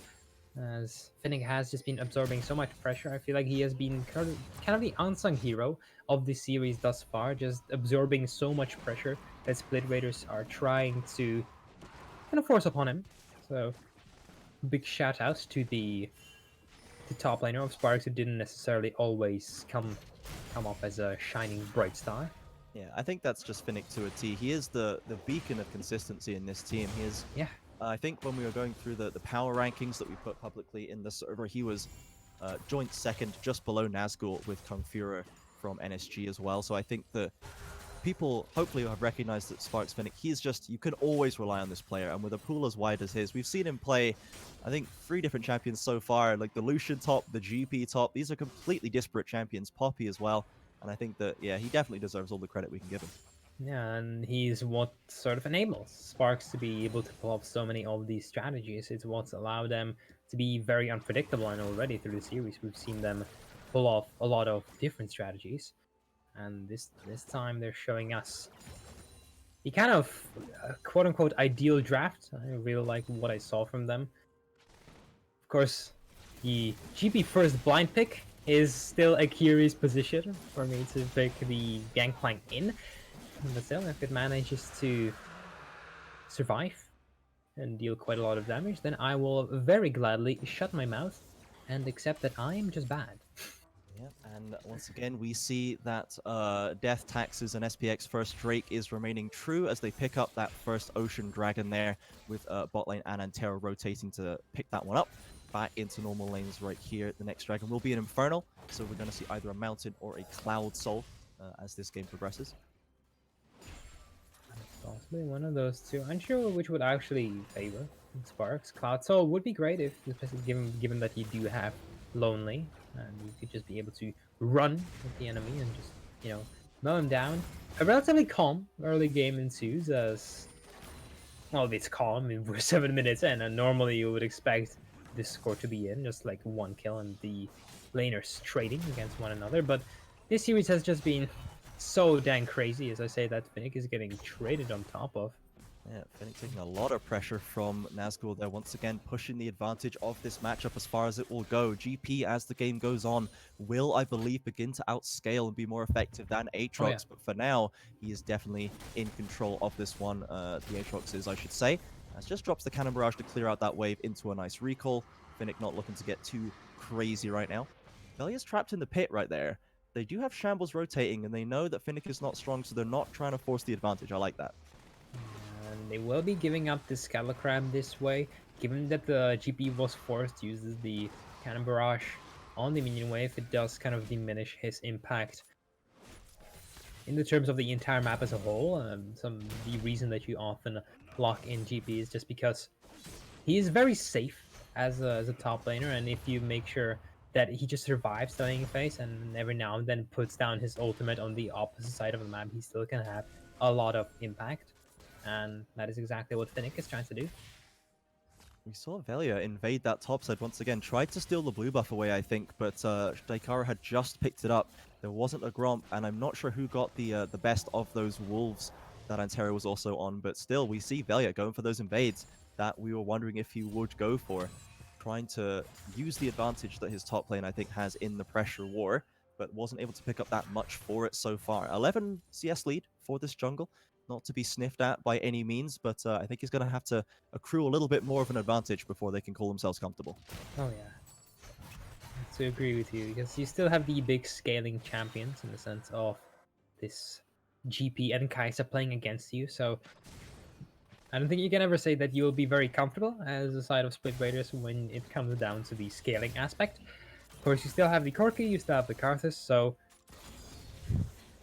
as Finnick has just been absorbing so much pressure. I feel like he has been kind of the unsung hero of the series thus far, just absorbing so much pressure that Split Raiders are trying to kind of force upon him. So, big shout out to the top laner of Sparx, who didn't necessarily always come off as a shining bright star. Yeah, I think that's just Finnick to a T. He is the beacon of consistency in this team. He is. Yeah. I think when we were going through the power rankings that we put publicly in the server, he was joint second, just below Nazgul with Kung Führer from NSG as well. So I think that people hopefully have recognized that Sparx Finnick, he's just, you can always rely on this player. And with a pool as wide as his, we've seen him play, I think, 3 different champions so far, like the Lucian top, the GP top. These are completely disparate champions, Poppy as well. And I think that, yeah, he definitely deserves all the credit we can give him. Yeah, and he's what sort of enables Sparx to be able to pull off so many of these strategies. It's what's allowed them to be very unpredictable, and already through the series we've seen them pull off a lot of different strategies. And this time they're showing us the kind of quote-unquote ideal draft. I really like what I saw from them. Of course, the GP first blind pick is still a curious position for me to pick the Gangplank in. But still, if it manages to survive and deal quite a lot of damage, then I will very gladly shut my mouth and accept that I am just bad. Yeah, and once again, we see that Death Taxes and SPX first Drake is remaining true as they pick up that first Ocean Dragon there, with bot lane Anantero rotating to pick that one up. Back into normal lanes right here. The next dragon will be an Infernal, so we're going to see either a Mountain or a Cloud Soul as this game progresses. Possibly one of those two. Unsure which would actually favor Sparx. Cloud Soul would be great, if especially given that you do have Lonely, and you could just be able to run with the enemy and just, you know, mow him down. A relatively calm early game ensues as, well, it's calm. I mean, we're 7 minutes in, and normally you would expect this score to be in, just like 1 kill and the laners trading against one another. But this series has just been so dang crazy, as I say, that Finnick is getting traded on top of. Yeah, Finnick taking a lot of pressure from Nazgul there, once again pushing the advantage of this matchup as far as it will go. GP, as the game goes on, will, I believe, begin to outscale and be more effective than Aatrox, Oh, yeah. but for now, he is definitely in control of this one. The Aatrox is, I should say. As just drops the Cannon Barrage to clear out that wave into a nice recall. Finnick not looking to get too crazy right now. Velia's trapped in the pit right there. They do have Shambles rotating, and they know that Finnick is not strong, so they're not trying to force the advantage. I like that. And they will be giving up the Scalacram this way, given that the GP was forced to use the Cannon Barrage on the minion wave, it does kind of diminish his impact in the terms of the entire map as a whole. The reason that you often lock in GP is just because he is very safe as a top laner, and if you make sure that he just survives dying phase and every now and then puts down his ultimate on the opposite side of the map, he still can have a lot of impact, and that is exactly what Finnick is trying to do. We saw Velia invade that top side once again, tried to steal the blue buff away, I think, but Daikara had just picked it up. There wasn't a Gromp, and I'm not sure who got the best of those wolves that Antero was also on, but still, we see Velia going for those invades that we were wondering if he would go for, trying to use the advantage that his top lane, I think, has in the pressure war, but wasn't able to pick up that much for it so far. 11 CS lead for this jungle. Not to be sniffed at by any means, but I think he's going to have to accrue a little bit more of an advantage before they can call themselves comfortable. Oh yeah, I have to agree with you, because you still have the big scaling champions in the sense of this GP and Kai'Sa playing against you, so I don't think you can ever say that you will be very comfortable as a side of Split Raiders when it comes down to the scaling aspect. Of course, you still have the Corki, you still have the Karthus, so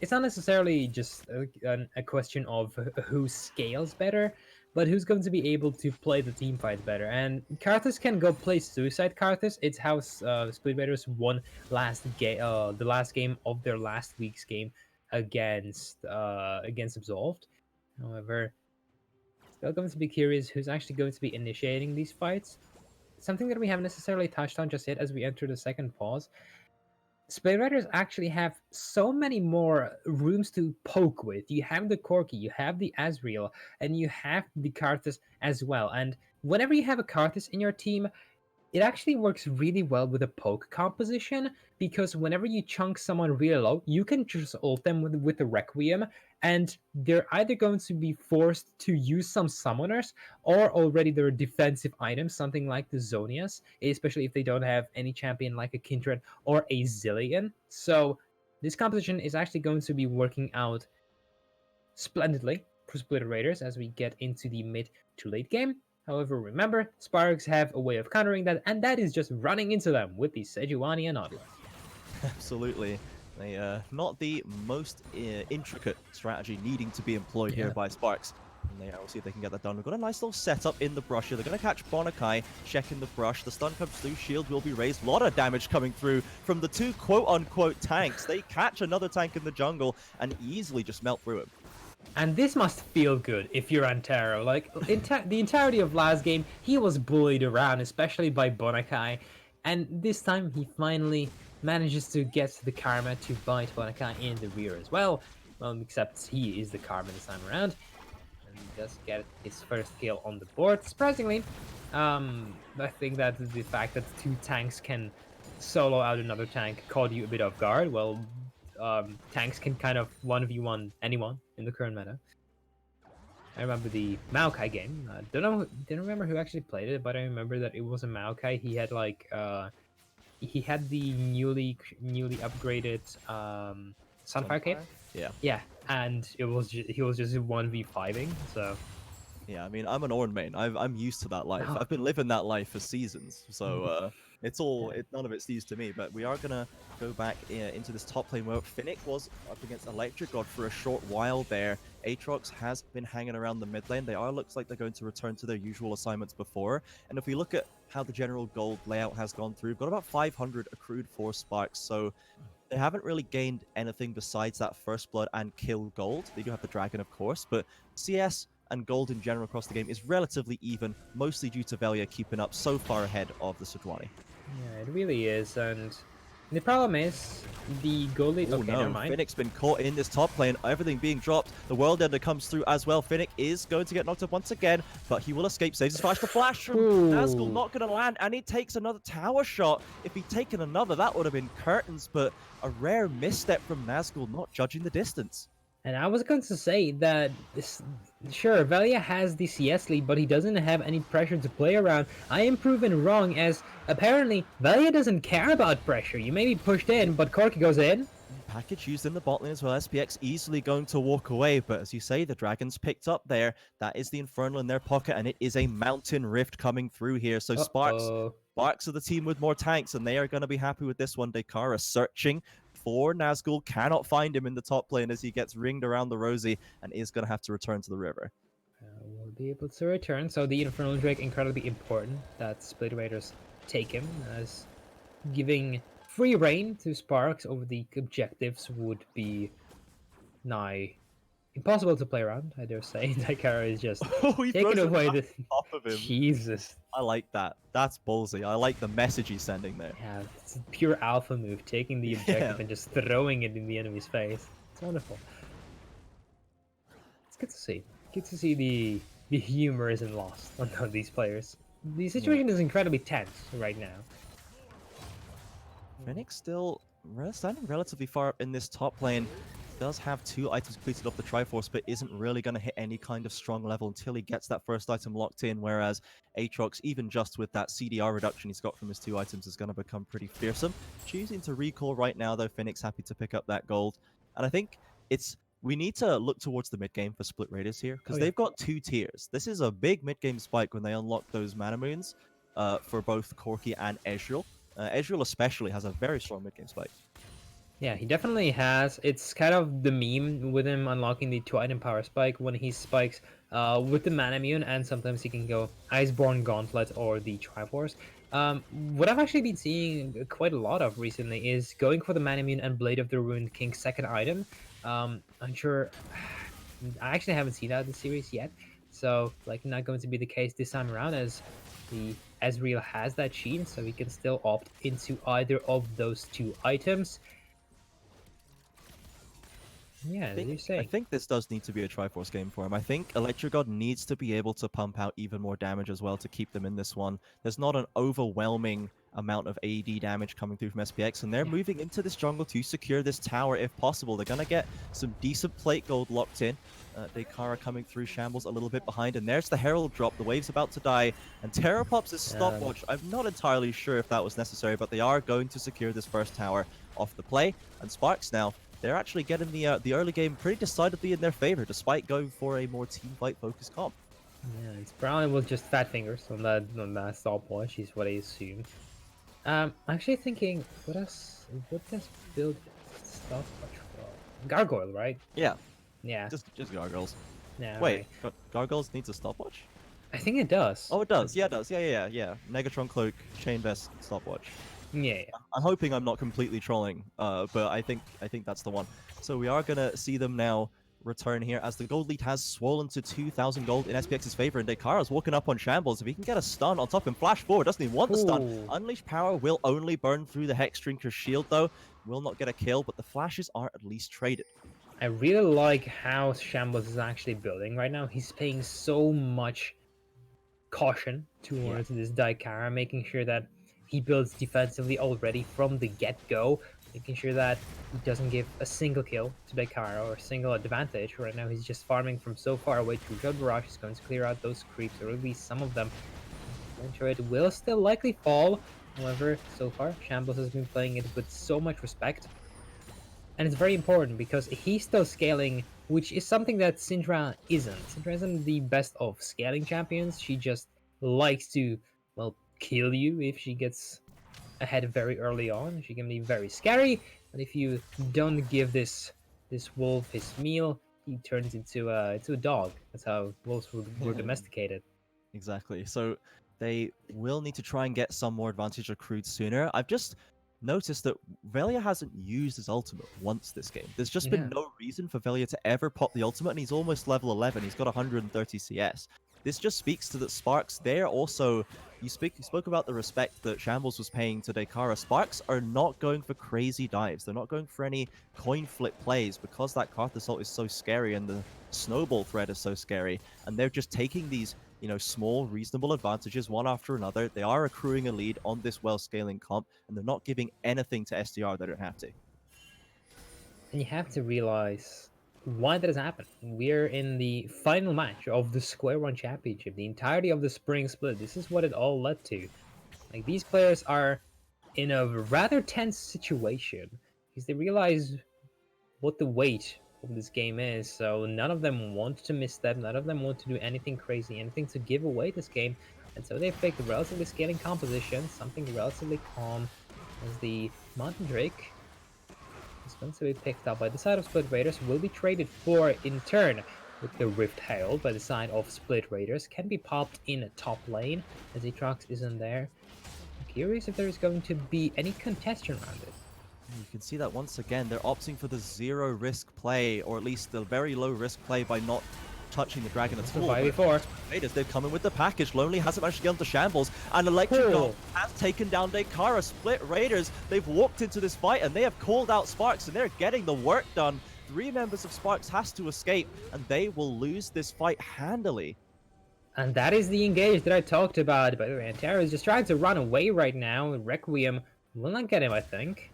it's not necessarily just a question of who scales better, but who's going to be able to play the team fight better. And Karthus can go play Suicide Karthus. It's how Split Raiders won the last game of their last week's game against Absolved. However, still going to be curious who's actually going to be initiating these fights. Something that we haven't necessarily touched on just yet as we enter the second pause. Split Raiders actually have so many more rooms to poke with. You have the Corki, you have the Azriel, and you have the Karthus as well. And whenever you have a Karthus in your team, it actually works really well with a poke composition, because whenever you chunk someone really low, you can just ult them with the Requiem, and they're either going to be forced to use some summoners or already their defensive items, something like the Zonias, especially if they don't have any champion like a Kindred or a Zillion. So this composition is actually going to be working out splendidly for Split Raiders as we get into the mid to late game. However, remember, Sparx have a way of countering that, and that is just running into them with the Sejuani and Nautilus. Absolutely. They not the most intricate strategy needing to be employed here by Sparx. And they will see if they can get that done. We've got a nice little setup in the brush here. They're going to catch Bonakai, checking the brush. The stun comes through, shield will be raised. A lot of damage coming through from the two quote-unquote tanks. They catch another tank in the jungle and easily just melt through him. And this must feel good if you're Antero. Like, the entirety of last game, he was bullied around, especially by Bonakai. And this time, he finally manages to get the Karma to bite Bonakai in the rear as well. Well, except he is the Karma this time around. And he does get his first kill on the board. Surprisingly, I think that the fact that two tanks can solo out another tank caught you a bit off guard. Well, tanks can kind of 1v1 anyone in the current meta. I remember the Maokai game. Didn't remember who actually played it, but I remember that it was a Maokai. He had like he had the newly upgraded Sunfire Cape. Yeah, and he was just 1v5ing. So yeah, I mean, I'm an Ornn main. I'm used to that life. I've been living that life for seasons. So none of it's news to me. But we are gonna go back into this top lane where Finnick was up against Electric God for a short while there. Aatrox has been hanging around the mid lane. Looks like they're going to return to their usual assignments before. And if we look at how the general gold layout has gone through, we've got about 500 accrued for Sparx. So they haven't really gained anything besides that first blood and kill gold. They do have the dragon, of course, but CS and gold in general across the game is relatively even, mostly due to Velia keeping up so far ahead of the Sejuani. yeah, it really is. And the problem is the goalie. Oh okay, no, never mind. Finnick's been caught in this top lane, everything being dropped. The World Ender comes through as well. Finnick is going to get knocked up once again, but he will escape. Saves his flash. The flash from Nazgul not going to land, and he takes another tower shot. If he'd taken another, that would have been curtains, but a rare misstep from Nazgul, not judging the distance. And I was going to say that, sure, Velia has the CS lead, but he doesn't have any pressure to play around. I am proven wrong, as apparently Velia doesn't care about pressure. You may be pushed in, but Corki goes in. Package used in the bot lane as well. SPX easily going to walk away, but as you say, the Dragon's picked up there. That is the Infernal in their pocket, and it is a Mountain Rift coming through here. So Sparx Sparx are the team with more tanks, and they are going to be happy with this one. Dekara searching for Nazgul, cannot find him in the top lane as he gets ringed around the Rosie and is going to have to return to the river. Will be able to return. So the Infernal Drake, incredibly important that Split Raiders take him, as giving free reign to Sparx over the objectives would be nigh impossible to play around, I dare say. Daikara is just He taking throws it away right the on top of him. Jesus. I like that. That's ballsy. I like the message he's sending there. Yeah, it's a pure alpha move, taking the objective and just throwing it in the enemy's face. It's wonderful. It's good to see. Good to see the humor isn't lost on these players. The situation is incredibly tense right now. Phoenix still standing relatively far up in this top lane. Does have 2 items completed off the Triforce, but isn't really going to hit any kind of strong level until he gets that first item locked in, whereas Aatrox, even just with that CDR reduction he's got from his 2 items, is going to become pretty fearsome. Choosing to recall right now, though, Phoenix happy to pick up that gold. And I think we need to look towards the mid game for Split Raiders here, because they've got 2 tiers. This is a big mid game spike when they unlock those mana moons for both Corki and Ezreal. Ezreal especially has a very strong mid game spike. Yeah, he definitely has. It's kind of the meme with him unlocking the 2-item power spike when he spikes with the mana immune, and sometimes he can go Iceborne Gauntlet or the Triforce. What I've actually been seeing quite a lot of recently is going for the mana immune and Blade of the Ruined King's second item. I'm sure I actually haven't seen that in the series yet, so like not going to be the case this time around, as the Ezreal has that sheen, so he can still opt into either of those 2 items. Yeah, as you say. I think this does need to be a Triforce game for him. I think Electrogod needs to be able to pump out even more damage as well to keep them in this one. There's not an overwhelming amount of AD damage coming through from SPX, and they're moving into this jungle to secure this tower if possible. They're going to get some decent plate gold locked in. Dekara coming through, Shambles a little bit behind, and there's the Herald drop. The wave's about to die, and Terra pops his stopwatch. I'm not entirely sure if that was necessary, but they are going to secure this first tower off the play, and Sparx now, they're actually getting the early game pretty decidedly in their favor, despite going for a more team fight focused comp. Yeah, it's probably with just fat fingers on that stopwatch is what I assume. Actually thinking, what does build stopwatch for? Gargoyle, right? Yeah. Yeah. Just gargoyles. Yeah. Wait, right. gargoyles needs a stopwatch? I think it does. Oh, it does. Yeah, it does. Yeah. Negatron cloak, chain vest, stopwatch. Yeah. I'm hoping I'm not completely trolling, but I think that's the one. So we are gonna see them now return here as the gold lead has swollen to 2,000 gold in SPX's favor, and Dekara's walking up on Shambles. If he can get a stun on top and flash forward, doesn't even want the stun. Ooh. Unleash power will only burn through the Hex Drinker's shield though. Will not get a kill, but the flashes are at least traded. I really like how Shambles is actually building right now. He's paying so much caution towards this Daikara, making sure that he builds defensively already from the get-go, making sure that he doesn't give a single kill to Daikara or a single advantage. Right now he's just farming from so far away through Jud Barrage. He's going to clear out those creeps, or at least some of them. It will still likely fall. However, so far, Shambles has been playing it with so much respect. And it's very important because he's still scaling, which is something that Syndra isn't. Syndra isn't the best of scaling champions. She just likes to, well, kill you if she gets ahead very early on. She can be very scary, but if you don't give this wolf his meal, he turns into a dog. That's how wolves were domesticated. Exactly. So they will need to try and get some more advantage accrued sooner. I've just noticed that Velia hasn't used his ultimate once this game. There's just been no reason for Velia to ever pop the ultimate, and he's almost level 11. He's got 130 CS. This just speaks to that Sparx, they're also... You spoke about the respect that Shambles was paying to Dekara. Sparx are not going for crazy dives. They're not going for any coin flip plays because that Karth Assault is so scary and the snowball threat is so scary. And they're just taking these, small, reasonable advantages one after another. They are accruing a lead on this well-scaling comp, and they're not giving anything to STR they don't have to. And you have to realize why that has happened. We're in the final match of the SQ1 Championship, the entirety of the spring split. This is what it all led to. Like, these players are in a rather tense situation because they realize what the weight of this game is. So none of them want to misstep. None of them want to do anything crazy, anything to give away this game. And so they've picked a relatively scaling composition, something relatively calm, as the Mountain Drake is going to be picked up by the side of Split Raiders, will be traded for in turn with the Rift Herald by the side of Split Raiders, can be popped in a top lane as Aatrox isn't there. I'm curious if there is going to be any contention around it. You can see that once again, they're opting for the zero risk play, or at least the very low risk play by not touching the dragon at all. 5v4. Raiders, they've come in with the package. Lonely hasn't managed to get onto Shambles, and Electric Oh. has taken down Dekara. Split Raiders, they've walked into this fight, and they have called out Sparx, and they're getting the work done. 3 members of Sparx has to escape, and they will lose this fight handily. And that is the engage that I talked about. By the way, Antero is just trying to run away right now. Requiem will not get him, I think.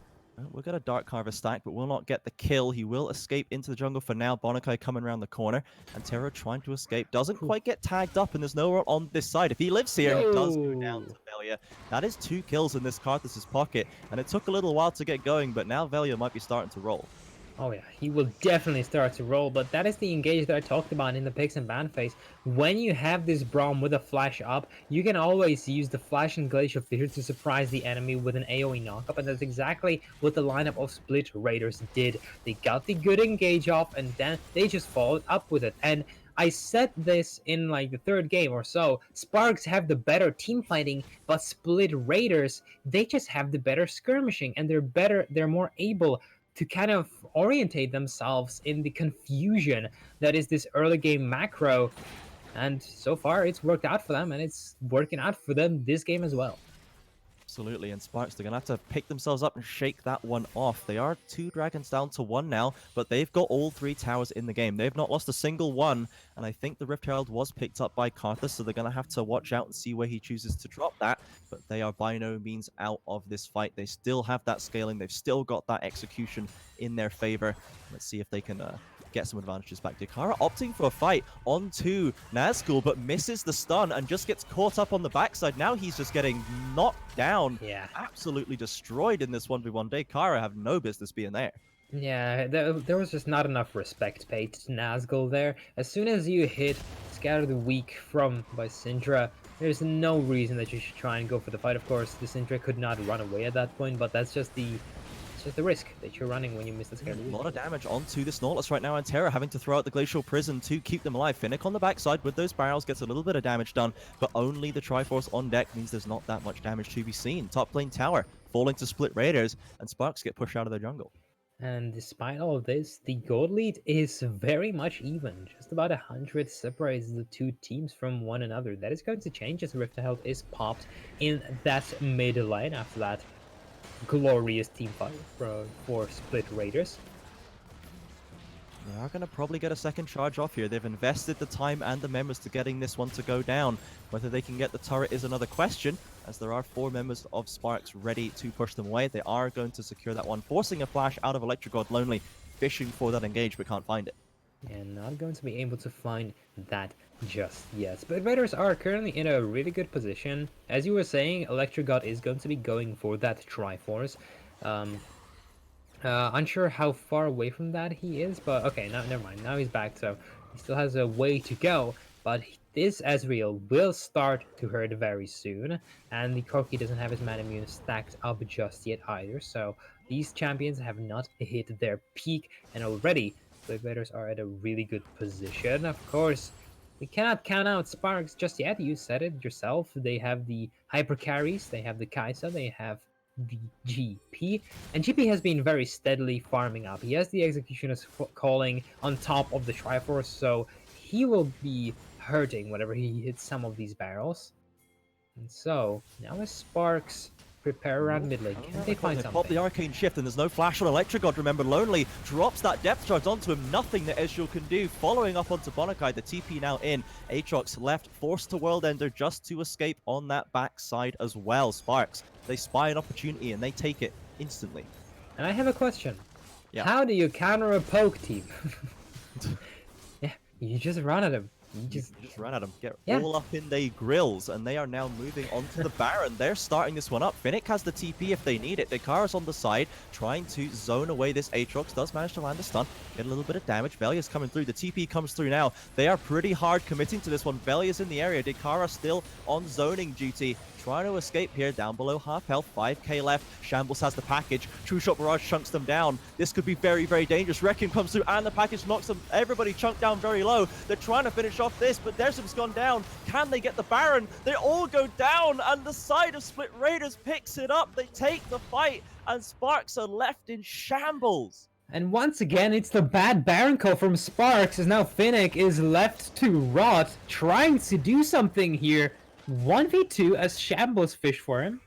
We'll get a Dark Harvest stack, but will not get the kill. He will escape into the jungle for now. Bonakai coming around the corner, and Terra trying to escape. Doesn't quite get tagged up, and there's no one on this side. If he lives here, he does go down to Velia. That is 2 kills in this Karthus' pocket, and it took a little while to get going, but now Velia might be starting to roll. Oh yeah, he will definitely start to roll, but that is the engage that I talked about in the picks and ban phase. When you have this Braum with a flash up, you can always use the flash and Glacial Fissure to surprise the enemy with an AoE knockup, and that's exactly what the lineup of Split Raiders did. They got the good engage off, and then they just followed up with it. And I said this in like the 3rd game or so, Sparx have the better team fighting, but Split Raiders, they just have the better skirmishing, and they're more able to kind of orientate themselves in the confusion that is this early game macro. And so far it's worked out for them, and it's working out for them this game as well. Absolutely, and Sparx, they're going to have to pick themselves up and shake that one off. They are 2 dragons down to 1 now, but they've got all 3 towers in the game. They've not lost a single one, and I think the Rift Herald was picked up by Karthus, so they're going to have to watch out and see where he chooses to drop that, but they are by no means out of this fight. They still have that scaling, they've still got that execution in their favor. Let's see if they can get some advantages back. Dekara opting for a fight onto Nazgul, but misses the stun and just gets caught up on the backside. Now he's just getting knocked down. Yeah. Absolutely destroyed in this 1v1. Dekara have no business being there. Yeah, there was just not enough respect paid to Nazgul there. As soon as you hit Scatter the Weak by Syndra, there's no reason that you should try and go for the fight. Of course, the Syndra could not run away at that point, but that's just the risk that you're running when you miss the Scatter the Weak. A lot of damage onto this Nautilus right now, and Terra having to throw out the Glacial Prison to keep them alive. Finnick on the backside with those barrels gets a little bit of damage done, but only the Triforce on deck means there's not that much damage to be seen. Top lane tower falling to Split Raiders, and Sparx get pushed out of their jungle. And despite all of this, the gold lead is very much even. Just about 100 separates the 2 teams from one another. That is going to change as Rift Herald is popped in that mid lane after that glorious team fight for Split Raiders. They are going to probably get a second charge off here. They've invested the time and the members to getting this one to go down. Whether they can get the turret is another question, as there are 4 members of Sparx ready to push them away. They are going to secure that one, forcing a flash out of Electric God. Lonely fishing for that engage, but can't find it. And not going to be able to find that just yet. But Raiders are currently in a really good position. As you were saying, Electric God is going to be going for that Triforce. Unsure how far away from that he is, but okay, never mind. Now he's back, so he still has a way to go. But this Ezreal will start to hurt very soon, and the Corki doesn't have his Mana Immune stacked up just yet either. So these champions have not hit their peak, and already the Raiders are at a really good position. Of course, we cannot count out Sparx just yet. You said it yourself. They have the hyper carries, they have the Kaisa, they have the GP, and GP has been very steadily farming up. He has the Executioner's Calling on top of the Triforce, so he will be hurting whenever he hits some of these barrels. And so now as Sparx prepare around mid lane, can they find something? Pop the Arcane Shift, and there's no flash on Electric God. Remember, Lonely drops that depth charge onto him. Nothing that Ezreal can do. Following up onto Bonakai, the TP now in. Aatrox left, forced to World Ender just to escape on that backside as well. Sparx, they spy an opportunity and they take it instantly. And I have a question. Yeah. How do you counter a poke team? Yeah, you just run at him. You just ran at them. Get Yeah. all up in their grills, and they are now moving on to the Baron. They're starting this one up. Finnick has the TP if they need it. Dekara's on the side, trying to zone away this Aatrox. Does manage to land a stun, get a little bit of damage. Velia's coming through. The TP comes through now. They are pretty hard committing to this one. Velia's in the area. Dekara still on zoning duty. Trying to escape here, down below half health, 5k left. Shambles has the package. True Shot Barrage chunks them down. This could be very, very dangerous. Requiem comes through and the package knocks them. Everybody chunked down very low. They're trying to finish off this, but Desmond's gone down. Can they get the Baron? They all go down, and the side of Split Raiders picks it up. They take the fight, and Sparx are left in shambles. And once again, it's the bad Baron call from Sparx, as now Finnick is left to rot, trying to do something here. 1v2 as Shambles fish for him.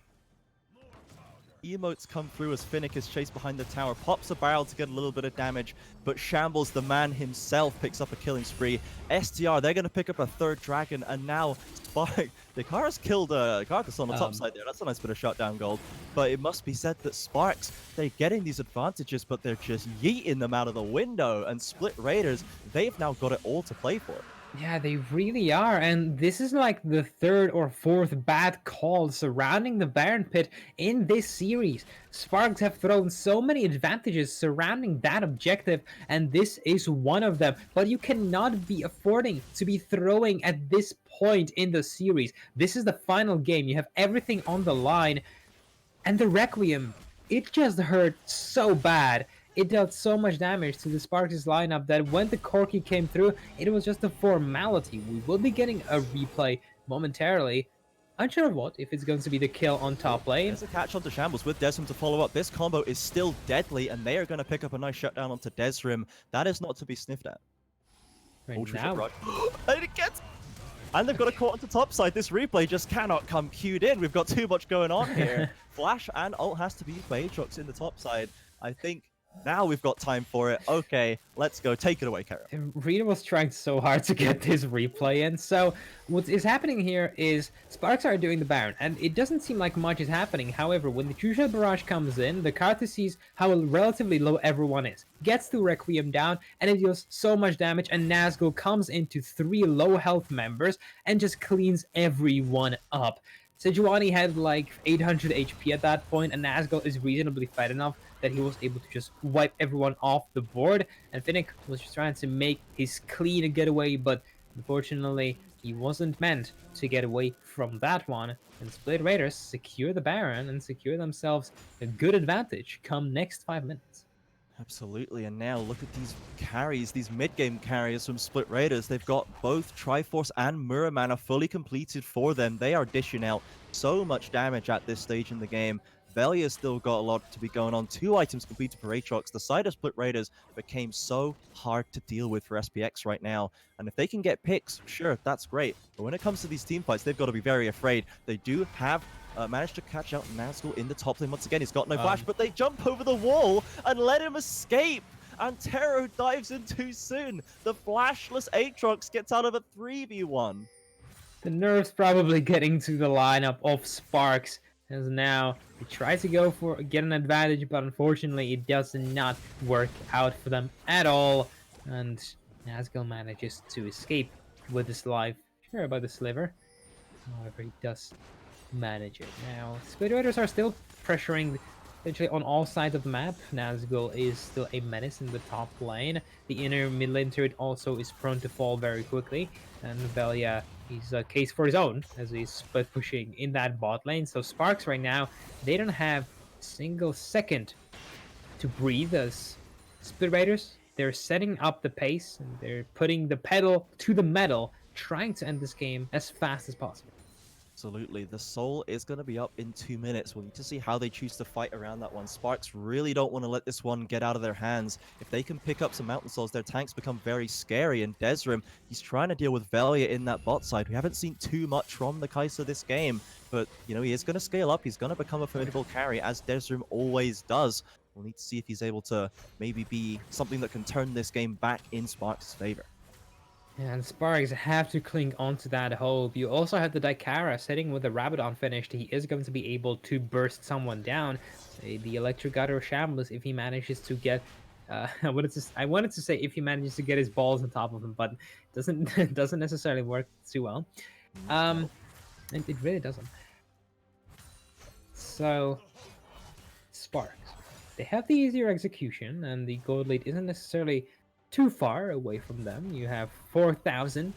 Emotes come through as Finnick is chased behind the tower, pops a barrel to get a little bit of damage, but Shambles, the man himself, picks up a killing spree. STR, they're going to pick up a third dragon, and now Sparx. Dekara's killed Garthus on the top side there. That's a nice bit of shutdown gold. But it must be said that Sparx, they're getting these advantages, but they're just yeeting them out of the window. And Split Raiders, they've now got it all to play for. Yeah, they really are, and this is like the third or fourth bad call surrounding the Baron Pit in this series. Sparx have thrown so many advantages surrounding that objective, and this is one of them. But you cannot be affording to be throwing at this point in the series. This is the final game. You have everything on the line, and the Requiem, it just hurt so bad. It dealt so much damage to the Sparks' lineup that when the Corki came through, it was just a formality. We will be getting a replay momentarily. Unsure of what, if it's going to be the kill on top lane. There's a catch onto Shambles with Desrim to follow up. This combo is still deadly, and they are going to pick up a nice shutdown onto Desrim. That is not to be sniffed at. Right Ultra now, shot and it gets... And they've got a caught onto top side. This replay just cannot come queued in. We've got too much going on here. Flash and ult has to be used by Aatrox in the top side. I think now we've got time for it. Okay, let's go. Take it away, Kara. Rita was trying so hard to get this replay in. So what is happening here is Sparks are doing the Baron, and it doesn't seem like much is happening. However, when the True Shot Barrage comes in, the Karthus sees how relatively low everyone is, gets the Requiem down, and it deals so much damage, and Nazgul comes into 3 low health members and just cleans everyone up. Sejuani had like 800 HP at that point, and Nazgul is reasonably fed enough that he was able to just wipe everyone off the board, and Finnick was just trying to make his clean getaway, but unfortunately he wasn't meant to get away from that one, and Split Raiders secure the Baron and secure themselves a good advantage come next 5 minutes. Absolutely, and now look at these carries, these mid-game carriers from Split Raiders. They've got both Triforce and Muramana fully completed for them. They are dishing out so much damage at this stage in the game. Velia's still got a lot to be going on. 2 items completed for Aatrox. The side of Split Raiders became so hard to deal with for SPX right now. And if they can get picks, sure, that's great. But when it comes to these team fights, they've got to be very afraid. They do have managed to catch out Nazgul in the top lane once again. He's got no flash, but they jump over the wall and let him escape. And Tero dives in too soon. The flashless Aatrox gets out of a 3v1. The nerves probably getting to the lineup of Sparks, as now he tries to go for get an advantage, but unfortunately it does not work out for them at all, and Nazgul manages to escape with his life. Sure about the sliver, however he does manage it. Now Split Raiders are still pressuring essentially on all sides of the map. Nazgul is still a menace in the top lane. The inner mid lane turret also is prone to fall very quickly, and Velia is a case for his own as he's split pushing in that bot lane. So Sparks right now, they don't have a single second to breathe as Split Raiders. They're setting up the pace and they're putting the pedal to the metal, trying to end this game as fast as possible. Absolutely. The soul is going to be up in 2 minutes. We'll need to see how they choose to fight around that one. Sparks really don't want to let this one get out of their hands. If they can pick up some mountain souls, their tanks become very scary. And Desrim, he's trying to deal with Velia in that bot side. We haven't seen too much from the Kai'Sa this game, but you know, he is going to scale up. He's going to become a formidable carry, as Desrim always does. We'll need to see if he's able to maybe be something that can turn this game back in Sparks' favor. And Sparks have to cling on to that hope. You also have the Daikara sitting with the Rabadon finished. He is going to be able to burst someone down. Say the Electric Gutter Shambles if he manages to get I wanted to say if he manages to get his balls on top of him, but it doesn't necessarily work too well. It really doesn't. So, Sparx, they have the easier execution, and the gold lead isn't necessarily too far away from them. You have 4,000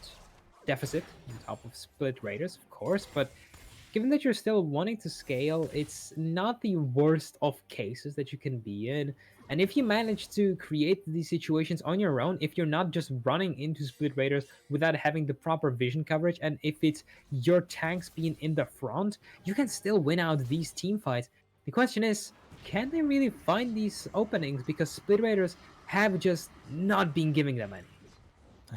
deficit on top of Split Raiders, of course, but given that you're still wanting to scale, it's not the worst of cases that you can be in. And if you manage to create these situations on your own, if you're not just running into Split Raiders without having the proper vision coverage, and if it's your tanks being in the front, you can still win out these team fights. The question is, can they really find these openings? Because Split Raiders have just not been giving them any.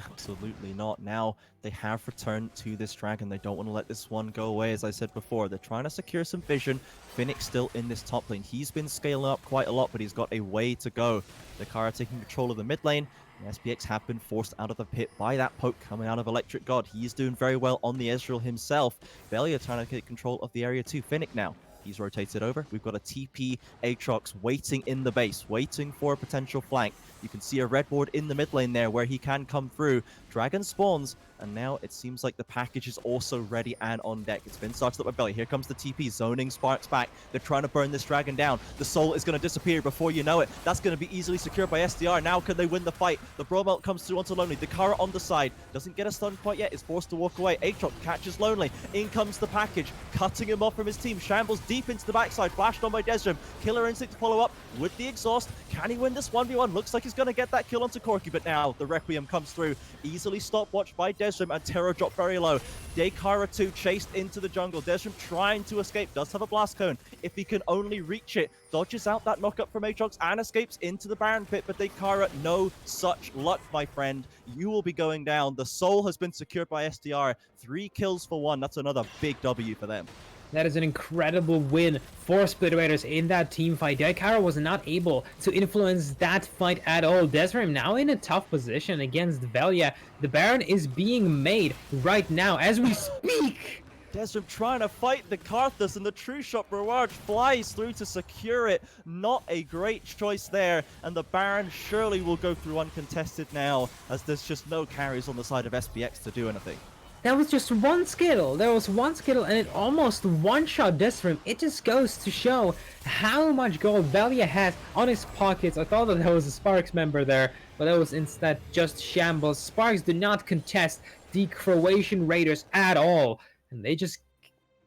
Absolutely not. Now they have returned to this dragon. They don't want to let this one go away. As I said before, they're trying to secure some vision. Finnick still in this top lane. He's been scaling up quite a lot, but he's got a way to go. Dakara taking control of the mid lane. And SPX have been forced out of the pit by that poke coming out of Electric God. He's doing very well on the Ezreal himself. Velia trying to get control of the area too. Finnick now. He's rotated over. We've got a TP Aatrox waiting in the base, waiting for a potential flank. You can see a red ward in the mid lane there where he can come through. Dragon spawns, and now it seems like the package is also ready and on deck. It's been started up by Belly. Here comes the TP, zoning Sparx back. They're trying to burn this dragon down. The soul is going to disappear before you know it. That's going to be easily secured by STR. Now can they win the fight? The Brawl Melt comes through onto Lonely. Dakara on the side. Doesn't get a stun quite yet. Is forced to walk away. Aatrox catches Lonely. In comes the package, cutting him off from his team. Shambles deep into the backside. Flashed on by Desrim. Killer Instinct to follow up with the exhaust. Can he win this 1v1? Looks like he's going to get that kill onto Corki, but now the Requiem comes through. Easily stopwatched by Desrim, and Terror dropped very low. Dakara 2 chased into the jungle. Desrim trying to escape. Does have a blast cone. If he can only reach it, dodges out that knockup from Aatrox and escapes into the Baron pit, but Dakara, no such luck, my friend. You will be going down. The soul has been secured by STR. 3 kills for 1. That's another big W for them. That is an incredible win for Split Raiders in that team fight. Dakara was not able to influence that fight at all. Desrim now in a tough position against Velia. The Baron is being made right now as we speak. Desrim trying to fight the Karthus, and the True Shot Barrage flies through to secure it. Not a great choice there, and the Baron surely will go through uncontested now, as there's just no carries on the side of SPX to do anything. That was just one skill. There was one skill and it almost one-shot Desrim. It just goes to show how much gold Velia has on his pockets. I thought that there was a Sparx member there, but that was instead just Shambles. Sparx do not contest the Croatian Raiders at all, and they just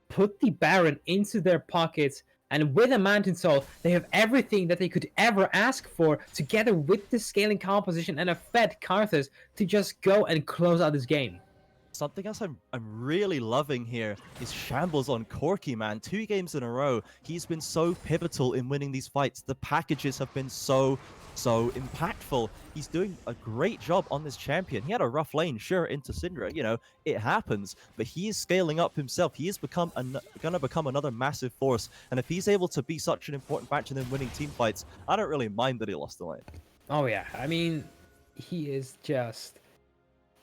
put the Baron into their pockets. And with a Mountain Soul, they have everything that they could ever ask for, together with the scaling composition and a fed Karthus to just go and close out this game. Something else I'm really loving here is Shambles on Corki, man. 2 games in a row. He's been so pivotal in winning these fights. The packages have been so impactful. He's doing a great job on this champion. He had a rough lane, sure, into Syndra. You know, it happens. But he is scaling up himself. He is going to become another massive force. And if he's able to be such an important factor in winning team fights, I don't really mind that he lost the lane. Oh yeah, I mean, he is just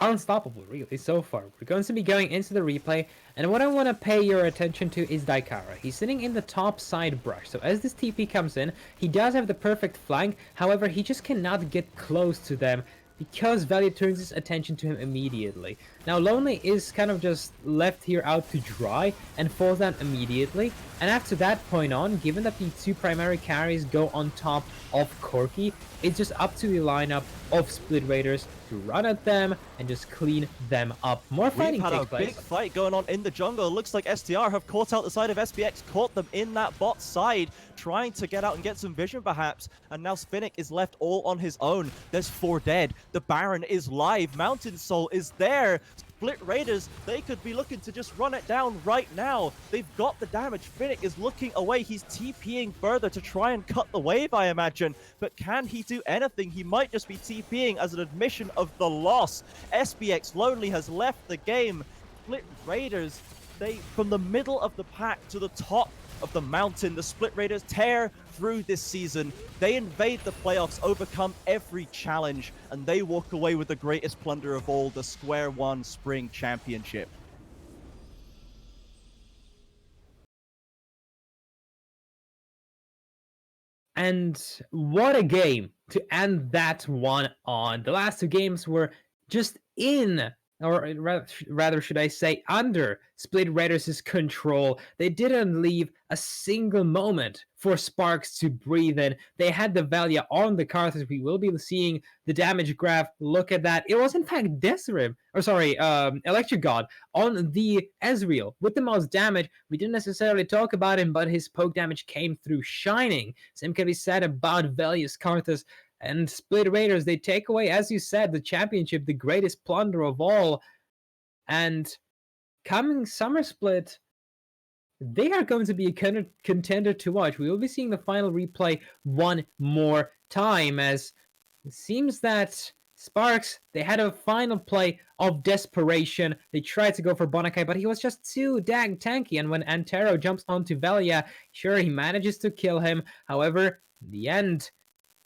unstoppable, really, so far. We're going to be going into the replay, and what I want to pay your attention to is Dakara. He's sitting in the top side brush, so as this TP comes in, he does have the perfect flank. However, he just cannot get close to them because Velia turns his attention to him immediately. Now, Lonely is kind of just left here out to dry and falls down immediately, and after that point on, given that the 2 primary carries go on top of Corki, it's just up to the lineup of Split Raiders to run at them and just clean them up. More fighting We've had takes a big place. fight going on in the jungle. It looks like STR have caught out the side of SPX, caught them in that bot side, trying to get out and get some vision perhaps. And now Finnick is left all on his own. There's 4 dead. The Baron is live. Mountain Soul is there. Split Raiders, they could be looking to just run it down right now. They've got the damage. Finnick is looking away. He's TPing further to try and cut the wave, I imagine. But can he do anything? He might just be TPing as an admission of the loss. SPX Lonely has left the game. Split Raiders, from the middle of the pack to the top of the mountain, the Split Raiders tear through this season. They invade the playoffs, overcome every challenge, and they walk away with the greatest plunder of all, the SQ1 Spring Championship. And what a game to end that one on. The last 2 games were just in, or rather should I say under, Split Raiders' control. They didn't leave a single moment for Sparx to breathe in. They had the value on the cards, as we will be seeing the damage graph. Look at that. It was in fact Desrim, or sorry, Electric God on the Ezreal with the most damage. We didn't necessarily talk about him, but his poke damage came through shining. Same can be said about Valius Karthus. And Split Raiders, they take away, as you said, the championship, the greatest plunder of all. And coming Summer Split, they are going to be a contender to watch. We will be seeing the final replay one more time, as it seems that Sparx, they had a final play of desperation. They tried to go for Bonakai, but he was just too dang tanky. And when Antero jumps onto Velia, sure, he manages to kill him. However, in the end,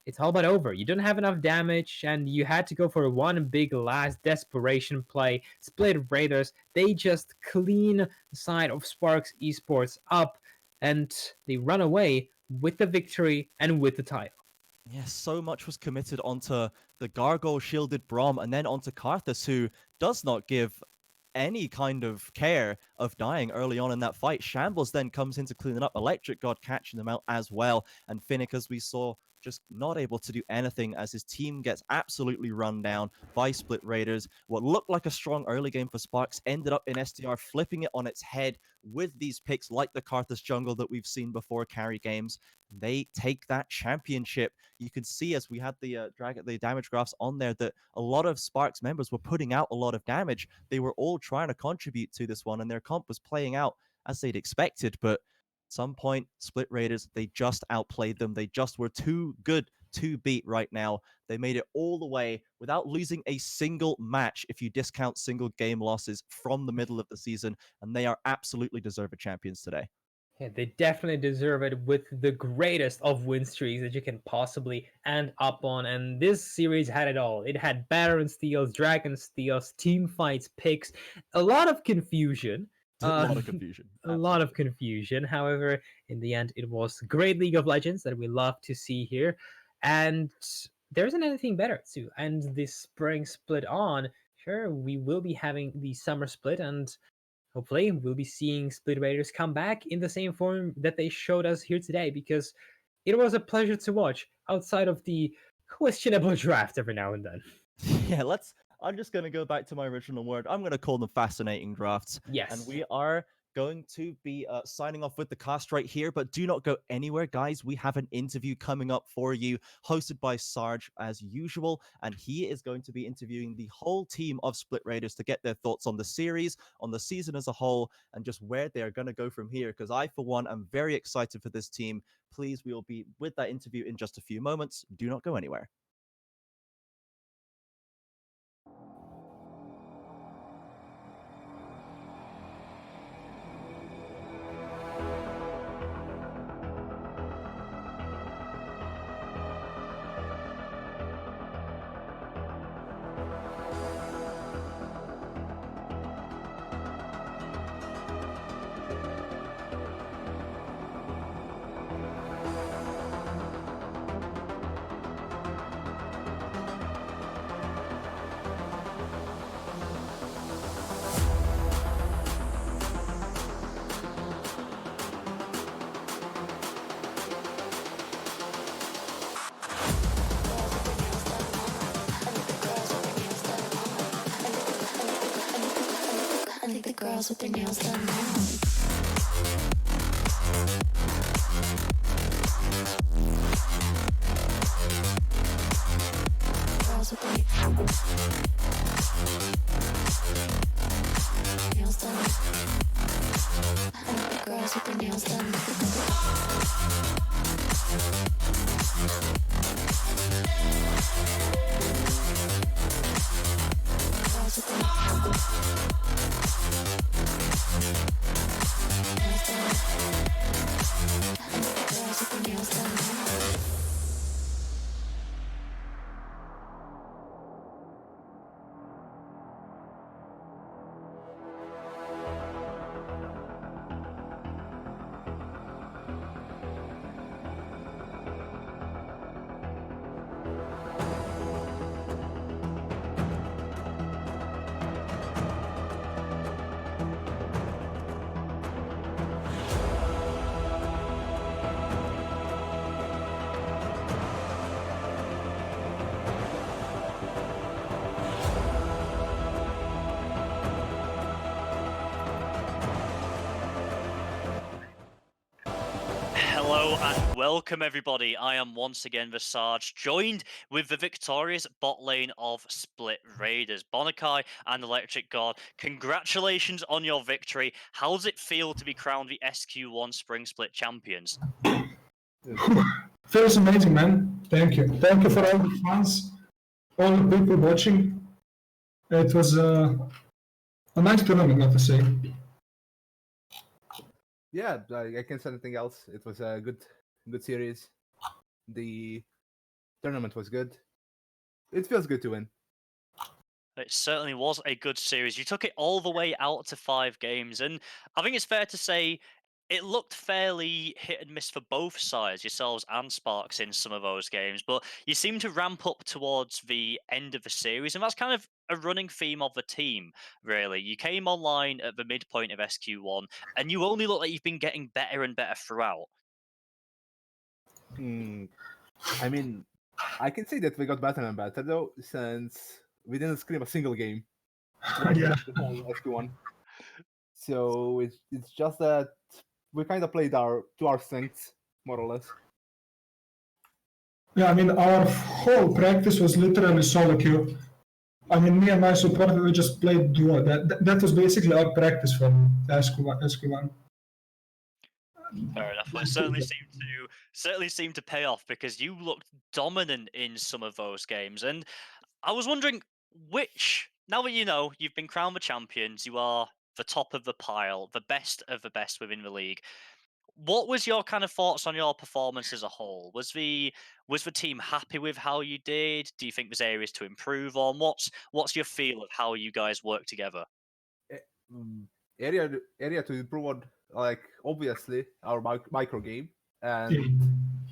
it's all but over. You don't have enough damage, and you had to go for one big last desperation play. Split Raiders, they just clean the side of Sparx Esports up, and they run away with the victory and with the title. Yeah, so much was committed onto the Gargoyle shielded Braum and then onto Karthus, who does not give any kind of care of dying early on in that fight. Shambles then comes in to clean it up. Electric God catching them out as well. And Finnick, as we saw, just not able to do anything as his team gets absolutely run down by Split Raiders. What looked like a strong early game for Sparx ended up in STR flipping it on its head with these picks like the Karthus jungle that we've seen before carry games. They take that championship. You could see as we had the damage graphs on there that a lot of Sparx members were putting out a lot of damage. They were all trying to contribute to this one, and their comp was playing out as they'd expected. But some point, Split Raiders, they just outplayed them. They just were too good to beat right now. They made it all the way without losing a single match if you discount single game losses from the middle of the season, and they are absolutely deserved champions today. Yeah, they definitely deserve it with the greatest of win streaks that you can possibly end up on. And this series had it all. It had Baron steals, Dragon steals, team fights, picks, a lot of confusion. A lot of confusion. A lot of confusion. However, in the end, it was great League of Legends that we love to see here. And there isn't anything better to end this spring split on. Sure, we will be having the summer split, and hopefully we'll be seeing Split Raiders come back in the same form that they showed us here today, because it was a pleasure to watch outside of the questionable draft every now and then. Yeah, I'm just going to go back to my original word. I'm going to call them fascinating drafts. Yes. And we are going to be signing off with the cast right here, but do not go anywhere, guys. We have an interview coming up for you, hosted by Sarge as usual, and he is going to be interviewing the whole team of Split Raiders to get their thoughts on the series, on the season as a whole, and just where they are going to go from here, because I, for one, am very excited for this team. Please, we will be with that interview in just a few moments. Do not go anywhere. Girls with their nails done now. Girls with their nails done. I like the girls with their nails done. Girls with their Hello and welcome everybody. I am once again Visage, joined with the victorious bot lane of Split Raiders, Bonakai and Electric God. Congratulations on your victory. How does it feel to be crowned the SQ1 Spring Split Champions? Feels amazing, man. Thank you. Thank you for all the fans, all the people watching. It was a nice tournament, I have to say. Yeah, I can't say anything else. It was a good series. The tournament was good. It feels good to win. It certainly was a good series. You took it all the way out to 5 games, and I think it's fair to say it looked fairly hit and miss for both sides, yourselves and Sparx, in some of those games. But you seem to ramp up towards the end of the series, and that's kind of a running theme of the team, really. You came online at the midpoint of SQ1, and you only look like you've been getting better and better throughout. I mean, I can say that we got better and better though, since we didn't scream a single game. Yeah. The whole SQ1. So it's just that we kind of played to our strengths, more or less. Yeah, I mean, our whole practice was literally solo queue. I mean, me and my support, we just played duo. That was basically our practice for SQ1. Fair enough. Well, it certainly seemed to pay off because you looked dominant in some of those games. And I was wondering now that you know you've been crowned the champions, you are the top of the pile, the best of the best within the league. What was your kind of thoughts on your performance as a whole? Was the team happy with how you did? Do you think there's areas to improve on? What's your feel of how you guys work together? Area to improve on, like, obviously our micro game and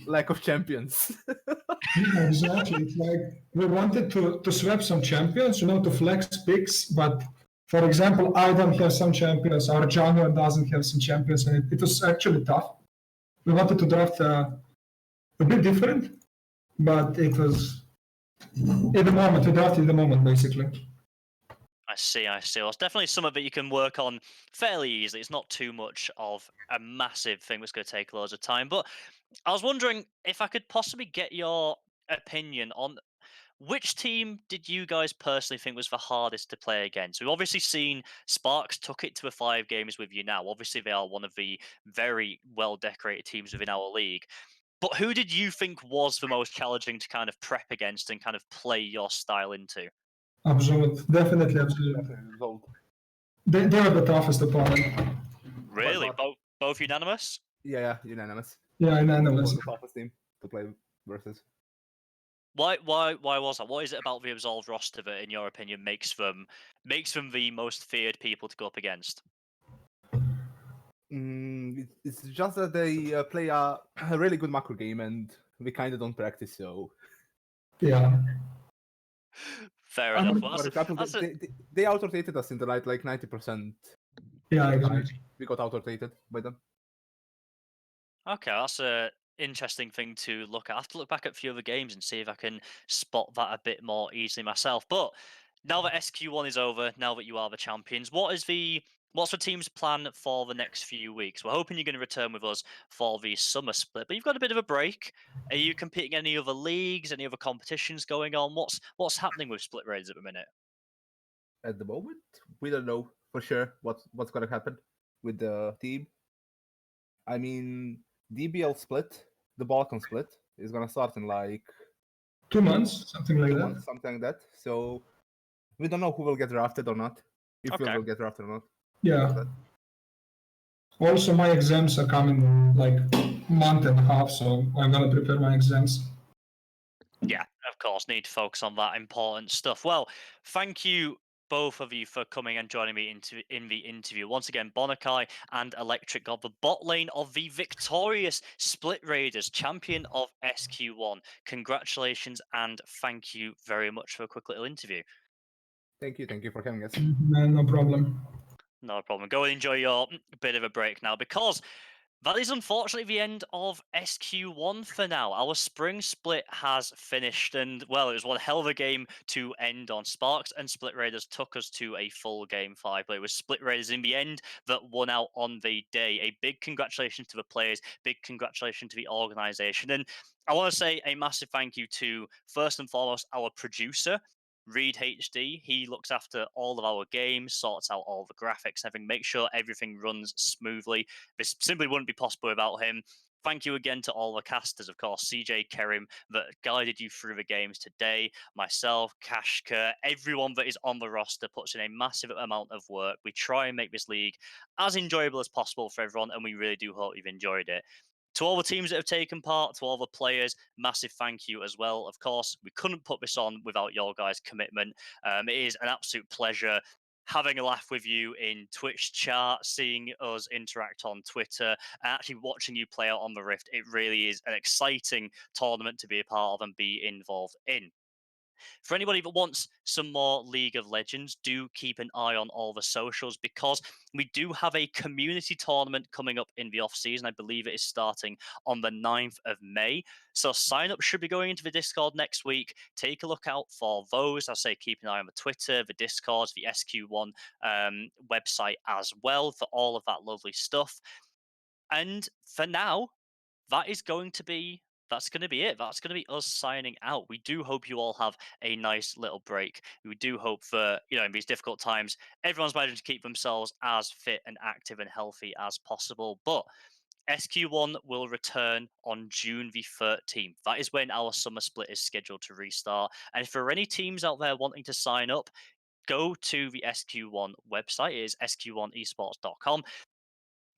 lack of champions. Yeah, exactly. It's like we wanted to swap some champions, to flex picks, but for example, I don't have some champions, our jungler doesn't have some champions, and it was actually tough. We wanted to draft a bit different, but it was in the moment, we drafted in the moment, basically. I see. Well, it's definitely something that you can work on fairly easily. It's not too much of a massive thing that's going to take loads of time. But I was wondering if I could possibly get your opinion on which team did you guys personally think was the hardest to play against? We've obviously seen Sparx took it to a 5 games with you now. Obviously, they are one of the very well-decorated teams within our league. But who did you think was the most challenging to kind of prep against and kind of play your style into? Absolute, definitely absolute. They were the toughest opponent. Really? Both unanimous? Yeah, unanimous. Yeah, unanimous. The toughest team to play versus. Why was that? What is it about the Absolved roster that, in your opinion, makes them the most feared people to go up against? It's just that they play a really good macro game, and we kind of don't practice, so. Yeah. Fair enough. For example, they out-rotated us in the night like 90%. Yeah, exactly. We got out-rotated by them. Okay, that's a interesting thing to look at. I have to look back at a few other games and see if I can spot that a bit more easily myself. But now that SQ1 is over, now that you are the champions, what's the team's plan for the next few weeks? We're hoping you're going to return with us for the summer split, but you've got a bit of a break. Are you competing in any other leagues, any other competitions going on? What's happening with Split Raiders at the minute? At the moment, we don't know for sure what's going to happen with the team. I mean, DBL split, the Balkan split, is going to start in like 2 months, something like that. Something like that. So we don't know who will get drafted or not. If we Okay. will get drafted or not. Yeah. Also, my exams are coming in like month and a half, so I'm gonna prepare my exams. Yeah, of course, need to focus on that important stuff. Well, thank you both of you for coming and joining me in the interview. Once again, Bonakai and Electric got the bot lane of the victorious Split Raiders, champion of SQ1. Congratulations and thank you very much for a quick little interview. Thank you for having us. No problem. No problem. Go and enjoy your bit of a break now, because That is unfortunately the end of SQ1 for now. Our spring split has finished, and well, it was one hell of a game to end on. Sparx and Split Raiders took us to a full game 5, but it was Split Raiders in the end that won out on the day. A big congratulations to the players, big congratulations to the organization, and I want to say a massive thank you to, first and foremost, our producer, Reed HD. He looks after all of our games, sorts out all the graphics, everything, make sure everything runs smoothly. This simply wouldn't be possible without him. Thank you again to all the casters, of course, CJ Kerim, that guided you through the games today, myself, Kashka, everyone that is on the roster puts in a massive amount of work. We try and make this league as enjoyable as possible for everyone, and we really do hope you've enjoyed it. To all the teams that have taken part, to all the players, massive thank you as well. Of course, we couldn't put this on without your guys' commitment. It is an absolute pleasure having a laugh with you in Twitch chat, seeing us interact on Twitter, and actually watching you play out on the Rift. It really is an exciting tournament to be a part of and be involved in. For anybody that wants some more League of Legends, do keep an eye on all the socials, because we do have a community tournament coming up in the off season. I believe it is starting on the 9th of May. So sign up should be going into the Discord next week. Take a look out for those. I say keep an eye on the Twitter, the Discords, the SQ1 website as well for all of that lovely stuff. And for now, that's going to be it. That's going to be us signing out. We do hope you all have a nice little break. We do hope for, in these difficult times, everyone's managing to keep themselves as fit and active and healthy as possible. But SQ1 will return on June the 13th. That is when our summer split is scheduled to restart. And if there are any teams out there wanting to sign up, go to the SQ1 website. It is sq1esports.com.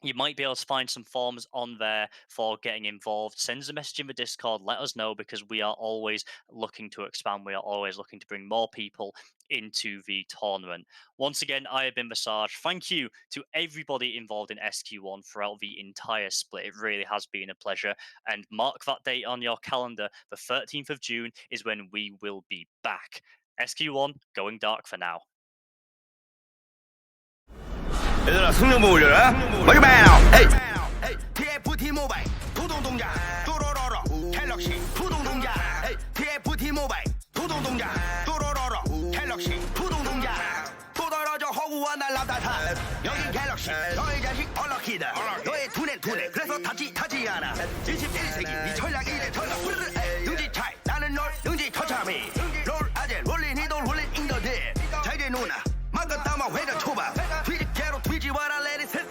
You might be able to find some forms on there for getting involved. Send us a message in the Discord. Let us know, because we are always looking to expand. We are always looking to bring more people into the tournament. Once again, I have been Visage. Thank you to everybody involved in SQ1 throughout the entire split. It really has been a pleasure. And mark that date on your calendar. The 13th of June is when we will be back. SQ1 going dark for now. 얘들아 승용보 올려라 마지막 에이 TFT 모바일 도동동작 또로로로 갤럭시 푸동동작 에이 TFT 모바일 도동동작 또로로로 갤럭시 푸동동작 또 떨어져 허구와 날라다타 여긴 갤럭시 너의 자식 얼럭키드 너의 두뇌 그래서 타지 않아 21세기 네 전략 이래 전략 능지 차이 나는 널 능지 처참히 롤 아재 롤린 이돌 롤린 인더들 잘게 누나 막간 따마 회전 초밥 뒤지와라 레디 셋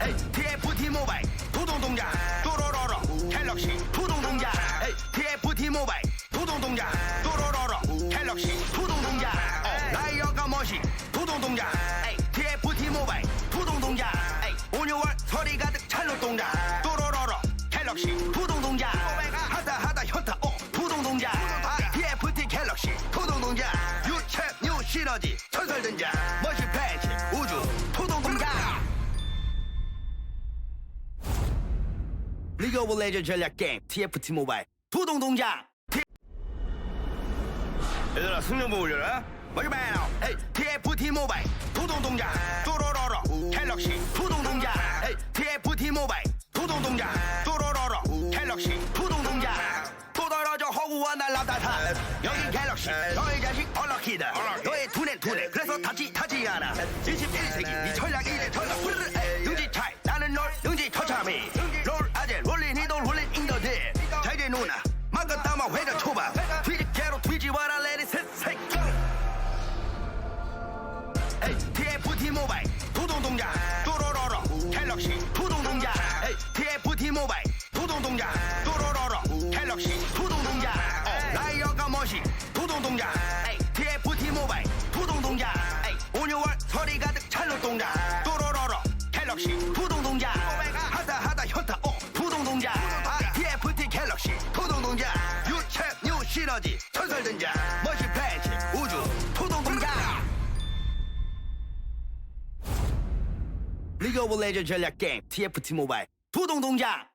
에이 TFT 모바일 도동동작 또로로로 갤럭시 푸동동작 에이 TFT 모바일 도동동작 또로로로 갤럭시 푸동동작 나의 여가 멋이 도동동작 에이 TFT 모바일 푸동동작 에이 5,6월 서리 가득 찬 놀동작 또로로로 갤럭시 푸동동작 하다 현타 푸동동작 TFT 갤럭시 푸동동작 뉴 시너지 전설등장 머신 패치 우주 토동동작 리그 오브 레전드 전략 게임 TFT 모바일 토동동작 얘들아 승용보 올려라 마지막 에이 TFT 모바일 토동동작 또로로로 갤럭시 토동동작 에이 TFT 모바일 토동동작 또로로로 갤럭시 토동동작 또 떨어져 허구와 날라다타 여긴 갤럭시 너의 자식 얼럭키드 너의 두뇌 그래서 타지 않아 21세기 네 전략 이래 전략 능지 차이 나는 널 능지 처참히 롤 아재 롤린 이돌 롤린 인더들 잘게 누나 막간 따마 회전 초밥 뒤지와라 레디 셋 에이 TFT 모바일 도동동작 또로로로 갤럭시 푸동동작 에이 TFT 모바일 도동동작 또로로로 갤럭시 푸동동작 나의 여가 멋이 도동동작 에이 TFT 모바일 푸동동작 에이 5,6월 서리 가득 찬 놀동작 또로로로 갤럭시 푸동동작 하다 현타 푸동동작 TFT 갤럭시 푸동동작 뉴 시너지 전설등장 머신 패치 우주 토동동작 리그 오브 레전드 전략 게임 TFT 모바일 토동동작